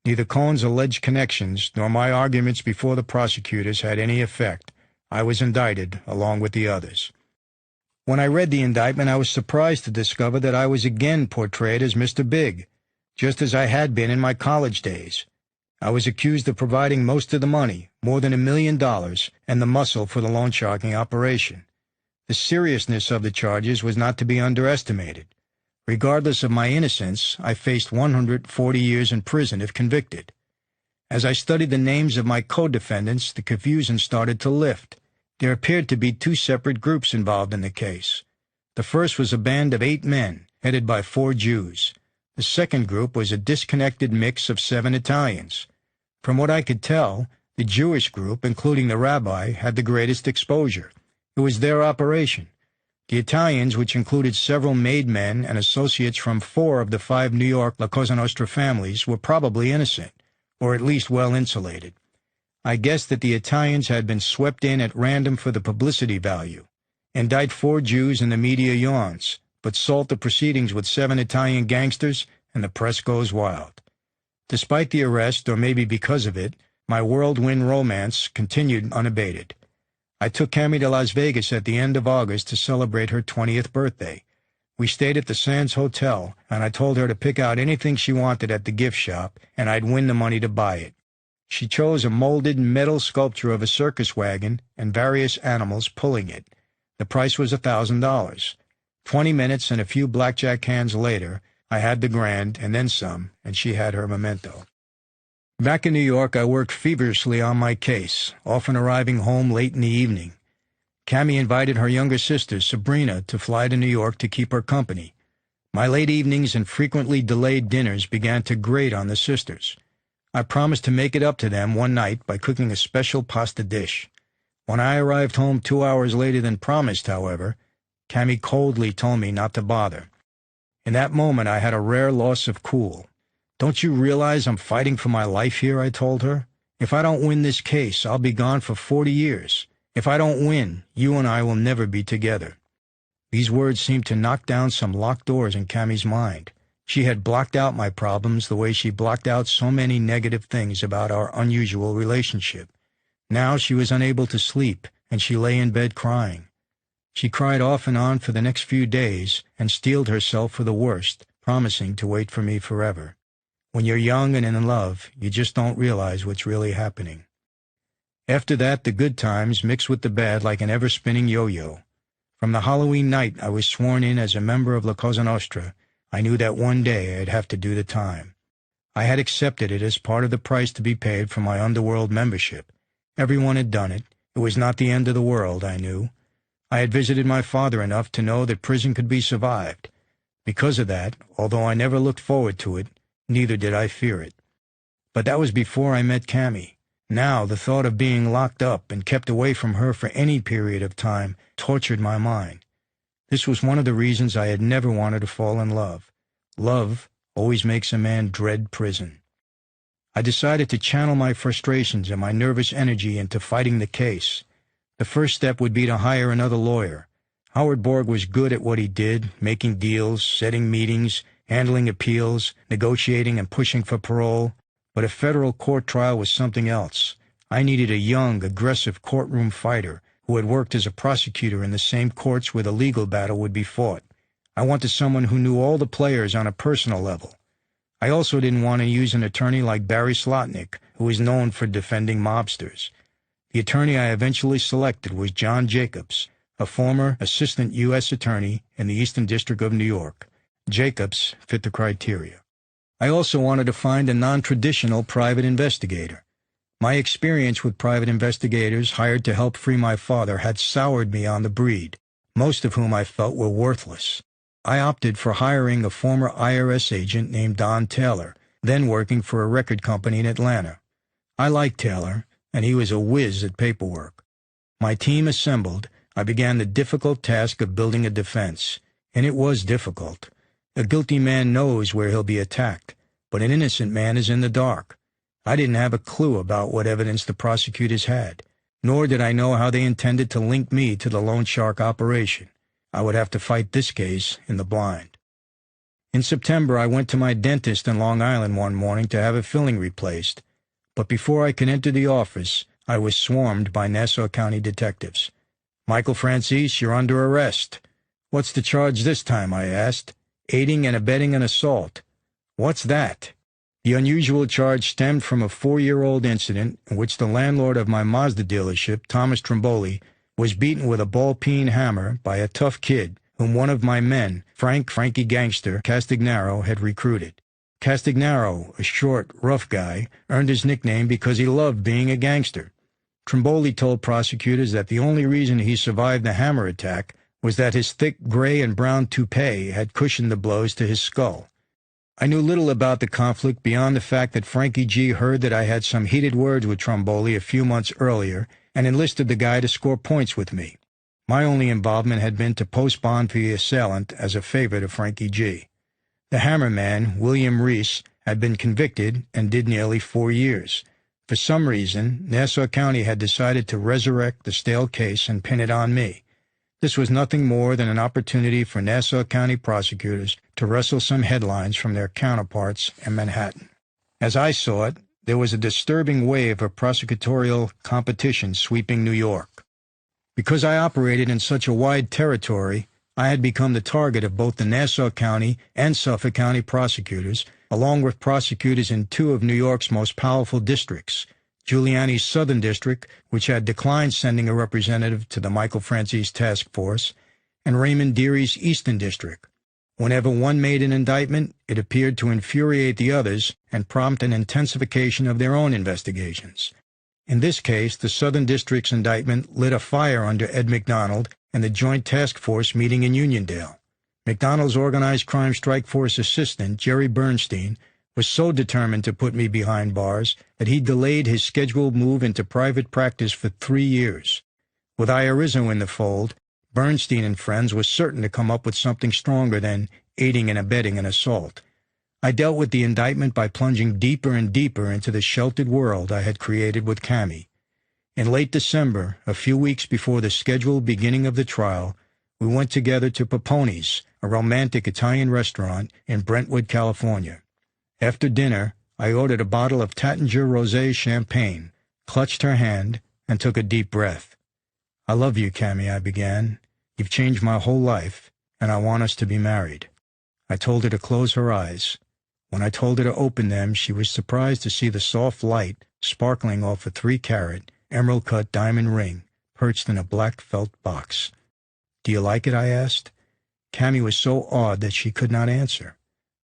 Neither Cohen's alleged connections nor my arguments before the prosecutors had any effect. I was indicted along with the others. When I read the indictment, I was surprised to discover that I was again portrayed as Mr. Big, just as I had been in my college days. I was accused of providing most of the money, more than $1 million, and the muscle for the loan sharking operation. The seriousness of the charges was not to be underestimated. Regardless of my innocence, I faced 140 years in prison if convicted. As I studied the names of my co-defendants, the confusion started to lift. There appeared to be 2 separate groups involved in the case. The first was a band of 8 men, headed by 4 Jews. The second group was a disconnected mix of 7 Italians. From what I could tell, the Jewish group, including the rabbi, had the greatest exposure. It was their operation. The Italians, which included several made men and associates from 4 of the 5 New York La Cosa Nostra families, were probably innocent, or at least well insulated. I guessed that the Italians had been swept in at random for the publicity value. Indict 4 Jews and the media yawns, but salt the proceedings with 7 Italian gangsters, and the press goes wild. Despite the arrest, or maybe because of it, my whirlwind romance continued unabated. I took Cammy to Las Vegas at the end of August to celebrate her 20th birthday. We stayed at the Sands Hotel, and I told her to pick out anything she wanted at the gift shop, and I'd win the money to buy it. She chose a molded metal sculpture of a circus wagon and various animals pulling it. The price was $1,000. 20 minutes and a few blackjack hands later, I had the grand and then some, and she had her memento. Back in New York, I worked feverishly on my case, often arriving home late in the evening. Cammy invited her younger sister, Sabrina, to fly to New York to keep her company. My late evenings and frequently delayed dinners began to grate on the sisters. I promised to make it up to them one night by cooking a special pasta dish. When I arrived home 2 hours later than promised, however, Cammy coldly told me not to bother. In that moment, I had a rare loss of cool. "Don't you realize I'm fighting for my life here?" I told her. "If I don't win this case, I'll be gone for 40 years. If I don't win, you and I will never be together." These words seemed to knock down some locked doors in Cammy's mind. She had blocked out my problems the way she blocked out so many negative things about our unusual relationship. Now she was unable to sleep, and she lay in bed crying. She cried off and on for the next few days and steeled herself for the worst, promising to wait for me forever. When you're young and in love, you just don't realize what's really happening. After that, the good times mixed with the bad like an ever-spinning yo-yo. From the Halloween night I was sworn in as a member of La Cosa Nostra, I knew that one day I'd have to do the time. I had accepted it as part of the price to be paid for my underworld membership. Everyone had done it. It was not the end of the world, I knew. I had visited my father enough to know that prison could be survived. Because of that, although I never looked forward to it, neither did I fear it. But that was before I met Cammy. Now the thought of being locked up and kept away from her for any period of time tortured my mind. This was one of the reasons I had never wanted to fall in love. Love always makes a man dread prison. I decided to channel my frustrations and my nervous energy into fighting the case. The first step would be to hire another lawyer. Howard Borg was good at what he did, making deals, setting meetings, handling appeals, negotiating and pushing for parole. But a federal court trial was something else. I needed a young, aggressive courtroom fighter who had worked as a prosecutor in the same courts where the legal battle would be fought. I wanted someone who knew all the players on a personal level. I also didn't want to use an attorney like Barry Slotnick, who was known for defending mobsters. The attorney I eventually selected was John Jacobs, a former assistant U.S. attorney in the Eastern District of New York. Jacobs fit the criteria. I also wanted to find a non-traditional private investigator. My experience with private investigators hired to help free my father had soured me on the breed, most of whom I felt were worthless. I opted for hiring a former IRS agent named Don Taylor, then working for a record company in Atlanta. I liked Taylor, and he was a whiz at paperwork. My team assembled, I began the difficult task of building a defense, and it was difficult. A guilty man knows where he'll be attacked, but an innocent man is in the dark. I didn't have a clue about what evidence the prosecutors had, nor did I know how they intended to link me to the Loan Shark operation. I would have to fight this case in the blind. In September, I went to my dentist in Long Island one morning to have a filling replaced, but before I could enter the office, I was swarmed by Nassau County detectives. "Michael Franzese, you're under arrest." "What's the charge this time?" I asked. "Aiding and abetting an assault." "What's that?" The unusual charge stemmed from a 4-year-old incident in which the landlord of my Mazda dealership, Thomas Trimboli, was beaten with a ball-peen hammer by a tough kid whom one of my men, Frankie Gangster Castagnaro, had recruited. Castagnaro, a short, rough guy, earned his nickname because he loved being a gangster. Trimboli told prosecutors that the only reason he survived the hammer attack was that his thick gray and brown toupee had cushioned the blows to his skull. I knew little about the conflict beyond the fact that Frankie G heard that I had some heated words with Trimboli a few months earlier and enlisted the guy to score points with me. My only involvement had been to post bond for the assailant as a favor to Frankie G. The hammerman, William Reese, had been convicted and did nearly 4 years. For some reason, Nassau County had decided to resurrect the stale case and pin it on me. This was nothing more than an opportunity for Nassau County prosecutors to wrestle some headlines from their counterparts in Manhattan. As I saw it, there was a disturbing wave of prosecutorial competition sweeping New York. Because I operated in such a wide territory, I had become the target of both the Nassau County and Suffolk County prosecutors, along with prosecutors in 2 of New York's most powerful districts, Giuliani's Southern District, which had declined sending a representative to the Michael Franzese task force, and Raymond Deary's Eastern District. Whenever one made an indictment, it appeared to infuriate the others and prompt an intensification of their own investigations. In this case, the Southern District's indictment lit a fire under Ed McDonald and the Joint Task Force meeting in Uniondale. McDonald's Organized Crime Strike Force assistant, Jerry Bernstein, was so determined to put me behind bars that he delayed his scheduled move into private practice for 3 years. With Iorizzo in the fold, Bernstein and friends were certain to come up with something stronger than aiding and abetting an assault. I dealt with the indictment by plunging deeper and deeper into the sheltered world I had created with Cammy. In late December, a few weeks before the scheduled beginning of the trial, we went together to Papponi's, a romantic Italian restaurant in Brentwood, California. After dinner, I ordered a bottle of Tattinger Rosé champagne, clutched her hand, and took a deep breath. "I love you, Cammy," I began. "You've changed my whole life, and I want us to be married." I told her to close her eyes. When I told her to open them, she was surprised to see the soft light sparkling off a 3-carat, emerald-cut diamond ring perched in a black felt box. "Do you like it?" I asked. Cammy was so awed that she could not answer.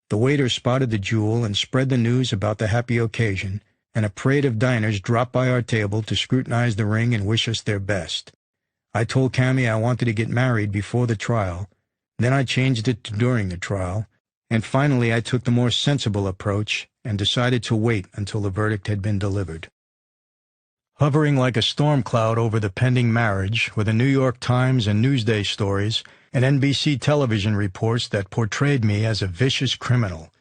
The waiter spotted the jewel and spread the news about the happy occasion, and a parade of diners dropped by our table to scrutinize the ring and wish us their best. I told Cammy I wanted to get married before the trial, then I changed it to during the trial, and finally I took the more sensible approach and decided to wait until the verdict had been delivered. Hovering like a storm cloud over the pending marriage were the New York Times and Newsday stories and NBC television reports that portrayed me as a vicious criminal.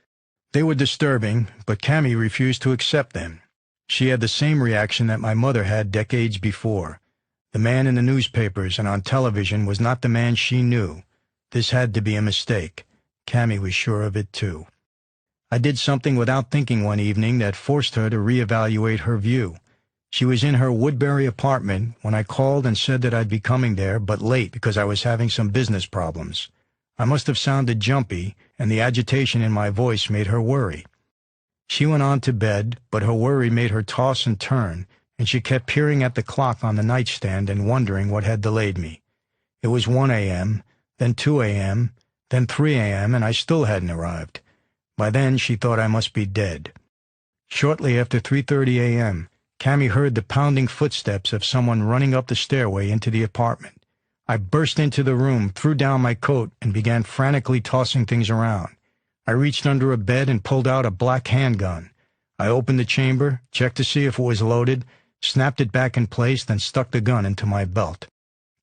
They were disturbing, but Cammy refused to accept them. She had the same reaction that my mother had decades before. The man in the newspapers and on television was not the man she knew. This had to be a mistake. Cammy was sure of it too. I did something without thinking one evening that forced her to reevaluate her view. She was in her Woodbury apartment when I called and said that I'd be coming there, but late because I was having some business problems. I must have sounded jumpy, and the agitation in my voice made her worry. She went on to bed, but her worry made her toss and turn, and she kept peering at the clock on the nightstand and wondering what had delayed me. It was 1 a.m., then 2 a.m., then 3 a.m., and I still hadn't arrived. By then, she thought I must be dead. Shortly after 3:30 a.m., Cammy heard the pounding footsteps of someone running up the stairway into the apartment. I burst into the room, threw down my coat, and began frantically tossing things around. I reached under a bed and pulled out a black handgun. I opened the chamber, checked to see if it was loaded, snapped it back in place, then stuck the gun into my belt.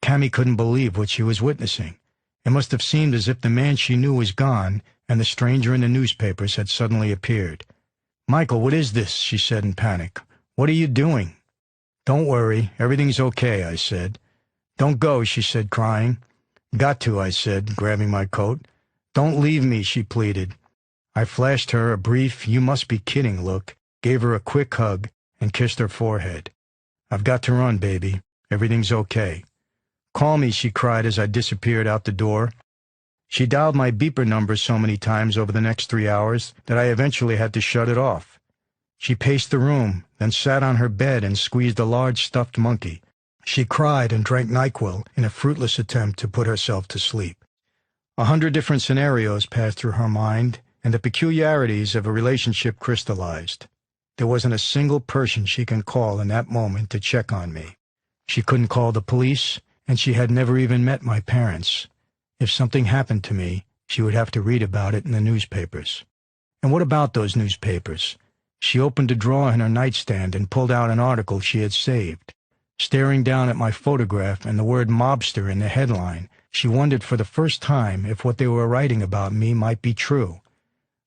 Cammy couldn't believe what she was witnessing. It must have seemed as if the man she knew was gone, and the stranger in the newspapers had suddenly appeared. "Michael, what is this?" she said in panic. "What are you doing?" "Don't worry, everything's okay," I said. "Don't go," she said, crying. "Got to," I said, grabbing my coat. "Don't leave me," she pleaded. I flashed her a brief, "you must be kidding" look, gave her a quick hug, and kissed her forehead. "I've got to run, baby. Everything's okay." "Call me," she cried as I disappeared out the door. She dialed my beeper number so many times over the next 3 hours that I eventually had to shut it off. She paced the room, then sat on her bed and squeezed a large stuffed monkey. She cried and drank NyQuil in a fruitless attempt to put herself to sleep. 100 different scenarios passed through her mind, and the peculiarities of a relationship crystallized. There wasn't a single person she can call in that moment to check on me. She couldn't call the police, and she had never even met my parents. If something happened to me, she would have to read about it in the newspapers. And what about those newspapers? She opened a drawer in her nightstand and pulled out an article she had saved. Staring down at my photograph and the word mobster in the headline, she wondered for the first time if what they were writing about me might be true.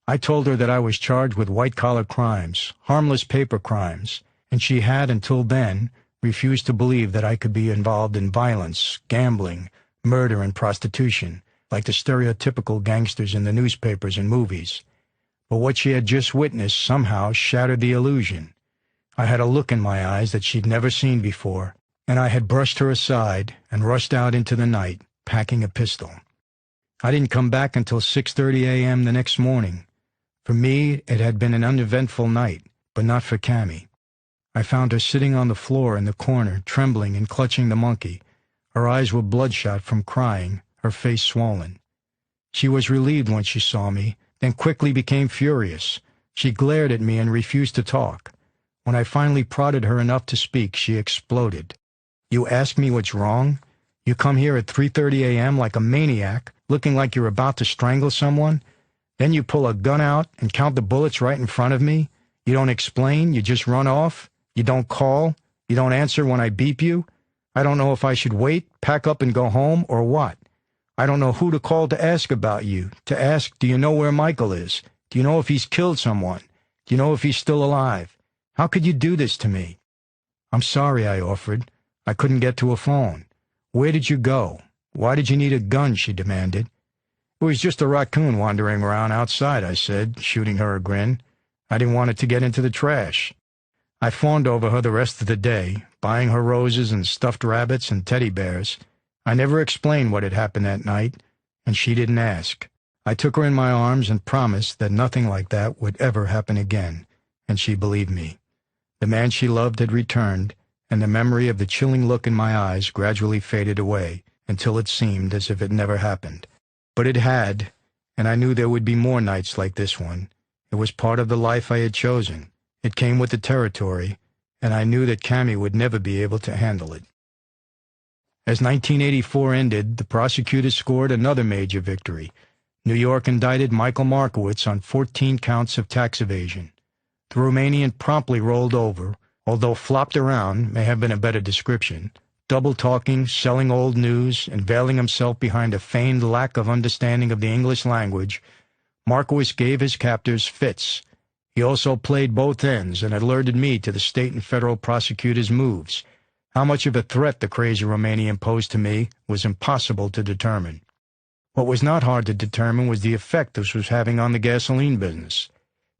I told her that I was charged with white-collar crimes, harmless paper crimes, and she had, until then, refused to believe that I could be involved in violence, gambling, murder, and prostitution, like the stereotypical gangsters in the newspapers and movies. But what she had just witnessed somehow shattered the illusion. I had a look in my eyes that she'd never seen before, and I had brushed her aside and rushed out into the night, packing a pistol. I didn't come back until 6:30 a.m. the next morning. For me, it had been an uneventful night, but not for Cammy. I found her sitting on the floor in the corner, trembling and clutching the monkey. Her eyes were bloodshot from crying, her face swollen. She was relieved when she saw me, then quickly became furious. She glared at me and refused to talk. When I finally prodded her enough to speak, she exploded. "You ask me what's wrong? You come here at 3:30 a.m. like a maniac, looking like you're about to strangle someone? Then you pull a gun out and count the bullets right in front of me? You don't explain, you just run off? You don't call? You don't answer when I beep you? I don't know if I should wait, pack up and go home, or what. I don't know who to call to ask about you, to ask, do you know where Michael is? Do you know if he's killed someone? Do you know if he's still alive? How could you do this to me?" "I'm sorry," I offered. "I couldn't get to a phone." "Where did you go? Why did you need a gun?" she demanded. "It was just a raccoon wandering around outside," I said, shooting her a grin. "I didn't want it to get into the trash." I fawned over her the rest of the day, buying her roses and stuffed rabbits and teddy bears. I never explained what had happened that night, and she didn't ask. I took her in my arms and promised that nothing like that would ever happen again, and she believed me. The man she loved had returned, and the memory of the chilling look in my eyes gradually faded away until it seemed as if it never happened. But it had, and I knew there would be more nights like this one. It was part of the life I had chosen. It came with the territory, and I knew that Cammy would never be able to handle it. As 1984 ended, the prosecutors scored another major victory. New York indicted Michael Markowitz on 14 counts of tax evasion. The Romanian promptly rolled over, although flopped around may have been a better description, double-talking, selling old news, and veiling himself behind a feigned lack of understanding of the English language. Markowitz gave his captors fits. He also played both ends and alerted me to the state and federal prosecutors' moves. How much of a threat the crazy Romanian posed to me was impossible to determine. What was not hard to determine was the effect this was having on the gasoline business.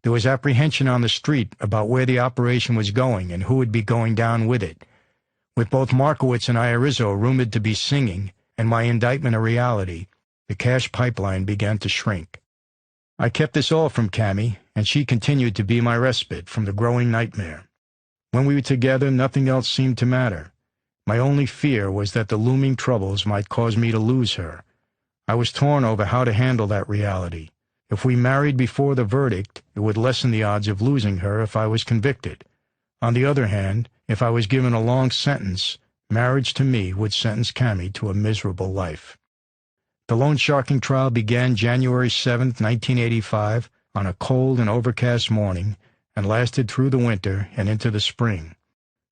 There was apprehension on the street about where the operation was going and who would be going down with it. With both Markowitz and Irizzo rumored to be singing, and my indictment a reality, the cash pipeline began to shrink. I kept this all from Cammy, and she continued to be my respite from the growing nightmare. When we were together, nothing else seemed to matter. My only fear was that the looming troubles might cause me to lose her. I was torn over how to handle that reality. If we married before the verdict, it would lessen the odds of losing her if I was convicted. On the other hand, if I was given a long sentence, marriage to me would sentence Cammy to a miserable life. The loan sharking trial began January 7, 1985, on a cold and overcast morning, and lasted through the winter and into the spring.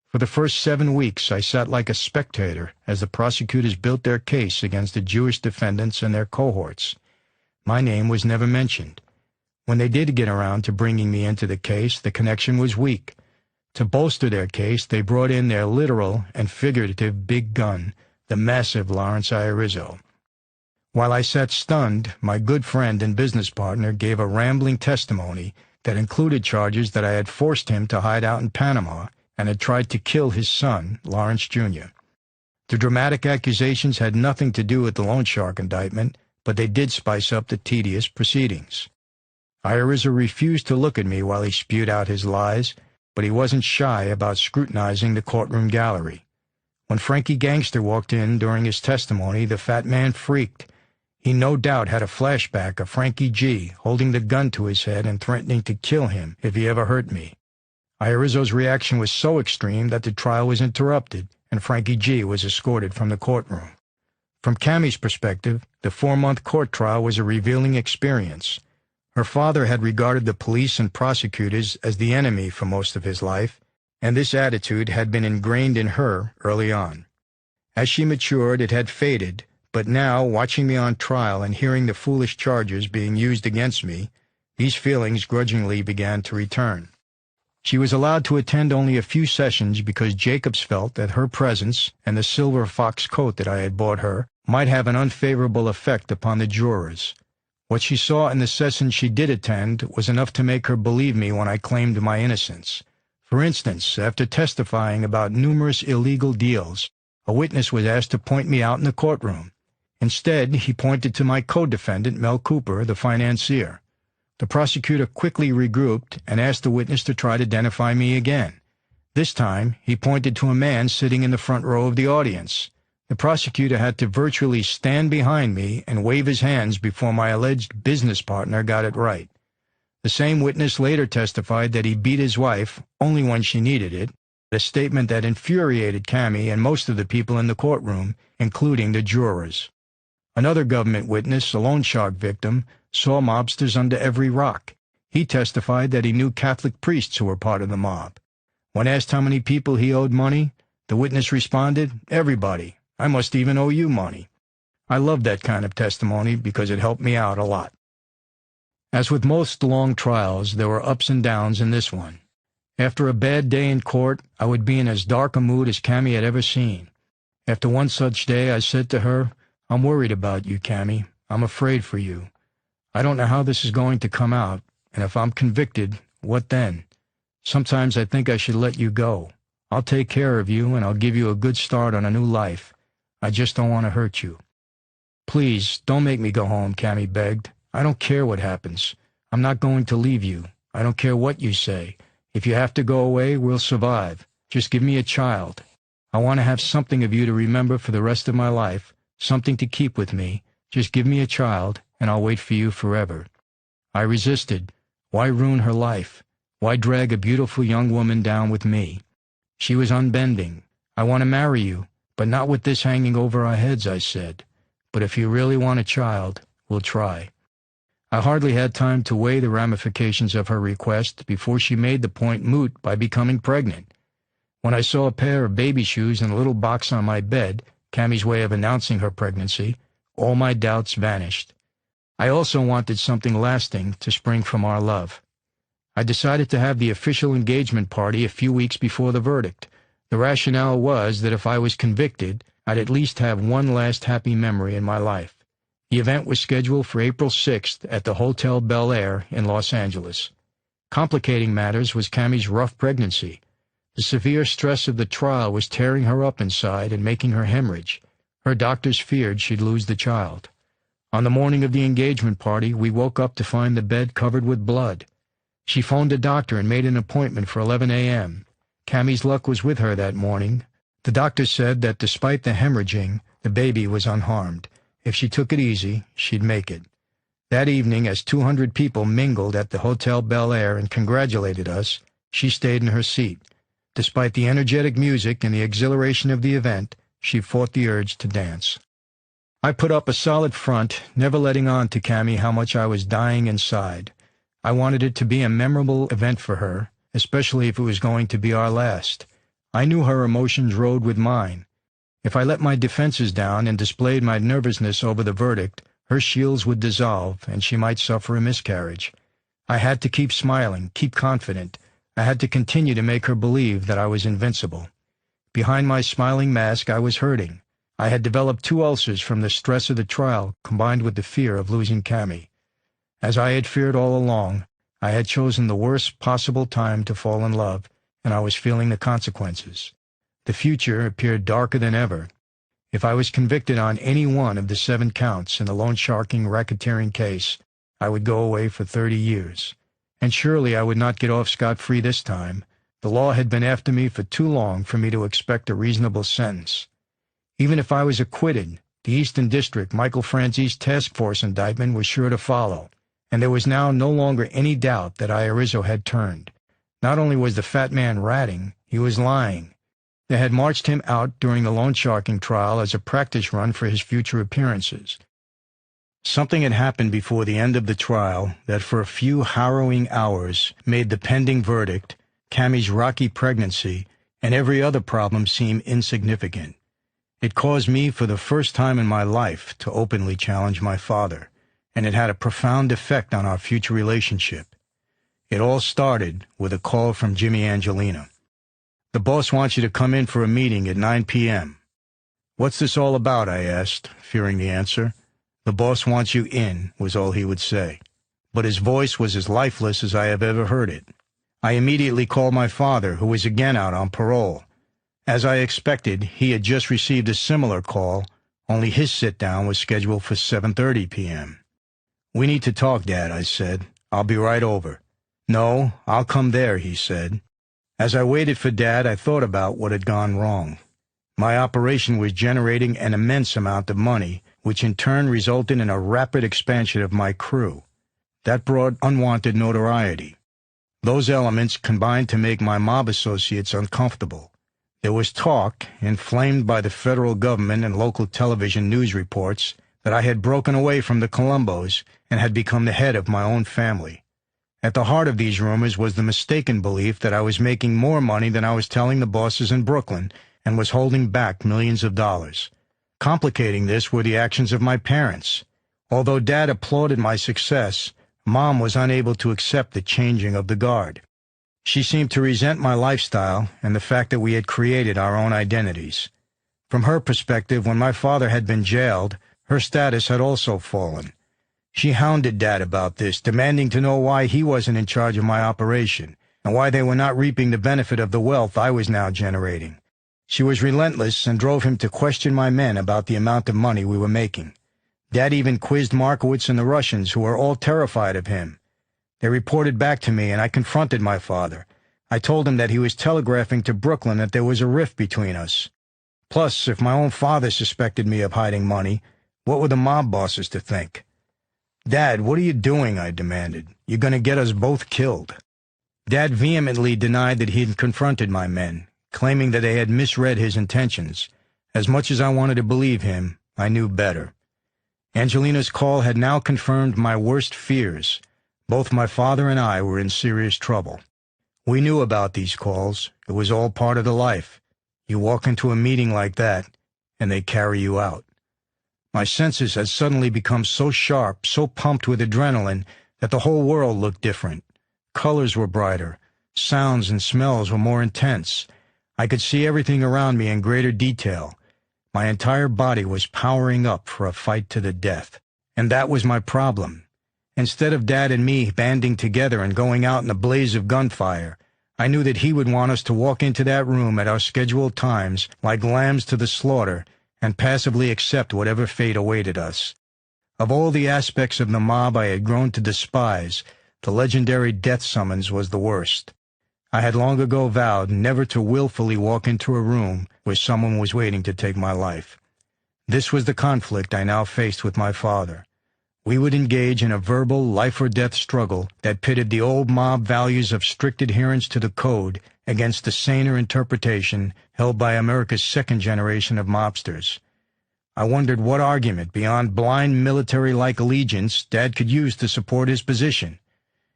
For the first 7 weeks, I sat like a spectator as the prosecutors built their case against the Jewish defendants and their cohorts. My name was never mentioned. When they did get around to bringing me into the case, the connection was weak. To bolster their case, they brought in their literal and figurative big gun, the massive Lawrence Irizzo. While I sat stunned, my good friend and business partner gave a rambling testimony that included charges that I had forced him to hide out in Panama and had tried to kill his son, Lawrence Jr. The dramatic accusations had nothing to do with the loan shark indictment, but they did spice up the tedious proceedings. Irizzo refused to look at me while he spewed out his lies, but he wasn't shy about scrutinizing the courtroom gallery. When Frankie Gangster walked in during his testimony, the fat man freaked. He no doubt had a flashback of Frankie G holding the gun to his head and threatening to kill him if he ever hurt me. Irizzo's reaction was so extreme that the trial was interrupted, and Frankie G was escorted from the courtroom. From Cammy's perspective, the 4-month court trial was a revealing experience. Her father had regarded the police and prosecutors as the enemy for most of his life, and this attitude had been ingrained in her early on. As she matured, it had faded, but now, watching me on trial and hearing the foolish charges being used against me, these feelings grudgingly began to return. She was allowed to attend only a few sessions because Jacobs felt that her presence and the silver fox coat that I had bought her might have an unfavorable effect upon the jurors. What she saw in the sessions she did attend was enough to make her believe me when I claimed my innocence. For instance, after testifying about numerous illegal deals, a witness was asked to point me out in the courtroom. Instead, he pointed to my co-defendant, Mel Cooper, the financier. The prosecutor quickly regrouped and asked the witness to try to identify me again. This time, he pointed to a man sitting in the front row of the audience. The prosecutor had to virtually stand behind me and wave his hands before my alleged business partner got it right. The same witness later testified that he beat his wife only when she needed it, a statement that infuriated Cammy and most of the people in the courtroom, including the jurors. Another government witness, a loan shark victim, saw mobsters under every rock. He testified that he knew Catholic priests who were part of the mob. When asked how many people he owed money, the witness responded, "Everybody. I must even owe you money." I loved that kind of testimony because it helped me out a lot. As with most long trials, there were ups and downs in this one. After a bad day in court, I would be in as dark a mood as Cammy had ever seen. After one such day, I said to her, "I'm worried about you, Cammy. I'm afraid for you. I don't know how this is going to come out, and if I'm convicted, what then? Sometimes I think I should let you go. I'll take care of you, and I'll give you a good start on a new life. I just don't want to hurt you." "Please, don't make me go home," Cammy begged. "I don't care what happens. I'm not going to leave you. I don't care what you say. If you have to go away, we'll survive. Just give me a child. I want to have something of you to remember for the rest of my life, something to keep with me. Just give me a child, and I'll wait for you forever." I resisted. Why ruin her life? Why drag a beautiful young woman down with me? She was unbending. "I want to marry you, but not with this hanging over our heads," I said. "But if you really want a child, we'll try." I hardly had time to weigh the ramifications of her request before she made the point moot by becoming pregnant. When I saw a pair of baby shoes in a little box on my bed, Cammy's way of announcing her pregnancy, all my doubts vanished. I also wanted something lasting to spring from our love. I decided to have the official engagement party a few weeks before the verdict. The rationale was that if I was convicted, I'd at least have one last happy memory in my life. The event was scheduled for April 6th at the Hotel Bel Air in Los Angeles. Complicating matters was Cammie's rough pregnancy. The severe stress of the trial was tearing her up inside and making her hemorrhage. Her doctors feared she'd lose the child. On the morning of the engagement party, we woke up to find the bed covered with blood. She phoned a doctor and made an appointment for 11 a.m. Cammie's luck was with her that morning. The doctor said that despite the hemorrhaging, the baby was unharmed. If she took it easy, she'd make it. That evening, as 200 people mingled at the Hotel Bel Air and congratulated us, she stayed in her seat. Despite the energetic music and the exhilaration of the event, she fought the urge to dance. I put up a solid front, never letting on to Cammie how much I was dying inside. I wanted it to be a memorable event for her, especially if it was going to be our last. I knew her emotions rode with mine. If I let my defenses down and displayed my nervousness over the verdict, her shields would dissolve and she might suffer a miscarriage. I had to keep smiling, keep confident. I had to continue to make her believe that I was invincible. Behind my smiling mask, I was hurting. I had developed 2 ulcers from the stress of the trial, combined with the fear of losing Cammie. As I had feared all along, I had chosen the worst possible time to fall in love, and I was feeling the consequences. The future appeared darker than ever. If I was convicted on any one of the 7 counts in the loan-sharking racketeering case, I would go away for 30 years. And surely I would not get off scot-free this time. The law had been after me for too long for me to expect a reasonable sentence. Even if I was acquitted, the Eastern District Michael Franzese task force indictment was sure to follow, and there was now no longer any doubt that Irizzo had turned. Not only was the fat man ratting, he was lying. They had marched him out during the loan-sharking trial as a practice run for his future appearances. Something had happened before the end of the trial that for a few harrowing hours made the pending verdict, Cammie's rocky pregnancy, and every other problem seem insignificant. It caused me for the first time in my life to openly challenge my father, and it had a profound effect on our future relationship. It all started with a call from Jimmy Angelina. "The boss wants you to come in for a meeting at 9 p.m. "What's this all about?" I asked, fearing the answer. "The boss wants you in," was all he would say. But his voice was as lifeless as I have ever heard it. I immediately called my father, who was again out on parole. As I expected, he had just received a similar call, only his sit-down was scheduled for 7:30 p.m. "We need to talk, Dad," I said. "I'll be right over." "No, I'll come there," he said. As I waited for Dad, I thought about what had gone wrong. My operation was generating an immense amount of money, which in turn resulted in a rapid expansion of my crew. That brought unwanted notoriety. Those elements combined to make my mob associates uncomfortable. There was talk, inflamed by the federal government and local television news reports, that I had broken away from the Colombos and had become the head of my own family. At the heart of these rumors was the mistaken belief that I was making more money than I was telling the bosses in Brooklyn and was holding back millions of dollars. Complicating this were the actions of my parents. Although Dad applauded my success, Mom was unable to accept the changing of the guard. She seemed to resent my lifestyle and the fact that we had created our own identities. From her perspective, when my father had been jailed, her status had also fallen. She hounded Dad about this, demanding to know why he wasn't in charge of my operation, and why they were not reaping the benefit of the wealth I was now generating. She was relentless and drove him to question my men about the amount of money we were making. Dad even quizzed Markowitz and the Russians, who were all terrified of him. They reported back to me, and I confronted my father. I told him that he was telegraphing to Brooklyn that there was a rift between us. Plus, if my own father suspected me of hiding money, what were the mob bosses to think? "Dad, what are you doing?" I demanded. "You're going to get us both killed." Dad vehemently denied that he had confronted my men, claiming that they had misread his intentions. As much as I wanted to believe him, I knew better. Angelina's call had now confirmed my worst fears. Both my father and I were in serious trouble. We knew about these calls. It was all part of the life. You walk into a meeting like that, and they carry you out. My senses had suddenly become so sharp, so pumped with adrenaline, that the whole world looked different. Colors were brighter. Sounds and smells were more intense. I could see everything around me in greater detail. My entire body was powering up for a fight to the death. And that was my problem. Instead of Dad and me banding together and going out in a blaze of gunfire, I knew that he would want us to walk into that room at our scheduled times like lambs to the slaughter and passively accept whatever fate awaited us. Of all the aspects of the mob I had grown to despise, the legendary death summons was the worst. I had long ago vowed never to willfully walk into a room where someone was waiting to take my life. This was the conflict I now faced with my father. We would engage in a verbal life-or-death struggle that pitted the old mob values of strict adherence to the code against the saner interpretation held by America's second generation of mobsters. I wondered what argument beyond blind military-like allegiance Dad could use to support his position.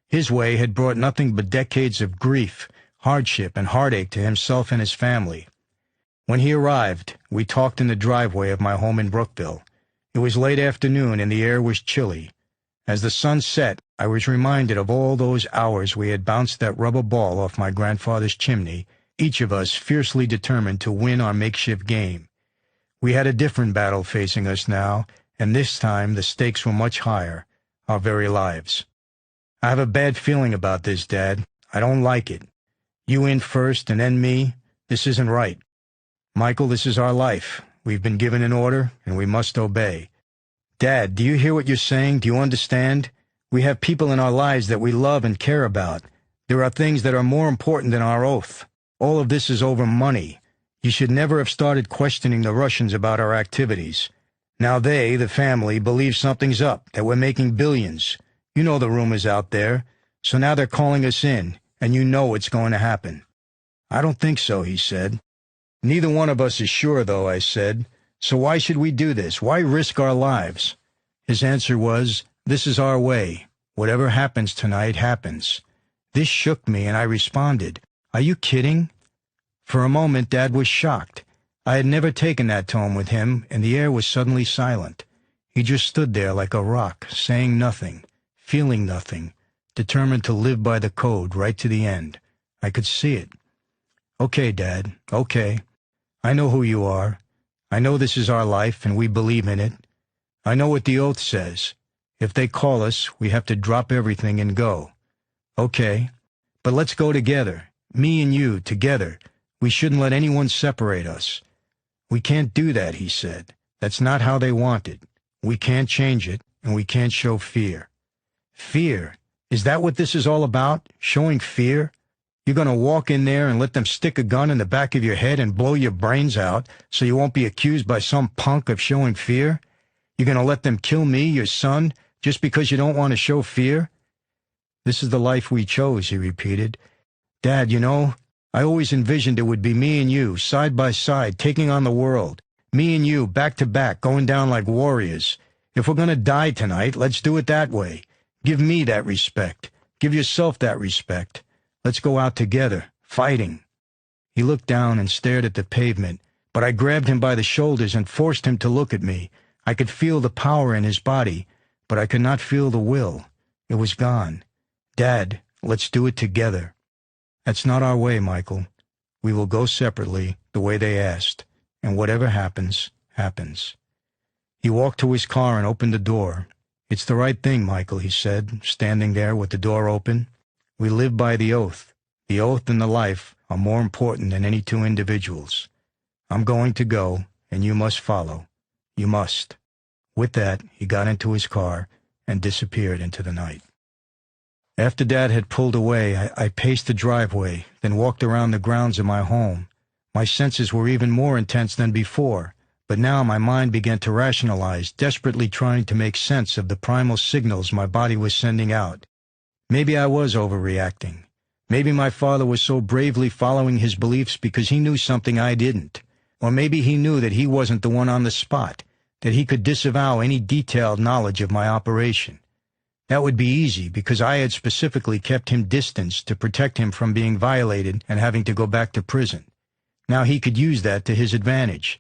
His way had brought nothing but decades of grief, hardship, and heartache to himself and his family. When he arrived, we talked in the driveway of my home in Brookville. It was late afternoon and the air was chilly. As the sun set, I was reminded of all those hours we had bounced that rubber ball off my grandfather's chimney, each of us fiercely determined to win our makeshift game. We had a different battle facing us now, and this time the stakes were much higher, our very lives. I have a bad feeling about this, Dad. I don't like it. You in first and then me? This isn't right. Michael, this is our life. We've been given an order, and we must obey. Dad, do you hear what you're saying? Do you understand? We have people in our lives that we love and care about. There are things that are more important than our oath. All of this is over money. You should never have started questioning the Russians about our activities. Now they, the family, believe something's up, that we're making billions. You know the rumors out there. So now they're calling us in, and you know it's going to happen. I don't think so, he said. Neither one of us is sure, though, I said. So why should we do this? Why risk our lives? His answer was, this is our way. Whatever happens tonight happens. This shook me, and I responded, are you kidding? For a moment, Dad was shocked. I had never taken that tone with him, and the air was suddenly silent. He just stood there like a rock, saying nothing, feeling nothing, determined to live by the code right to the end. I could see it. Okay, Dad, okay. I know who you are. I know this is our life, and we believe in it. I know what the oath says. If they call us, we have to drop everything and go. Okay, but let's go together. Me and you, together. We shouldn't let anyone separate us. We can't do that, he said. That's not how they want it. We can't change it, and we can't show fear. Fear? Is that what this is all about? Showing fear? You're going to walk in there and let them stick a gun in the back of your head and blow your brains out so you won't be accused by some punk of showing fear? You're going to let them kill me, your son, just because you don't want to show fear? This is the life we chose, he repeated. Dad, you know, I always envisioned it would be me and you, side by side, taking on the world. Me and you, back to back, going down like warriors. If we're going to die tonight, let's do it that way. Give me that respect. Give yourself that respect. Let's go out together, fighting. He looked down and stared at the pavement, but I grabbed him by the shoulders and forced him to look at me. I could feel the power in his body, but I could not feel the will. It was gone. Dad, let's do it together. That's not our way, Michael. We will go separately, the way they asked, and whatever happens, happens. He walked to his car and opened the door. It's the right thing, Michael, he said, standing there with the door open. We live by the oath. The oath and the life are more important than any two individuals. I'm going to go, and you must follow. You must. With that, he got into his car and disappeared into the night. After Dad had pulled away, I paced the driveway, then walked around the grounds of my home. My senses were even more intense than before, but now my mind began to rationalize, desperately trying to make sense of the primal signals my body was sending out. Maybe I was overreacting. Maybe my father was so bravely following his beliefs because he knew something I didn't. Or maybe he knew that he wasn't the one on the spot, that he could disavow any detailed knowledge of my operation. That would be easy because I had specifically kept him distanced to protect him from being violated and having to go back to prison. Now he could use that to his advantage.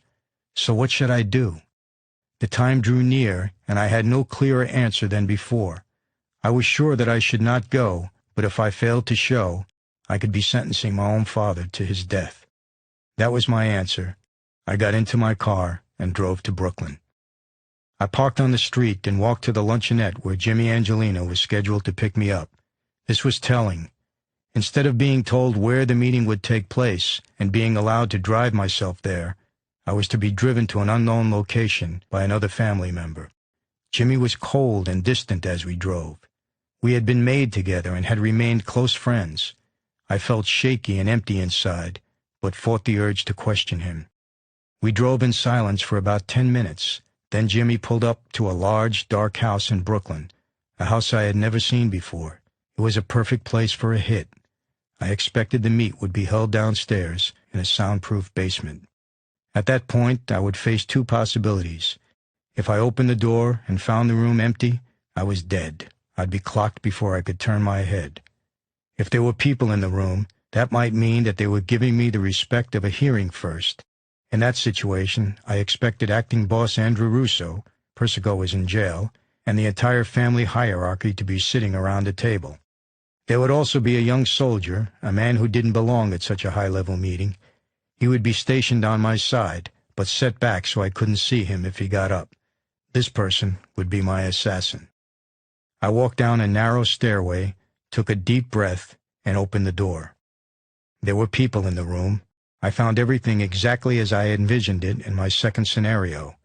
So what should I do? The time drew near, and I had no clearer answer than before. I was sure that I should not go, but if I failed to show, I could be sentencing my own father to his death. That was my answer. I got into my car and drove to Brooklyn. I parked on the street and walked to the luncheonette where Jimmy Angelino was scheduled to pick me up. This was telling. Instead of being told where the meeting would take place and being allowed to drive myself there, I was to be driven to an unknown location by another family member. Jimmy was cold and distant as we drove. We had been made together and had remained close friends. I felt shaky and empty inside, but fought the urge to question him. We drove in silence for about 10 minutes. Then Jimmy pulled up to a large, dark house in Brooklyn, a house I had never seen before. It was a perfect place for a hit. I expected the meet would be held downstairs in a soundproof basement. At that point, I would face two possibilities. If I opened the door and found the room empty, I was dead. I'd be clocked before I could turn my head. If there were people in the room, that might mean that they were giving me the respect of a hearing first. In that situation, I expected acting boss Andrew Russo, Persico was in jail, and the entire family hierarchy to be sitting around a table. There would also be a young soldier, a man who didn't belong at such a high-level meeting. He would be stationed on my side, but set back so I couldn't see him if he got up. This person would be my assassin. I walked down a narrow stairway, took a deep breath, and opened the door. There were people in the room. I found everything exactly as I had envisioned it in my second scenario.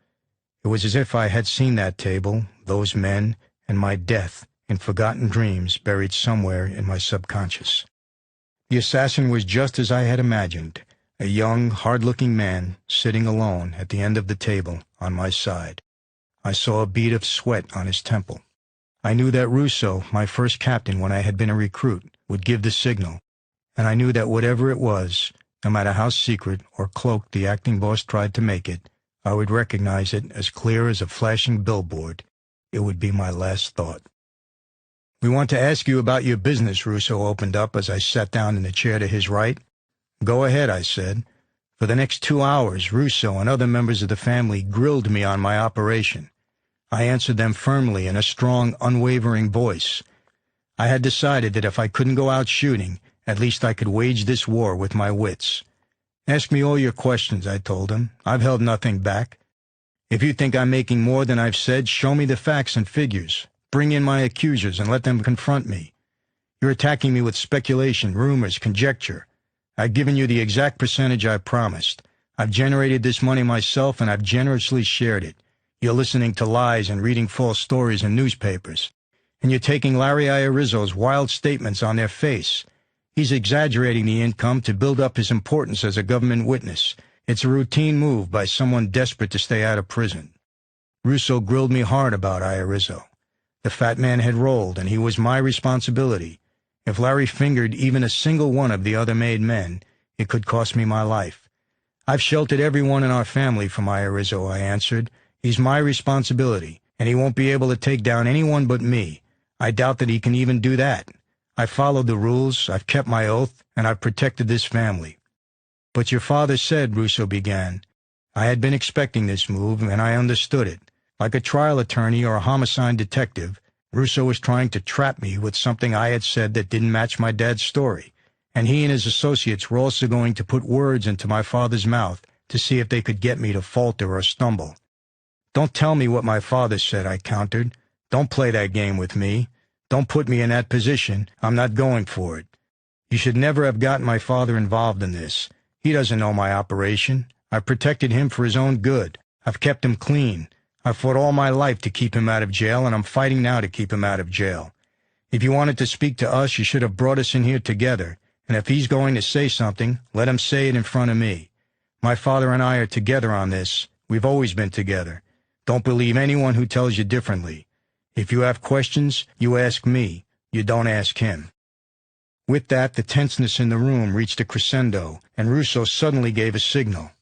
It was as if I had seen that table, those men, and my death in forgotten dreams buried somewhere in my subconscious. The assassin was just as I had imagined, a young, hard-looking man sitting alone at the end of the table on my side. I saw a bead of sweat on his temple. I knew that Russo, my first captain when I had been a recruit, would give the signal, and I knew that whatever it was, no matter how secret or cloaked the acting boss tried to make it, I would recognize it as clear as a flashing billboard. It would be my last thought. "We want to ask you about your business," Russo opened up as I sat down in the chair to his right. "Go ahead," I said. For the next 2 hours, Russo and other members of the family grilled me on my operation. I answered them firmly in a strong, unwavering voice. I had decided that if I couldn't go out shooting, at least I could wage this war with my wits. "Ask me all your questions," I told him. "I've held nothing back. If you think I'm making more than I've said, show me the facts and figures. Bring in my accusers and let them confront me. You're attacking me with speculation, rumors, conjecture. I've given you the exact percentage I promised. I've generated this money myself and I've generously shared it. You're listening to lies and reading false stories in newspapers. And you're taking Larry Iarizzo's wild statements on their face. He's exaggerating the income to build up his importance as a government witness. It's a routine move by someone desperate to stay out of prison." Russo grilled me hard about Iarizzo. The fat man had rolled, and he was my responsibility. If Larry fingered even a single one of the other made men, it could cost me my life. "I've sheltered everyone in our family from Iarizzo," I answered. "He's my responsibility, and he won't be able to take down anyone but me. I doubt that he can even do that. I've followed the rules, I've kept my oath, and I've protected this family." "But your father said," Russo began. I had been expecting this move, and I understood it. Like a trial attorney or a homicide detective, Russo was trying to trap me with something I had said that didn't match my dad's story, and he and his associates were also going to put words into my father's mouth to see if they could get me to falter or stumble. "Don't tell me what my father said," I countered. "Don't play that game with me. Don't put me in that position. I'm not going for it. You should never have gotten my father involved in this. He doesn't know my operation. I've protected him for his own good. I've kept him clean. I've fought all my life to keep him out of jail, and I'm fighting now to keep him out of jail. If you wanted to speak to us, you should have brought us in here together, and if he's going to say something, let him say it in front of me. My father and I are together on this. We've always been together. Don't believe anyone who tells you differently. If you have questions, you ask me. You don't ask him." With that, the tenseness in the room reached a crescendo, and Russo suddenly gave a signal.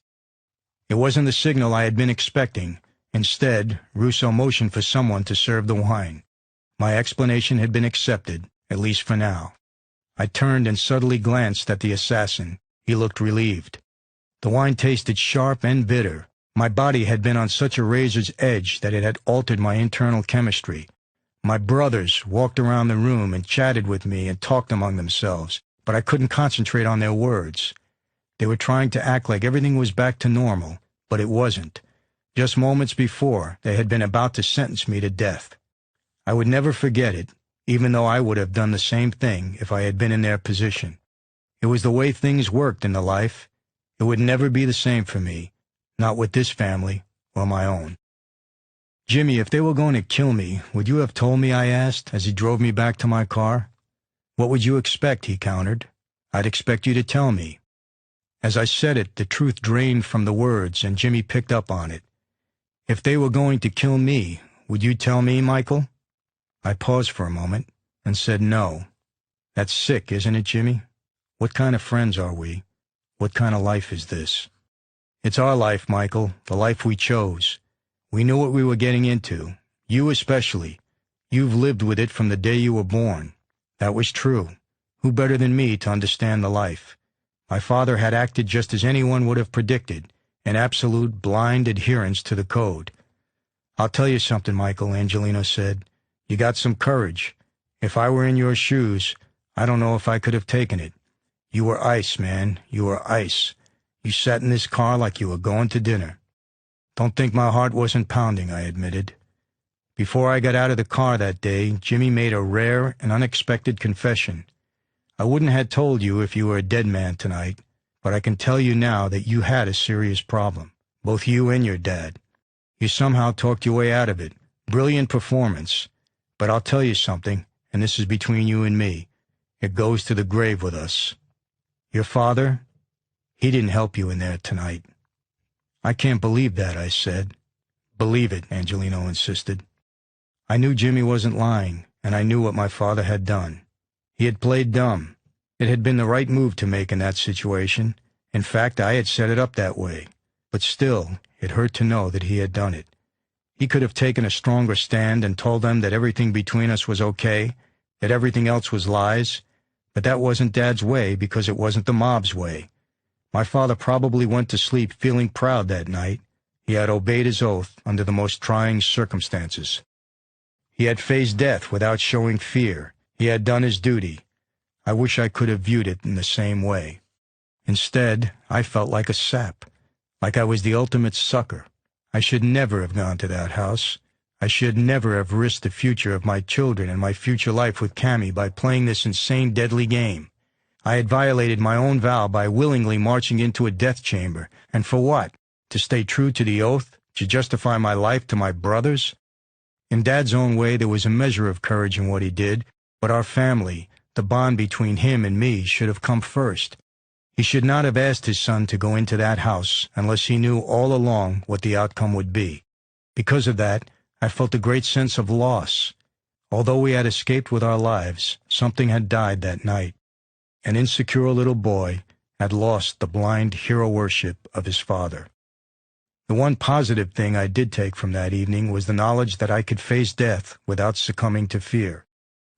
It wasn't the signal I had been expecting. Instead, Russo motioned for someone to serve the wine. My explanation had been accepted, at least for now. I turned and subtly glanced at the assassin. He looked relieved. The wine tasted sharp and bitter, My body had been on such a razor's edge that it had altered my internal chemistry. My brothers walked around the room and chatted with me and talked among themselves, but I couldn't concentrate on their words. They were trying to act like everything was back to normal, but it wasn't. Just moments before, they had been about to sentence me to death. I would never forget it, even though I would have done the same thing if I had been in their position. It was the way things worked in the life. It would never be the same for me, not with this family or my own. "Jimmy, if they were going to kill me, would you have told me?" I asked as he drove me back to my car. "What would you expect?" he countered. "I'd expect you to tell me." As I said it, the truth drained from the words, and Jimmy picked up on it. "If they were going to kill me, would you tell me, Michael?" I paused for a moment and said no. "That's sick, isn't it, Jimmy? What kind of friends are we? What kind of life is this?" "It's our life, Michael, the life we chose. We knew what we were getting into, you especially. You've lived with it from the day you were born. That was true. Who better than me to understand the life? My father had acted just as anyone would have predicted, in absolute blind adherence to the code." "I'll tell you something, Michael," Angelino said. "You got some courage. If I were in your shoes, I don't know if I could have taken it. You were ice, man. You were ice. You sat in this car like you were going to dinner." "Don't think my heart wasn't pounding," I admitted. Before I got out of the car that day, Jimmy made a rare and unexpected confession. "I wouldn't have told you if you were a dead man tonight, but I can tell you now that you had a serious problem, both you and your dad. You somehow talked your way out of it. Brilliant performance. But I'll tell you something, and this is between you and me. It goes to the grave with us. Your father, he didn't help you in there tonight." "I can't believe that," I said. "Believe it," Angelino insisted. I knew Jimmy wasn't lying, and I knew what my father had done. He had played dumb. It had been the right move to make in that situation. In fact, I had set it up that way. But still, it hurt to know that he had done it. He could have taken a stronger stand and told them that everything between us was okay, that everything else was lies. But that wasn't Dad's way because it wasn't the mob's way. My father probably went to sleep feeling proud that night. He had obeyed his oath under the most trying circumstances. He had faced death without showing fear. He had done his duty. I wish I could have viewed it in the same way. Instead, I felt like a sap, like I was the ultimate sucker. I should never have gone to that house. I should never have risked the future of my children and my future life with Cammy by playing this insane, deadly game. I had violated my own vow by willingly marching into a death chamber. And for what? To stay true to the oath? To justify my life to my brothers? In Dad's own way, there was a measure of courage in what he did, but our family, the bond between him and me, should have come first. He should not have asked his son to go into that house unless he knew all along what the outcome would be. Because of that, I felt a great sense of loss. Although we had escaped with our lives, something had died that night. An insecure little boy had lost the blind hero worship of his father. The one positive thing I did take from that evening was the knowledge that I could face death without succumbing to fear.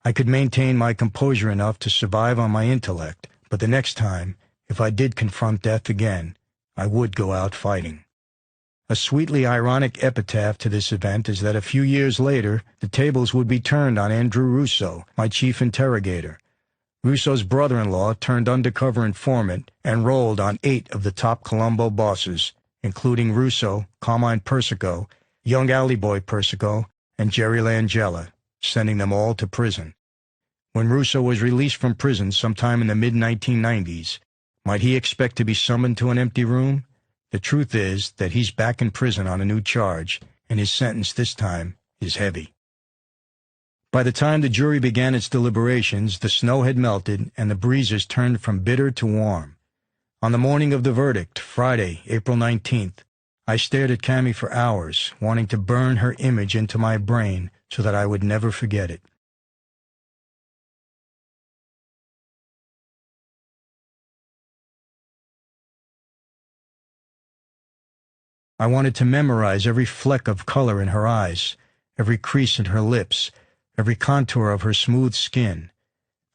I could maintain my composure enough to survive on my intellect, but the next time, if I did confront death again, I would go out fighting. A sweetly ironic epitaph to this event is that a few years later, the tables would be turned on Andrew Russo, my chief interrogator. Russo's brother-in-law turned undercover informant and rolled on 8 of the top Colombo bosses, including Russo, Carmine Persico, young Alley Boy Persico, and Jerry Langella, sending them all to prison. When Russo was released from prison sometime in the mid-1990s, might he expect to be summoned to an empty room? The truth is that he's back in prison on a new charge, and his sentence this time is heavy. By the time the jury began its deliberations, the snow had melted and the breezes turned from bitter to warm. On the morning of the verdict, Friday, April 19th, I stared at Cammy for hours, wanting to burn her image into my brain so that I would never forget it. I wanted to memorize every fleck of color in her eyes, every crease in her lips, every contour of her smooth skin.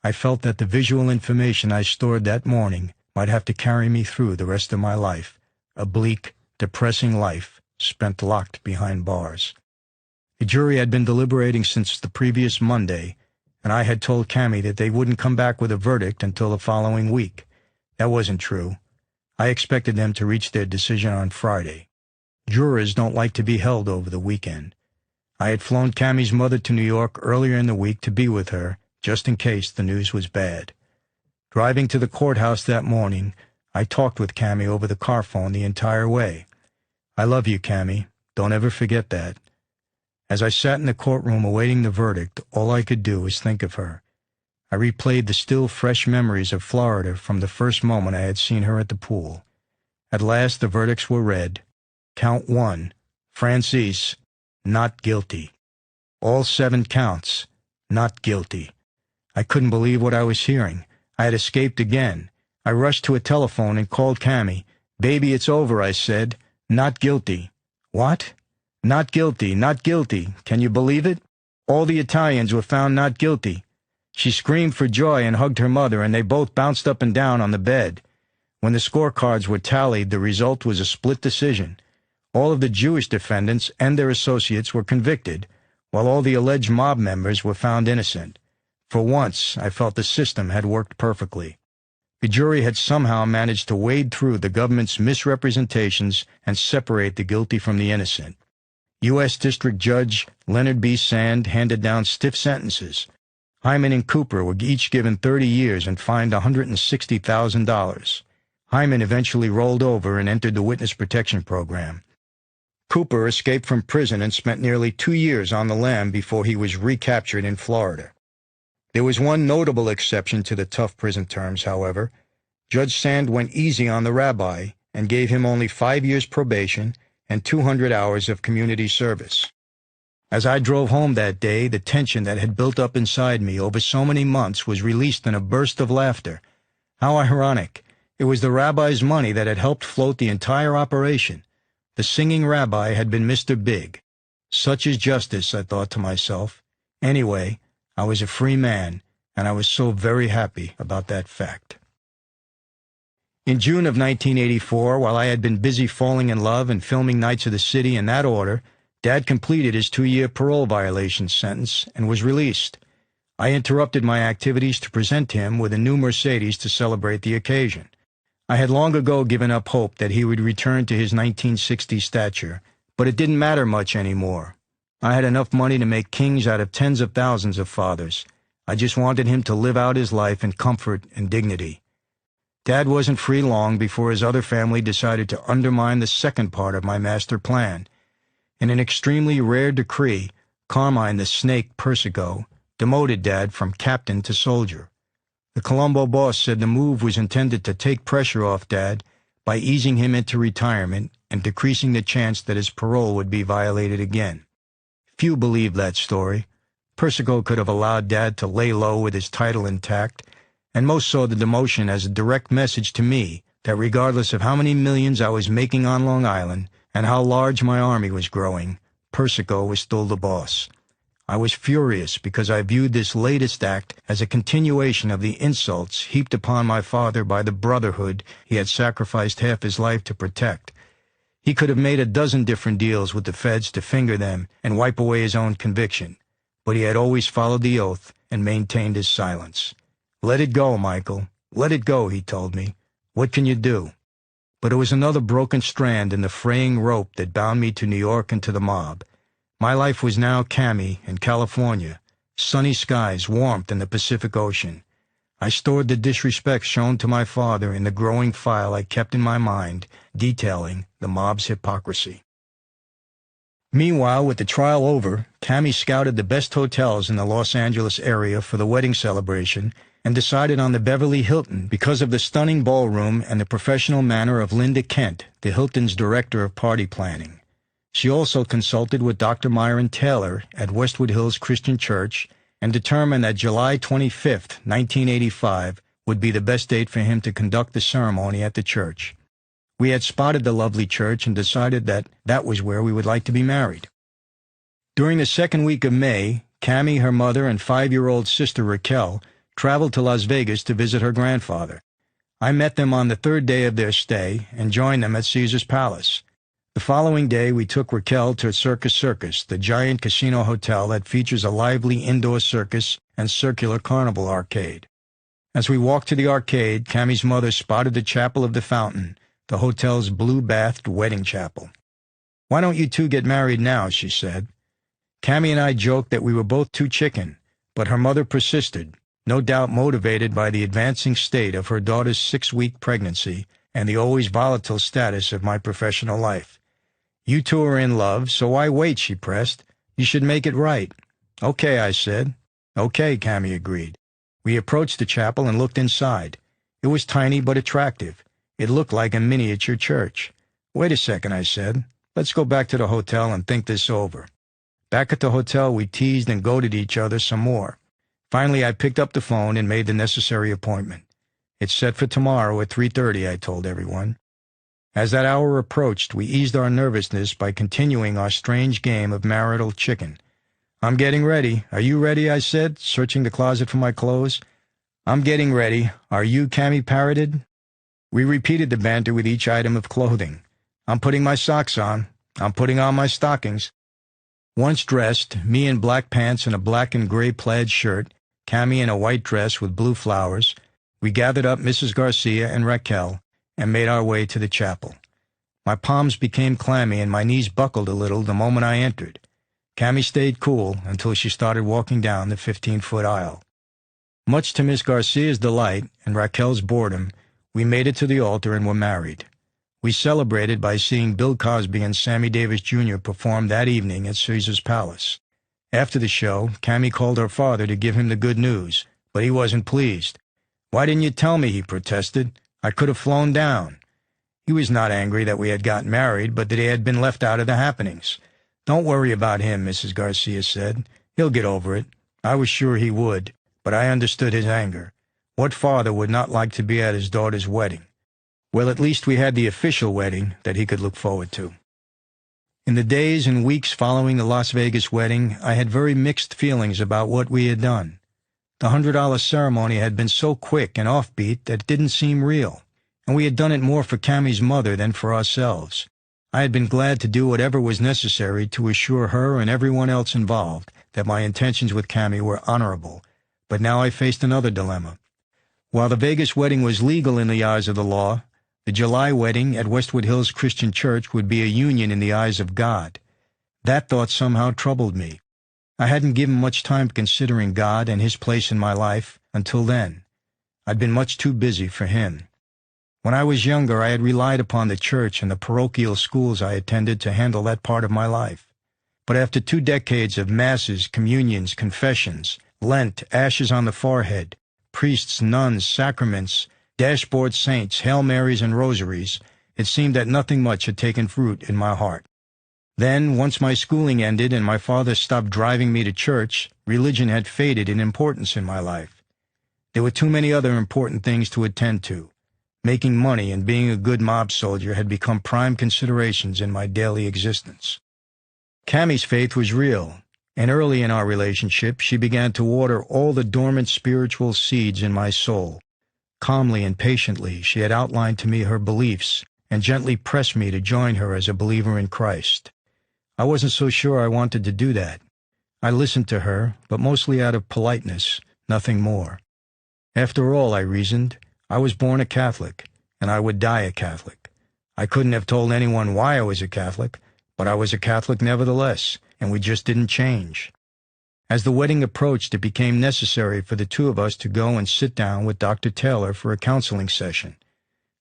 I felt that the visual information I stored that morning might have to carry me through the rest of my life, a bleak, depressing life spent locked behind bars. The jury had been deliberating since the previous Monday, and I had told Cammy that they wouldn't come back with a verdict until the following week. That wasn't true. I expected them to reach their decision on Friday. Jurors don't like to be held over the weekend. I had flown Cammy's mother to New York earlier in the week to be with her, just in case the news was bad. Driving to the courthouse that morning, I talked with Cammy over the car phone the entire way. I love you, Cammy. Don't ever forget that. As I sat in the courtroom awaiting the verdict, all I could do was think of her. I replayed the still fresh memories of Florida from the first moment I had seen her at the pool. At last the verdicts were read. Count 1, Franzese, not guilty. All 7 counts, not guilty. I couldn't believe what I was hearing. I had escaped again. I rushed to a telephone and called Cammy. "Baby, it's over," I said. "Not guilty." "What?" "Not guilty, not guilty. Can you believe it? All the Italians were found not guilty." She screamed for joy and hugged her mother, and they both bounced up and down on the bed. When the scorecards were tallied, the result was a split decision. All of the Jewish defendants and their associates were convicted, while all the alleged mob members were found innocent. For once, I felt the system had worked perfectly. The jury had somehow managed to wade through the government's misrepresentations and separate the guilty from the innocent. U.S. District Judge Leonard B. Sand handed down stiff sentences. Hyman and Cooper were each given 30 years and fined $160,000. Hyman eventually rolled over and entered the Witness Protection Program. Cooper escaped from prison and spent nearly 2 years on the lam before he was recaptured in Florida. There was one notable exception to the tough prison terms, however. Judge Sand went easy on the rabbi and gave him only 5 years probation and 200 hours of community service. As I drove home that day, the tension that had built up inside me over so many months was released in a burst of laughter. How ironic. It was the rabbi's money that had helped float the entire operation. The singing rabbi had been Mr. Big. Such is justice, I thought to myself. Anyway, I was a free man, and I was so very happy about that fact. In June of 1984, while I had been busy falling in love and filming Nights of the City in that order, Dad completed his 2-year parole violation sentence and was released. I interrupted my activities to present him with a new Mercedes to celebrate the occasion. I had long ago given up hope that he would return to his 1960 stature, but it didn't matter much anymore. I had enough money to make kings out of tens of thousands of fathers. I just wanted him to live out his life in comfort and dignity. Dad wasn't free long before his other family decided to undermine the second part of my master plan. In an extremely rare decree, Carmine the Snake Persico demoted Dad from captain to soldier. The Colombo boss said the move was intended to take pressure off Dad by easing him into retirement and decreasing the chance that his parole would be violated again. Few believed that story. Persico could have allowed Dad to lay low with his title intact, and most saw the demotion as a direct message to me that regardless of how many millions I was making on Long Island and how large my army was growing, Persico was still the boss. I was furious because I viewed this latest act as a continuation of the insults heaped upon my father by the brotherhood he had sacrificed half his life to protect. He could have made a dozen different deals with the feds to finger them and wipe away his own conviction, but he had always followed the oath and maintained his silence. "Let it go, Michael. Let it go," he told me. "What can you do?" But it was another broken strand in the fraying rope that bound me to New York and to the mob. My life was now Cammy in California, sunny skies, warmth in the Pacific Ocean. I stored the disrespect shown to my father in the growing file I kept in my mind, detailing the mob's hypocrisy. Meanwhile, with the trial over, Cammy scouted the best hotels in the Los Angeles area for the wedding celebration and decided on the Beverly Hilton because of the stunning ballroom and the professional manner of Linda Kent, the Hilton's director of party planning. She also consulted with Dr. Myron Taylor at Westwood Hills Christian Church and determined that July 25, 1985, would be the best date for him to conduct the ceremony at the church. We had spotted the lovely church and decided that that was where we would like to be married. During the second week of May, Cammy, her mother, and 5-year-old sister Raquel traveled to Las Vegas to visit her grandfather. I met them on the third day of their stay and joined them at Caesar's Palace. The following day, we took Raquel to Circus, the giant casino hotel that features a lively indoor circus and circular carnival arcade. As we walked to the arcade, Cammie's mother spotted the Chapel of the Fountain, the hotel's blue-bathed wedding chapel. "Why don't you two get married now?" she said. Cammie and I joked that we were both too chicken, but her mother persisted, no doubt motivated by the advancing state of her daughter's 6-week pregnancy and the always volatile status of my professional life. "You two are in love, so why wait?" she pressed. "You should make it right." "Okay," I said. "Okay," Cammie agreed. We approached the chapel and looked inside. It was tiny but attractive. It looked like a miniature church. "Wait a second," I said. "Let's go back to the hotel and think this over." Back at the hotel, we teased and goaded each other some more. Finally, I picked up the phone and made the necessary appointment. "It's set for tomorrow at 3:30, I told everyone. As that hour approached, we eased our nervousness by continuing our strange game of marital chicken. "I'm getting ready. Are you ready?" I said, searching the closet for my clothes. "I'm getting ready. Are you?" Cammie parroted. We repeated the banter with each item of clothing. "I'm putting my socks on. I'm putting on my stockings." Once dressed, me in black pants and a black and gray plaid shirt, Cammie in a white dress with blue flowers, we gathered up Mrs. Garcia and Raquel and made our way to the chapel. My palms became clammy and my knees buckled a little the moment I entered. Cammie stayed cool until she started walking down the 15-foot aisle. Much to Miss Garcia's delight and Raquel's boredom, we made it to the altar and were married. We celebrated by seeing Bill Cosby and Sammy Davis Jr. perform that evening at Caesar's Palace. After the show, Cammie called her father to give him the good news, but he wasn't pleased. "Why didn't you tell me?" he protested. "I could have flown down." He was not angry that we had gotten married, but that he had been left out of the happenings. "Don't worry about him," Mrs. Garcia said. "He'll get over it." I was sure he would, but I understood his anger. What father would not like to be at his daughter's wedding? Well, at least we had the official wedding that he could look forward to. In the days and weeks following the Las Vegas wedding, I had very mixed feelings about what we had done. The $100 ceremony had been so quick and offbeat that it didn't seem real, and we had done it more for Cammie's mother than for ourselves. I had been glad to do whatever was necessary to assure her and everyone else involved that my intentions with Cammie were honorable, but now I faced another dilemma. While the Vegas wedding was legal in the eyes of the law, the July wedding at Westwood Hills Christian Church would be a union in the eyes of God. That thought somehow troubled me. I hadn't given much time considering God and His place in my life until then. I'd been much too busy for Him. When I was younger, I had relied upon the church and the parochial schools I attended to handle that part of my life. But after 2 decades of masses, communions, confessions, Lent, ashes on the forehead, priests, nuns, sacraments, dashboard saints, Hail Marys, and rosaries, it seemed that nothing much had taken root in my heart. Then, once my schooling ended and my father stopped driving me to church, religion had faded in importance in my life. There were too many other important things to attend to. Making money and being a good mob soldier had become prime considerations in my daily existence. Cammie's faith was real, and early in our relationship she began to water all the dormant spiritual seeds in my soul. Calmly and patiently she had outlined to me her beliefs and gently pressed me to join her as a believer in Christ. I wasn't so sure I wanted to do that. I listened to her, but mostly out of politeness, nothing more. After all, I reasoned, I was born a Catholic, and I would die a Catholic. I couldn't have told anyone why I was a Catholic, but I was a Catholic nevertheless, and we just didn't change. As the wedding approached, it became necessary for the two of us to go and sit down with Dr. Taylor for a counseling session.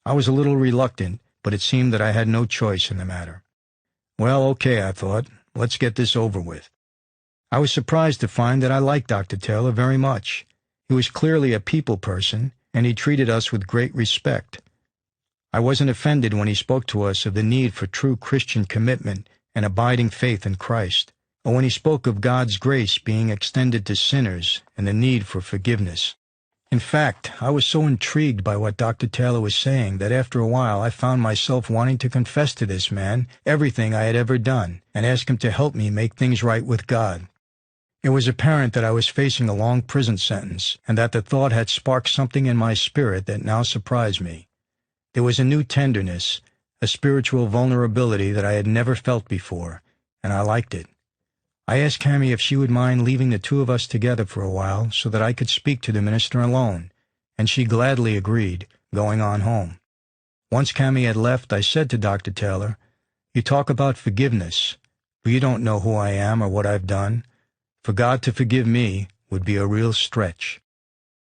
I was a little reluctant, but it seemed that I had no choice in the matter. Well, okay, I thought, let's get this over with. I was surprised to find that I liked Dr. Taylor very much. He was clearly a people person, and he treated us with great respect. I wasn't offended when he spoke to us of the need for true Christian commitment and abiding faith in Christ, or when he spoke of God's grace being extended to sinners and the need for forgiveness. In fact, I was so intrigued by what Dr. Taylor was saying that after a while I found myself wanting to confess to this man everything I had ever done and ask him to help me make things right with God. It was apparent that I was facing a long prison sentence and that the thought had sparked something in my spirit that now surprised me. There was a new tenderness, a spiritual vulnerability that I had never felt before, and I liked it. I asked Cammie if she would mind leaving the two of us together for a while so that I could speak to the minister alone, and she gladly agreed, going on home. Once Cammie had left, I said to Dr. Taylor, "You talk about forgiveness, but you don't know who I am or what I've done. For God to forgive me would be a real stretch."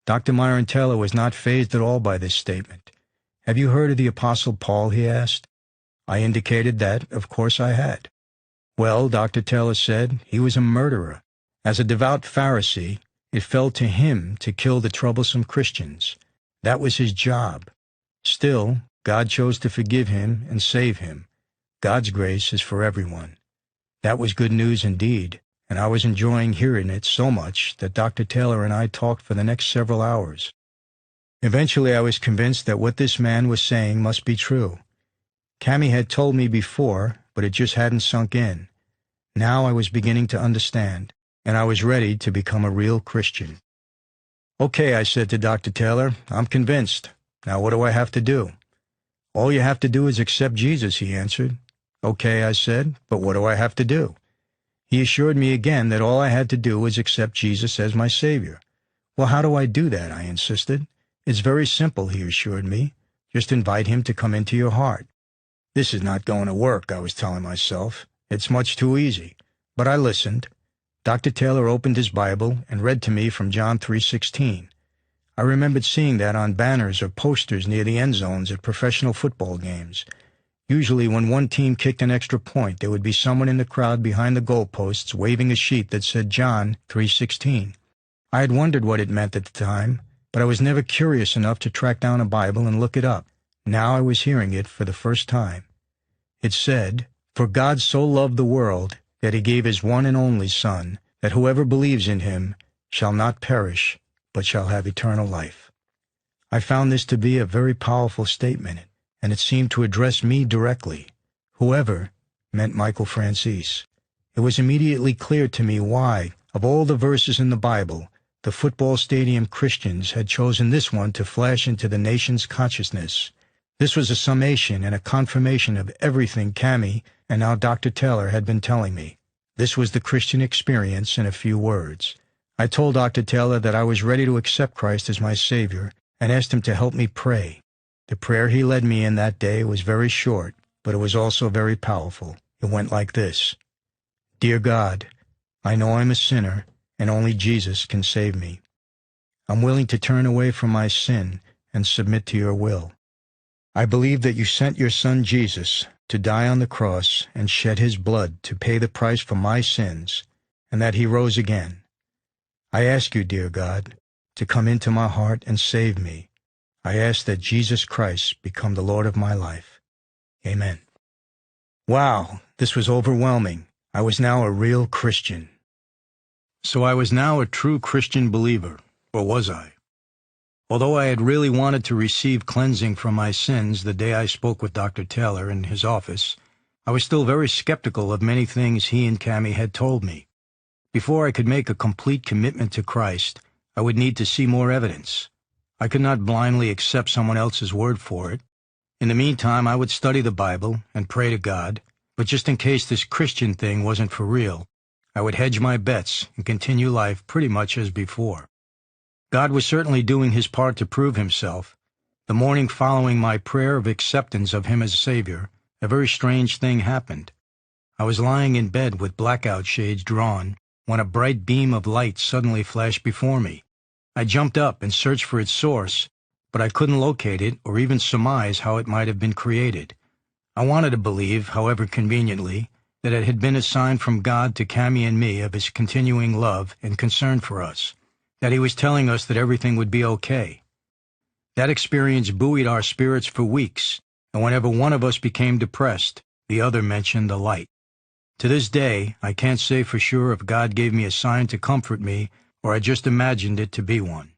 Dr. Myron Taylor was not fazed at all by this statement. "Have you heard of the Apostle Paul?" he asked. I indicated that, of course, I had. "Well," Dr. Taylor said, "he was a murderer. As a devout Pharisee, it fell to him to kill the troublesome Christians. That was his job. Still, God chose to forgive him and save him. God's grace is for everyone." That was good news indeed, and I was enjoying hearing it so much that Dr. Taylor and I talked for the next several hours. Eventually I was convinced that what this man was saying must be true. Cammie had told me before, but it just hadn't sunk in. Now I was beginning to understand, and I was ready to become a real Christian. "Okay," I said to Dr. Taylor, "I'm convinced. Now what do I have to do?" "All you have to do is accept Jesus," he answered. "Okay," I said, "but what do I have to do?" He assured me again that all I had to do was accept Jesus as my Savior. "Well, how do I do that?" I insisted. "It's very simple," he assured me. "Just invite him to come into your heart." This is not going to work, I was telling myself. It's much too easy. But I listened. Dr. Taylor opened his Bible and read to me from John 3:16. I remembered seeing that on banners or posters near the end zones at professional football games. Usually when one team kicked an extra point, there would be someone in the crowd behind the goalposts waving a sheet that said John 3:16. I had wondered what it meant at the time, but I was never curious enough to track down a Bible and look it up. Now I was hearing it for the first time. It said, "For God so loved the world that he gave his one and only Son, that whoever believes in him shall not perish, but shall have eternal life." I found this to be a very powerful statement, and it seemed to address me directly. Whoever meant Michael Franzese. It was immediately clear to me why, of all the verses in the Bible, the football stadium Christians had chosen this one to flash into the nation's consciousness. This was a summation and a confirmation of everything Cammie and now Dr. Taylor had been telling me. This was the Christian experience in a few words. I told Dr. Taylor that I was ready to accept Christ as my Savior and asked him to help me pray. The prayer he led me in that day was very short, but it was also very powerful. It went like this: "Dear God, I know I'm a sinner and only Jesus can save me. I'm willing to turn away from my sin and submit to your will. I believe that you sent your Son Jesus to die on the cross and shed his blood to pay the price for my sins, and that he rose again. I ask you, dear God, to come into my heart and save me. I ask that Jesus Christ become the Lord of my life. Amen." Wow, this was overwhelming. I was now a real Christian. So I was now a true Christian believer, or was I? Although I had really wanted to receive cleansing from my sins the day I spoke with Dr. Taylor in his office, I was still very skeptical of many things he and Cammie had told me. Before I could make a complete commitment to Christ, I would need to see more evidence. I could not blindly accept someone else's word for it. In the meantime, I would study the Bible and pray to God, but just in case this Christian thing wasn't for real, I would hedge my bets and continue life pretty much as before. God was certainly doing his part to prove himself. The morning following my prayer of acceptance of him as Savior, a very strange thing happened. I was lying in bed with blackout shades drawn when a bright beam of light suddenly flashed before me. I jumped up and searched for its source, but I couldn't locate it or even surmise how it might have been created. I wanted to believe, however conveniently, that it had been a sign from God to Cammie and me of his continuing love and concern for us, that he was telling us that everything would be okay. That experience buoyed our spirits for weeks, and whenever one of us became depressed, the other mentioned the light. To this day, I can't say for sure if God gave me a sign to comfort me or I just imagined it to be one.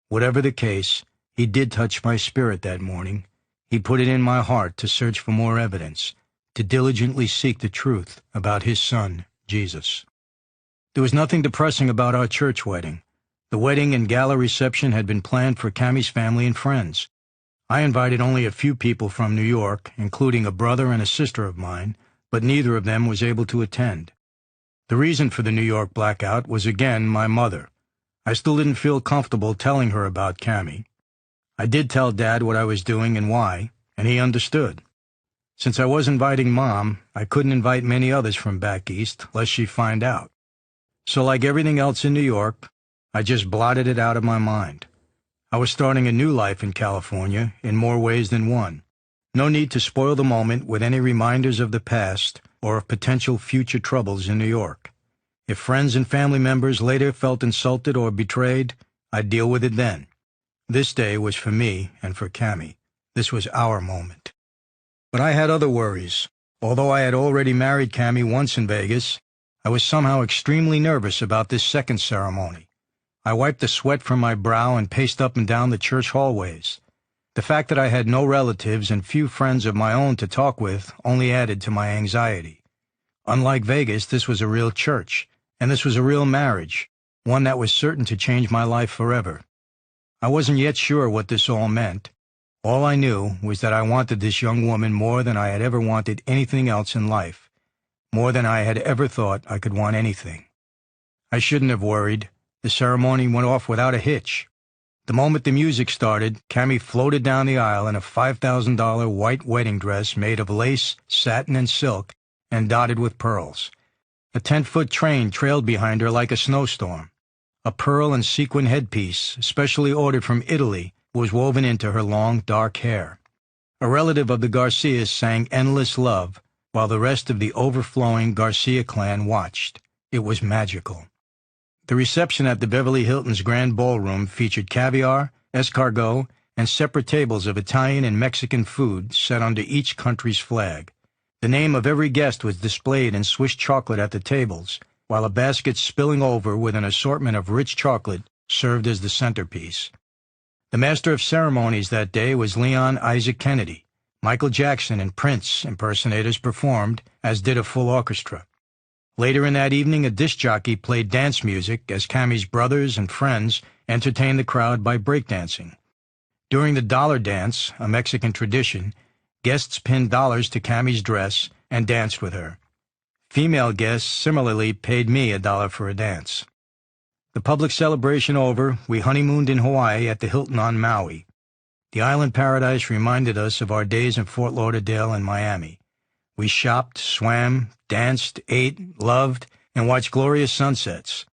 Whatever the case, he did touch my spirit that morning. He put it in my heart to search for more evidence, to diligently seek the truth about his Son, Jesus. There was nothing depressing about our church wedding. The wedding and gala reception had been planned for Cammie's family and friends. I invited only a few people from New York, including a brother and a sister of mine, but neither of them was able to attend. The reason for the New York blackout was again my mother. I still didn't feel comfortable telling her about Cammie. I did tell Dad what I was doing and why, and he understood. Since I was inviting Mom, I couldn't invite many others from back east, lest she find out. So like everything else in New York, I just blotted it out of my mind. I was starting a new life in California in more ways than one. No need to spoil the moment with any reminders of the past or of potential future troubles in New York. If friends and family members later felt insulted or betrayed, I'd deal with it then. This day was for me and for Cammie. This was our moment. But I had other worries. Although I had already married Cammie once in Vegas, I was somehow extremely nervous about this second ceremony. I wiped the sweat from my brow and paced up and down the church hallways. The fact that I had no relatives and few friends of my own to talk with only added to my anxiety. Unlike Vegas, this was a real church, and this was a real marriage, one that was certain to change my life forever. I wasn't yet sure what this all meant. All I knew was that I wanted this young woman more than I had ever wanted anything else in life, more than I had ever thought I could want anything. I shouldn't have worried. The ceremony went off without a hitch. The moment the music started, Cammie floated down the aisle in a $5,000 white wedding dress made of lace, satin, and silk, and dotted with pearls. A 10-foot train trailed behind her like a snowstorm. A pearl and sequin headpiece, specially ordered from Italy, was woven into her long, dark hair. A relative of the Garcias sang Endless Love, while the rest of the overflowing Garcia clan watched. It was magical. The reception at the Beverly Hilton's Grand Ballroom featured caviar, escargot, and separate tables of Italian and Mexican food set under each country's flag. The name of every guest was displayed in Swiss chocolate at the tables, while a basket spilling over with an assortment of rich chocolate served as the centerpiece. The master of ceremonies that day was Leon Isaac Kennedy. Michael Jackson and Prince impersonators performed, as did a full orchestra. Later in that evening, a disc jockey played dance music as Cammie's brothers and friends entertained the crowd by breakdancing. During the dollar dance, a Mexican tradition, guests pinned dollars to Cammie's dress and danced with her. Female guests similarly paid me $1 for a dance. The public celebration over, we honeymooned in Hawaii at the Hilton on Maui. The island paradise reminded us of our days in Fort Lauderdale and Miami. We shopped, swam, danced, ate, loved, and watched glorious sunsets.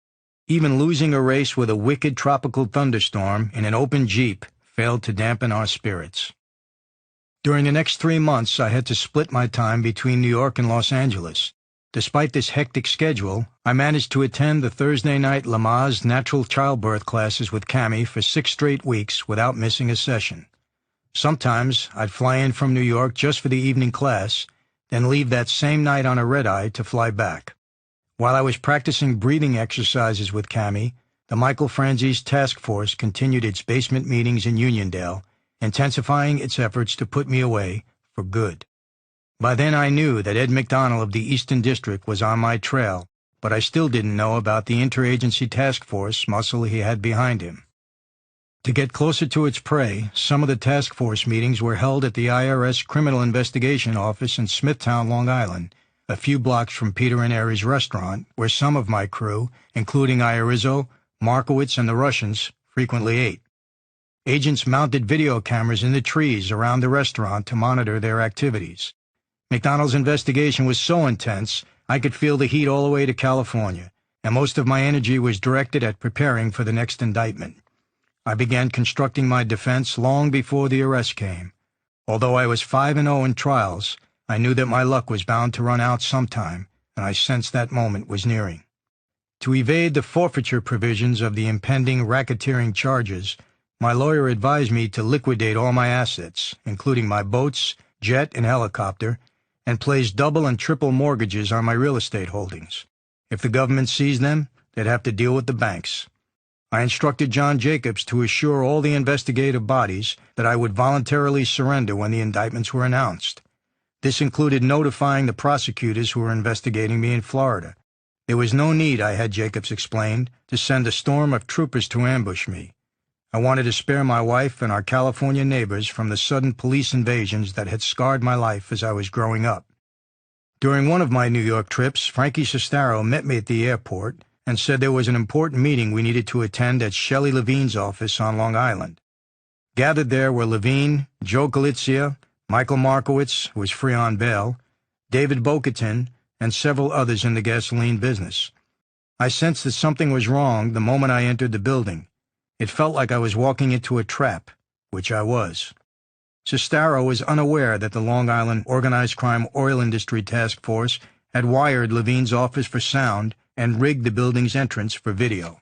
Even losing a race with a wicked tropical thunderstorm in an open Jeep failed to dampen our spirits. During the next 3 months, I had to split my time between New York and Los Angeles. Despite this hectic schedule, I managed to attend the Thursday night Lamaze natural childbirth classes with Cammie for 6 straight weeks without missing a session. Sometimes I'd fly in from New York just for the evening class, then leave that same night on a red-eye to fly back. While I was practicing breathing exercises with Cammie, the Michael Franzese task force continued its basement meetings in Uniondale, intensifying its efforts to put me away for good. By then I knew that Ed McDonnell of the Eastern District was on my trail, but I still didn't know about the interagency task force muscle he had behind him. To get closer to its prey, some of the task force meetings were held at the IRS Criminal Investigation Office in Smithtown, Long Island, a few blocks from Peter and Aries restaurant, where some of my crew, including Irizzo, Markowitz, and the Russians, frequently ate. Agents mounted video cameras in the trees around the restaurant to monitor their activities. McDonnell's investigation was so intense, I could feel the heat all the way to California, and most of my energy was directed at preparing for the next indictment. I began constructing my defense long before the arrest came. Although I was 5-0 in trials, I knew that my luck was bound to run out sometime, and I sensed that moment was nearing. To evade the forfeiture provisions of the impending racketeering charges, my lawyer advised me to liquidate all my assets, including my boats, jet, and helicopter, and place double and triple mortgages on my real estate holdings. If the government seized them, they'd have to deal with the banks. I instructed John Jacobs to assure all the investigative bodies that I would voluntarily surrender when the indictments were announced. This included notifying the prosecutors who were investigating me in Florida. There was no need, I had Jacobs explained, to send a storm of troopers to ambush me. I wanted to spare my wife and our California neighbors from the sudden police invasions that had scarred my life as I was growing up. During one of my New York trips, Frankie Sestaro met me at the airport and said there was an important meeting we needed to attend at Shelley Levine's office on Long Island. Gathered there were Levine, Joe Galizia, Michael Markowitz, who was free on bail, David Bocatin, and several others in the gasoline business. I sensed that something was wrong the moment I entered the building. It felt like I was walking into a trap, which I was. Sestaro was unaware that the Long Island Organized Crime Oil Industry Task Force had wired Levine's office for sound and rigged the building's entrance for video.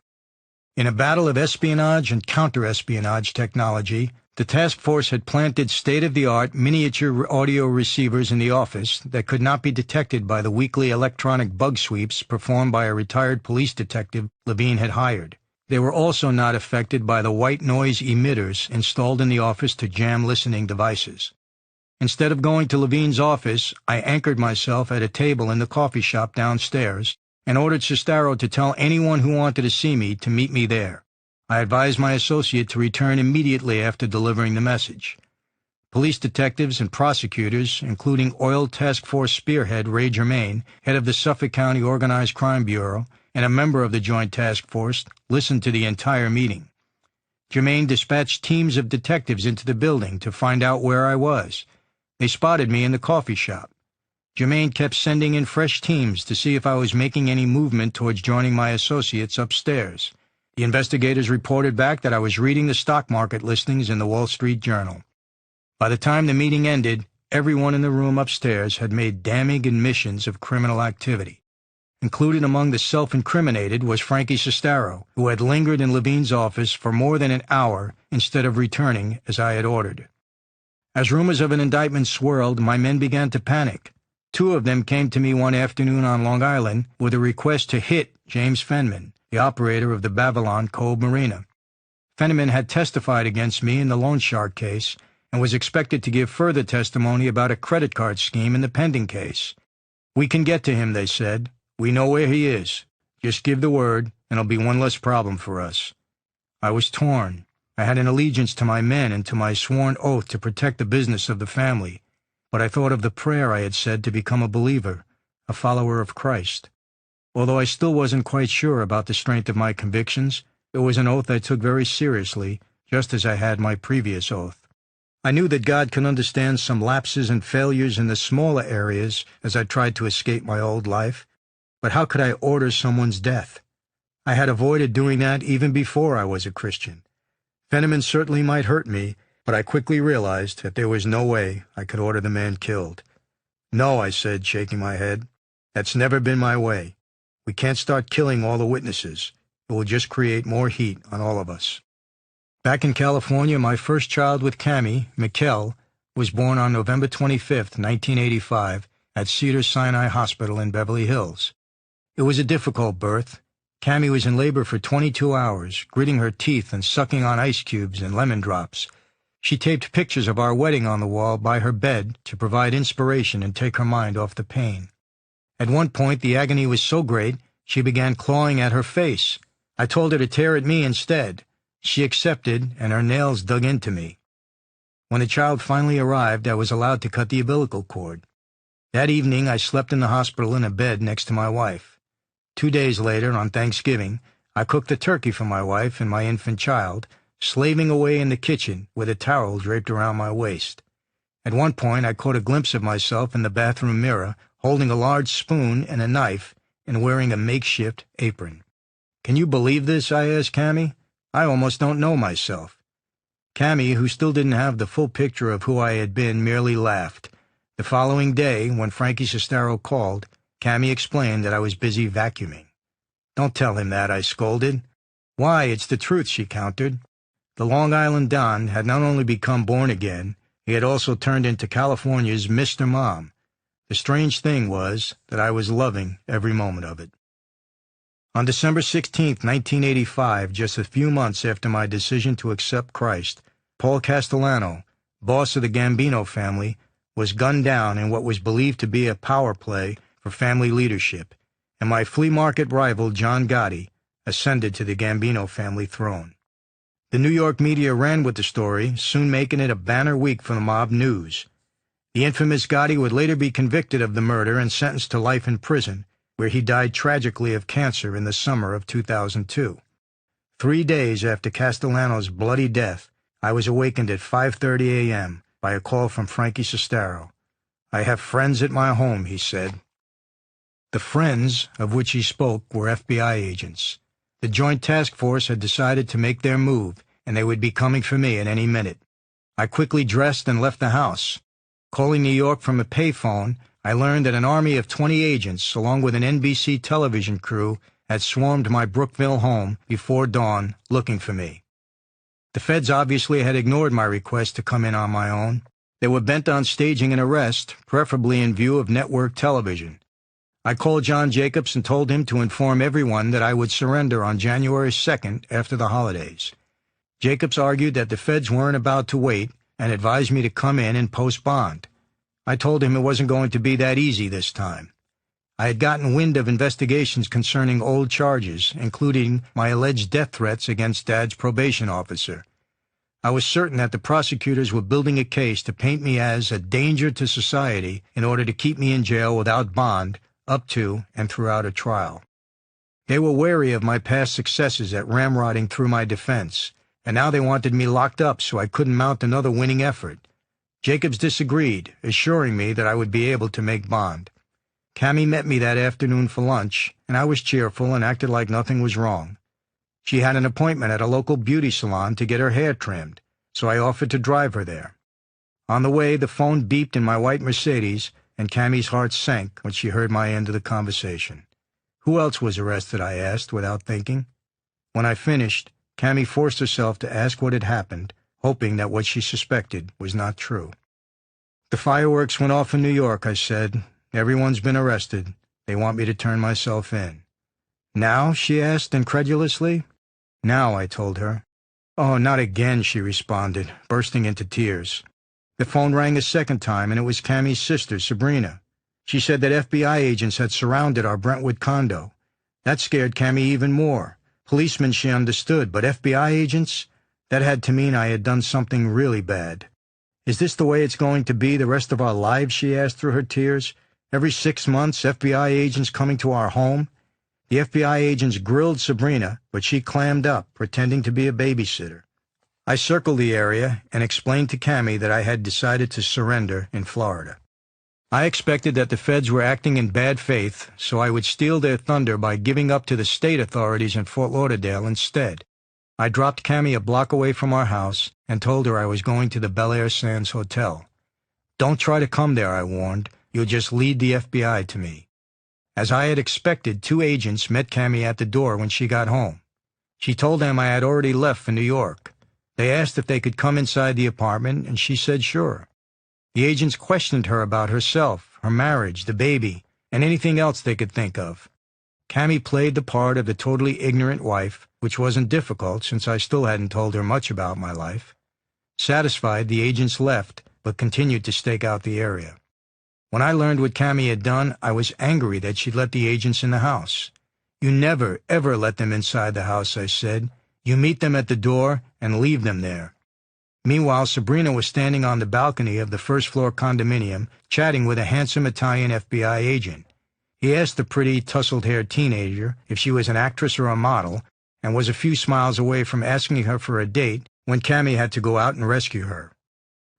In a battle of espionage and counter-espionage technology, the task force had planted state-of-the-art miniature audio receivers in the office that could not be detected by the weekly electronic bug sweeps performed by a retired police detective Levine had hired. They were also not affected by the white noise emitters installed in the office to jam listening devices. Instead of going to Levine's office, I anchored myself at a table in the coffee shop downstairs and ordered Sestaro to tell anyone who wanted to see me to meet me there. I advised my associate to return immediately after delivering the message. Police detectives and prosecutors, including Oil Task Force Spearhead Ray Germain, head of the Suffolk County Organized Crime Bureau, and a member of the Joint Task Force, listened to the entire meeting. Germain dispatched teams of detectives into the building to find out where I was. They spotted me in the coffee shop. Germain kept sending in fresh teams to see if I was making any movement towards joining my associates upstairs. The investigators reported back that I was reading the stock market listings in the Wall Street Journal. By the time the meeting ended, everyone in the room upstairs had made damning admissions of criminal activity. Included among the self-incriminated was Frankie Sestaro, who had lingered in Levine's office for more than an hour instead of returning as I had ordered. As rumors of an indictment swirled, my men began to panic. Two of them came to me one afternoon on Long Island with a request to hit James Fenman, the operator of the Babylon Cove Marina. Fenneman had testified against me in the loan shark case and was expected to give further testimony about a credit card scheme in the pending case. "We can get to him," they said. "We know where he is. Just give the word, and it'll be one less problem for us." I was torn. I had an allegiance to my men and to my sworn oath to protect the business of the family, but I thought of the prayer I had said to become a believer, a follower of Christ. Although I still wasn't quite sure about the strength of my convictions, it was an oath I took very seriously, just as I had my previous oath. I knew that God can understand some lapses and failures in the smaller areas as I tried to escape my old life, but how could I order someone's death? I had avoided doing that even before I was a Christian. Fenneman certainly might hurt me, but I quickly realized that there was no way I could order the man killed. "No," I said, shaking my head. "That's never been my way. We can't start killing all the witnesses. It will just create more heat on all of us." Back in California, my first child with Cammie, Mikkel, was born on November 25, 1985, at Cedars-Sinai Hospital in Beverly Hills. It was a difficult birth. Cammie was in labor for 22 hours, gritting her teeth and sucking on ice cubes and lemon drops. She taped pictures of our wedding on the wall by her bed to provide inspiration and take her mind off the pain. At one point, the agony was so great, she began clawing at her face. I told her to tear at me instead. She accepted, and her nails dug into me. When the child finally arrived, I was allowed to cut the umbilical cord. That evening, I slept in the hospital in a bed next to my wife. 2 days later, on Thanksgiving, I cooked the turkey for my wife and my infant child, slaving away in the kitchen with a towel draped around my waist. At one point, I caught a glimpse of myself in the bathroom mirror, holding a large spoon and a knife and wearing a makeshift apron. "Can you believe this?" I asked Cammie. "I almost don't know myself." Cammie, who still didn't have the full picture of who I had been, merely laughed. The following day, when Frankie Sestaro called, Cammie explained that I was busy vacuuming. "Don't tell him that," I scolded. "Why, it's the truth," she countered. The Long Island Don had not only become born again, he had also turned into California's Mr. Mom. The strange thing was that I was loving every moment of it. On December 16, 1985, just a few months after my decision to accept Christ, Paul Castellano, boss of the Gambino family, was gunned down in what was believed to be a power play for family leadership, and my flea market rival John Gotti ascended to the Gambino family throne. The New York media ran with the story, soon making it a banner week for the mob news. The infamous Gotti would later be convicted of the murder and sentenced to life in prison, where he died tragically of cancer in the summer of 2002. 3 days after Castellano's bloody death, I was awakened at 5:30 a.m. by a call from Frankie Sestaro. "I have friends at my home," he said. The friends of which he spoke were FBI agents. The Joint Task Force had decided to make their move, and they would be coming for me at any minute. I quickly dressed and left the house. Calling New York from a payphone, I learned that an army of 20 agents, along with an NBC television crew, had swarmed my Brookville home before dawn, looking for me. The feds obviously had ignored my request to come in on my own. They were bent on staging an arrest, preferably in view of network television. I called John Jacobs and told him to inform everyone that I would surrender on January 2nd after the holidays. Jacobs argued that the feds weren't about to wait and advised me to come in and post bond. I told him it wasn't going to be that easy this time. I had gotten wind of investigations concerning old charges, including my alleged death threats against Dad's probation officer. I was certain that the prosecutors were building a case to paint me as a danger to society in order to keep me in jail without bond up to and throughout a trial. They were wary of my past successes at ramrodding through my defense, and now they wanted me locked up so I couldn't mount another winning effort. Jacobs disagreed, assuring me that I would be able to make bond. Cammy met me that afternoon for lunch, and I was cheerful and acted like nothing was wrong. She had an appointment at a local beauty salon to get her hair trimmed, so I offered to drive her there. On the way, the phone beeped in my white Mercedes, and Cammy's heart sank when she heard my end of the conversation. "Who else was arrested?" I asked, without thinking. When I finished, Cammy forced herself to ask what had happened, hoping that what she suspected was not true. "The fireworks went off in New York," I said. "Everyone's been arrested. They want me to turn myself in." "Now?" she asked incredulously. "Now," I told her. "Oh, not again," she responded, bursting into tears. The phone rang a second time, and it was Cammy's sister, Sabrina. She said that FBI agents had surrounded our Brentwood condo. That scared Cammy even more. Policemen she understood, but FBI agents? That had to mean I had done something really bad. "Is this the way it's going to be the rest of our lives?" she asked through her tears. "Every 6 months, FBI agents coming to our home?" The FBI agents grilled Sabrina, but she clammed up, pretending to be a babysitter. I circled the area and explained to Cammy that I had decided to surrender in Florida. I expected that the feds were acting in bad faith, so I would steal their thunder by giving up to the state authorities in Fort Lauderdale instead. I dropped Cammy a block away from our house and told her I was going to the Bel Air Sands Hotel. "Don't try to come there," I warned. "You'll just lead the FBI to me." As I had expected, 2 agents met Cammy at the door when she got home. She told them I had already left for New York. They asked if they could come inside the apartment, and she said sure. The agents questioned her about herself, her marriage, the baby, and anything else they could think of. Cammy played the part of the totally ignorant wife, which wasn't difficult since I still hadn't told her much about my life. Satisfied, the agents left, but continued to stake out the area. When I learned what Cammy had done, I was angry that she'd let the agents in the house. "You never, ever let them inside the house," I said. "You meet them at the door and leave them there." Meanwhile, Sabrina was standing on the balcony of the first-floor condominium, chatting with a handsome Italian FBI agent. He asked the pretty, tousled-haired teenager if she was an actress or a model, and was a few smiles away from asking her for a date when Cammy had to go out and rescue her.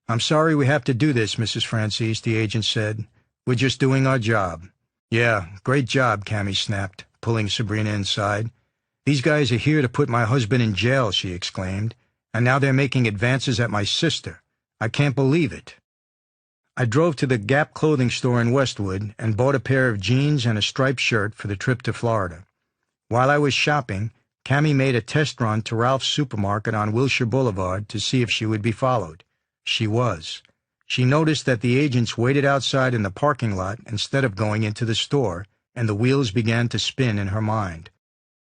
"I'm sorry we have to do this, Mrs. Franzese," the agent said. "We're just doing our job." "Yeah, great job," Cammy snapped, pulling Sabrina inside. "These guys are here to put my husband in jail," she exclaimed, "and now they're making advances at my sister. I can't believe it." I drove to the Gap clothing store in Westwood and bought a pair of jeans and a striped shirt for the trip to Florida. While I was shopping, Cammy made a test run to Ralph's supermarket on Wilshire Boulevard to see if she would be followed. She was. She noticed that the agents waited outside in the parking lot instead of going into the store, and the wheels began to spin in her mind.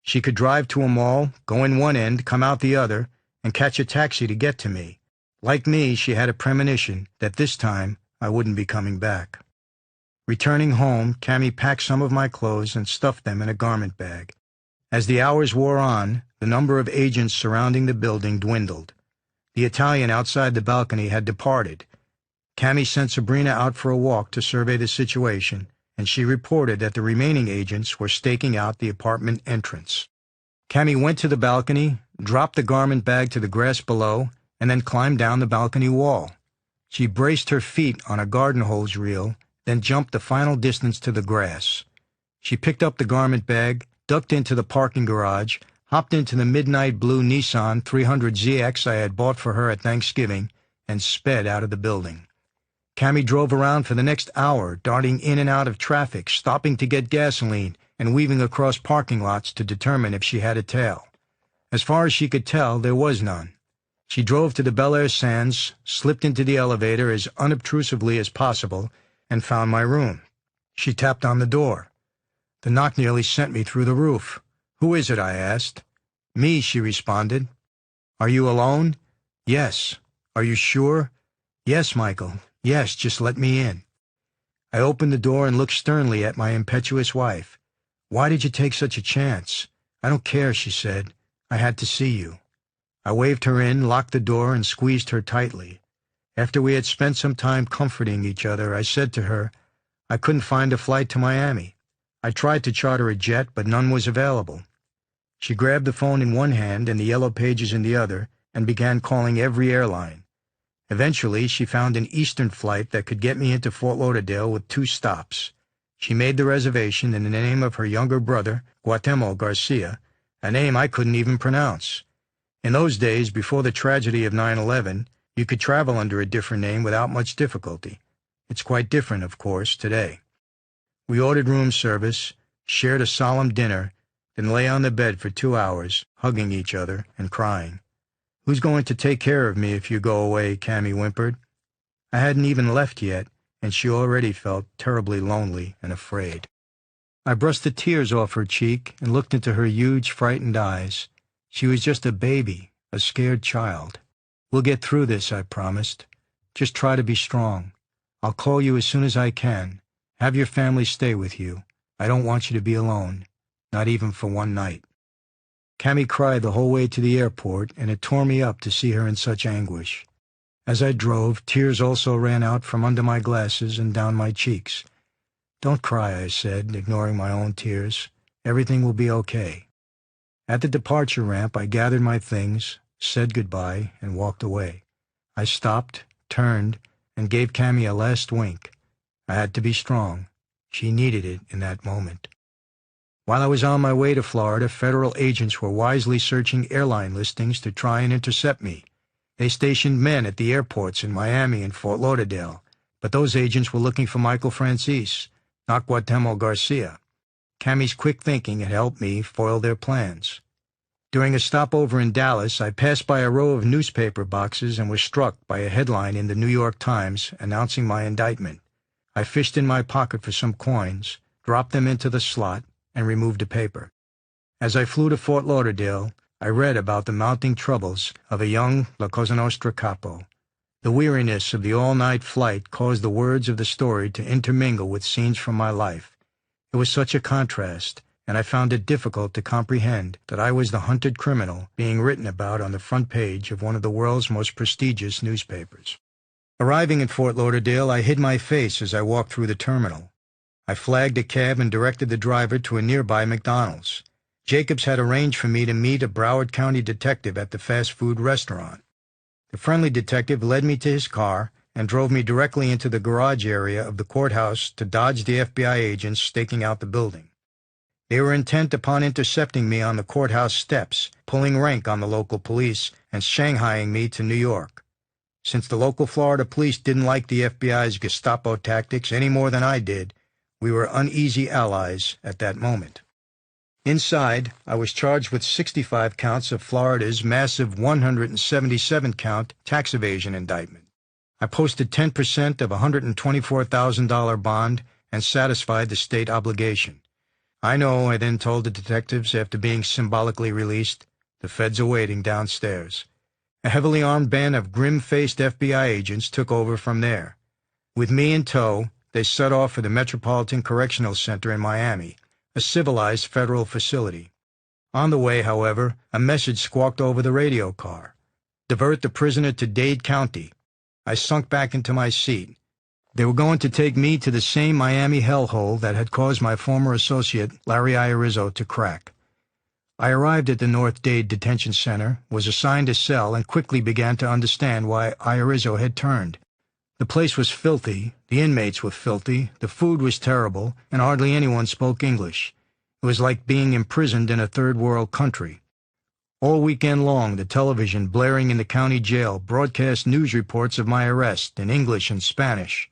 She could drive to a mall, go in one end, come out the other, and catch a taxi to get to me. Like me, she had a premonition that this time I wouldn't be coming back. Returning home, Cammy packed some of my clothes and stuffed them in a garment bag. As the hours wore on, The number of agents surrounding the building dwindled. The Italian outside the balcony had departed. Cammy sent Sabrina out for a walk to survey the situation, and she reported that the remaining agents were staking out the apartment entrance. Cammy went to the balcony, dropped the garment bag to the grass below, and then climbed down the balcony wall. She braced her feet on a garden hose reel, then jumped the final distance to the grass. She picked up the garment bag, ducked into the parking garage, hopped into the midnight blue Nissan 300ZX I had bought for her at Thanksgiving, and sped out of the building. Cammy drove around for the next hour, darting in and out of traffic, stopping to get gasoline, and weaving across parking lots to determine if she had a tail. As far as she could tell, there was none. She drove to the Bel Air Sands, slipped into the elevator as unobtrusively as possible, and found my room. She tapped on the door. The knock nearly sent me through the roof. "Who is it?" I asked. "Me," she responded. "Are you alone?" "Yes." "Are you sure?" "Yes, Michael. Yes, just let me in." I opened the door and looked sternly at my impetuous wife. "Why did you take such a chance?" "I don't care," she said. "I had to see you." I waved her in, locked the door, and squeezed her tightly. After we had spent some time comforting each other, I said to her, "I couldn't find a flight to Miami. I tried to charter a jet, but none was available." She grabbed the phone in one hand and the yellow pages in the other and began calling every airline. Eventually, she found an Eastern flight that could get me into Fort Lauderdale with 2 stops. She made the reservation in the name of her younger brother, Guatemala Garcia, a name I couldn't even pronounce. In those days, before the tragedy of 9/11, you could travel under a different name without much difficulty. It's quite different, of course, today. We ordered room service, shared a solemn dinner, then lay on the bed for 2 hours, hugging each other and crying. "Who's going to take care of me if you go away?" Cammy whimpered. I hadn't even left yet, and she already felt terribly lonely and afraid. I brushed the tears off her cheek and looked into her huge, frightened eyes. She was just a baby, a scared child. "We'll get through this," I promised. "Just try to be strong. I'll call you as soon as I can. Have your family stay with you. I don't want you to be alone, not even for one night." Cammy cried the whole way to the airport, and it tore me up to see her in such anguish. As I drove, tears also ran out from under my glasses and down my cheeks. "Don't cry," I said, ignoring my own tears. "Everything will be okay." At the departure ramp, I gathered my things, said goodbye, and walked away. I stopped, turned, and gave Cammy a last wink. I had to be strong. She needed it in that moment. While I was on my way to Florida, federal agents were wisely searching airline listings to try and intercept me. They stationed men at the airports in Miami and Fort Lauderdale, but those agents were looking for Michael Franzese, not Guatemala Garcia. Cammy's quick thinking had helped me foil their plans. During a stopover in Dallas, I passed by a row of newspaper boxes and was struck by a headline in the New York Times announcing my indictment. I fished in my pocket for some coins, dropped them into the slot, and removed the paper. As I flew to Fort Lauderdale, I read about the mounting troubles of a young La Cosa Nostra capo. The weariness of the all-night flight caused the words of the story to intermingle with scenes from my life. It was such a contrast, and I found it difficult to comprehend that I was the hunted criminal being written about on the front page of one of the world's most prestigious newspapers. Arriving in Fort Lauderdale, I hid my face as I walked through the terminal. I flagged a cab and directed the driver to a nearby McDonald's. Jacobs had arranged for me to meet a Broward County detective at the fast food restaurant. The friendly detective led me to his car and drove me directly into the garage area of the courthouse to dodge the FBI agents staking out the building. They were intent upon intercepting me on the courthouse steps, pulling rank on the local police, and shanghaiing me to New York. Since the local Florida police didn't like the FBI's Gestapo tactics any more than I did, we were uneasy allies at that moment. Inside, I was charged with 65 counts of Florida's massive 177-count tax evasion indictment. I posted 10% of a $124,000 bond and satisfied the state obligation. "I know," I then told the detectives after being symbolically released. "The feds are waiting downstairs." A heavily armed band of grim-faced FBI agents took over from there. With me in tow, they set off for the Metropolitan Correctional Center in Miami, a civilized federal facility. On the way, however, a message squawked over the radio car. Divert the prisoner to Dade County. I sunk back into my seat. They were going to take me to the same Miami hellhole that had caused my former associate, Larry Irizzo, to crack. I arrived at the North Dade Detention Center, was assigned a cell, and quickly began to understand why Irizzo had turned. The place was filthy, the inmates were filthy, the food was terrible, and hardly anyone spoke English. It was like being imprisoned in a third-world country. All weekend long, the television blaring in the county jail broadcast news reports of my arrest in English and Spanish.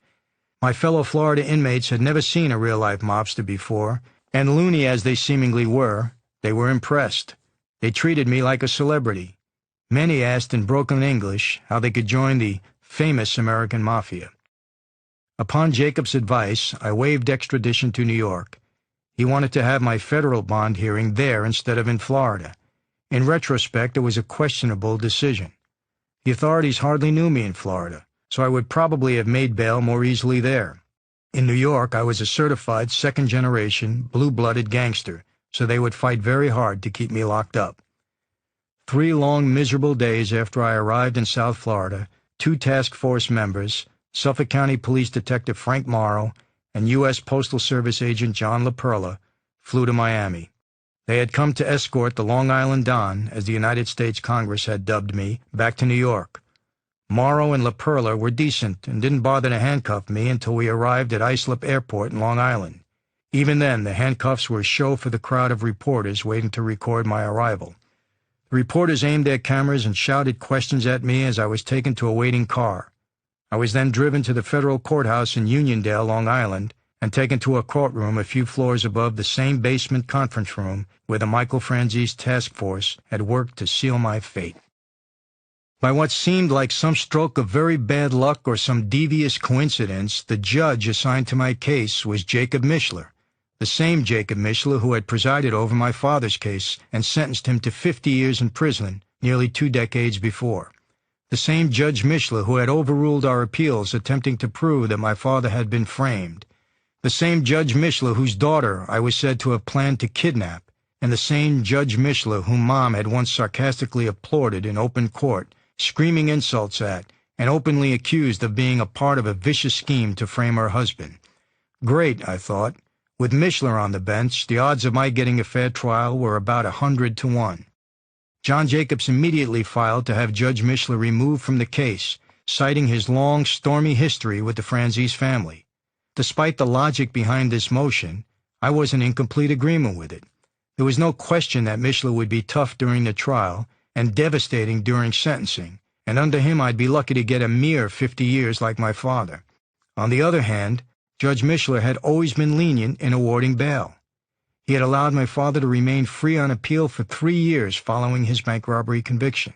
My fellow Florida inmates had never seen a real-life mobster before, and loony as they seemingly were, they were impressed. They treated me like a celebrity. Many asked in broken English how they could join the famous American Mafia. Upon Jacob's advice, I waived extradition to New York. He wanted to have my federal bond hearing there instead of in Florida. In retrospect, it was a questionable decision. The authorities hardly knew me in Florida, so I would probably have made bail more easily there. In New York, I was a certified second-generation, blue-blooded gangster, so they would fight very hard to keep me locked up. 3 long, miserable days after I arrived in South Florida, 2 task force members, Suffolk County Police Detective Frank Morrow and U.S. Postal Service Agent John LaPerla, flew to Miami. They had come to escort the Long Island Don, as the United States Congress had dubbed me, back to New York. Morrow and LaPerla were decent and didn't bother to handcuff me until we arrived at Islip Airport in Long Island. Even then, the handcuffs were a show for the crowd of reporters waiting to record my arrival. The reporters aimed their cameras and shouted questions at me as I was taken to a waiting car. I was then driven to the federal courthouse in Uniondale, Long Island, and taken to a courtroom a few floors above the same basement conference room where the Michael Franzese task force had worked to seal my fate. By what seemed like some stroke of very bad luck or some devious coincidence, the judge assigned to my case was Jacob Mishler, the same Jacob Mishler who had presided over my father's case and sentenced him to 50 years in prison nearly 2 decades before. The same Judge Mishler who had overruled our appeals attempting to prove that my father had been framed. The same Judge Mishler whose daughter I was said to have planned to kidnap, and the same Judge Mishler whom Mom had once sarcastically applauded in open court, screaming insults at, and openly accused of being a part of a vicious scheme to frame her husband. Great, I thought. With Mishler on the bench, the odds of my getting a fair trial were about 100 to 1. John Jacobs immediately filed to have Judge Mishler removed from the case, citing his long, stormy history with the Franzese family. Despite the logic behind this motion, I was in incomplete agreement with it. There was no question that Mishler would be tough during the trial and devastating during sentencing, and under him I'd be lucky to get a mere 50 years like my father. On the other hand, Judge Mishler had always been lenient in awarding bail. He had allowed my father to remain free on appeal for 3 years following his bank robbery conviction.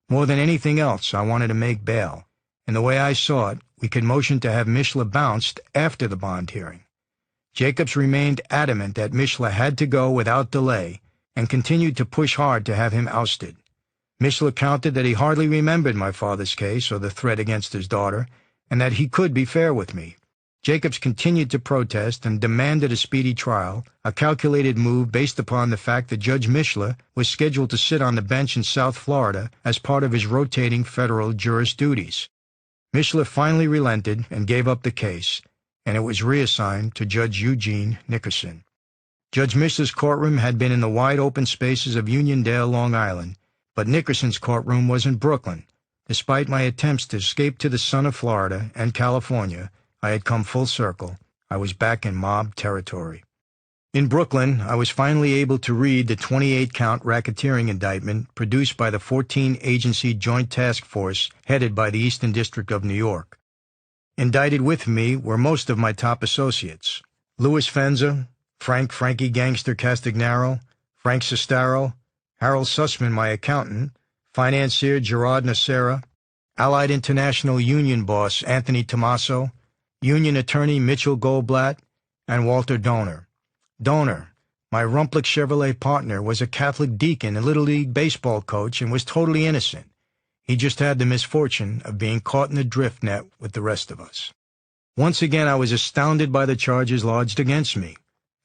More than anything else, I wanted to make bail, and the way I saw it, we could motion to have Mishler bounced after the bond hearing. Jacobs remained adamant that Mishler had to go without delay and continued to push hard to have him ousted. Mishler countered that he hardly remembered my father's case or the threat against his daughter, and that he could be fair with me. Jacobs continued to protest and demanded a speedy trial, a calculated move based upon the fact that Judge Mishler was scheduled to sit on the bench in South Florida as part of his rotating federal jurist duties. Mishler finally relented and gave up the case, and it was reassigned to Judge Eugene Nickerson. Judge Mishler's courtroom had been in the wide-open spaces of Uniondale, Long Island, but Nickerson's courtroom was in Brooklyn. Despite my attempts to escape to the sun of Florida and California, I had come full circle. I was back in mob territory. In Brooklyn, I was finally able to read the 28-count racketeering indictment produced by the 14-agency Joint Task Force headed by the Eastern District of New York. Indicted with me were most of my top associates: Louis Fenza, Frankie Gangster Castagnaro, Frank Sestaro, Harold Sussman, my accountant, financier Gerard Nacera, Allied International Union boss Anthony Tomaso, Union attorney Mitchell Goldblatt, and Walter Donor. Donor, my Rumplich Chevrolet partner, was a Catholic deacon and Little League baseball coach and was totally innocent. He just had the misfortune of being caught in the drift net with the rest of us. Once again, I was astounded by the charges lodged against me.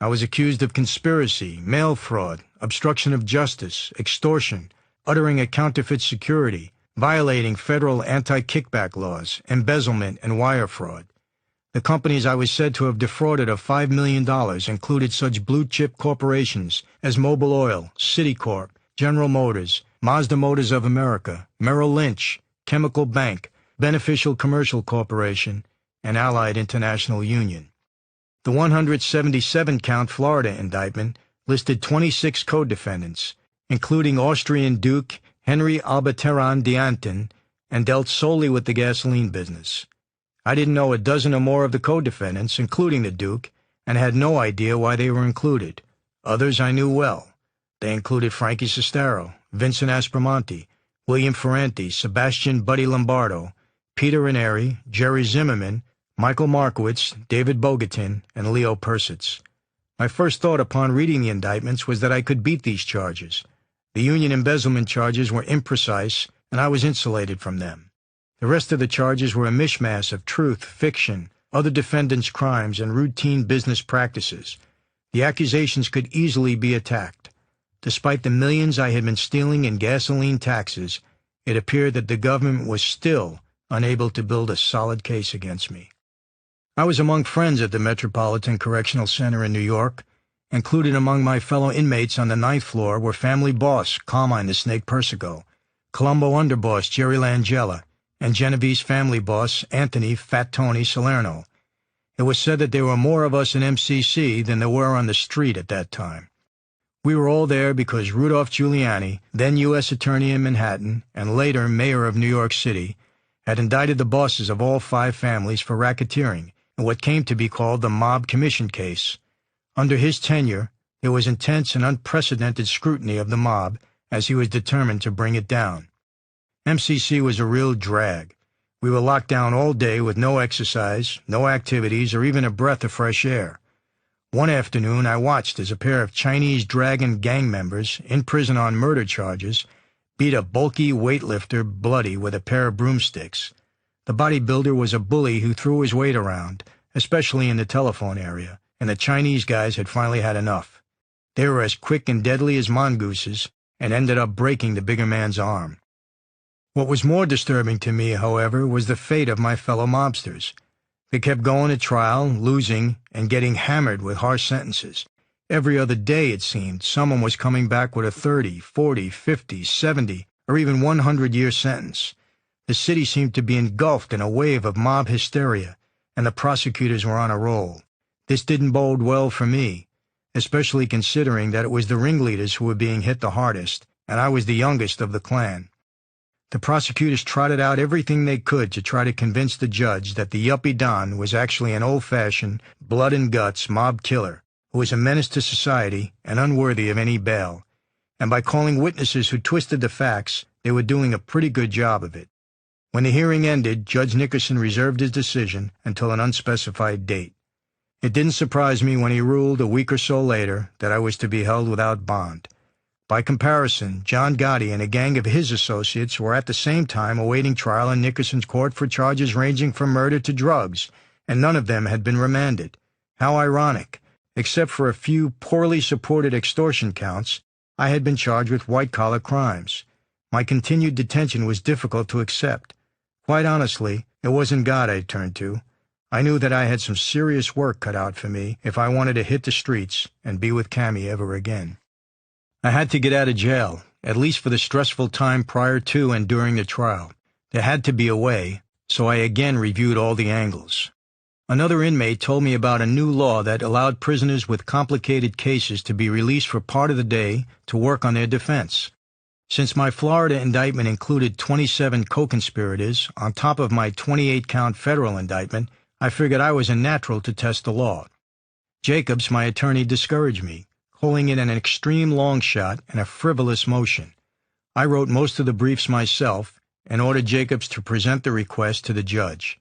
I was accused of conspiracy, mail fraud, obstruction of justice, extortion, uttering a counterfeit security, violating federal anti-kickback laws, embezzlement, and wire fraud. The companies I was said to have defrauded of $5 million included such blue-chip corporations as Mobil Oil, Citicorp, General Motors, Mazda Motors of America, Merrill Lynch, Chemical Bank, Beneficial Commercial Corporation, and Allied International Union. The 177-count Florida indictment listed 26 co-defendants, including Austrian Duke Henry Albateran d'Antin, and dealt solely with the gasoline business. I didn't know a dozen or more of the co-defendants, including the Duke, and had no idea why they were included. Others I knew well. They included Frankie Sestero, Vincent Aspromonte, William Ferranti, Sebastian Buddy Lombardo, Peter Ranieri, Jerry Zimmerman, Michael Markowitz, David Bogatin, and Leo Persitz. My first thought upon reading the indictments was that I could beat these charges. The union embezzlement charges were imprecise, and I was insulated from them. The rest of the charges were a mishmash of truth, fiction, other defendants' crimes, and routine business practices. The accusations could easily be attacked. Despite the millions I had been stealing in gasoline taxes, it appeared that the government was still unable to build a solid case against me. I was among friends at the Metropolitan Correctional Center in New York. Included among my fellow inmates on the 9th floor were family boss Carmine the Snake Persico, Colombo underboss Jerry Langella, and Genovese family boss Anthony Fat Tony Salerno. It was said that there were more of us in MCC than there were on the street at that time. We were all there because Rudolph Giuliani, then U.S. Attorney in Manhattan and later Mayor of New York City, had indicted the bosses of all 5 families for racketeering in what came to be called the Mob Commission case. Under his tenure, there was intense and unprecedented scrutiny of the mob as he was determined to bring it down. MCC was a real drag. We were locked down all day with no exercise, no activities, or even a breath of fresh air. One afternoon, I watched as a pair of Chinese Dragon gang members, in prison on murder charges, beat a bulky weightlifter bloody with a pair of broomsticks. The bodybuilder was a bully who threw his weight around, especially in the telephone area, and the Chinese guys had finally had enough. They were as quick and deadly as mongooses, and ended up breaking the bigger man's arm. What was more disturbing to me, however, was the fate of my fellow mobsters. They kept going to trial, losing, and getting hammered with harsh sentences. Every other day, it seemed, someone was coming back with a 30, 40, 50, 70, or even 100-year sentence. The city seemed to be engulfed in a wave of mob hysteria, and the prosecutors were on a roll. This didn't bode well for me, especially considering that it was the ringleaders who were being hit the hardest, and I was the youngest of the clan. The prosecutors trotted out everything they could to try to convince the judge that the yuppie Don was actually an old-fashioned, blood-and-guts mob killer who was a menace to society and unworthy of any bail, and by calling witnesses who twisted the facts, they were doing a pretty good job of it. When the hearing ended, Judge Nickerson reserved his decision until an unspecified date. It didn't surprise me when he ruled a week or so later that I was to be held without bond. By comparison, John Gotti and a gang of his associates were at the same time awaiting trial in Nickerson's court for charges ranging from murder to drugs, and none of them had been remanded. How ironic. Except for a few poorly supported extortion counts, I had been charged with white-collar crimes. My continued detention was difficult to accept. Quite honestly, it wasn't God I turned to. I knew that I had some serious work cut out for me if I wanted to hit the streets and be with Cammie ever again. I had to get out of jail, at least for the stressful time prior to and during the trial. There had to be a way, so I again reviewed all the angles. Another inmate told me about a new law that allowed prisoners with complicated cases to be released for part of the day to work on their defense. Since my Florida indictment included 27 co-conspirators on top of my 28-count federal indictment, I figured I was a natural to test the law. Jacobs, my attorney, discouraged me, calling it an extreme long shot and a frivolous motion. I wrote most of the briefs myself and ordered Jacobs to present the request to the judge.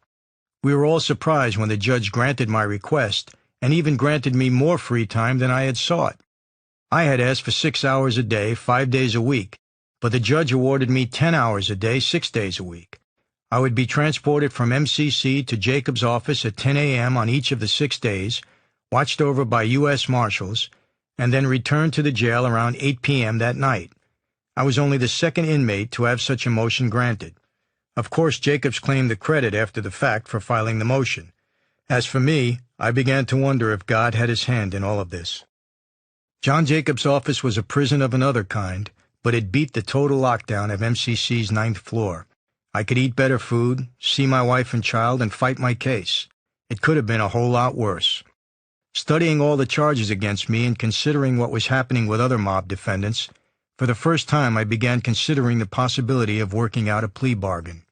We were all surprised when the judge granted my request and even granted me more free time than I had sought. I had asked for 6 hours a day, 5 days a week, but the judge awarded me 10 hours a day, 6 days a week. I would be transported from MCC to Jacobs' office at 10 a.m. on each of the 6 days, watched over by U.S. Marshals, and then returned to the jail around 8 p.m. that night. I was only the second inmate to have such a motion granted. Of course, Jacobs claimed the credit after the fact for filing the motion. As for me, I began to wonder if God had his hand in all of this. John Jacobs' office was a prison of another kind, but it beat the total lockdown of MCC's 9th floor. I could eat better food, see my wife and child, and fight my case. It could have been a whole lot worse. Studying all the charges against me and considering what was happening with other mob defendants, for the first time I began considering the possibility of working out a plea bargain.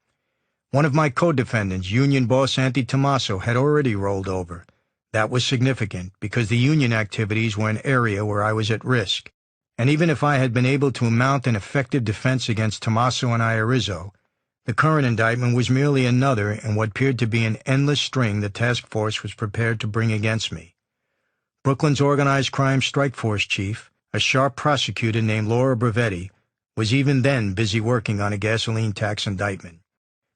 One of my co-defendants, Union boss Auntie Tommaso, had already rolled over. That was significant because the union activities were an area where I was at risk. And even if I had been able to mount an effective defense against Tommaso and Irizzo, the current indictment was merely another in what appeared to be an endless string the task force was prepared to bring against me. Brooklyn's organized crime strike force chief, a sharp prosecutor named Laura Bravetti, was even then busy working on a gasoline tax indictment.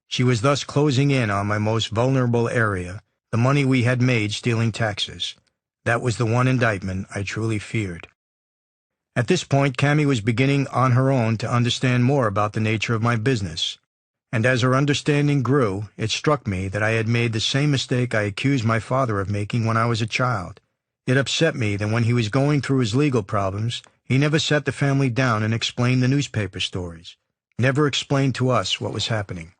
She was thus closing in on my most vulnerable area, the money we had made stealing taxes. That was the one indictment I truly feared. At this point, Cammie was beginning on her own to understand more about the nature of my business. And as her understanding grew, it struck me that I had made the same mistake I accused my father of making when I was a child. It upset me that when he was going through his legal problems, he never sat the family down and explained the newspaper stories, never explained to us what was happening.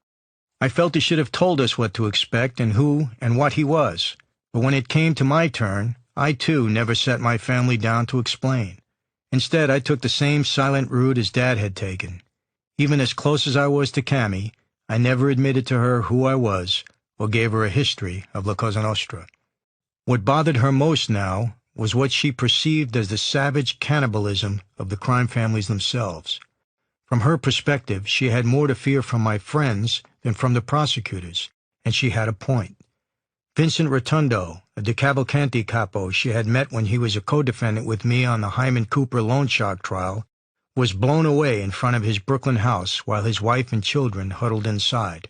I felt he should have told us what to expect and who and what he was, but when it came to my turn, I too never set my family down to explain. Instead, I took the same silent route as Dad had taken. Even as close as I was to Cammie, I never admitted to her who I was or gave her a history of La Cosa Nostra. What bothered her most now was what she perceived as the savage cannibalism of the crime families themselves. From her perspective, she had more to fear from my friends than from the prosecutors, and she had a point. Vincent Rotundo, a DeCavalcanti capo she had met when he was a co-defendant with me on the Hyman Cooper loan shark trial, was blown away in front of his Brooklyn house while his wife and children huddled inside.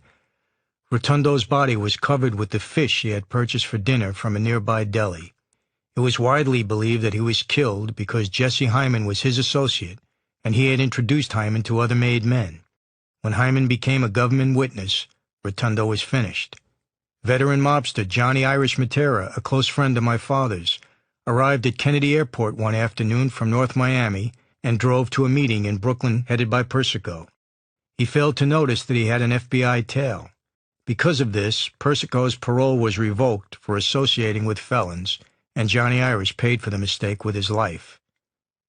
Rotundo's body was covered with the fish he had purchased for dinner from a nearby deli. It was widely believed that he was killed because Jesse Hyman was his associate, and he had introduced Hyman to other made men. When Hyman became a government witness, Rotundo was finished. Veteran mobster Johnny Irish Matera, a close friend of my father's, arrived at Kennedy Airport one afternoon from North Miami and drove to a meeting in Brooklyn headed by Persico. He failed to notice that he had an FBI tail. Because of this, Persico's parole was revoked for associating with felons, and Johnny Irish paid for the mistake with his life.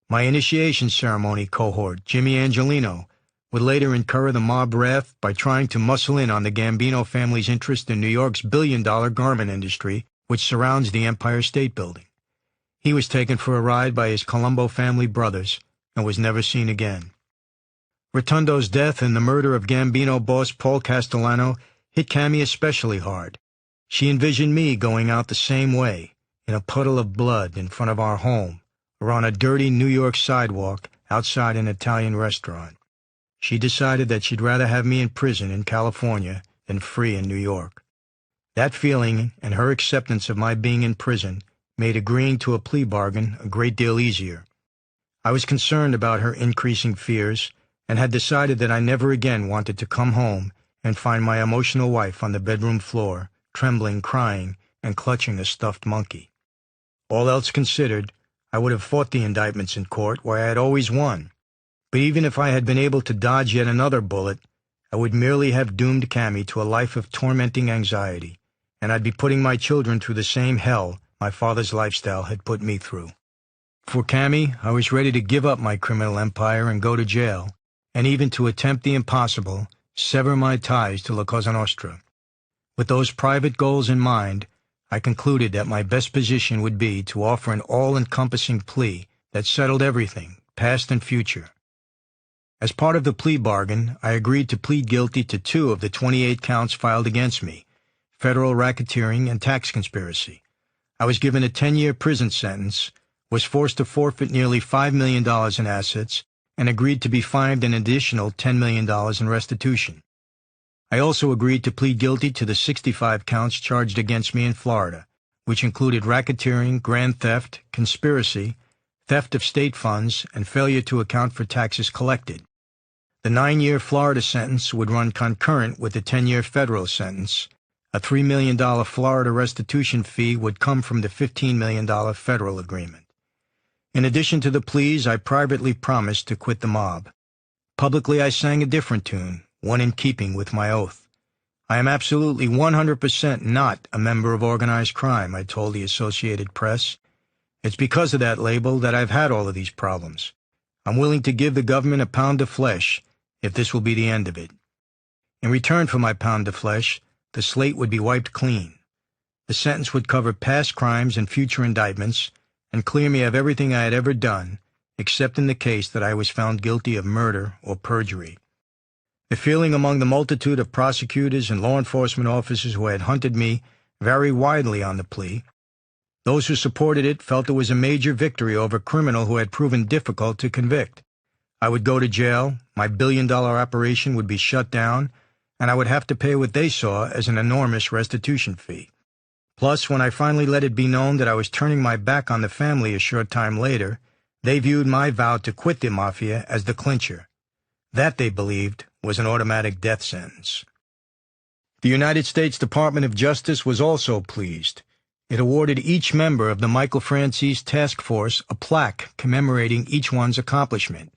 My initiation ceremony cohort, Jimmy Angelino, would later incur the mob wrath by trying to muscle in on the Gambino family's interest in New York's billion-dollar garment industry, which surrounds the Empire State Building. He was taken for a ride by his Colombo family brothers and was never seen again. Rotundo's death and the murder of Gambino boss Paul Castellano hit Cammie especially hard. She envisioned me going out the same way, in a puddle of blood in front of our home, or on a dirty New York sidewalk outside an Italian restaurant. She decided that she'd rather have me in prison in California than free in New York. That feeling and her acceptance of my being in prison made agreeing to a plea bargain a great deal easier. I was concerned about her increasing fears and had decided that I never again wanted to come home and find my emotional wife on the bedroom floor, trembling, crying, and clutching a stuffed monkey. All else considered, I would have fought the indictments in court where I had always won. But even if I had been able to dodge yet another bullet, I would merely have doomed Cammie to a life of tormenting anxiety, and I'd be putting my children through the same hell my father's lifestyle had put me through. For Cammie, I was ready to give up my criminal empire and go to jail, and even to attempt the impossible, sever my ties to La Cosa Nostra. With those private goals in mind, I concluded that my best position would be to offer an all-encompassing plea that settled everything, past and future. As part of the plea bargain, I agreed to plead guilty to 2 of the 28 counts filed against me, federal racketeering and tax conspiracy. I was given a 10-year prison sentence, was forced to forfeit nearly $5 million in assets, and agreed to be fined an additional $10 million in restitution. I also agreed to plead guilty to the 65 counts charged against me in Florida, which included racketeering, grand theft, conspiracy, theft of state funds, and failure to account for taxes collected. The 9-year Florida sentence would run concurrent with the 10-year federal sentence. A $3 million Florida restitution fee would come from the $15 million federal agreement. In addition to the pleas, I privately promised to quit the mob. Publicly, I sang a different tune, one in keeping with my oath. I am absolutely 100% not a member of organized crime, I told the Associated Press. It's because of that label that I've had all of these problems. I'm willing to give the government a pound of flesh if this will be the end of it. In return for my pound of flesh, the slate would be wiped clean. The sentence would cover past crimes and future indictments and clear me of everything I had ever done, except in the case that I was found guilty of murder or perjury. The feeling among the multitude of prosecutors and law enforcement officers who had hunted me varied widely on the plea. Those who supported it felt it was a major victory over a criminal who had proven difficult to convict. I would go to jail, my billion-dollar operation would be shut down, and I would have to pay what they saw as an enormous restitution fee. Plus, when I finally let it be known that I was turning my back on the family a short time later, they viewed my vow to quit the Mafia as the clincher. That, they believed, was an automatic death sentence. The United States Department of Justice was also pleased. It awarded each member of the Michael Franzese task force a plaque commemorating each one's accomplishment.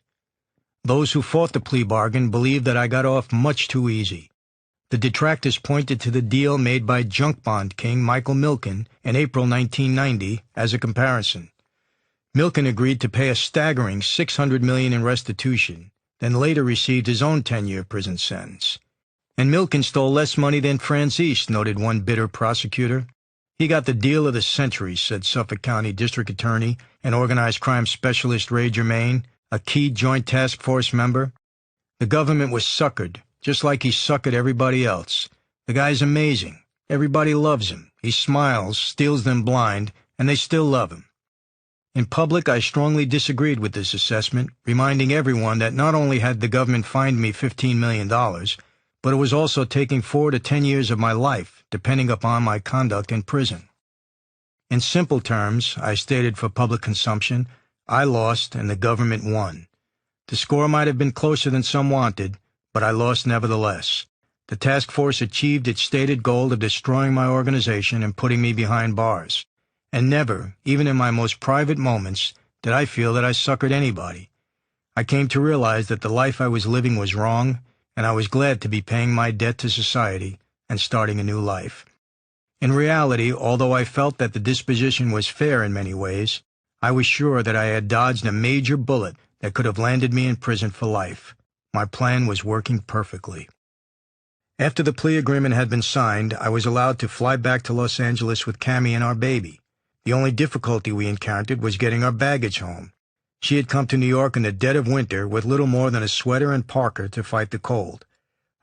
Those who fought the plea bargain believed that I got off much too easy. The detractors pointed to the deal made by junk bond king Michael Milken in April 1990 as a comparison. Milken agreed to pay a staggering $600 million in restitution, then later received his own 10-year prison sentence. And Milken stole less money than Franzese, noted one bitter prosecutor. He got the deal of the century, said Suffolk County District Attorney and organized crime specialist Ray Germain, a key Joint Task Force member. The government was suckered, just like he suckered everybody else. The guy's amazing. Everybody loves him. He smiles, steals them blind, and they still love him. In public, I strongly disagreed with this assessment, reminding everyone that not only had the government fined me $15 million, but it was also taking 4 to 10 years of my life, depending upon my conduct in prison. In simple terms, I stated for public consumption, I lost and the government won. The score might have been closer than some wanted, but I lost nevertheless. The task force achieved its stated goal of destroying my organization and putting me behind bars. And never, even in my most private moments, did I feel that I suckered anybody. I came to realize that the life I was living was wrong, and I was glad to be paying my debt to society and starting a new life. In reality, although I felt that the disposition was fair in many ways, I was sure that I had dodged a major bullet that could have landed me in prison for life. My plan was working perfectly. After the plea agreement had been signed, I was allowed to fly back to Los Angeles with Cammie and our baby. The only difficulty we encountered was getting our baggage home. She had come to New York in the dead of winter with little more than a sweater and parka to fight the cold.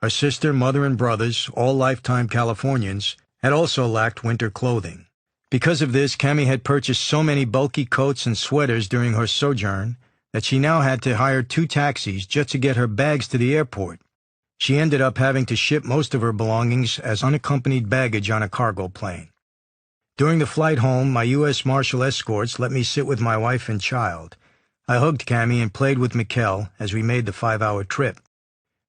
Her sister, mother, and brothers, all lifetime Californians, had also lacked winter clothing. Because of this, Cammie had purchased so many bulky coats and sweaters during her sojourn that she now had to hire 2 taxis just to get her bags to the airport. She ended up having to ship most of her belongings as unaccompanied baggage on a cargo plane. During the flight home, my U.S. Marshal escorts let me sit with my wife and child. I hugged Cammie and played with Mikkel as we made the 5-hour trip.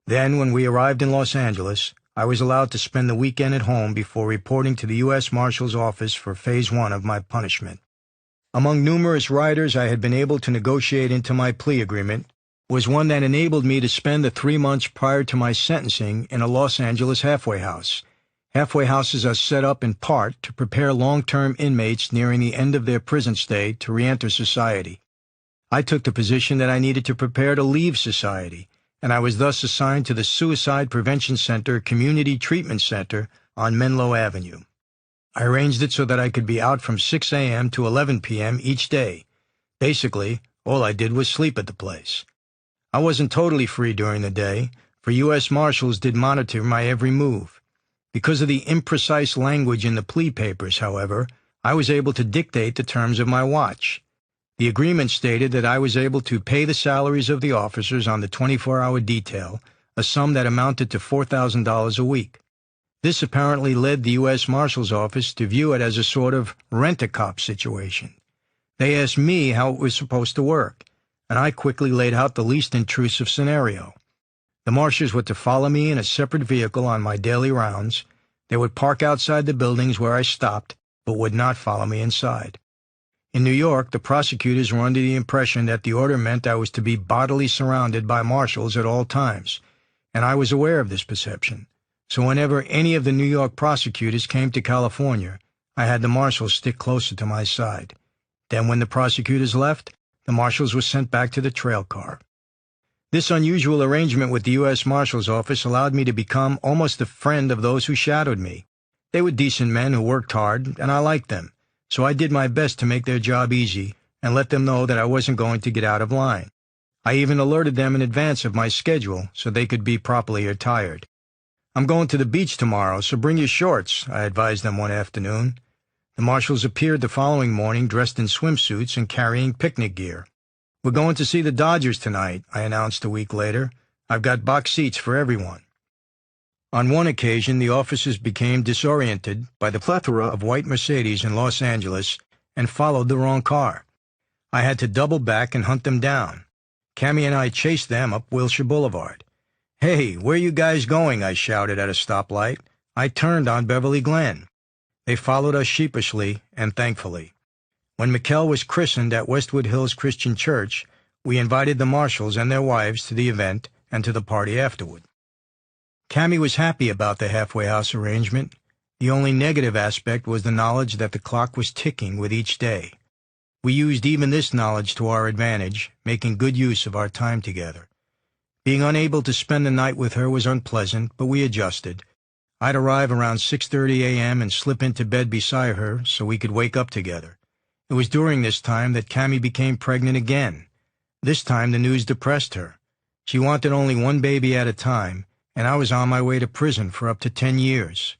Then, when we arrived in Los Angeles, I was allowed to spend the weekend at home before reporting to the U.S. Marshal's office for Phase 1 of my punishment. Among numerous riders I had been able to negotiate into my plea agreement was one that enabled me to spend the 3 months prior to my sentencing in a Los Angeles halfway house. Halfway houses are set up in part to prepare long-term inmates nearing the end of their prison stay to re-enter society. I took the position that I needed to prepare to leave society, and I was thus assigned to the Suicide Prevention Center Community Treatment Center on Menlo Avenue. I arranged it so that I could be out from 6 a.m. to 11 p.m. each day. Basically, all I did was sleep at the place. I wasn't totally free during the day, for U.S. Marshals did monitor my every move. Because of the imprecise language in the plea papers, however, I was able to dictate the terms of my watch. The agreement stated that I was able to pay the salaries of the officers on the 24-hour detail, a sum that amounted to $4,000 a week. This apparently led the U.S. Marshal's Office to view it as a sort of rent-a-cop situation. They asked me how it was supposed to work, and I quickly laid out the least intrusive scenario. The marshals were to follow me in a separate vehicle on my daily rounds. They would park outside the buildings where I stopped, but would not follow me inside. In New York, the prosecutors were under the impression that the order meant I was to be bodily surrounded by marshals at all times, and I was aware of this perception. So whenever any of the New York prosecutors came to California, I had the marshals stick closer to my side. Then when the prosecutors left, the marshals were sent back to the trail car. This unusual arrangement with the U.S. Marshal's Office allowed me to become almost a friend of those who shadowed me. They were decent men who worked hard, and I liked them, so I did my best to make their job easy and let them know that I wasn't going to get out of line. I even alerted them in advance of my schedule so they could be properly attired. "I'm going to the beach tomorrow, so bring your shorts," I advised them one afternoon. The marshals appeared the following morning dressed in swimsuits and carrying picnic gear. "We're going to see the Dodgers tonight," I announced a week later. "I've got box seats for everyone." On one occasion, the officers became disoriented by the plethora of white Mercedes in Los Angeles and followed the wrong car. I had to double back and hunt them down. Cammy and I chased them up Wilshire Boulevard. "Hey, where you guys going?" I shouted at a stoplight. I turned on Beverly Glen. They followed us sheepishly and thankfully. When Mikkel was christened at Westwood Hills Christian Church, we invited the marshals and their wives to the event and to the party afterward. Cammy was happy about the halfway house arrangement. The only negative aspect was the knowledge that the clock was ticking with each day. We used even this knowledge to our advantage, making good use of our time together. Being unable to spend the night with her was unpleasant, but we adjusted. I'd arrive around 6:30 a.m. and slip into bed beside her so we could wake up together. It was during this time that Cammy became pregnant again. This time the news depressed her. She wanted only one baby at a time, and I was on my way to prison for up to 10 years.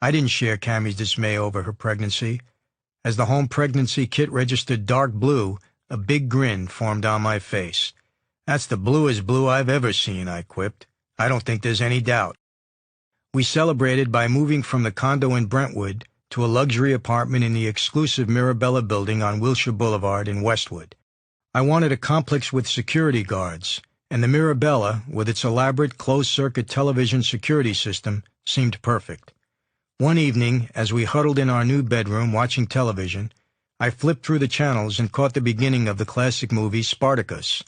I didn't share Cammy's dismay over her pregnancy. As the home pregnancy kit registered dark blue, a big grin formed on my face. "That's the bluest blue I've ever seen," I quipped. "I don't think there's any doubt." We celebrated by moving from the condo in Brentwood to a luxury apartment in the exclusive Mirabella building on Wilshire Boulevard in Westwood. I wanted a complex with security guards, and the Mirabella, with its elaborate closed-circuit television security system, seemed perfect. One evening, as we huddled in our new bedroom watching television, I flipped through the channels and caught the beginning of the classic movie Spartacus.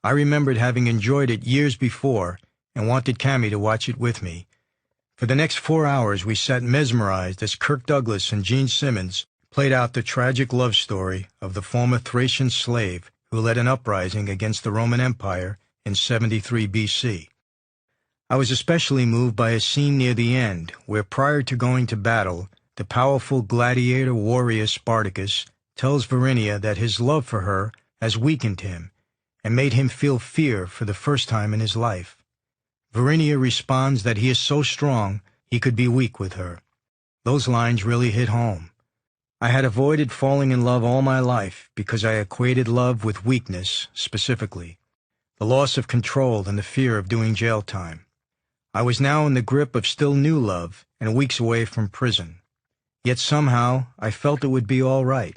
I remembered having enjoyed it years before and wanted Cammy to watch it with me. For the next 4 hours we sat mesmerized as Kirk Douglas and Gene Simmons played out the tragic love story of the former Thracian slave who led an uprising against the Roman Empire in 73 B.C. I was especially moved by a scene near the end where, prior to going to battle, the powerful gladiator warrior Spartacus tells Varinia that his love for her has weakened him and made him feel fear for the first time in his life. Varinia responds that he is so strong he could be weak with her. Those lines really hit home. I had avoided falling in love all my life because I equated love with weakness specifically, the loss of control and the fear of doing jail time. I was now in the grip of still new love and weeks away from prison. Yet somehow I felt it would be all right.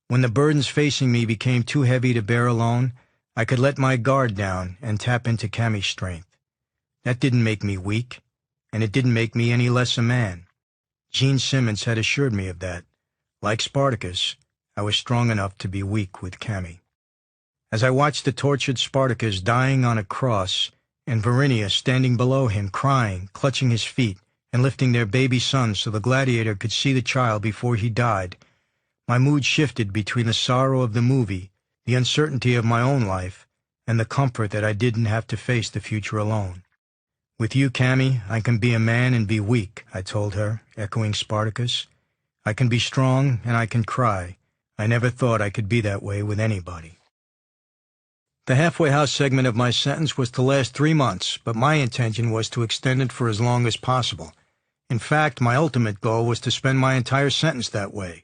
When the burdens facing me became too heavy to bear alone, I could let my guard down and tap into Cammy's strength. That didn't make me weak, and it didn't make me any less a man. Gene Simmons had assured me of that. Like Spartacus, I was strong enough to be weak with Cammy. As I watched the tortured Spartacus dying on a cross, and Varinia standing below him crying, clutching his feet, and lifting their baby son so the gladiator could see the child before he died, my mood shifted between the sorrow of the movie, the uncertainty of my own life, and the comfort that I didn't have to face the future alone. "With you, Cammy, I can be a man and be weak," I told her, echoing Spartacus. "I can be strong and I can cry. I never thought I could be that way with anybody." The halfway house segment of my sentence was to last 3 months, but my intention was to extend it for as long as possible. In fact, my ultimate goal was to spend my entire sentence that way.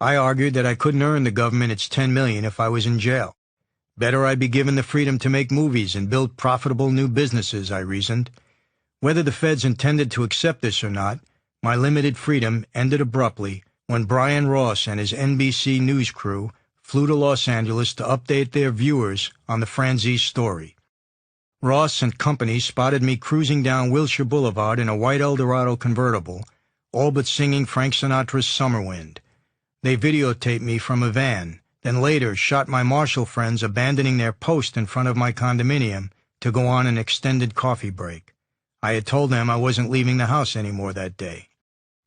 I argued that I couldn't earn the government its $10 million if I was in jail. Better I be given the freedom to make movies and build profitable new businesses, I reasoned. Whether the feds intended to accept this or not, my limited freedom ended abruptly when Brian Ross and his NBC News crew flew to Los Angeles to update their viewers on the Franzese story. Ross and company spotted me cruising down Wilshire Boulevard in a white Eldorado convertible, all but singing Frank Sinatra's Summer Wind. They videotaped me from a van, then later shot my Marshall friends abandoning their post in front of my condominium to go on an extended coffee break. I had told them I wasn't leaving the house anymore that day.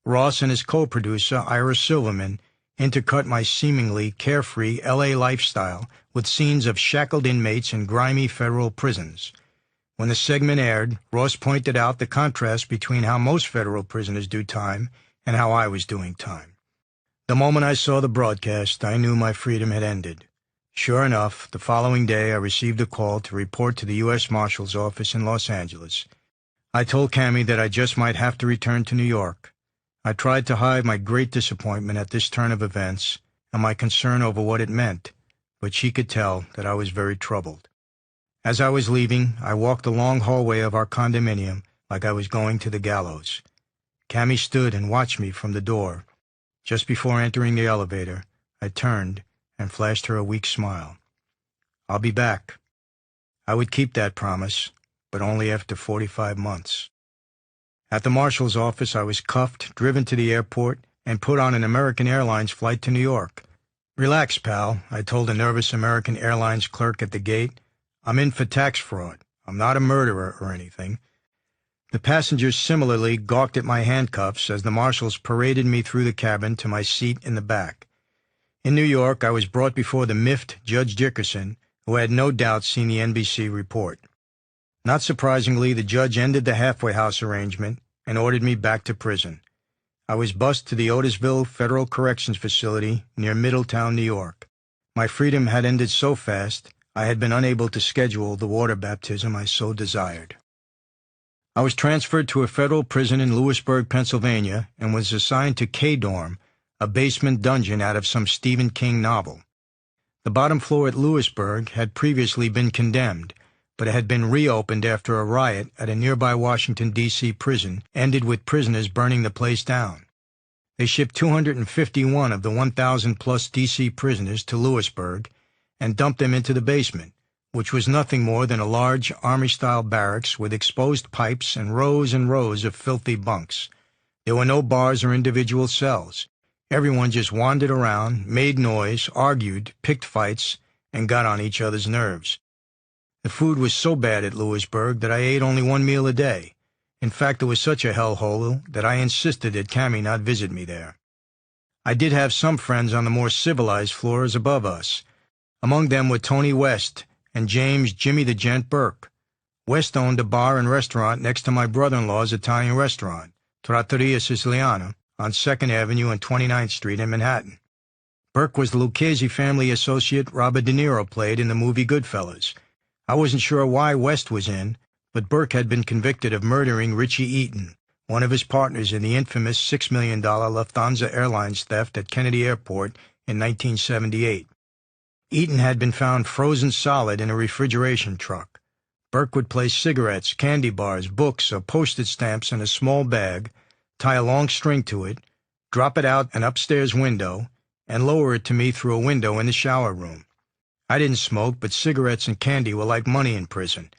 Ross and his co-producer, Ira Silverman, intercut my seemingly carefree L.A. lifestyle with scenes of shackled inmates in grimy federal prisons. When the segment aired, Ross pointed out the contrast between how most federal prisoners do time and how I was doing time. The moment I saw the broadcast, I knew my freedom had ended. Sure enough, the following day I received a call to report to the U.S. Marshal's office in Los Angeles. I told Cammie that I just might have to return to New York. I tried to hide my great disappointment at this turn of events and my concern over what it meant, but she could tell that I was very troubled. As I was leaving, I walked the long hallway of our condominium like I was going to the gallows. Cammie stood and watched me from the door. Just before entering the elevator, I turned and flashed her a weak smile. I'll be back. I would keep that promise, but only after 45 months. At the Marshal's office, I was cuffed, driven to the airport, and put on an American Airlines flight to New York. Relax, pal, I told a nervous American Airlines clerk at the gate. I'm in for tax fraud. I'm not a murderer or anything. The passengers similarly gawked at my handcuffs as the marshals paraded me through the cabin to my seat in the back. In New York, I was brought before the miffed Judge Dickerson, who had no doubt seen the NBC report. Not surprisingly, the judge ended the halfway house arrangement and ordered me back to prison. I was bused to the Otisville Federal Corrections Facility near Middletown, New York. My freedom had ended so fast, I had been unable to schedule the water baptism I so desired. I was transferred to a federal prison in Lewisburg, Pennsylvania, and was assigned to K-Dorm, a basement dungeon out of some Stephen King novel. The bottom floor at Lewisburg had previously been condemned, but it had been reopened after a riot at a nearby Washington, D.C. prison ended with prisoners burning the place down. They shipped 251 of the 1,000-plus D.C. prisoners to Lewisburg and dumped them into the basement, which was nothing more than a large Army-style barracks with exposed pipes and rows of filthy bunks. There were no bars or individual cells. Everyone just wandered around, made noise, argued, picked fights, and got on each other's nerves. The food was so bad at Lewisburg that I ate only one meal a day. In fact, it was such a hellhole that I insisted that Cammie not visit me there. I did have some friends on the more civilized floors above us. Among them were Tony West and James Jimmy the Gent Burke. West owned a bar and restaurant next to my brother-in-law's Italian restaurant, Trattoria Siciliana, on 2nd Avenue and 29th Street in Manhattan. Burke was the Lucchese family associate Robert De Niro played in the movie Goodfellas. I wasn't sure why West was in, but Burke had been convicted of murdering Richie Eaton, one of his partners in the infamous $6 million Lufthansa Airlines theft at Kennedy Airport in 1978. Eaton had been found frozen solid in a refrigeration truck. Burke would place cigarettes, candy bars, books, or postage stamps in a small bag, tie a long string to it, drop it out an upstairs window, and lower it to me through a window in the shower room. I didn't smoke, but cigarettes and candy were like money in prison.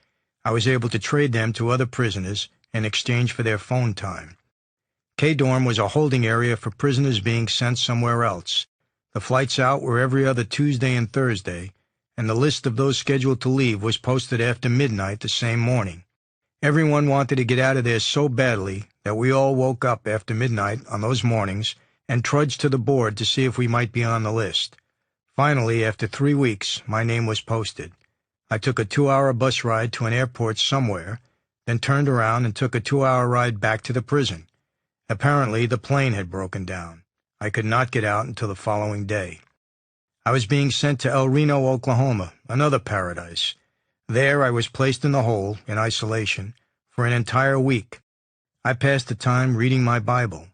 I was able to trade them to other prisoners in exchange for their phone time. K-Dorm was a holding area for prisoners being sent somewhere else. The flights out were every other Tuesday and Thursday, and the list of those scheduled to leave was posted after midnight the same morning. Everyone wanted to get out of there so badly that we all woke up after midnight on those mornings and trudged to the board to see if we might be on the list. Finally, after 3 weeks, my name was posted. I took a 2-hour bus ride to an airport somewhere, then turned around and took a 2-hour ride back to the prison. Apparently, the plane had broken down. I could not get out until the following day. I was being sent to El Reno, Oklahoma, another paradise. There I was placed in the hole, in isolation, for an entire week. I passed the time reading my Bible.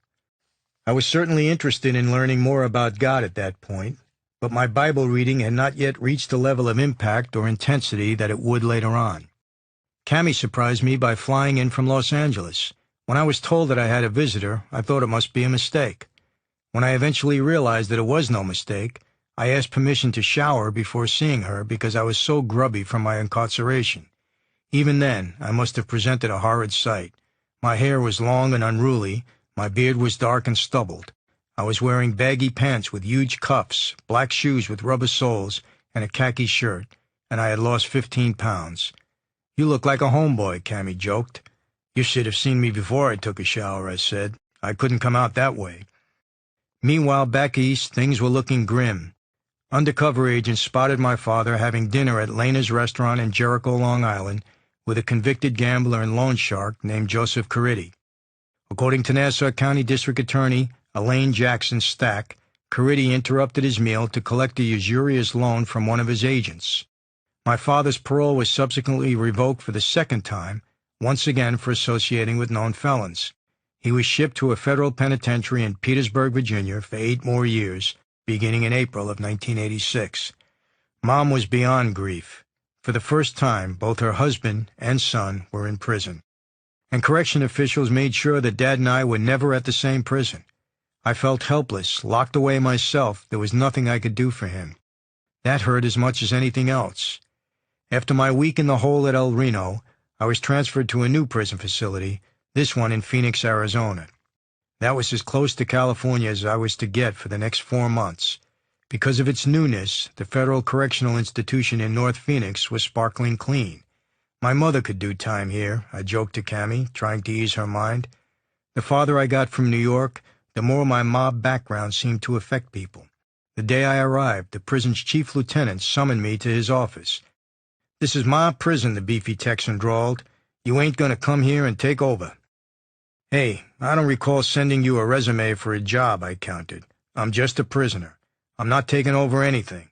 I was certainly interested in learning more about God at that point, but my Bible reading had not yet reached the level of impact or intensity that it would later on. Cammy surprised me by flying in from Los Angeles. When I was told that I had a visitor, I thought it must be a mistake. When I eventually realized that it was no mistake, I asked permission to shower before seeing her because I was so grubby from my incarceration. Even then, I must have presented a horrid sight. My hair was long and unruly, my beard was dark and stubbled. I was wearing baggy pants with huge cuffs, black shoes with rubber soles, and a khaki shirt, and I had lost 15 pounds. "You look like a homeboy," Cammy joked. "You should have seen me before I took a shower," I said. "I couldn't come out that way." Meanwhile, back east, things were looking grim. Undercover agents spotted my father having dinner at Lena's restaurant in Jericho, Long Island, with a convicted gambler and loan shark named Joseph Caridi. According to Nassau County District Attorney Elaine Jackson Stack, Caridi interrupted his meal to collect a usurious loan from one of his agents. My father's parole was subsequently revoked for the second time, once again for associating with known felons. He was shipped to a federal penitentiary in Petersburg, Virginia, for 8 more years, beginning in April of 1986. Mom was beyond grief. For the first time, both her husband and son were in prison. And correction officials made sure that Dad and I were never at the same prison. I felt helpless, locked away myself. There was nothing I could do for him. That hurt as much as anything else. After my week in the hole at El Reno, I was transferred to a new prison facility, this one in Phoenix, Arizona. That was as close to California as I was to get for the next 4 months. Because of its newness, the Federal Correctional Institution in North Phoenix was sparkling clean. My mother could do time here, I joked to Cammy, trying to ease her mind. The farther I got from New York, the more my mob background seemed to affect people. The day I arrived, the prison's chief lieutenant summoned me to his office. "This is my prison," the beefy Texan drawled. "You ain't gonna come here and take over." "Hey, I don't recall sending you a resume for a job," I countered. "I'm just a prisoner. I'm not taking over anything.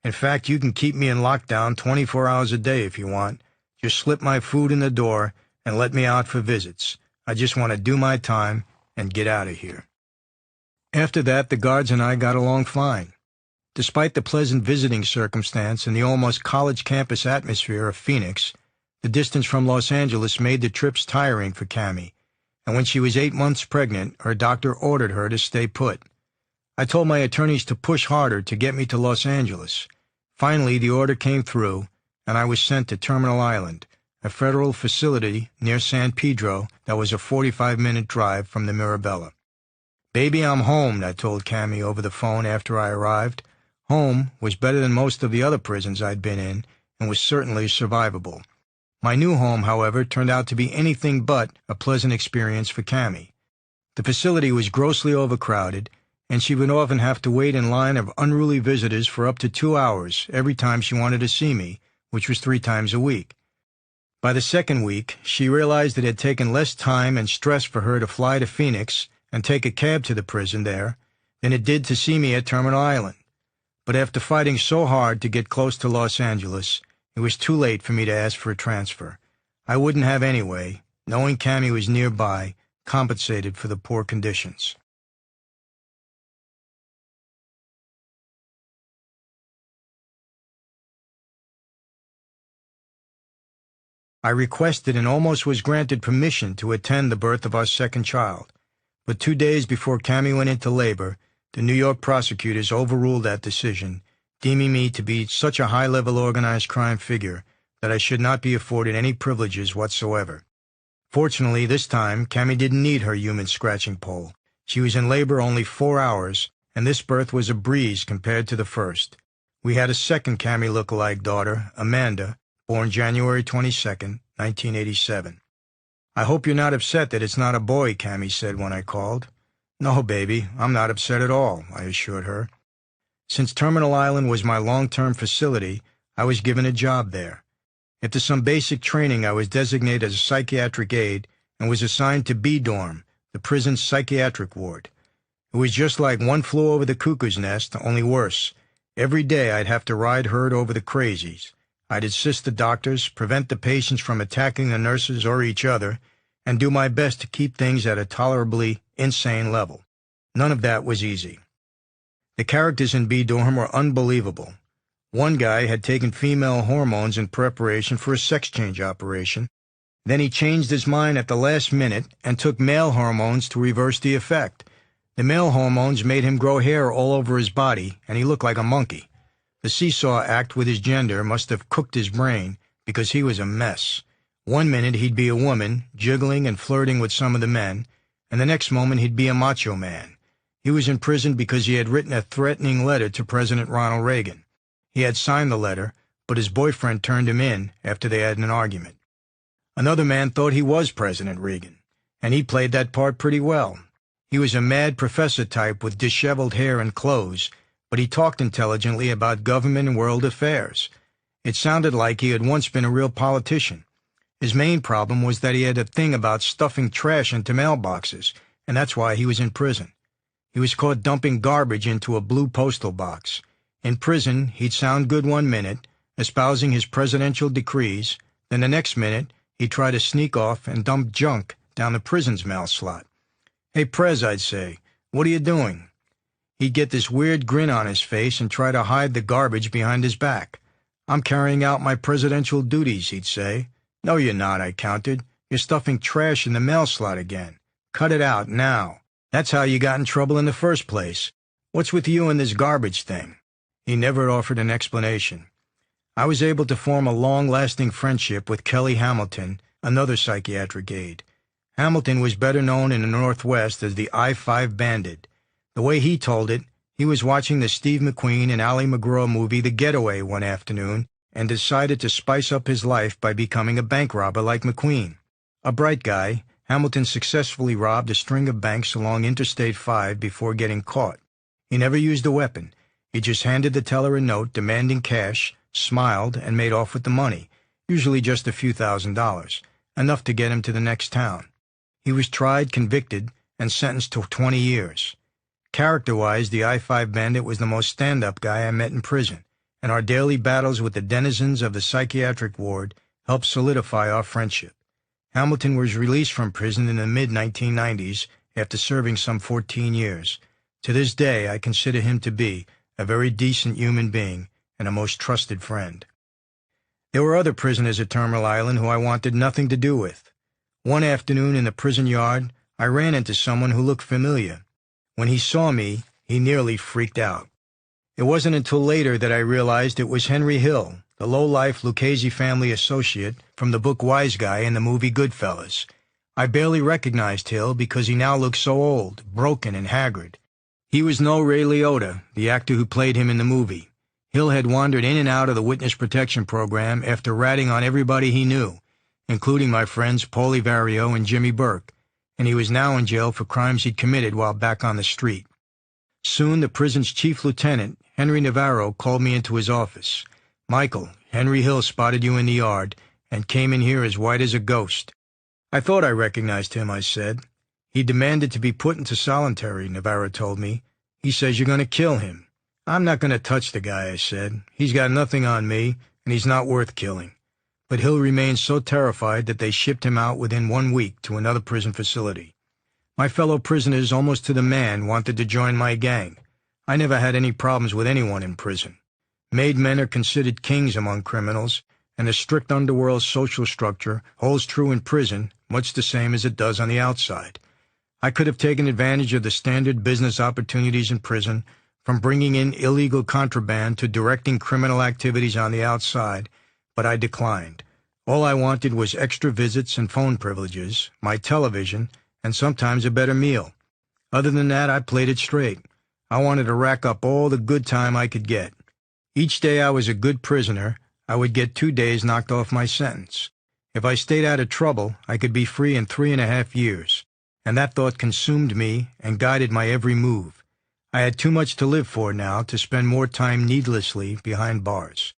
In fact, you can keep me in lockdown 24 hours a day if you want. Just slip my food in the door and let me out for visits. I just want to do my time and get out of here." After that, the guards and I got along fine. Despite the pleasant visiting circumstance and the almost college campus atmosphere of Phoenix, the distance from Los Angeles made the trips tiring for Cammy, and when she was 8 months pregnant, her doctor ordered her to stay put. I told my attorneys to push harder to get me to Los Angeles. Finally, the order came through, and I was sent to Terminal Island, a federal facility near San Pedro that was a 45-minute drive from the Mirabella. "Baby, I'm home," I told Cammy over the phone after I arrived. Home was better than most of the other prisons I'd been in, and was certainly survivable. My new home, however, turned out to be anything but a pleasant experience for Cammy. The facility was grossly overcrowded, and she would often have to wait in line of unruly visitors for up to 2 hours every time she wanted to see me, which was 3 times a week. By the second week, she realized it had taken less time and stress for her to fly to Phoenix and take a cab to the prison there than it did to see me at Terminal Island. But after fighting so hard to get close to Los Angeles, it was too late for me to ask for a transfer. I wouldn't have anyway. Knowing Cammy was nearby compensated for the poor conditions. I requested and almost was granted permission to attend the birth of our second child. But 2 days before Cammy went into labor, the New York prosecutors overruled that decision, deeming me to be such a high-level organized crime figure that I should not be afforded any privileges whatsoever. Fortunately, this time, Cammy didn't need her human scratching pole. She was in labor only 4 hours, and this birth was a breeze compared to the first. We had a second Cammy look-alike daughter, Amanda, born January 22nd, 1987. "I hope you're not upset that it's not a boy," Cammy said when I called. "No, baby, I'm not upset at all," I assured her. Since Terminal Island was my long-term facility, I was given a job there. After some basic training, I was designated as a psychiatric aide and was assigned to B Dorm, the prison's psychiatric ward. It was just like One Flew Over the Cuckoo's Nest, only worse. Every day I'd have to ride herd over the crazies. I'd assist the doctors, prevent the patients from attacking the nurses or each other, and do my best to keep things at a tolerably insane level. None of that was easy. The characters in B Dorm were unbelievable. One guy had taken female hormones in preparation for a sex change operation, Then he changed his mind at the last minute and took male hormones to reverse the effect. The male hormones made him grow hair all over his body, and he looked like a monkey. The seesaw act with his gender must have cooked his brain, because he was a mess. One minute he'd be a woman, jiggling and flirting with some of the men, and the next moment he'd be a macho man. He was in prison because he had written a threatening letter to President Ronald Reagan. He had signed the letter, but his boyfriend turned him in after they had an argument. Another man thought he was President Reagan, and he played that part pretty well. He was a mad professor type with disheveled hair and clothes, but he talked intelligently about government and world affairs. It sounded like he had once been a real politician. His main problem was that he had a thing about stuffing trash into mailboxes, and that's why he was in prison. He was caught dumping garbage into a blue postal box. In prison, he'd sound good one minute, espousing his presidential decrees, then the next minute, he'd try to sneak off and dump junk down the prison's mail slot. "Hey, Prez," I'd say, "what are you doing?" He'd get this weird grin on his face and try to hide the garbage behind his back. "I'm carrying out my presidential duties," he'd say. "No, you're not," I countered. "You're stuffing trash in the mail slot again. Cut it out now. That's how you got in trouble in the first place. What's with you and this garbage thing?" He never offered an explanation. I was able to form a long-lasting friendship with Kelly Hamilton, another psychiatric aide. Hamilton was better known in the Northwest as the I-5 Bandit. The way he told it, he was watching the Steve McQueen and Ali MacGraw movie The Getaway one afternoon and decided to spice up his life by becoming a bank robber like McQueen. A bright guy, Hamilton successfully robbed a string of banks along Interstate 5 before getting caught. He never used a weapon. He just handed the teller a note demanding cash, smiled, and made off with the money, usually just a few $1,000s, enough to get him to the next town. He was tried, convicted, and sentenced to 20 years. Character-wise, the I-5 Bandit was the most stand-up guy I met in prison, and our daily battles with the denizens of the psychiatric ward helped solidify our friendship. Hamilton was released from prison in the mid-1990s after serving some 14 years. To this day, I consider him to be a very decent human being and a most trusted friend. There were other prisoners at Terminal Island who I wanted nothing to do with. One afternoon in the prison yard, I ran into someone who looked familiar. When he saw me, he nearly freaked out. It wasn't until later that I realized it was Henry Hill, the low-life Lucchese family associate from the book Wise Guy and the movie Goodfellas. I barely recognized Hill because he now looked so old, broken, and haggard. He was no Ray Liotta, the actor who played him in the movie. Hill had wandered in and out of the witness protection program after ratting on everybody he knew, including my friends Paulie Vario and Jimmy Burke, and he was now in jail for crimes he'd committed while back on the street. Soon the prison's chief lieutenant, Henry Navarro, called me into his office. "Michael, Henry Hill spotted you in the yard and came in here as white as a ghost." "I thought I recognized him," I said. "He demanded to be put into solitary," Navarro told me. "He says you're going to kill him." "I'm not going to touch the guy," I said. "He's got nothing on me, and he's not worth killing." But Hill remained so terrified that they shipped him out within 1 week to another prison facility. My fellow prisoners, almost to the man, wanted to join my gang. I never had any problems with anyone in prison. Made men are considered kings among criminals, and the strict underworld social structure holds true in prison much the same as it does on the outside. I could have taken advantage of the standard business opportunities in prison, from bringing in illegal contraband to directing criminal activities on the outside, but I declined. All I wanted was extra visits and phone privileges, my television, and sometimes a better meal. Other than that, I played it straight. I wanted to rack up all the good time I could get. Each day I was a good prisoner, I would get 2 days knocked off my sentence. If I stayed out of trouble, I could be free in 3.5 years, and that thought consumed me and guided my every move. I had too much to live for now to spend more time needlessly behind bars.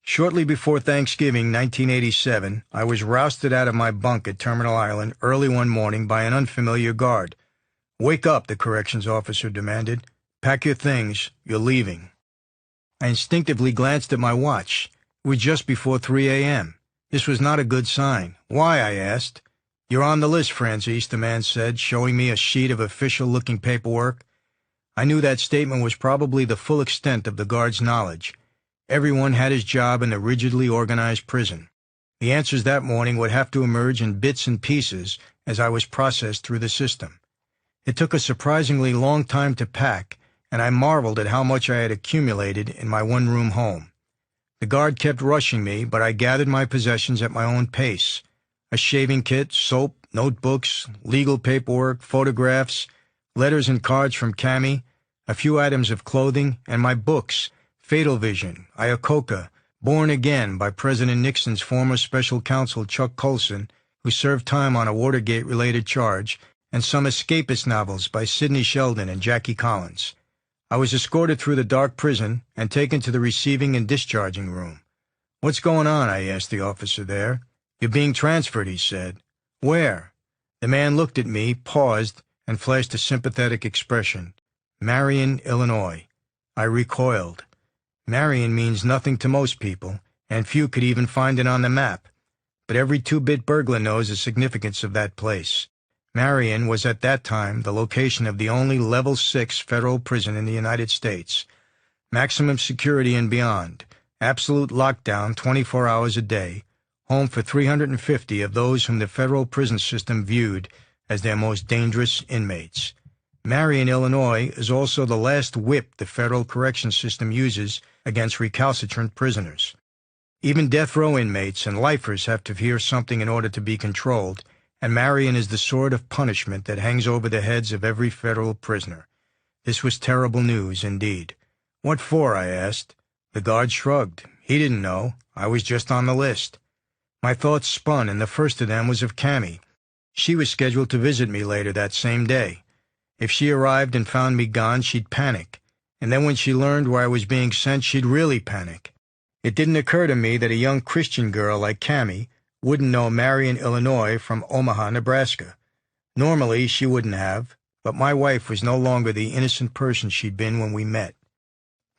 Shortly before Thanksgiving 1987, I was rousted out of my bunk at Terminal Island early one morning by an unfamiliar guard. "Wake up," the corrections officer demanded. "Pack your things. You're leaving." I instinctively glanced at my watch. It was just before 3 a.m. This was not a good sign. "Why?" I asked. "You're on the list, Franzese," the man said, showing me a sheet of official-looking paperwork. I knew that statement was probably the full extent of the guard's knowledge. Everyone had his job in the rigidly organized prison. The answers that morning would have to emerge in bits and pieces as I was processed through the system. It took a surprisingly long time to pack, and I marveled at how much I had accumulated in my one-room home. The guard kept rushing me, but I gathered my possessions at my own pace. A shaving kit, soap, notebooks, legal paperwork, photographs, letters and cards from Cammie, a few items of clothing, and my books, Fatal Vision, Iacocca, Born Again by President Nixon's former special counsel Chuck Colson, who served time on a Watergate-related charge, and some escapist novels by Sidney Sheldon and Jackie Collins. I was escorted through the dark prison and taken to the receiving and discharging room. "What's going on?" I asked the officer there. "You're being transferred," he said. "Where?" The man looked at me, paused, and flashed a sympathetic expression. "Marion, Illinois." I recoiled. Marion means nothing to most people, and few could even find it on the map. But every two-bit burglar knows the significance of that place. Marion was at that time the location of the only Level 6 federal prison in the United States. Maximum security and beyond, absolute lockdown 24 hours a day, home for 350 of those whom the federal prison system viewed as their most dangerous inmates. Marion, Illinois is also the last whip the federal correction system uses against recalcitrant prisoners. Even death row inmates and lifers have to fear something in order to be controlled, and Marion is the sword of punishment that hangs over the heads of every federal prisoner. This was terrible news indeed. "What for?" I asked. The guard shrugged. He didn't know. I was just on the list. My thoughts spun, and the first of them was of Cammie. She was scheduled to visit me later that same day. If she arrived and found me gone, she'd panic. And then when she learned where I was being sent, she'd really panic. It didn't occur to me that a young Christian girl like Cammie wouldn't know Marion, Illinois from Omaha, Nebraska. Normally, she wouldn't have, but my wife was no longer the innocent person she'd been when we met.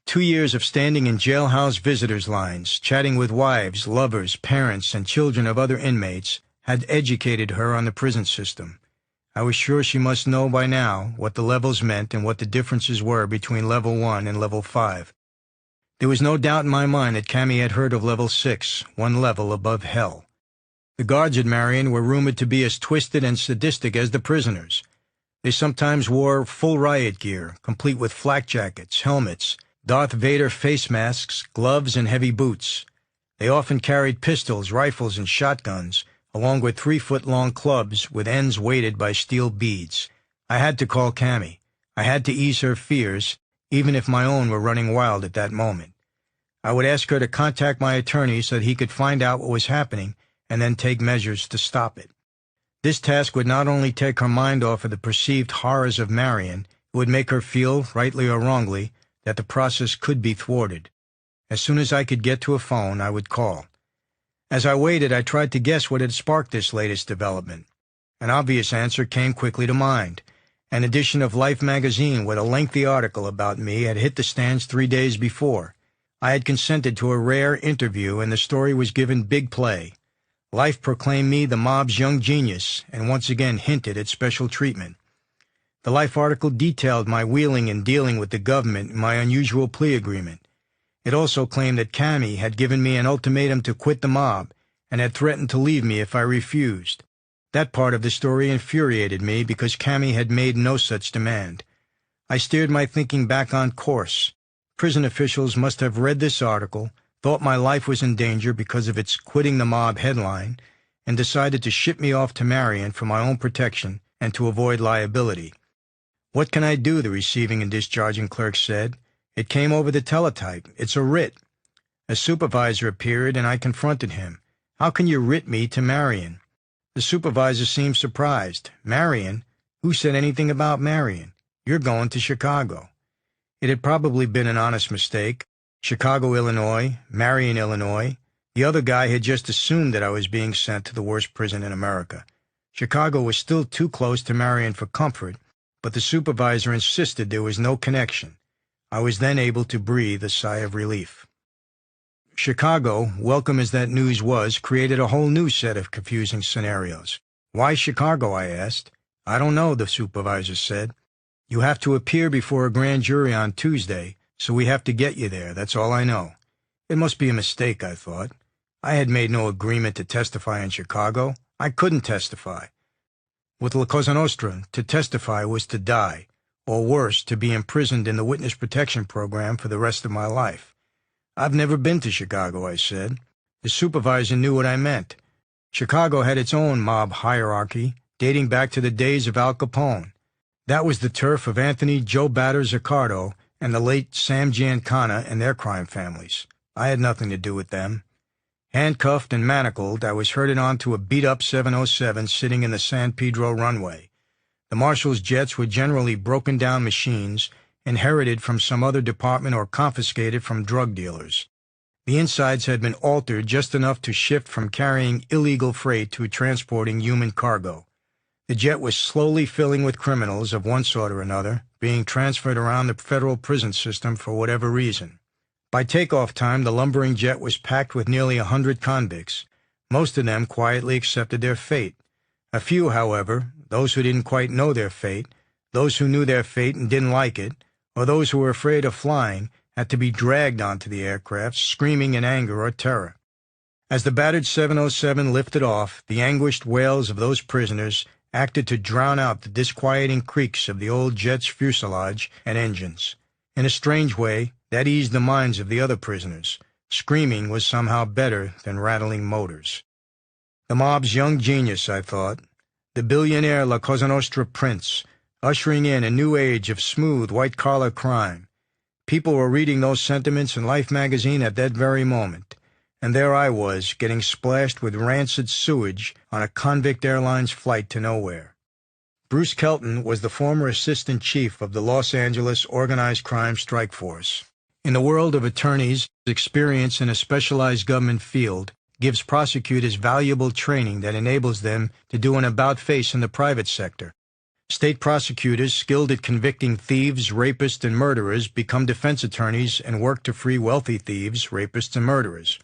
2 years of standing in jailhouse visitors' lines, chatting with wives, lovers, parents, and children of other inmates had educated her on the prison system. I was sure she must know by now what the levels meant and what the differences were between Level 1 and Level 5. There was no doubt in my mind that Cammie had heard of Level 6, one level above hell. The guards at Marion were rumored to be as twisted and sadistic as the prisoners. They sometimes wore full riot gear, complete with flak jackets, helmets, Darth Vader face masks, gloves, and heavy boots. They often carried pistols, rifles, and shotguns, along with 3-foot-long clubs with ends weighted by steel beads. I had to call Cammie. I had to ease her fears, even if my own were running wild at that moment. I would ask her to contact my attorney so that he could find out what was happening and then take measures to stop it. This task would not only take her mind off of the perceived horrors of Marion, it would make her feel, rightly or wrongly, that the process could be thwarted. As soon as I could get to a phone, I would call. As I waited, I tried to guess what had sparked this latest development. An obvious answer came quickly to mind. An edition of Life magazine with a lengthy article about me had hit the stands 3 days before. I had consented to a rare interview, and the story was given big play. Life proclaimed me the mob's young genius, and once again hinted at special treatment. The Life article detailed my wheeling and dealing with the government and my unusual plea agreement. It also claimed that Cammie had given me an ultimatum to quit the mob and had threatened to leave me if I refused. That part of the story infuriated me because Cammie had made no such demand. I steered my thinking back on course. Prison officials must have read this article, thought my life was in danger because of its quitting the mob headline, and decided to ship me off to Marion for my own protection and to avoid liability. "What can I do?" the receiving and discharging clerk said. "It came over the teletype. It's a writ." A supervisor appeared, and I confronted him. "How can you writ me to Marion?" The supervisor seemed surprised. "Marion? Who said anything about Marion? You're going to Chicago." It had probably been an honest mistake. Chicago, Illinois, Marion, Illinois. The other guy had just assumed that I was being sent to the worst prison in America. Chicago was still too close to Marion for comfort, but the supervisor insisted there was no connection. I was then able to breathe a sigh of relief. Chicago, welcome as that news was, created a whole new set of confusing scenarios. "Why Chicago?" I asked. "I don't know," the supervisor said. "You have to appear before a grand jury on Tuesday, so we have to get you there, that's all I know." It must be a mistake, I thought. I had made no agreement to testify in Chicago. I couldn't testify. With La Cosa Nostra, to testify was to die, or worse, to be imprisoned in the witness protection program for the rest of my life. I've never been to Chicago, I said. The supervisor knew what I meant. Chicago had its own mob hierarchy, dating back to the days of Al Capone. That was the turf of Anthony Joe Batter Zaccardo and the late Sam Giancana and their crime families. I had nothing to do with them. Handcuffed and manacled, I was herded onto a beat-up 707 sitting in the San Pedro runway. The marshal's jets were generally broken-down machines, inherited from some other department or confiscated from drug dealers. The insides had been altered just enough to shift from carrying illegal freight to transporting human cargo. The jet was slowly filling with criminals of one sort or another, being transferred around the federal prison system for whatever reason. By takeoff time, the lumbering jet was packed with nearly 100 convicts. Most of them quietly accepted their fate. A few, however, those who didn't quite know their fate, those who knew their fate and didn't like it, or those who were afraid of flying, had to be dragged onto the aircraft, screaming in anger or terror. As the battered 707 lifted off, the anguished wails of those prisoners acted to drown out the disquieting creaks of the old jet's fuselage and engines. In a strange way, that eased the minds of the other prisoners. Screaming was somehow better than rattling motors. The mob's young genius, I thought. The billionaire La Cosa Nostra prince, ushering in a new age of smooth, white-collar crime. People were reading those sentiments in Life magazine at that very moment. And there I was, getting splashed with rancid sewage on a convict airlines flight to nowhere. Bruce Kelton was the former assistant chief of the Los Angeles Organized Crime Strike Force. In the world of attorneys, experience in a specialized government field gives prosecutors valuable training that enables them to do an about-face in the private sector. State prosecutors skilled at convicting thieves, rapists, and murderers become defense attorneys and work to free wealthy thieves, rapists, and murderers.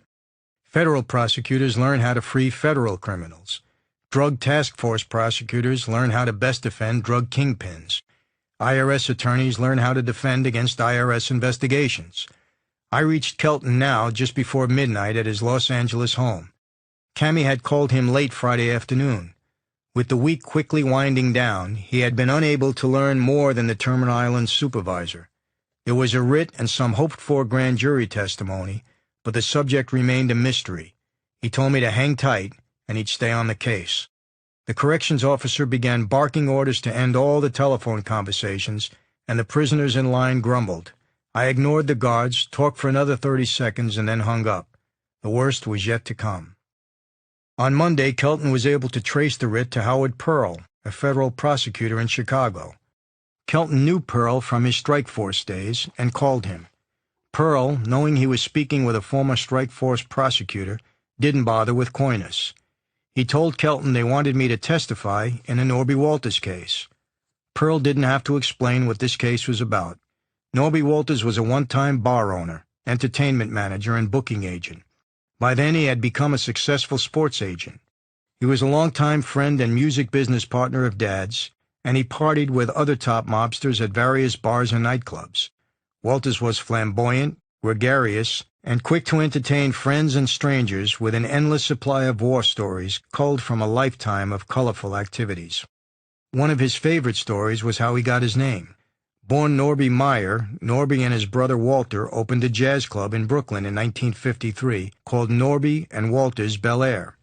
Federal prosecutors learn how to free federal criminals. Drug task force prosecutors learn how to best defend drug kingpins. IRS attorneys learn how to defend against IRS investigations. I reached Kelton now just before midnight at his Los Angeles home. Cammy had called him late Friday afternoon. With the week quickly winding down, he had been unable to learn more than the Terminal Island supervisor. There was a writ and some hoped-for grand jury testimony, but the subject remained a mystery. He told me to hang tight, and he'd stay on the case. The corrections officer began barking orders to end all the telephone conversations, and the prisoners in line grumbled. I ignored the guards, talked for another 30 seconds, and then hung up. The worst was yet to come. On Monday, Kelton was able to trace the writ to Howard Pearl, a federal prosecutor in Chicago. Kelton knew Pearl from his strike force days and called him. Pearl, knowing he was speaking with a former strike force prosecutor, didn't bother with coyness. He told Kelton they wanted me to testify in a Norby Walters case. Pearl didn't have to explain what this case was about. Norby Walters was a one-time bar owner, entertainment manager, and booking agent. By then he had become a successful sports agent. He was a longtime friend and music business partner of Dad's, and he partied with other top mobsters at various bars and nightclubs. Walters was flamboyant, gregarious, and quick to entertain friends and strangers with an endless supply of war stories culled from a lifetime of colorful activities. One of his favorite stories was how he got his name. Born Norby Meyer, Norby and his brother Walter opened a jazz club in Brooklyn in 1953 called Norby and Walters Bel Air.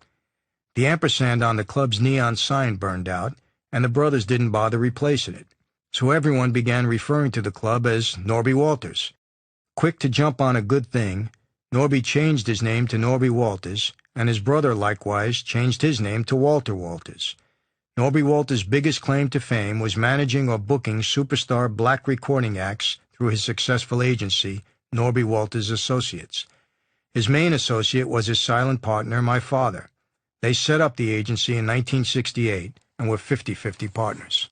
The ampersand on the club's neon sign burned out, and the brothers didn't bother replacing it, so everyone began referring to the club as Norby Walters. Quick to jump on a good thing, Norby changed his name to Norby Walters, and his brother likewise changed his name to Walter Walters. Norby Walters' biggest claim to fame was managing or booking superstar black recording acts through his successful agency, Norby Walters Associates. His main associate was his silent partner, my father. They set up the agency in 1968 and were 50-50 partners.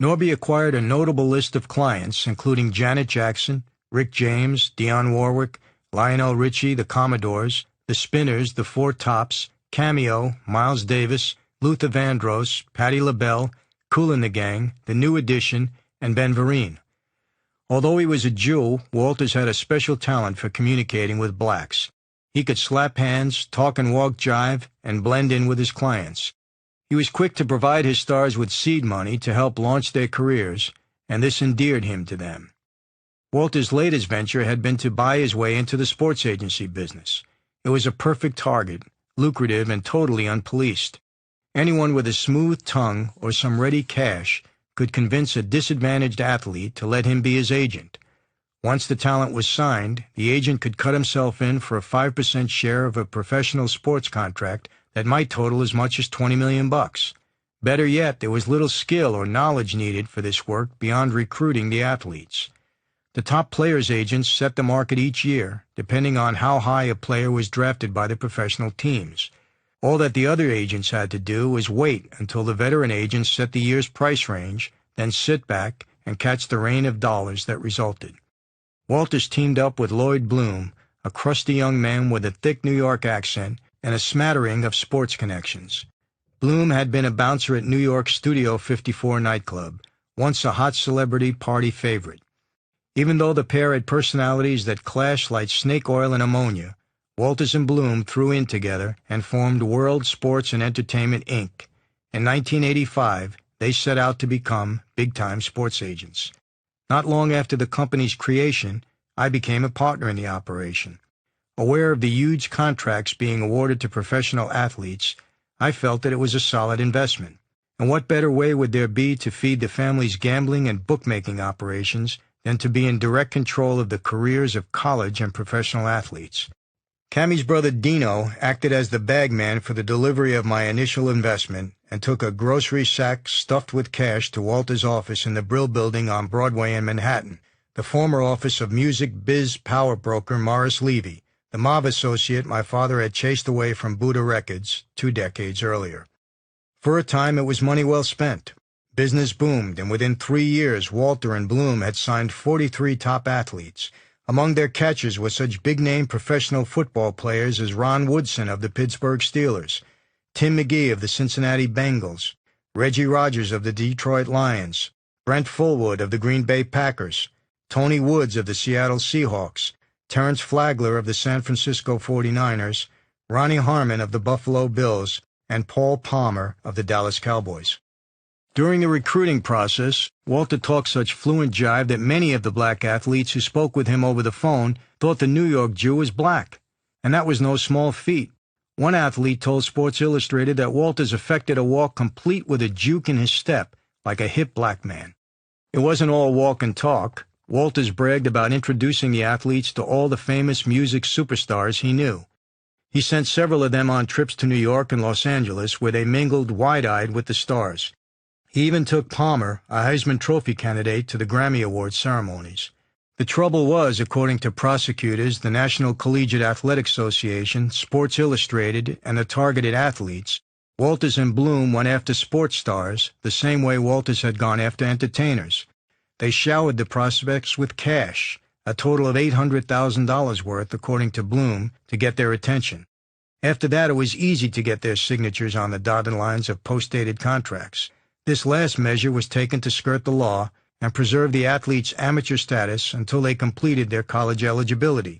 Norby acquired a notable list of clients, including Janet Jackson, Rick James, Dionne Warwick, Lionel Richie, the Commodores, the Spinners, the Four Tops, Cameo, Miles Davis, Luther Vandross, Patti LaBelle, Kool and the Gang, The New Edition, and Ben Vereen. Although he was a Jew, Walters had a special talent for communicating with blacks. He could slap hands, talk and walk jive, and blend in with his clients. He was quick to provide his stars with seed money to help launch their careers, and this endeared him to them. Walter's latest venture had been to buy his way into the sports agency business. It was a perfect target, lucrative and totally unpoliced. Anyone with a smooth tongue or some ready cash could convince a disadvantaged athlete to let him be his agent. Once the talent was signed, the agent could cut himself in for a 5% share of a professional sports contract that might total as much as $20 million. Better yet, there was little skill or knowledge needed for this work beyond recruiting the athletes. The top players' agents set the market each year, depending on how high a player was drafted by the professional teams. All that the other agents had to do was wait until the veteran agents set the year's price range, then sit back and catch the rain of dollars that resulted. Walters teamed up with Lloyd Bloom, a crusty young man with a thick New York accent and a smattering of sports connections. Bloom had been a bouncer at New York's Studio 54 nightclub, once a hot celebrity party favorite. Even though the pair had personalities that clashed like snake oil and ammonia, Walters and Bloom threw in together and formed World Sports and Entertainment, Inc. In 1985, they set out to become big-time sports agents. Not long after the company's creation, I became a partner in the operation. Aware of the huge contracts being awarded to professional athletes, I felt that it was a solid investment. And what better way would there be to feed the family's gambling and bookmaking operations than to be in direct control of the careers of college and professional athletes? Cammie's brother Dino acted as the bagman for the delivery of my initial investment and took a grocery sack stuffed with cash to Walter's office in the Brill Building on Broadway in Manhattan, the former office of music biz power broker Morris Levy, the mob associate my father had chased away from Buddha Records 2 decades earlier. For a time, it was money well spent. Business boomed, and within 3 years, Walter and Bloom had signed 43 top athletes. Among their catchers were such big-name professional football players as Ron Woodson of the Pittsburgh Steelers, Tim McGee of the Cincinnati Bengals, Reggie Rogers of the Detroit Lions, Brent Fullwood of the Green Bay Packers, Tony Woods of the Seattle Seahawks, Terrence Flagler of the San Francisco 49ers, Ronnie Harmon of the Buffalo Bills, and Paul Palmer of the Dallas Cowboys. During the recruiting process, Walter talked such fluent jive that many of the black athletes who spoke with him over the phone thought the New York Jew was black. And that was no small feat. One athlete told Sports Illustrated that Walters affected a walk complete with a juke in his step, like a hip black man. It wasn't all walk and talk. Walters bragged about introducing the athletes to all the famous music superstars he knew. He sent several of them on trips to New York and Los Angeles, where they mingled wide-eyed with the stars. He even took Palmer, a Heisman Trophy candidate, to the Grammy Awards ceremonies. The trouble was, according to prosecutors, the National Collegiate Athletic Association, Sports Illustrated, and the targeted athletes, Walters and Bloom went after sports stars the same way Walters had gone after entertainers. They showered the prospects with cash, a total of $800,000 worth, according to Bloom, to get their attention. After that, it was easy to get their signatures on the dotted lines of post-dated contracts. This last measure was taken to skirt the law and preserve the athletes' amateur status until they completed their college eligibility.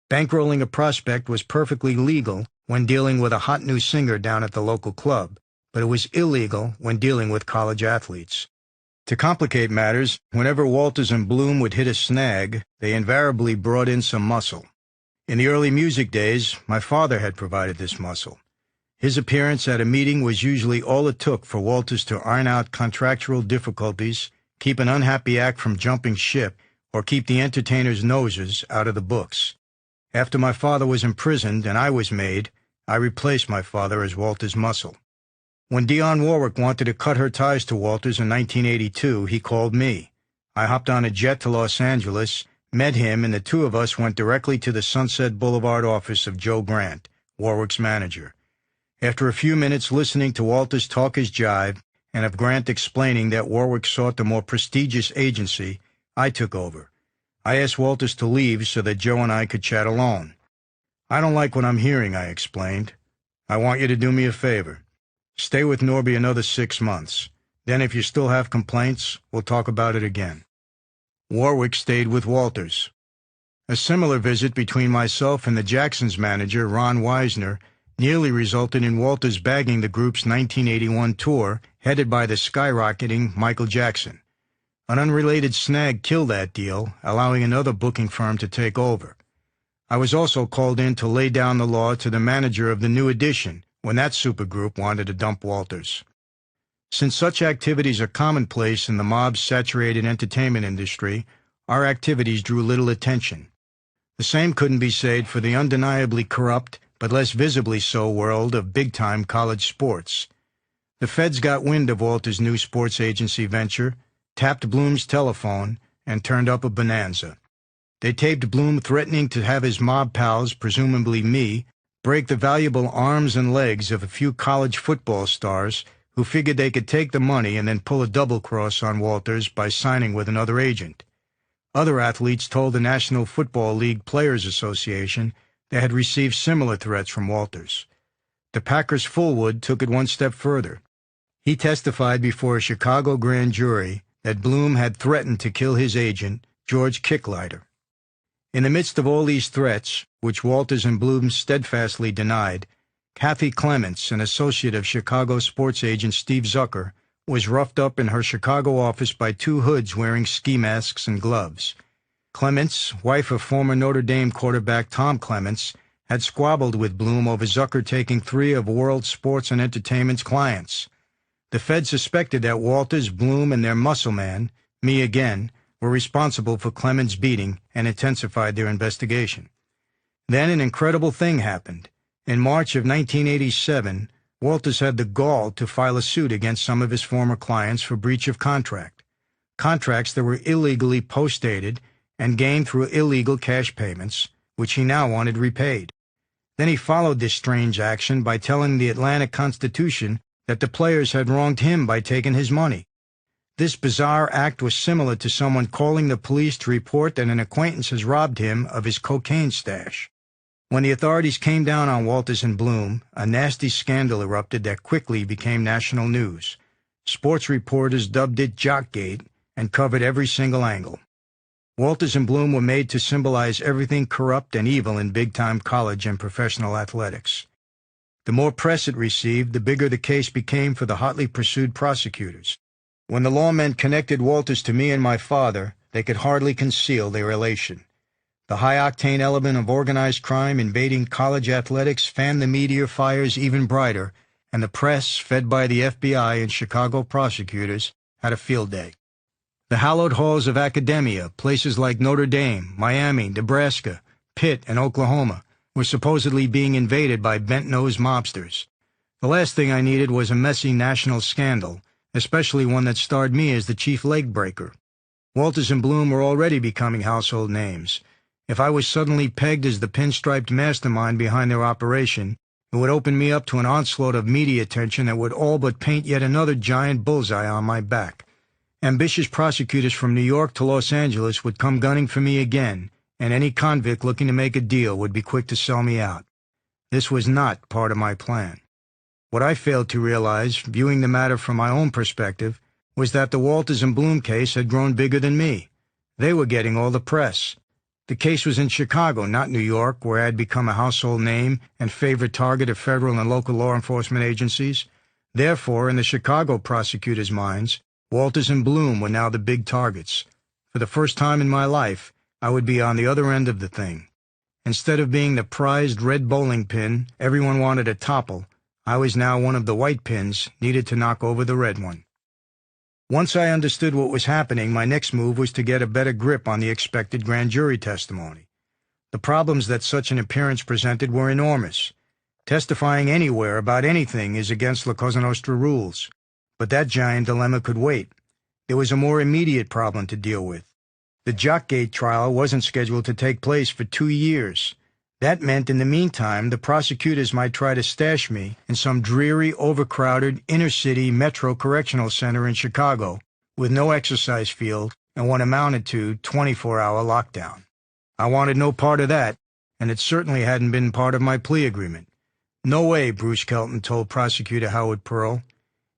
Bankrolling a prospect was perfectly legal when dealing with a hot new singer down at the local club, but it was illegal when dealing with college athletes. To complicate matters, whenever Walters and Bloom would hit a snag, they invariably brought in some muscle. In the early music days, my father had provided this muscle. His appearance at a meeting was usually all it took for Walters to iron out contractual difficulties, keep an unhappy act from jumping ship, or keep the entertainers' noses out of the books. After my father was imprisoned and I was made, I replaced my father as Walters' muscle. When Dionne Warwick wanted to cut her ties to Walters in 1982, he called me. I hopped on a jet to Los Angeles, met him, and the two of us went directly to the Sunset Boulevard office of Joe Grant, Warwick's manager. After a few minutes listening to Walters talk his jive, and of Grant explaining that Warwick sought the more prestigious agency, I took over. I asked Walters to leave so that Joe and I could chat alone. "I don't like what I'm hearing," I explained. "I want you to do me a favor. Stay with Norby another 6 months. Then if you still have complaints, we'll talk about it again." Warwick stayed with Walters. A similar visit between myself and the Jacksons' manager, Ron Weisner, nearly resulted in Walters bagging the group's 1981 tour, headed by the skyrocketing Michael Jackson. An unrelated snag killed that deal, allowing another booking firm to take over. I was also called in to lay down the law to the manager of the New Edition when that supergroup wanted to dump Walters. Since such activities are commonplace in the mob-saturated entertainment industry, our activities drew little attention. The same couldn't be said for the undeniably corrupt, but less visibly so, world of big-time college sports. The feds got wind of Walters' new sports agency venture, tapped Bloom's telephone, and turned up a bonanza. They taped Bloom threatening to have his mob pals, presumably me, break the valuable arms and legs of a few college football stars who figured they could take the money and then pull a double-cross on Walters by signing with another agent. Other athletes told the National Football League Players Association they had received similar threats from Walters. The Packers' Fullwood took it one step further. He testified before a Chicago grand jury that Bloom had threatened to kill his agent, George Kicklighter. In the midst of all these threats, which Walters and Bloom steadfastly denied, Kathy Clements, an associate of Chicago sports agent Steve Zucker, was roughed up in her Chicago office by two hoods wearing ski masks and gloves. Clements, wife of former Notre Dame quarterback Tom Clements, had squabbled with Bloom over Zucker taking 3 of World Sports and Entertainment's clients. The Fed suspected that Walters, Bloom, and their muscle man, me again, were responsible for Clements' beating and intensified their investigation. Then an incredible thing happened. In March of 1987, Walters had the gall to file a suit against some of his former clients for breach of contract. Contracts that were illegally post-dated and gained through illegal cash payments, which he now wanted repaid. Then he followed this strange action by telling the Atlanta Constitution that the players had wronged him by taking his money. This bizarre act was similar to someone calling the police to report that an acquaintance has robbed him of his cocaine stash. When the authorities came down on Walters and Bloom, a nasty scandal erupted that quickly became national news. Sports reporters dubbed it Jockgate and covered every single angle. Walters and Bloom were made to symbolize everything corrupt and evil in big-time college and professional athletics. The more press it received, the bigger the case became for the hotly pursued prosecutors. When the lawmen connected Walters to me and my father, they could hardly conceal their elation. The high-octane element of organized crime invading college athletics fanned the meteor fires even brighter, and the press, fed by the FBI and Chicago prosecutors, had a field day. The hallowed halls of academia, places like Notre Dame, Miami, Nebraska, Pitt, and Oklahoma, were supposedly being invaded by bent-nosed mobsters. The last thing I needed was a messy national scandal, especially one that starred me as the chief leg breaker. Walters and Bloom were already becoming household names. If I was suddenly pegged as the pinstriped mastermind behind their operation, it would open me up to an onslaught of media attention that would all but paint yet another giant bullseye on my back. Ambitious prosecutors from New York to Los Angeles would come gunning for me again, and any convict looking to make a deal would be quick to sell me out. This was not part of my plan. What I failed to realize, viewing the matter from my own perspective, was that the Walters and Bloom case had grown bigger than me. They were getting all the press. The case was in Chicago, not New York, where I had become a household name and favorite target of federal and local law enforcement agencies. Therefore, in the Chicago prosecutors' minds, Walters and Bloom were now the big targets. For the first time in my life, I would be on the other end of the thing. Instead of being the prized red bowling pin everyone wanted to topple, I was now one of the white pins needed to knock over the red one. Once I understood what was happening, my next move was to get a better grip on the expected grand jury testimony. The problems that such an appearance presented were enormous. Testifying anywhere about anything is against La Cosa Nostra rules. But that giant dilemma could wait. There was a more immediate problem to deal with. The Jockgate trial wasn't scheduled to take place for 2 years. That meant in the meantime the prosecutors might try to stash me in some dreary, overcrowded, inner-city Metro Correctional Center in Chicago with no exercise field and what amounted to 24-hour lockdown. I wanted no part of that, and it certainly hadn't been part of my plea agreement. No way, Bruce Kelton told Prosecutor Howard Pearl.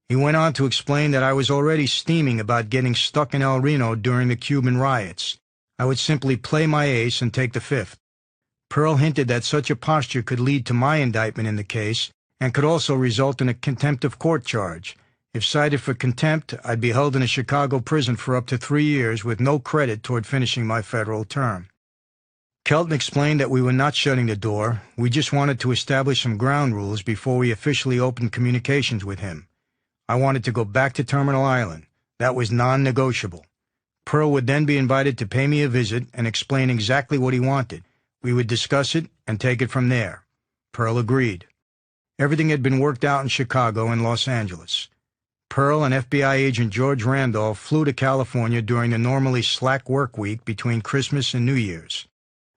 He went on to explain that I was already steaming about getting stuck in El Reno during the Cuban riots. I would simply play my ace and take the fifth. Pearl hinted that such a posture could lead to my indictment in the case and could also result in a contempt of court charge. If cited for contempt, I'd be held in a Chicago prison for up to 3 years with no credit toward finishing my federal term. Kelton explained that we were not shutting the door. We just wanted to establish some ground rules before we officially opened communications with him. I wanted to go back to Terminal Island. That was non-negotiable. Pearl would then be invited to pay me a visit and explain exactly what he wanted. We would discuss it and take it from there. Pearl agreed. Everything had been worked out in Chicago and Los Angeles. Pearl and FBI agent George Randolph flew to California during the normally slack work week between Christmas and New Year's.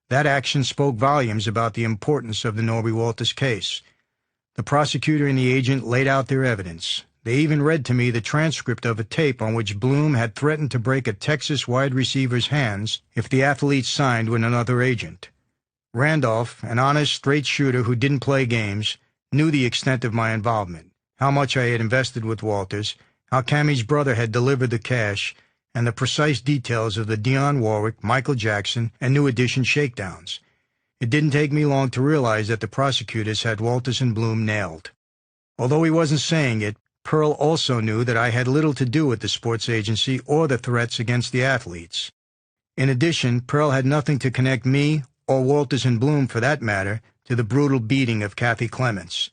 That action spoke volumes about the importance of the Norby Walters case. The prosecutor and the agent laid out their evidence. They even read to me the transcript of a tape on which Bloom had threatened to break a Texas wide receiver's hands if the athlete signed with another agent. Randolph, an honest, straight shooter who didn't play games, knew the extent of my involvement, how much I had invested with Walters, how Cammie's brother had delivered the cash, and the precise details of the Dionne Warwick, Michael Jackson, and New Edition shakedowns. It didn't take me long to realize that the prosecutors had Walters and Bloom nailed. Although he wasn't saying it, Pearl also knew that I had little to do with the sports agency or the threats against the athletes. In addition, Pearl had nothing to connect me, or Walters and Bloom for that matter, to the brutal beating of Kathy Clements.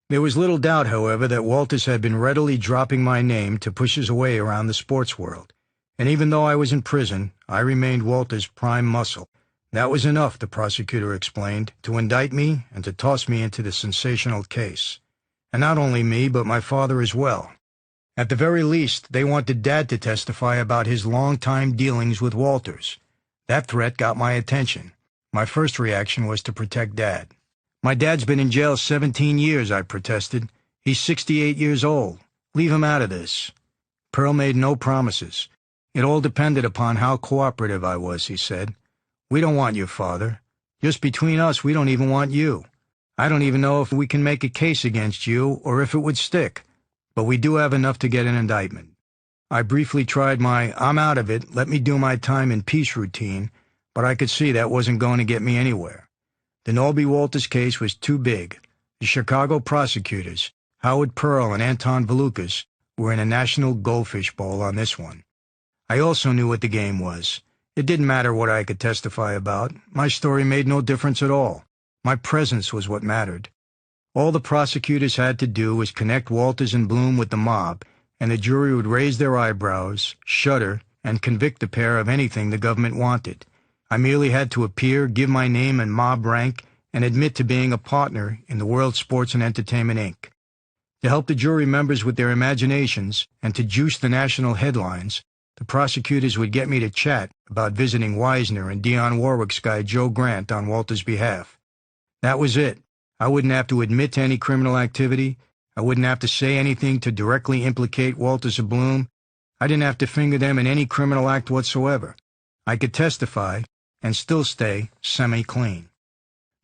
There was little doubt, however, that Walters had been readily dropping my name to push his way around the sports world. And even though I was in prison, I remained Walters' prime muscle. That was enough, the prosecutor explained, to indict me and to toss me into the sensational case. And not only me, but my father as well. At the very least, they wanted Dad to testify about his long-time dealings with Walters. That threat got my attention. My first reaction was to protect Dad. My dad's been in jail 17 years, I protested. He's 68 years old. Leave him out of this. Pearl made no promises. It all depended upon how cooperative I was, he said. We don't want your father. Just between us, we don't even want you. I don't even know if we can make a case against you or if it would stick, but we do have enough to get an indictment. I briefly tried my I'm out of it, let me do my time in peace routine, but I could see that wasn't going to get me anywhere. The Norby Walters case was too big. The Chicago prosecutors, Howard Pearl and Anton Valukas, were in a national goldfish bowl on this one. I also knew what the game was. It didn't matter what I could testify about. My story made no difference at all. My presence was what mattered. All the prosecutors had to do was connect Walters and Bloom with the mob, and the jury would raise their eyebrows, shudder, and convict the pair of anything the government wanted. I merely had to appear, give my name and mob rank, and admit to being a partner in the World Sports and Entertainment, Inc. To help the jury members with their imaginations and to juice the national headlines, the prosecutors would get me to chat about visiting Wisner and Dionne Warwick's guy Joe Grant on Walters' behalf. That was it. I wouldn't have to admit to any criminal activity. I wouldn't have to say anything to directly implicate Walters or Bloom. I didn't have to finger them in any criminal act whatsoever. I could testify and still stay semi-clean.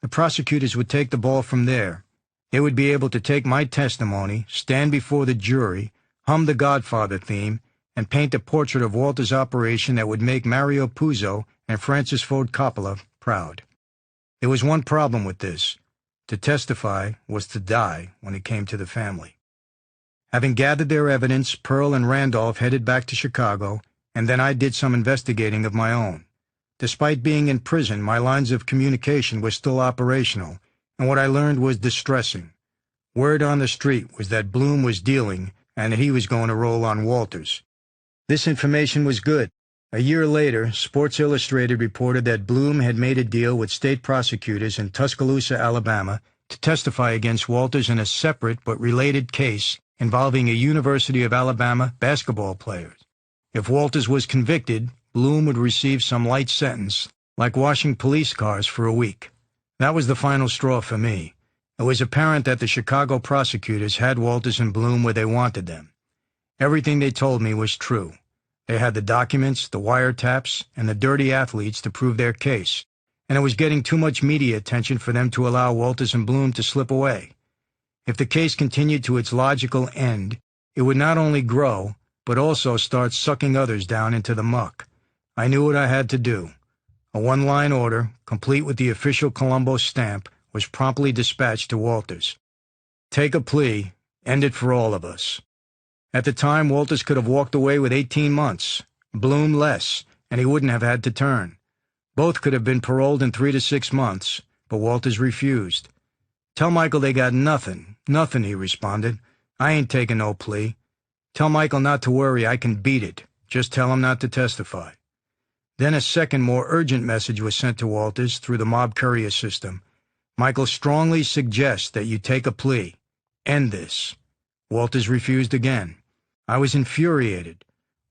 The prosecutors would take the ball from there. They would be able to take my testimony, stand before the jury, hum the Godfather theme, and paint a portrait of Walters' operation that would make Mario Puzo and Francis Ford Coppola proud. There was one problem with this. To testify was to die when it came to the family. Having gathered their evidence, Pearl and Randolph headed back to Chicago, and then I did some investigating of my own. Despite being in prison, my lines of communication were still operational, and what I learned was distressing. Word on the street was that Bloom was dealing and that he was going to roll on Walters. This information was good. A year later, Sports Illustrated reported that Bloom had made a deal with state prosecutors in Tuscaloosa, Alabama, to testify against Walters in a separate but related case involving a University of Alabama basketball player. If Walters was convicted, Bloom would receive some light sentence, like washing police cars for a week. That was the final straw for me. It was apparent that the Chicago prosecutors had Walters and Bloom where they wanted them. Everything they told me was true. They had the documents, the wiretaps, and the dirty athletes to prove their case, and it was getting too much media attention for them to allow Walters and Bloom to slip away. If the case continued to its logical end, it would not only grow, but also start sucking others down into the muck. I knew what I had to do. A one-line order, complete with the official Colombo stamp, was promptly dispatched to Walters. Take a plea, end it for all of us. At the time, Walters could have walked away with 18 months, Bloom less, and he wouldn't have had to turn. Both could have been paroled in 3 to 6 months, but Walters refused. Tell Michael they got nothing, he responded. I ain't taking no plea. Tell Michael not to worry, I can beat it. Just tell him not to testify. Then a second, more urgent message was sent to Walters through the mob courier system. Michael strongly suggests that you take a plea. End this. Walters refused again. I was infuriated.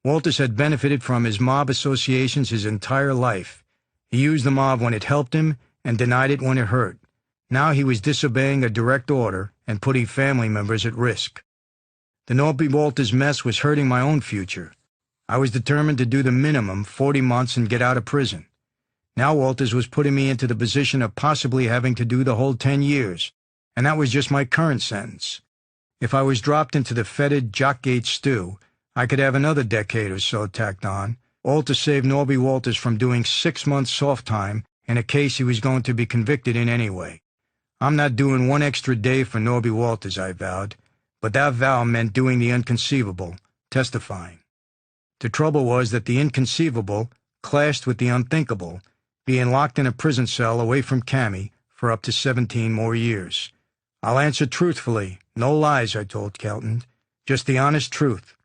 Walters had benefited from his mob associations his entire life. He used the mob when it helped him and denied it when it hurt. Now he was disobeying a direct order and putting family members at risk. The Norby Walters mess was hurting my own future. I was determined to do the minimum, 40 months, and get out of prison. Now Walters was putting me into the position of possibly having to do the whole 10 years, and that was just my current sentence. If I was dropped into the fetid Jockgate stew, I could have another decade or so tacked on, all to save Norby Walters from doing 6 months soft time in a case he was going to be convicted in anyway. I'm not doing one extra day for Norby Walters, I vowed, but that vow meant doing the inconceivable, testifying. The trouble was that the inconceivable clashed with the unthinkable, being locked in a prison cell away from Cammy for up to 17 more years. I'll answer truthfully, no lies, I told Kelton, just the honest truth.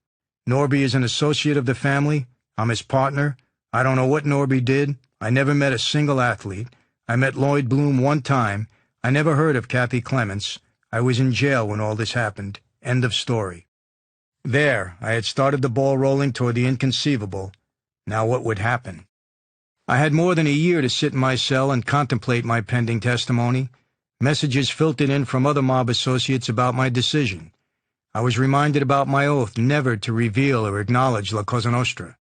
Norby is an associate of the family, I'm his partner, I don't know what Norby did, I never met a single athlete, I met Lloyd Bloom one time, I never heard of Kathy Clements, I was in jail when all this happened, end of story. There, I had started the ball rolling toward the inconceivable. Now what would happen? I had more than a year to sit in my cell and contemplate my pending testimony. Messages filtered in from other mob associates about my decision. I was reminded about my oath never to reveal or acknowledge La Cosa Nostra.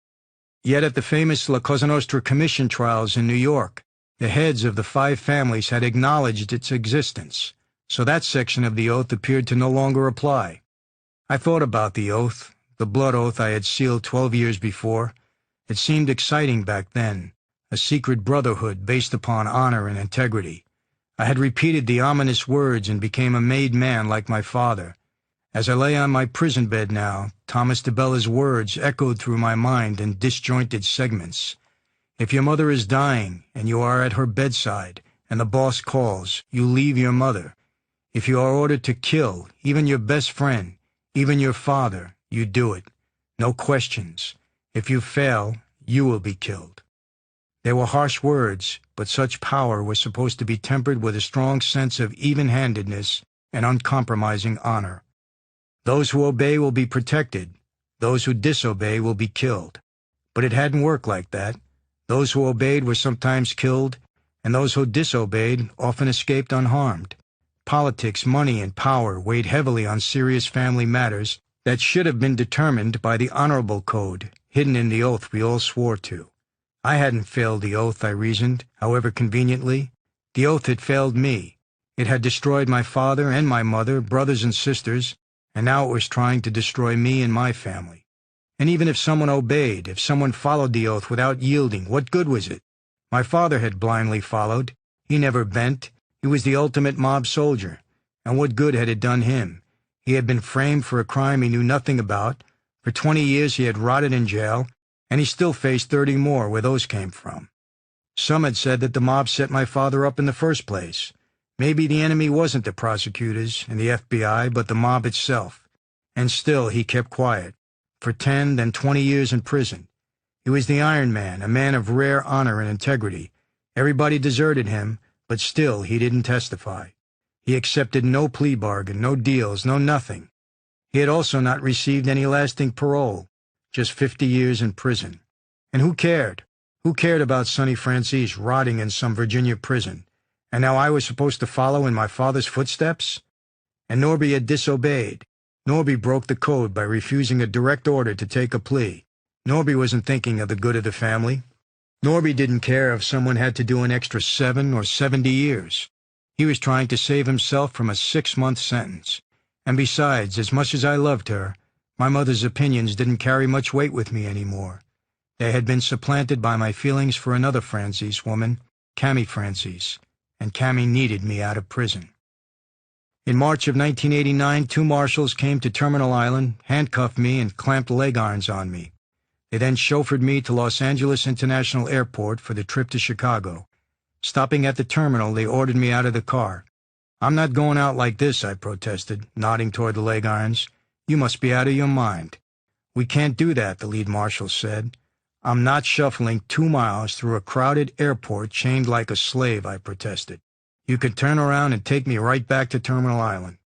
Yet at the famous La Cosa Nostra Commission trials in New York, the heads of the 5 families had acknowledged its existence, so that section of the oath appeared to no longer apply. I thought about the oath, the blood oath I had sealed 12 years before. It seemed exciting back then, a secret brotherhood based upon honor and integrity. I had repeated the ominous words and became a made man like my father. As I lay on my prison bed now, Thomas DeBella's words echoed through my mind in disjointed segments. If your mother is dying and you are at her bedside and the boss calls, you leave your mother. If you are ordered to kill, even your best friend, even your father, you do it. No questions. If you fail, you will be killed. They were harsh words, but such power was supposed to be tempered with a strong sense of even-handedness and uncompromising honor. Those who obey will be protected. Those who disobey will be killed. But it hadn't worked like that. Those who obeyed were sometimes killed, and those who disobeyed often escaped unharmed. Politics, money, and power weighed heavily on serious family matters that should have been determined by the honorable code, hidden in the oath we all swore to. I hadn't failed the oath, I reasoned, however conveniently. The oath had failed me. It had destroyed my father and my mother, brothers and sisters, and now it was trying to destroy me and my family. And even if someone obeyed, if someone followed the oath without yielding, what good was it? My father had blindly followed. He never bent. He was the ultimate mob soldier, and what good had it done him? He had been framed for a crime he knew nothing about. For 20 years he had rotted in jail, and he still faced 30 more where those came from. Some had said that the mob set my father up in the first place. Maybe the enemy wasn't the prosecutors and the FBI, but the mob itself. And still he kept quiet. For 10, then 20 years in prison. He was the Iron Man, a man of rare honor and integrity. Everybody deserted him, but still he didn't testify. He accepted no plea bargain, no deals, no nothing. He had also not received any lasting parole, just 50 years in prison. And who cared? Who cared about Sonny Franzese rotting in some Virginia prison? And now I was supposed to follow in my father's footsteps? And Norby had disobeyed. Norby broke the code by refusing a direct order to take a plea. Norby wasn't thinking of the good of the family. Norby didn't care if someone had to do an extra 7 or 70 years. He was trying to save himself from a 6-month sentence. And besides, as much as I loved her, my mother's opinions didn't carry much weight with me anymore. They had been supplanted by my feelings for another Franzese woman, Cammy Franzese, and Cammy needed me out of prison. In March of 1989, 2 marshals came to Terminal Island, handcuffed me, and clamped leg irons on me. They then chauffeured me to Los Angeles International Airport for the trip to Chicago. Stopping at the terminal, they ordered me out of the car. "I'm not going out like this," I protested, nodding toward the leg irons. "You must be out of your mind." "We can't do that," the lead marshal said. "I'm not shuffling 2 miles through a crowded airport chained like a slave," I protested. "You can turn around and take me right back to Terminal Island."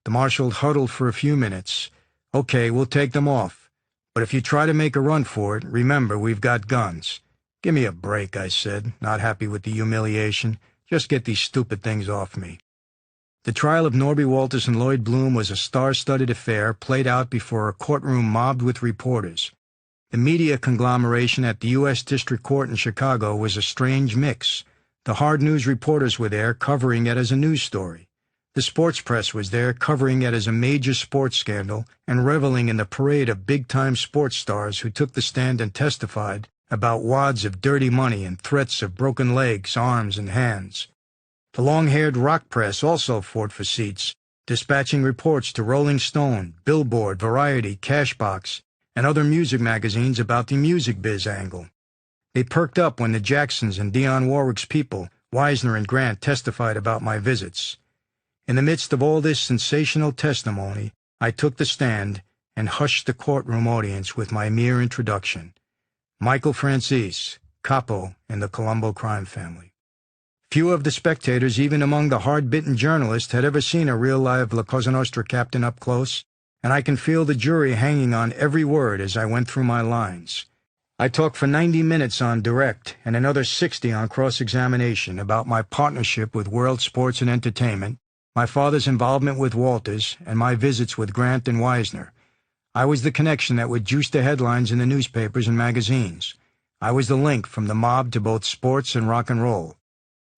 The marshal huddled for a few minutes. "Okay, we'll take them off. But if you try to make a run for it, remember we've got guns." "Give me a break," I said, not happy with the humiliation. "Just get these stupid things off me." The trial of Norby Walters and Lloyd Bloom was a star-studded affair played out before a courtroom mobbed with reporters. The media conglomeration at the U.S. District Court in Chicago was a strange mix. The hard news reporters were there, covering it as a news story. The sports press was there, covering it as a major sports scandal and reveling in the parade of big-time sports stars who took the stand and testified about wads of dirty money and threats of broken legs, arms, and hands. The long-haired rock press also fought for seats, dispatching reports to Rolling Stone, Billboard, Variety, Cashbox, and other music magazines about the music biz angle. They perked up when the Jacksons and Dionne Warwick's people, Wisner and Grant, testified about my visits. In the midst of all this sensational testimony, I took the stand and hushed the courtroom audience with my mere introduction. Michael Franzese, capo in the Colombo crime family. Few of the spectators, even among the hard-bitten journalists, had ever seen a real-live La Cosa Nostra captain up close, and I can feel the jury hanging on every word as I went through my lines. I talked for 90 minutes on direct and another 60 on cross-examination about my partnership with World Sports and Entertainment, my father's involvement with Walters, and my visits with Grant and Wisner. I was the connection that would juice the headlines in the newspapers and magazines. I was the link from the mob to both sports and rock and roll.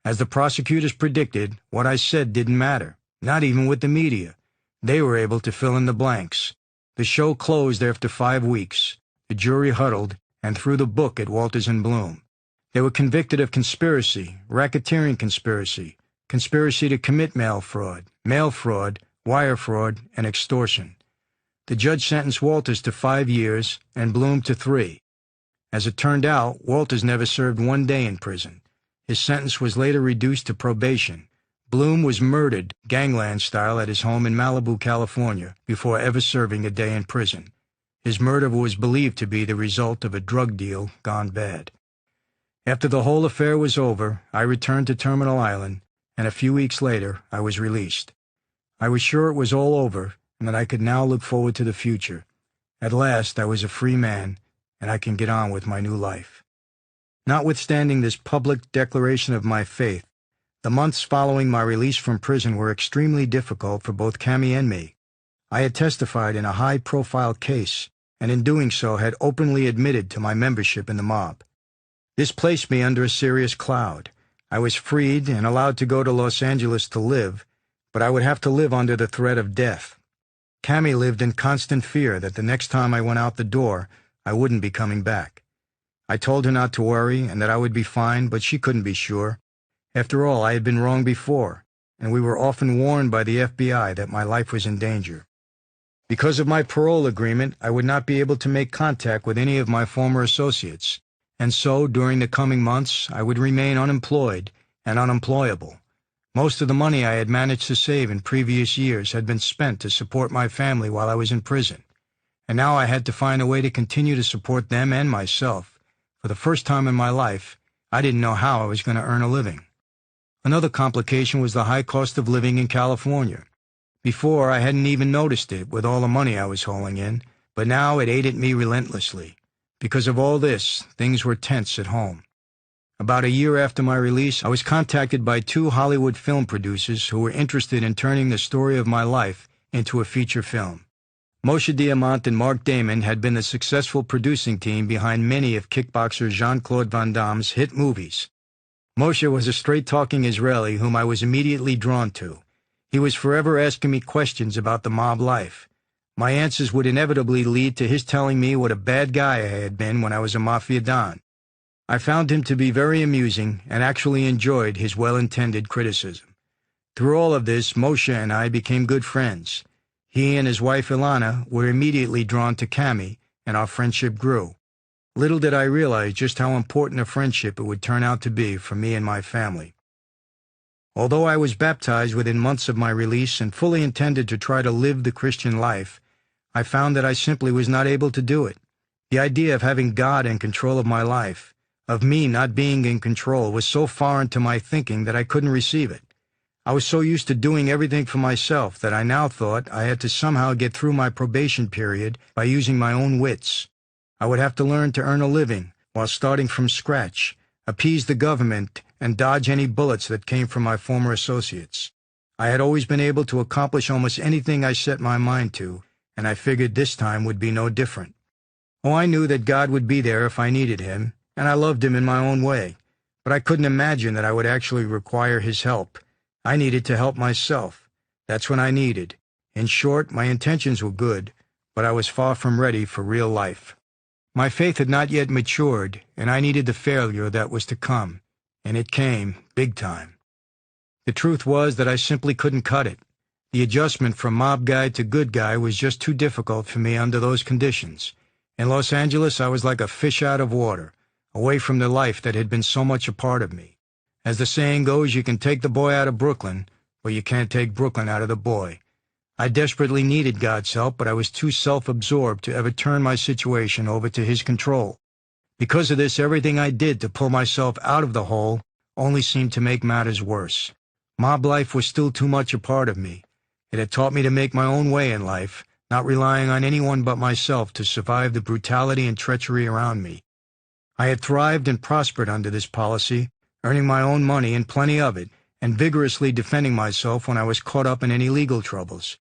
As the prosecutors predicted, what I said didn't matter, not even with the media. They were able to fill in the blanks. The show closed after 5 weeks. The jury huddled and threw the book at Walters and Bloom. They were convicted of conspiracy, racketeering conspiracy, conspiracy to commit mail fraud, wire fraud, and extortion. The judge sentenced Walters to 5 years and Bloom to 3. As it turned out, Walters never served 1 day in prison. His sentence was later reduced to probation. Bloom was murdered, gangland style, at his home in Malibu, California, before ever serving a day in prison. His murder was believed to be the result of a drug deal gone bad. After the whole affair was over, I returned to Terminal Island, and a few weeks later, I was released. I was sure it was all over, and that I could now look forward to the future. At last, I was a free man, and I can get on with my new life. Notwithstanding this public declaration of my faith, the months following my release from prison were extremely difficult for both Cammy and me. I had testified in a high-profile case, and in doing so had openly admitted to my membership in the mob. This placed me under a serious cloud. I was freed and allowed to go to Los Angeles to live, but I would have to live under the threat of death. Cammy lived in constant fear that the next time I went out the door, I wouldn't be coming back. I told her not to worry and that I would be fine, but she couldn't be sure. After all, I had been wrong before, and we were often warned by the FBI that my life was in danger. Because of my parole agreement, I would not be able to make contact with any of my former associates, and so, during the coming months, I would remain unemployed and unemployable. Most of the money I had managed to save in previous years had been spent to support my family while I was in prison, and now I had to find a way to continue to support them and myself. For the first time in my life, I didn't know how I was going to earn a living. Another complication was the high cost of living in California. Before, I hadn't even noticed it with all the money I was hauling in, but now it ate at me relentlessly. Because of all this, things were tense at home. About a year after my release, I was contacted by 2 Hollywood film producers who were interested in turning the story of my life into a feature film. Moshe Diamant and Mark Damon had been the successful producing team behind many of kickboxer Jean-Claude Van Damme's hit movies. Moshe was a straight-talking Israeli whom I was immediately drawn to. He was forever asking me questions about the mob life. My answers would inevitably lead to his telling me what a bad guy I had been when I was a Mafia Don. I found him to be very amusing and actually enjoyed his well-intended criticism. Through all of this, Moshe and I became good friends. He and his wife Ilana were immediately drawn to Cami, and our friendship grew. Little did I realize just how important a friendship it would turn out to be for me and my family. Although I was baptized within months of my release and fully intended to try to live the Christian life, I found that I simply was not able to do it. The idea of having God in control of my life, of me not being in control, was so foreign to my thinking that I couldn't receive it. I was so used to doing everything for myself that I now thought I had to somehow get through my probation period by using my own wits. I would have to learn to earn a living while starting from scratch, appease the government, and dodge any bullets that came from my former associates. I had always been able to accomplish almost anything I set my mind to, and I figured this time would be no different. Oh, I knew that God would be there if I needed him, and I loved him in my own way, but I couldn't imagine that I would actually require his help. I needed to help myself. That's what I needed. In short, my intentions were good, but I was far from ready for real life. My faith had not yet matured, and I needed the failure that was to come, and it came big time. The truth was that I simply couldn't cut it. The adjustment from mob guy to good guy was just too difficult for me under those conditions. In Los Angeles, I was like a fish out of water, away from the life that had been so much a part of me. As the saying goes, you can take the boy out of Brooklyn, but you can't take Brooklyn out of the boy. I desperately needed God's help, but I was too self-absorbed to ever turn my situation over to his control. Because of this, everything I did to pull myself out of the hole only seemed to make matters worse. Mob life was still too much a part of me. It had taught me to make my own way in life, not relying on anyone but myself to survive the brutality and treachery around me. I had thrived and prospered under this policy, earning my own money and plenty of it, and vigorously defending myself when I was caught up in any legal troubles.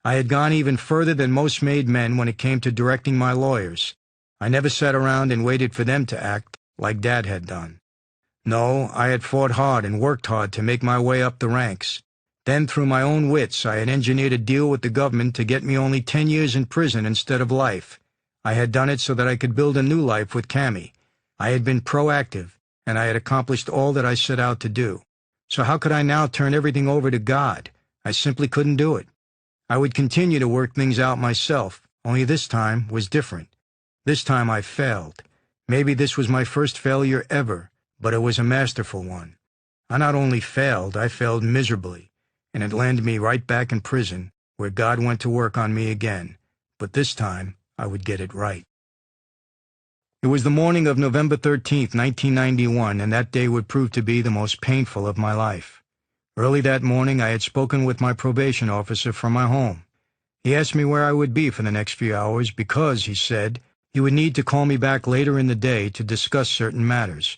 I had gone even further than most made men when it came to directing my lawyers. I never sat around and waited for them to act like Dad had done. No, I had fought hard and worked hard to make my way up the ranks. Then, through my own wits, I had engineered a deal with the government to get me only 10 years in prison instead of life. I had done it so that I could build a new life with Cami. I had been proactive, and I had accomplished all that I set out to do. So how could I now turn everything over to God? I simply couldn't do it. I would continue to work things out myself, only this time was different. This time I failed. Maybe this was my first failure ever, but it was a masterful one. I not only failed, I failed miserably, and it landed me right back in prison, where God went to work on me again. But this time, I would get it right. It was the morning of November 13th, 1991, and that day would prove to be the most painful of my life. Early that morning, I had spoken with my probation officer from my home. He asked me where I would be for the next few hours because, he said, he would need to call me back later in the day to discuss certain matters.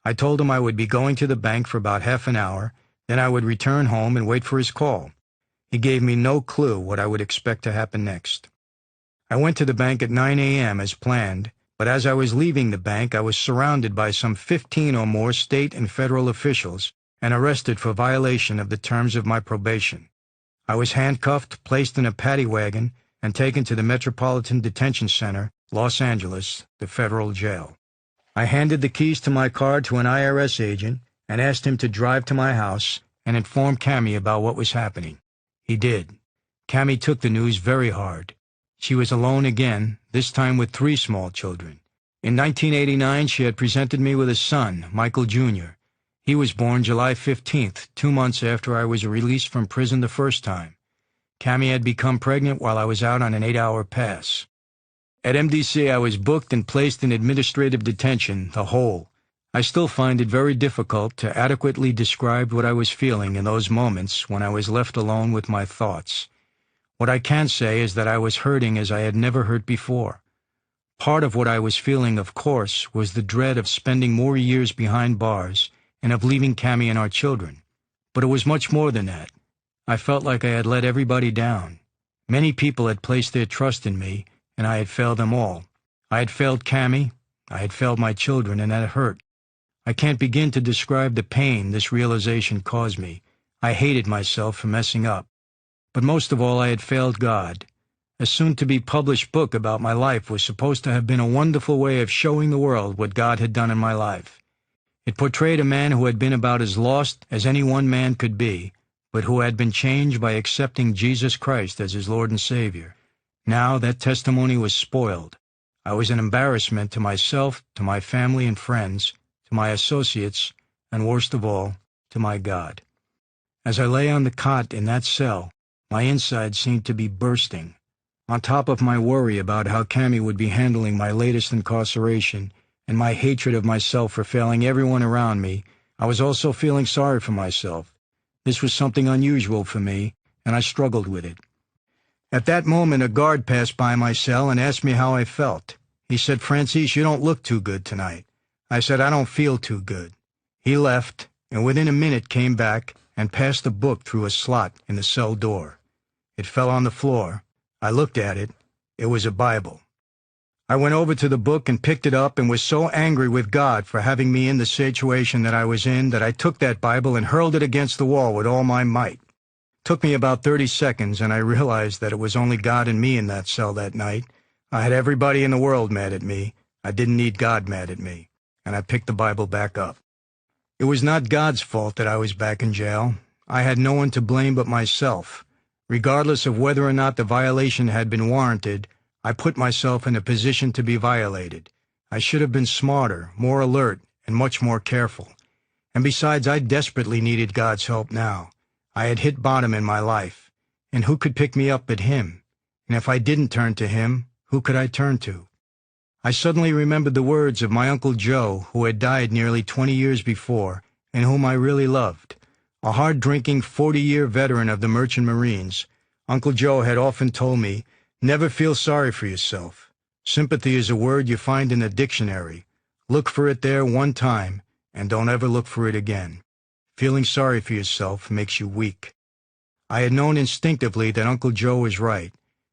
I told him I would be going to the bank for about half an hour, then I would return home and wait for his call. He gave me no clue what I would expect to happen next. I went to the bank at 9 a.m. as planned, but as I was leaving the bank, I was surrounded by some 15 or more state and federal officials and arrested for violation of the terms of my probation. I was handcuffed, placed in a paddy wagon, and taken to the Metropolitan Detention Center, Los Angeles, the federal jail. I handed the keys to my car to an IRS agent and asked him to drive to my house and inform Cami about what was happening. He did. Cami took the news very hard. She was alone again, this time with 3 small children. In 1989, she had presented me with a son, Michael Jr. He was born July 15th, 2 months after I was released from prison the first time. Cami had become pregnant while I was out on an 8-hour pass. At MDC, I was booked and placed in administrative detention, the whole. I still find it very difficult to adequately describe what I was feeling in those moments when I was left alone with my thoughts. What I can say is that I was hurting as I had never hurt before. Part of what I was feeling, of course, was the dread of spending more years behind bars and of leaving Cami and our children. But it was much more than that. I felt like I had let everybody down. Many people had placed their trust in me, and I had failed them all. I had failed Cami, I had failed my children, and that hurt. I can't begin to describe the pain this realization caused me. I hated myself for messing up. But most of all, I had failed God. A soon-to-be-published book about my life was supposed to have been a wonderful way of showing the world what God had done in my life. It portrayed a man who had been about as lost as any one man could be, but who had been changed by accepting Jesus Christ as his Lord and Savior. Now that testimony was spoiled. I was an embarrassment to myself, to my family and friends, to my associates, and worst of all, to my God. As I lay on the cot in that cell, my insides seemed to be bursting. On top of my worry about how Cammie would be handling my latest incarceration and my hatred of myself for failing everyone around me, I was also feeling sorry for myself. This was something unusual for me, and I struggled with it. At that moment, a guard passed by my cell and asked me how I felt. He said, "Franzese, you don't look too good tonight." I said, "I don't feel too good." He left, and within a minute came back and passed a book through a slot in the cell door. It fell on the floor. I looked at it. It was a Bible. I went over to the book and picked it up and was so angry with God for having me in the situation that I was in that I took that Bible and hurled it against the wall with all my might. It took me about 30 seconds, and I realized that it was only God and me in that cell that night. I had everybody in the world mad at me. I didn't need God mad at me, and I picked the Bible back up. It was not God's fault that I was back in jail. I had no one to blame but myself. Regardless of whether or not the violation had been warranted, I put myself in a position to be violated. I should have been smarter, more alert, and much more careful. And besides, I desperately needed God's help now. I had hit bottom in my life, and who could pick me up but Him? And if I didn't turn to Him, who could I turn to? I suddenly remembered the words of my Uncle Joe, who had died nearly 20 years before, and whom I really loved. A hard-drinking 40-year veteran of the Merchant Marines, Uncle Joe had often told me, "Never feel sorry for yourself. Sympathy is a word you find in a dictionary. Look for it there one time, and don't ever look for it again. Feeling sorry for yourself makes you weak." I had known instinctively that Uncle Joe was right,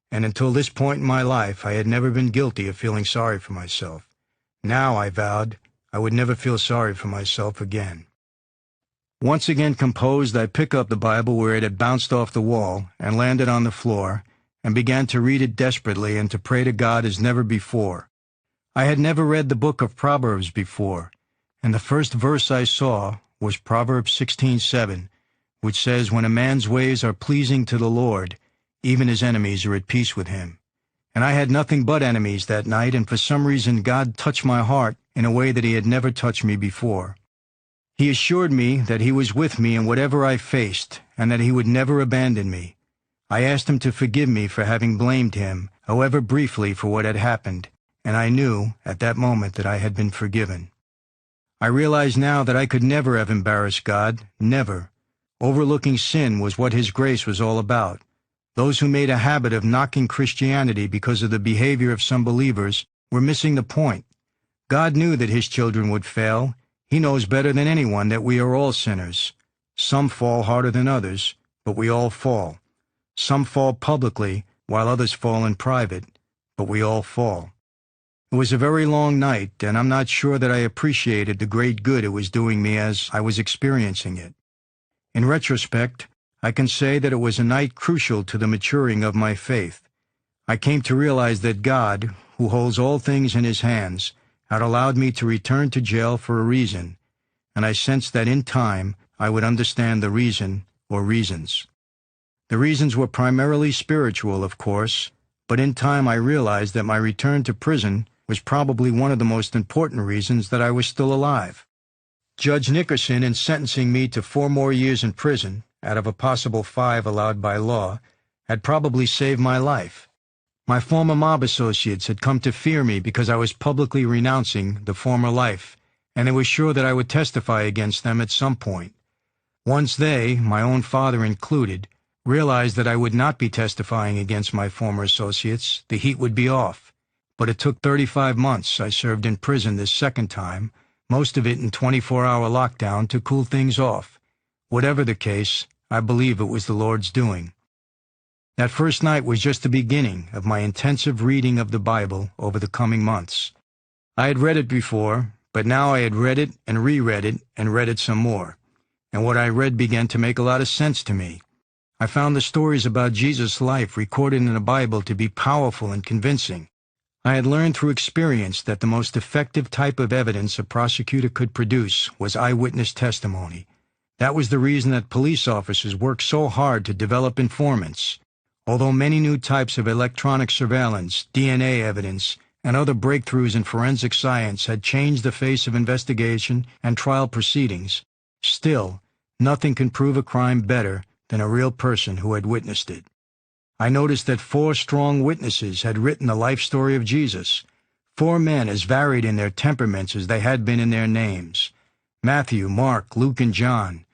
and until this point in my life I had never been guilty of feeling sorry for myself. Now, I vowed, I would never feel sorry for myself again. Once again composed, I picked up the Bible where it had bounced off the wall and landed on the floor, and began to read it desperately and to pray to God as never before. I had never read the book of Proverbs before, and the first verse I saw was Proverbs 16:7, which says, "When a man's ways are pleasing to the Lord, even his enemies are at peace with him." And I had nothing but enemies that night, and for some reason God touched my heart in a way that He had never touched me before. He assured me that He was with me in whatever I faced, and that He would never abandon me. I asked Him to forgive me for having blamed Him, however briefly, for what had happened, and I knew at that moment that I had been forgiven. I realized now that I could never have embarrassed God, never. Overlooking sin was what His grace was all about. Those who made a habit of knocking Christianity because of the behavior of some believers were missing the point. God knew that His children would fail. He knows better than anyone that we are all sinners. Some fall harder than others, but we all fall. Some fall publicly, while others fall in private, but we all fall. It was a very long night, and I'm not sure that I appreciated the great good it was doing me as I was experiencing it. In retrospect, I can say that it was a night crucial to the maturing of my faith. I came to realize that God, who holds all things in His hands, had allowed me to return to jail for a reason, and I sensed that in time I would understand the reason or reasons. The reasons were primarily spiritual, of course, but in time I realized that my return to prison was probably one of the most important reasons that I was still alive. Judge Nickerson, in sentencing me to 4 more years in prison, out of a possible 5 allowed by law, had probably saved my life. My former mob associates had come to fear me because I was publicly renouncing the former life, and they were sure that I would testify against them at some point. Once they, my own father included, realized that I would not be testifying against my former associates, the heat would be off. But it took 35 months I served in prison this second time, most of it in 24-hour lockdown to cool things off. Whatever the case, I believe it was the Lord's doing. That first night was just the beginning of my intensive reading of the Bible over the coming months. I had read it before, but now I had read it and reread it and read it some more, and what I read began to make a lot of sense to me. I found the stories about Jesus' life recorded in the Bible to be powerful and convincing. I had learned through experience that the most effective type of evidence a prosecutor could produce was eyewitness testimony. That was the reason that police officers worked so hard to develop informants. Although many new types of electronic surveillance, DNA evidence, and other breakthroughs in forensic science had changed the face of investigation and trial proceedings, still, nothing can prove a crime better than a real person who had witnessed it. I noticed that 4 strong witnesses had written the life story of Jesus, 4 men as varied in their temperaments as they had been in their names: Matthew, Mark, Luke, and John.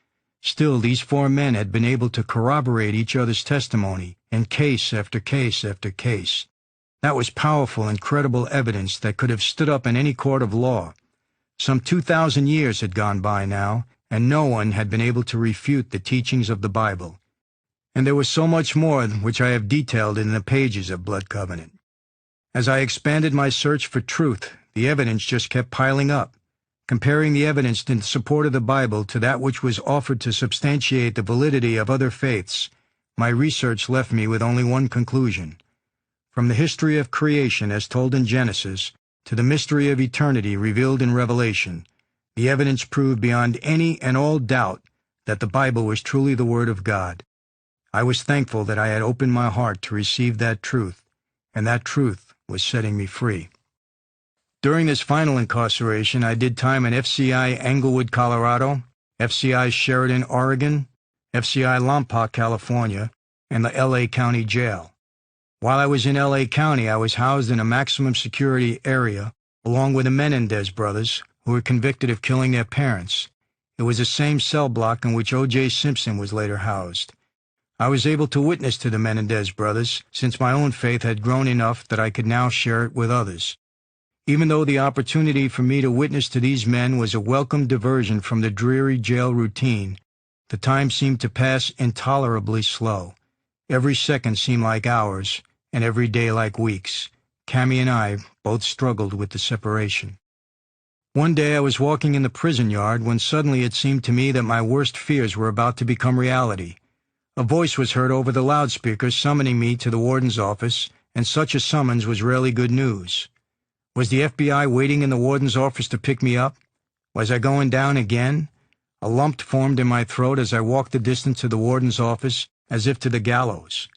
Still, these 4 men had been able to corroborate each other's testimony in case after case after case. That was powerful and credible evidence that could have stood up in any court of law. Some 2,000 years had gone by now, and no one had been able to refute the teachings of the Bible. And there was so much more which I have detailed in the pages of Blood Covenant. As I expanded my search for truth, the evidence just kept piling up. Comparing the evidence in support of the Bible to that which was offered to substantiate the validity of other faiths, my research left me with only one conclusion. From the history of creation as told in Genesis to the mystery of eternity revealed in Revelation, the evidence proved beyond any and all doubt that the Bible was truly the Word of God. I was thankful that I had opened my heart to receive that truth, and that truth was setting me free. During this final incarceration, I did time in FCI Englewood, Colorado, FCI Sheridan, Oregon, FCI Lompoc, California, and the L.A. County Jail. While I was in L.A. County, I was housed in a maximum security area, along with the Menendez brothers, who were convicted of killing their parents. It was the same cell block in which O.J. Simpson was later housed. I was able to witness to the Menendez brothers, since my own faith had grown enough that I could now share it with others. Even though the opportunity for me to witness to these men was a welcome diversion from the dreary jail routine, the time seemed to pass intolerably slow. Every second seemed like hours, and every day like weeks. Cammie and I both struggled with the separation. One day I was walking in the prison yard when suddenly it seemed to me that my worst fears were about to become reality. A voice was heard over the loudspeakers summoning me to the warden's office, and such a summons was rarely good news. Was the FBI waiting in the warden's office to pick me up? Was I going down again? A lump formed in my throat as I walked the distance to the warden's office, as if to the gallows.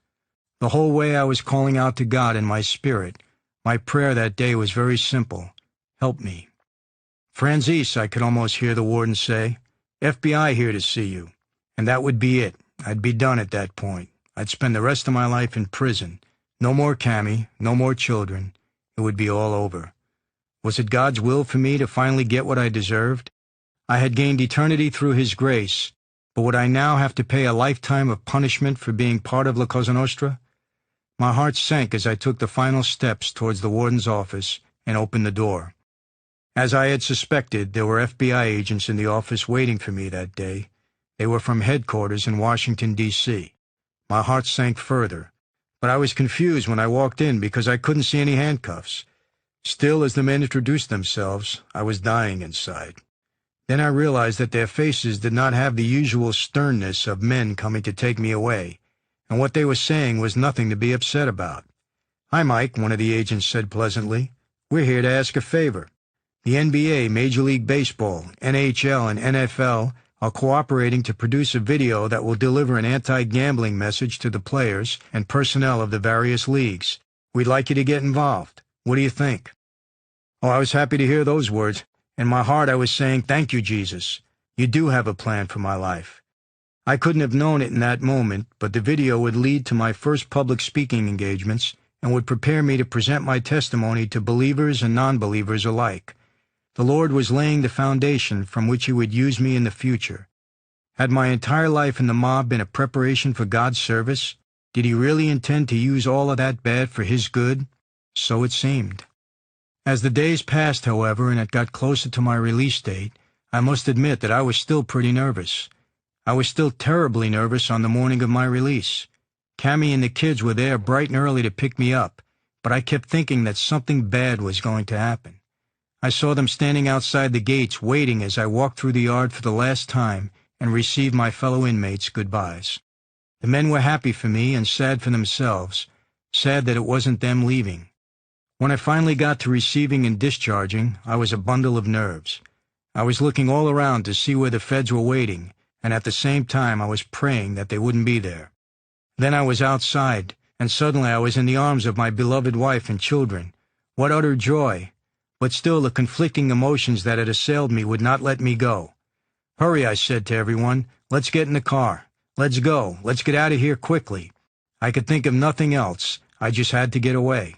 The whole way I was calling out to God in my spirit. My prayer that day was very simple: help me. Franzese, I could almost hear the warden say. FBI here to see you. And that would be it. I'd be done at that point. I'd spend the rest of my life in prison. No more Cammie, no more children. It would be all over. Was it God's will for me to finally get what I deserved? I had gained eternity through His grace, but would I now have to pay a lifetime of punishment for being part of La Cosa Nostra? My heart sank as I took the final steps towards the warden's office and opened the door. As I had suspected, there were FBI agents in the office waiting for me that day. They were from headquarters in Washington, D.C. My heart sank further, but I was confused when I walked in because I couldn't see any handcuffs. Still, as the men introduced themselves, I was dying inside. Then I realized that their faces did not have the usual sternness of men coming to take me away, and what they were saying was nothing to be upset about. "Hi, Mike," one of the agents said pleasantly. "We're here to ask a favor. The NBA, Major League Baseball, NHL, and NFL are cooperating to produce a video that will deliver an anti-gambling message to the players and personnel of the various leagues. We'd like you to get involved. What do you think?" Oh, I was happy to hear those words. In my heart, I was saying, "Thank you, Jesus. You do have a plan for my life." I couldn't have known it in that moment, but the video would lead to my first public speaking engagements and would prepare me to present my testimony to believers and non-believers alike. The Lord was laying the foundation from which He would use me in the future. Had my entire life in the mob been a preparation for God's service? Did He really intend to use all of that bad for His good? So it seemed. As the days passed, however, and it got closer to my release date, I must admit that I was still pretty nervous. I was still terribly nervous on the morning of my release. Cammie and the kids were there bright and early to pick me up, but I kept thinking that something bad was going to happen. I saw them standing outside the gates waiting as I walked through the yard for the last time and received my fellow inmates' goodbyes. The men were happy for me and sad for themselves, sad that it wasn't them leaving. When I finally got to receiving and discharging, I was a bundle of nerves. I was looking all around to see where the feds were waiting, and at the same time I was praying that they wouldn't be there. Then I was outside, and suddenly I was in the arms of my beloved wife and children. What utter joy! But still the conflicting emotions that had assailed me would not let me go. "Hurry," I said to everyone. "Let's get in the car. Let's go. Let's get out of here quickly." I could think of nothing else. I just had to get away.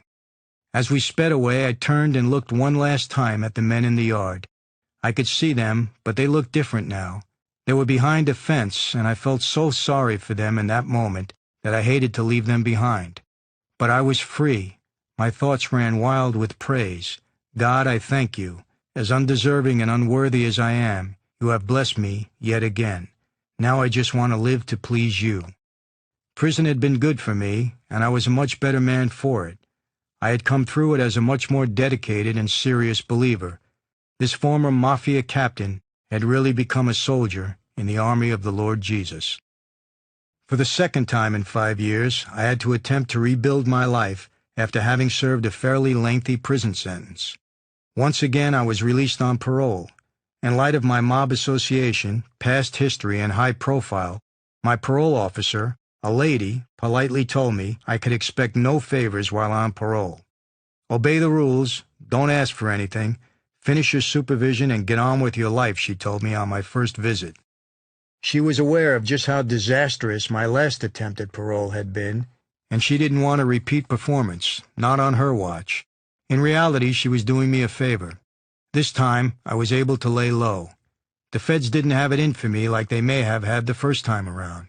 As we sped away, I turned and looked one last time at the men in the yard. I could see them, but they looked different now. They were behind a fence, and I felt so sorry for them in that moment that I hated to leave them behind. But I was free. My thoughts ran wild with praise. "God, I thank you. As undeserving and unworthy as I am, you have blessed me yet again. Now I just want to live to please you." Prison had been good for me, and I was a much better man for it. I had come through it as a much more dedicated and serious believer. This former Mafia captain had really become a soldier in the army of the Lord Jesus. For the second time in 5 years, I had to attempt to rebuild my life after having served a fairly lengthy prison sentence. Once again, I was released on parole. In light of my mob association, past history, and high profile, my parole officer, a lady, politely told me I could expect no favors while on parole. "Obey the rules, don't ask for anything, finish your supervision and get on with your life," she told me on my first visit. She was aware of just how disastrous my last attempt at parole had been, and she didn't want a repeat performance, not on her watch. In reality, she was doing me a favor. This time, I was able to lay low. The feds didn't have it in for me like they may have had the first time around.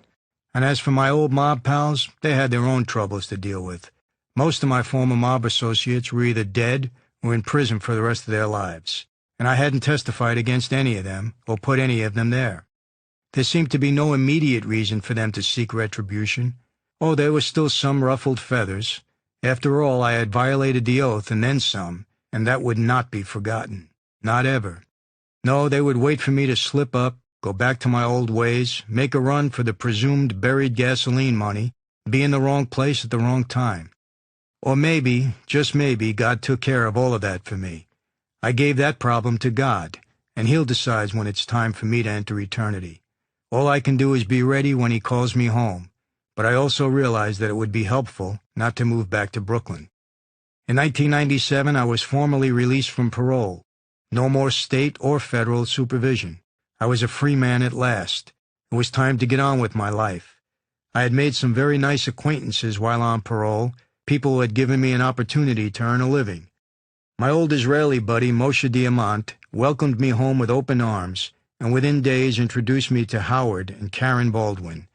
And as for my old mob pals, they had their own troubles to deal with. Most of my former mob associates were either dead or in prison for the rest of their lives, and I hadn't testified against any of them or put any of them there. There seemed to be no immediate reason for them to seek retribution. Oh, there were still some ruffled feathers. After all, I had violated the oath and then some, and that would not be forgotten. Not ever. No, they would wait for me to slip up, go back to my old ways, make a run for the presumed buried gasoline money, be in the wrong place at the wrong time. Or maybe, just maybe, God took care of all of that for me. I gave that problem to God, and He'll decide when it's time for me to enter eternity. All I can do is be ready when He calls me home, but I also realized that it would be helpful not to move back to Brooklyn. In 1997, I was formally released from parole. No more state or federal supervision. I was a free man at last. It was time to get on with my life. I had made some very nice acquaintances while on parole, people who had given me an opportunity to earn a living. My old Israeli buddy, Moshe Diamant, welcomed me home with open arms, and within days introduced me to Howard and Karen Baldwin.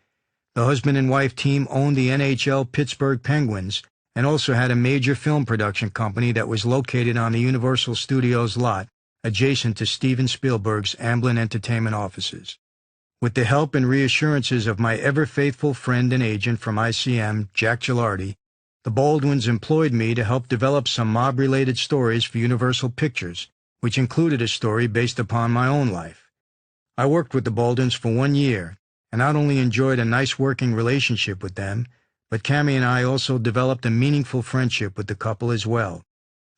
The husband and wife team owned the NHL Pittsburgh Penguins and also had a major film production company that was located on the Universal Studios lot adjacent to Steven Spielberg's Amblin Entertainment offices. With the help and reassurances of my ever-faithful friend and agent from ICM, Jack Gilardi, the Baldwins employed me to help develop some mob-related stories for Universal Pictures, which included a story based upon my own life. I worked with the Baldwins for 1 year, and not only enjoyed a nice working relationship with them, but Cammie and I also developed a meaningful friendship with the couple as well.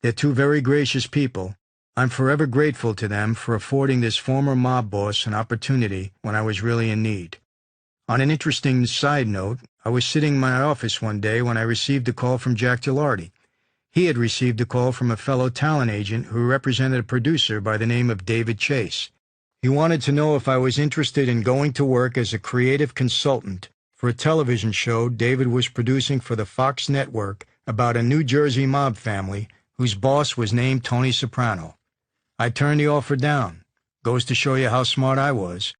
They're two very gracious people. I'm forever grateful to them for affording this former mob boss an opportunity when I was really in need. On an interesting side note, I was sitting in my office one day when I received a call from Jack Gilardi. He had received a call from a fellow talent agent who represented a producer by the name of David Chase. He wanted to know if I was interested in going to work as a creative consultant for a television show David was producing for the Fox network about a New Jersey mob family whose boss was named Tony Soprano. I turned the offer down. Goes to show you how smart I was.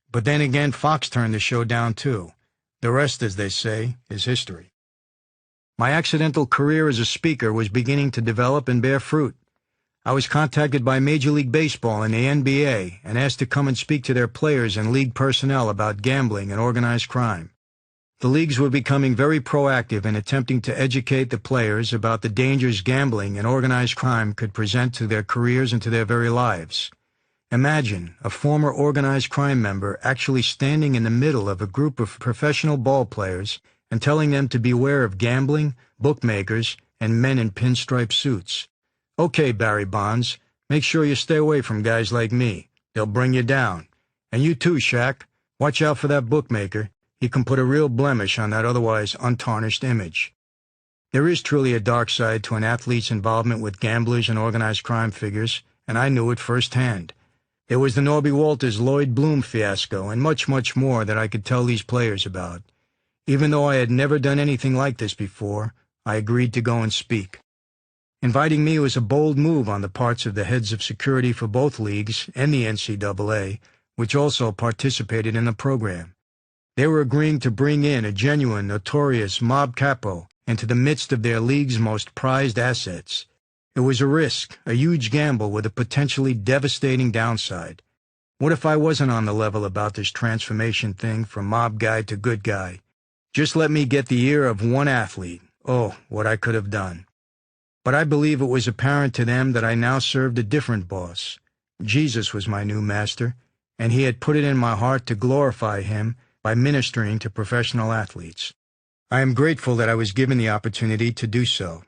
But then again, Fox turned the show down too. The rest, as they say, is history. My accidental career as a speaker was beginning to develop and bear fruit. I was contacted by Major League Baseball and the NBA and asked to come and speak to their players and league personnel about gambling and organized crime. The leagues were becoming very proactive in attempting to educate the players about the dangers gambling and organized crime could present to their careers and to their very lives. Imagine a former organized crime member actually standing in the middle of a group of professional ball players and telling them to beware of gambling, bookmakers, and men in pinstripe suits. Okay, Barry Bonds, make sure you stay away from guys like me. They'll bring you down. And you too, Shaq. Watch out for that bookmaker. He can put a real blemish on that otherwise untarnished image. There is truly a dark side to an athlete's involvement with gamblers and organized crime figures, and I knew it firsthand. There was the Norby Walters Lloyd Bloom fiasco, and much, much more that I could tell these players about. Even though I had never done anything like this before, I agreed to go and speak. Inviting me was a bold move on the parts of the heads of security for both leagues and the NCAA, which also participated in the program. They were agreeing to bring in a genuine, notorious mob capo into the midst of their league's most prized assets. It was a risk, a huge gamble with a potentially devastating downside. What if I wasn't on the level about this transformation thing from mob guy to good guy? Just let me get the ear of one athlete. Oh, what I could have done. But I believe it was apparent to them that I now served a different boss. Jesus was my new master, and he had put it in my heart to glorify him by ministering to professional athletes. I am grateful that I was given the opportunity to do so.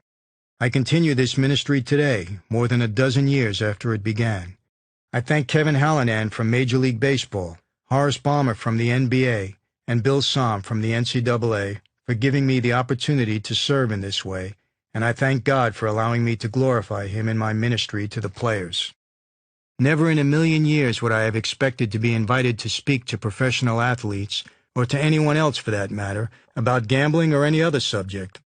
I continue this ministry today, more than a dozen years after it began. I thank Kevin Hallinan from Major League Baseball, Horace Balmer from the NBA, and Bill Somm from the NCAA for giving me the opportunity to serve in this way, and I thank God for allowing me to glorify him in my ministry to the players. Never in a million years would I have expected to be invited to speak to professional athletes, or to anyone else for that matter, about gambling or any other subject.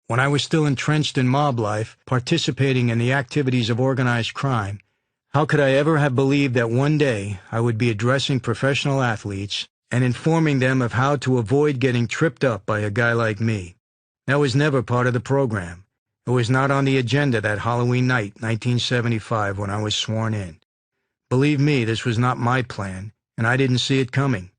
When I was still entrenched in mob life, participating in the activities of organized crime, how could I ever have believed that one day I would be addressing professional athletes and informing them of how to avoid getting tripped up by a guy like me? That was never part of the program. It was not on the agenda that Halloween night, 1975, when I was sworn in. Believe me, this was not my plan, and I didn't see it coming.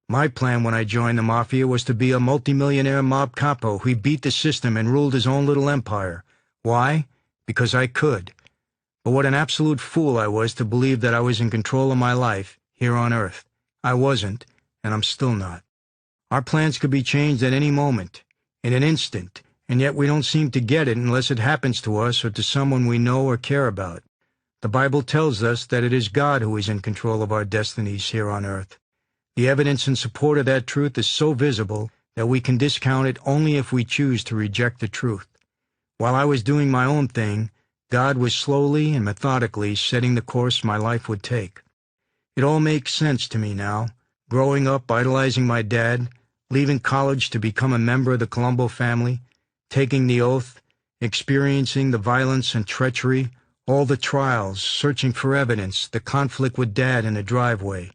My plan when I joined the Mafia was to be a multimillionaire mob capo who beat the system and ruled his own little empire. Why? Because I could. But what an absolute fool I was to believe that I was in control of my life here on Earth. I wasn't, and I'm still not. Our plans could be changed at any moment, in an instant, and yet we don't seem to get it unless it happens to us or to someone we know or care about. The Bible tells us that it is God who is in control of our destinies here on Earth. The evidence in support of that truth is so visible that we can discount it only if we choose to reject the truth. While I was doing my own thing, God was slowly and methodically setting the course my life would take. It all makes sense to me now. Growing up, idolizing my dad, leaving college to become a member of the Colombo family, taking the oath, experiencing the violence and treachery, all the trials, searching for evidence, the conflict with Dad in the driveway,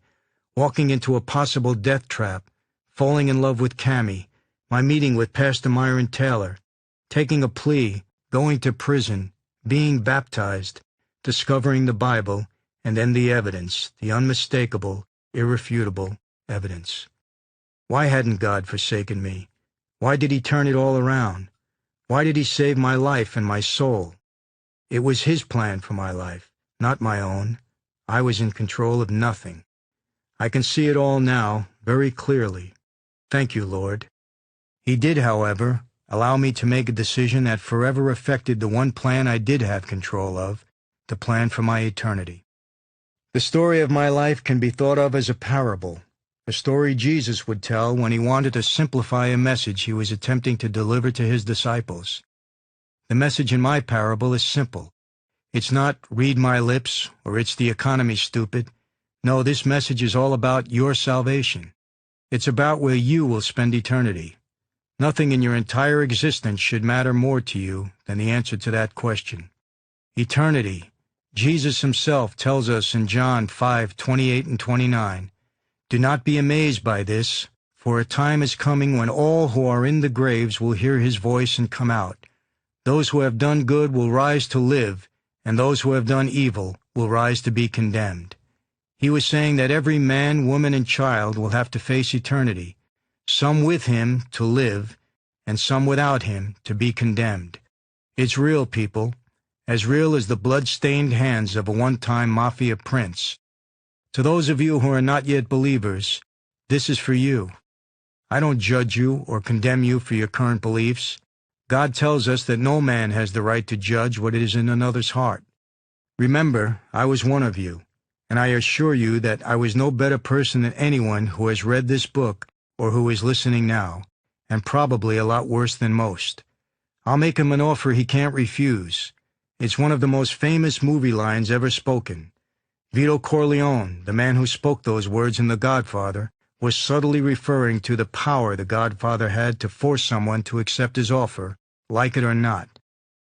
walking into a possible death trap, falling in love with Cammie, my meeting with Pastor Myron Taylor, taking a plea, going to prison, being baptized, discovering the Bible, and then the evidence, the unmistakable, irrefutable evidence. Why hadn't God forsaken me? Why did he turn it all around? Why did he save my life and my soul? It was his plan for my life, not my own. I was in control of nothing. I can see it all now, very clearly. Thank you, Lord. He did, however, allow me to make a decision that forever affected the one plan I did have control of, the plan for my eternity. The story of my life can be thought of as a parable, a story Jesus would tell when he wanted to simplify a message he was attempting to deliver to his disciples. The message in my parable is simple. It's not read my lips or it's the economy, stupid. No, this message is all about your salvation. It's about where you will spend eternity. Nothing in your entire existence should matter more to you than the answer to that question. Eternity. Jesus himself tells us in John 5:28 and 29, "Do not be amazed by this, for a time is coming when all who are in the graves will hear his voice and come out. Those who have done good will rise to live, and those who have done evil will rise to be condemned." He was saying that every man, woman, and child will have to face eternity, some with him to live, and some without him to be condemned. It's real, people, as real as the blood-stained hands of a one-time Mafia prince. To those of you who are not yet believers, this is for you. I don't judge you or condemn you for your current beliefs. God tells us that no man has the right to judge what is in another's heart. Remember, I was one of you, and I assure you that I was no better person than anyone who has read this book or who is listening now, and probably a lot worse than most. I'll make him an offer he can't refuse. It's one of the most famous movie lines ever spoken. Vito Corleone, the man who spoke those words in The Godfather, was subtly referring to the power the Godfather had to force someone to accept his offer, like it or not.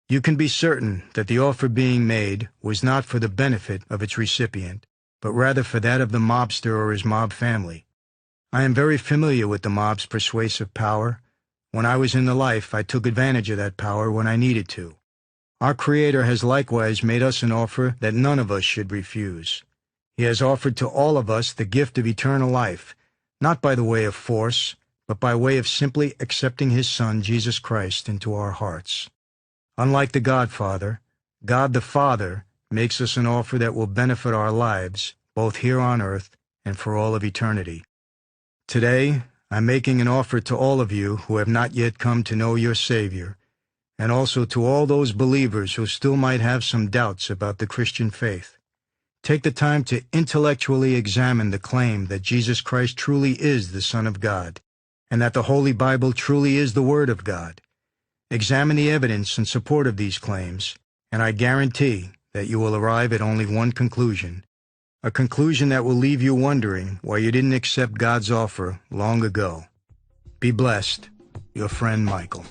You can be certain that the offer being made was not for the benefit of its recipient, but rather for that of the mobster or his mob family. I am very familiar with the mob's persuasive power. When I was in the life, I took advantage of that power when I needed to. Our Creator has likewise made us an offer that none of us should refuse. He has offered to all of us the gift of eternal life, not by the way of force, but by way of simply accepting His Son, Jesus Christ, into our hearts. Unlike the Godfather, God the Father makes us an offer that will benefit our lives, both here on earth and for all of eternity. Today, I'm making an offer to all of you who have not yet come to know your Savior, and also to all those believers who still might have some doubts about the Christian faith. Take the time to intellectually examine the claim that Jesus Christ truly is the Son of God, and that the Holy Bible truly is the Word of God. Examine the evidence in support of these claims, and I guarantee that you will arrive at only one conclusion, a conclusion that will leave you wondering why you didn't accept God's offer long ago. Be blessed. Your friend Michael.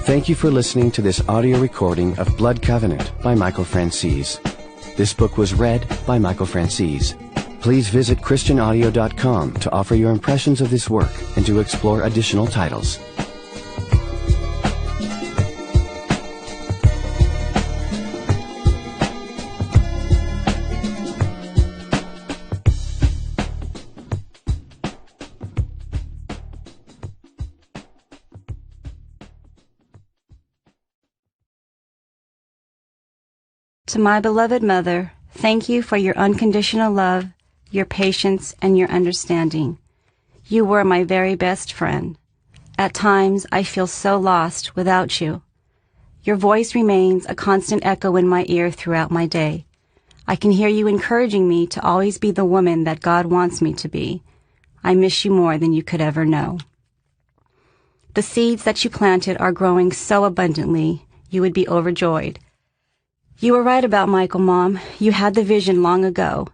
Thank you for listening to this audio recording of Blood Covenant by Michael Franzese. This book was read by Michael Franzese. Please visit ChristianAudio.com to offer your impressions of this work and to explore additional titles. To my beloved mother, thank you for your unconditional love, your patience, and your understanding. You were my very best friend. At times, I feel so lost without you. Your voice remains a constant echo in my ear throughout my day. I can hear you encouraging me to always be the woman that God wants me to be. I miss you more than you could ever know. The seeds that you planted are growing so abundantly, you would be overjoyed. You were right about Michael, Mom. You had the vision long ago.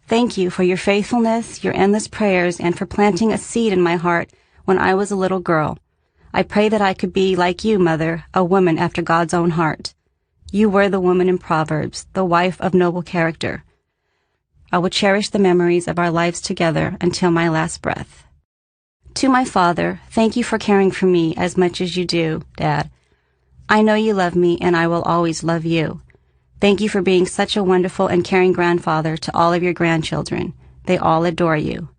Thank you for your faithfulness, your endless prayers, and for planting a seed in my heart when I was a little girl. I pray that I could be like you, Mother, a woman after God's own heart. You were the woman in Proverbs, the wife of noble character. I will cherish the memories of our lives together until my last breath. To my father, thank you for caring for me as much as you do, Dad. I know you love me, and I will always love you. Thank you for being such a wonderful and caring grandfather to all of your grandchildren. They all adore you.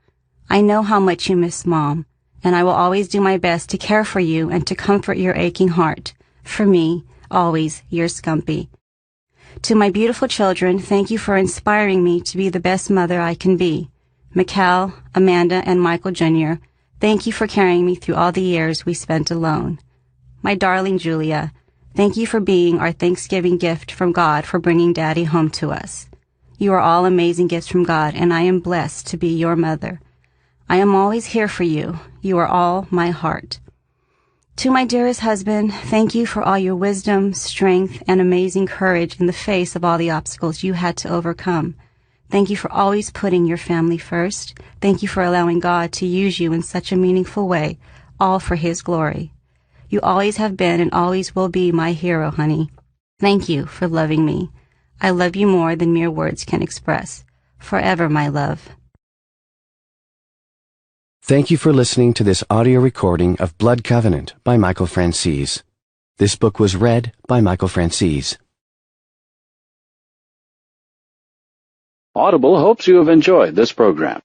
I know how much you miss Mom, and I will always do my best to care for you and to comfort your aching heart. For me, always, your Scumpy. To my beautiful children, thank you for inspiring me to be the best mother I can be. Mikal, Amanda, and Michael Jr., thank you for carrying me through all the years we spent alone. My darling Julia, thank you for being our Thanksgiving gift from God for bringing Daddy home to us. You are all amazing gifts from God, and I am blessed to be your mother. I am always here for you. You are all my heart. To my dearest husband, thank you for all your wisdom, strength, and amazing courage in the face of all the obstacles you had to overcome. Thank you for always putting your family first. Thank you for allowing God to use you in such a meaningful way, all for His glory. You always have been and always will be my hero, honey. Thank you for loving me. I love you more than mere words can express. Forever, my love. Thank you for listening to this audio recording of Blood Covenant by Michael Franzese. This book was read by Michael Franzese. Audible hopes you have enjoyed this program.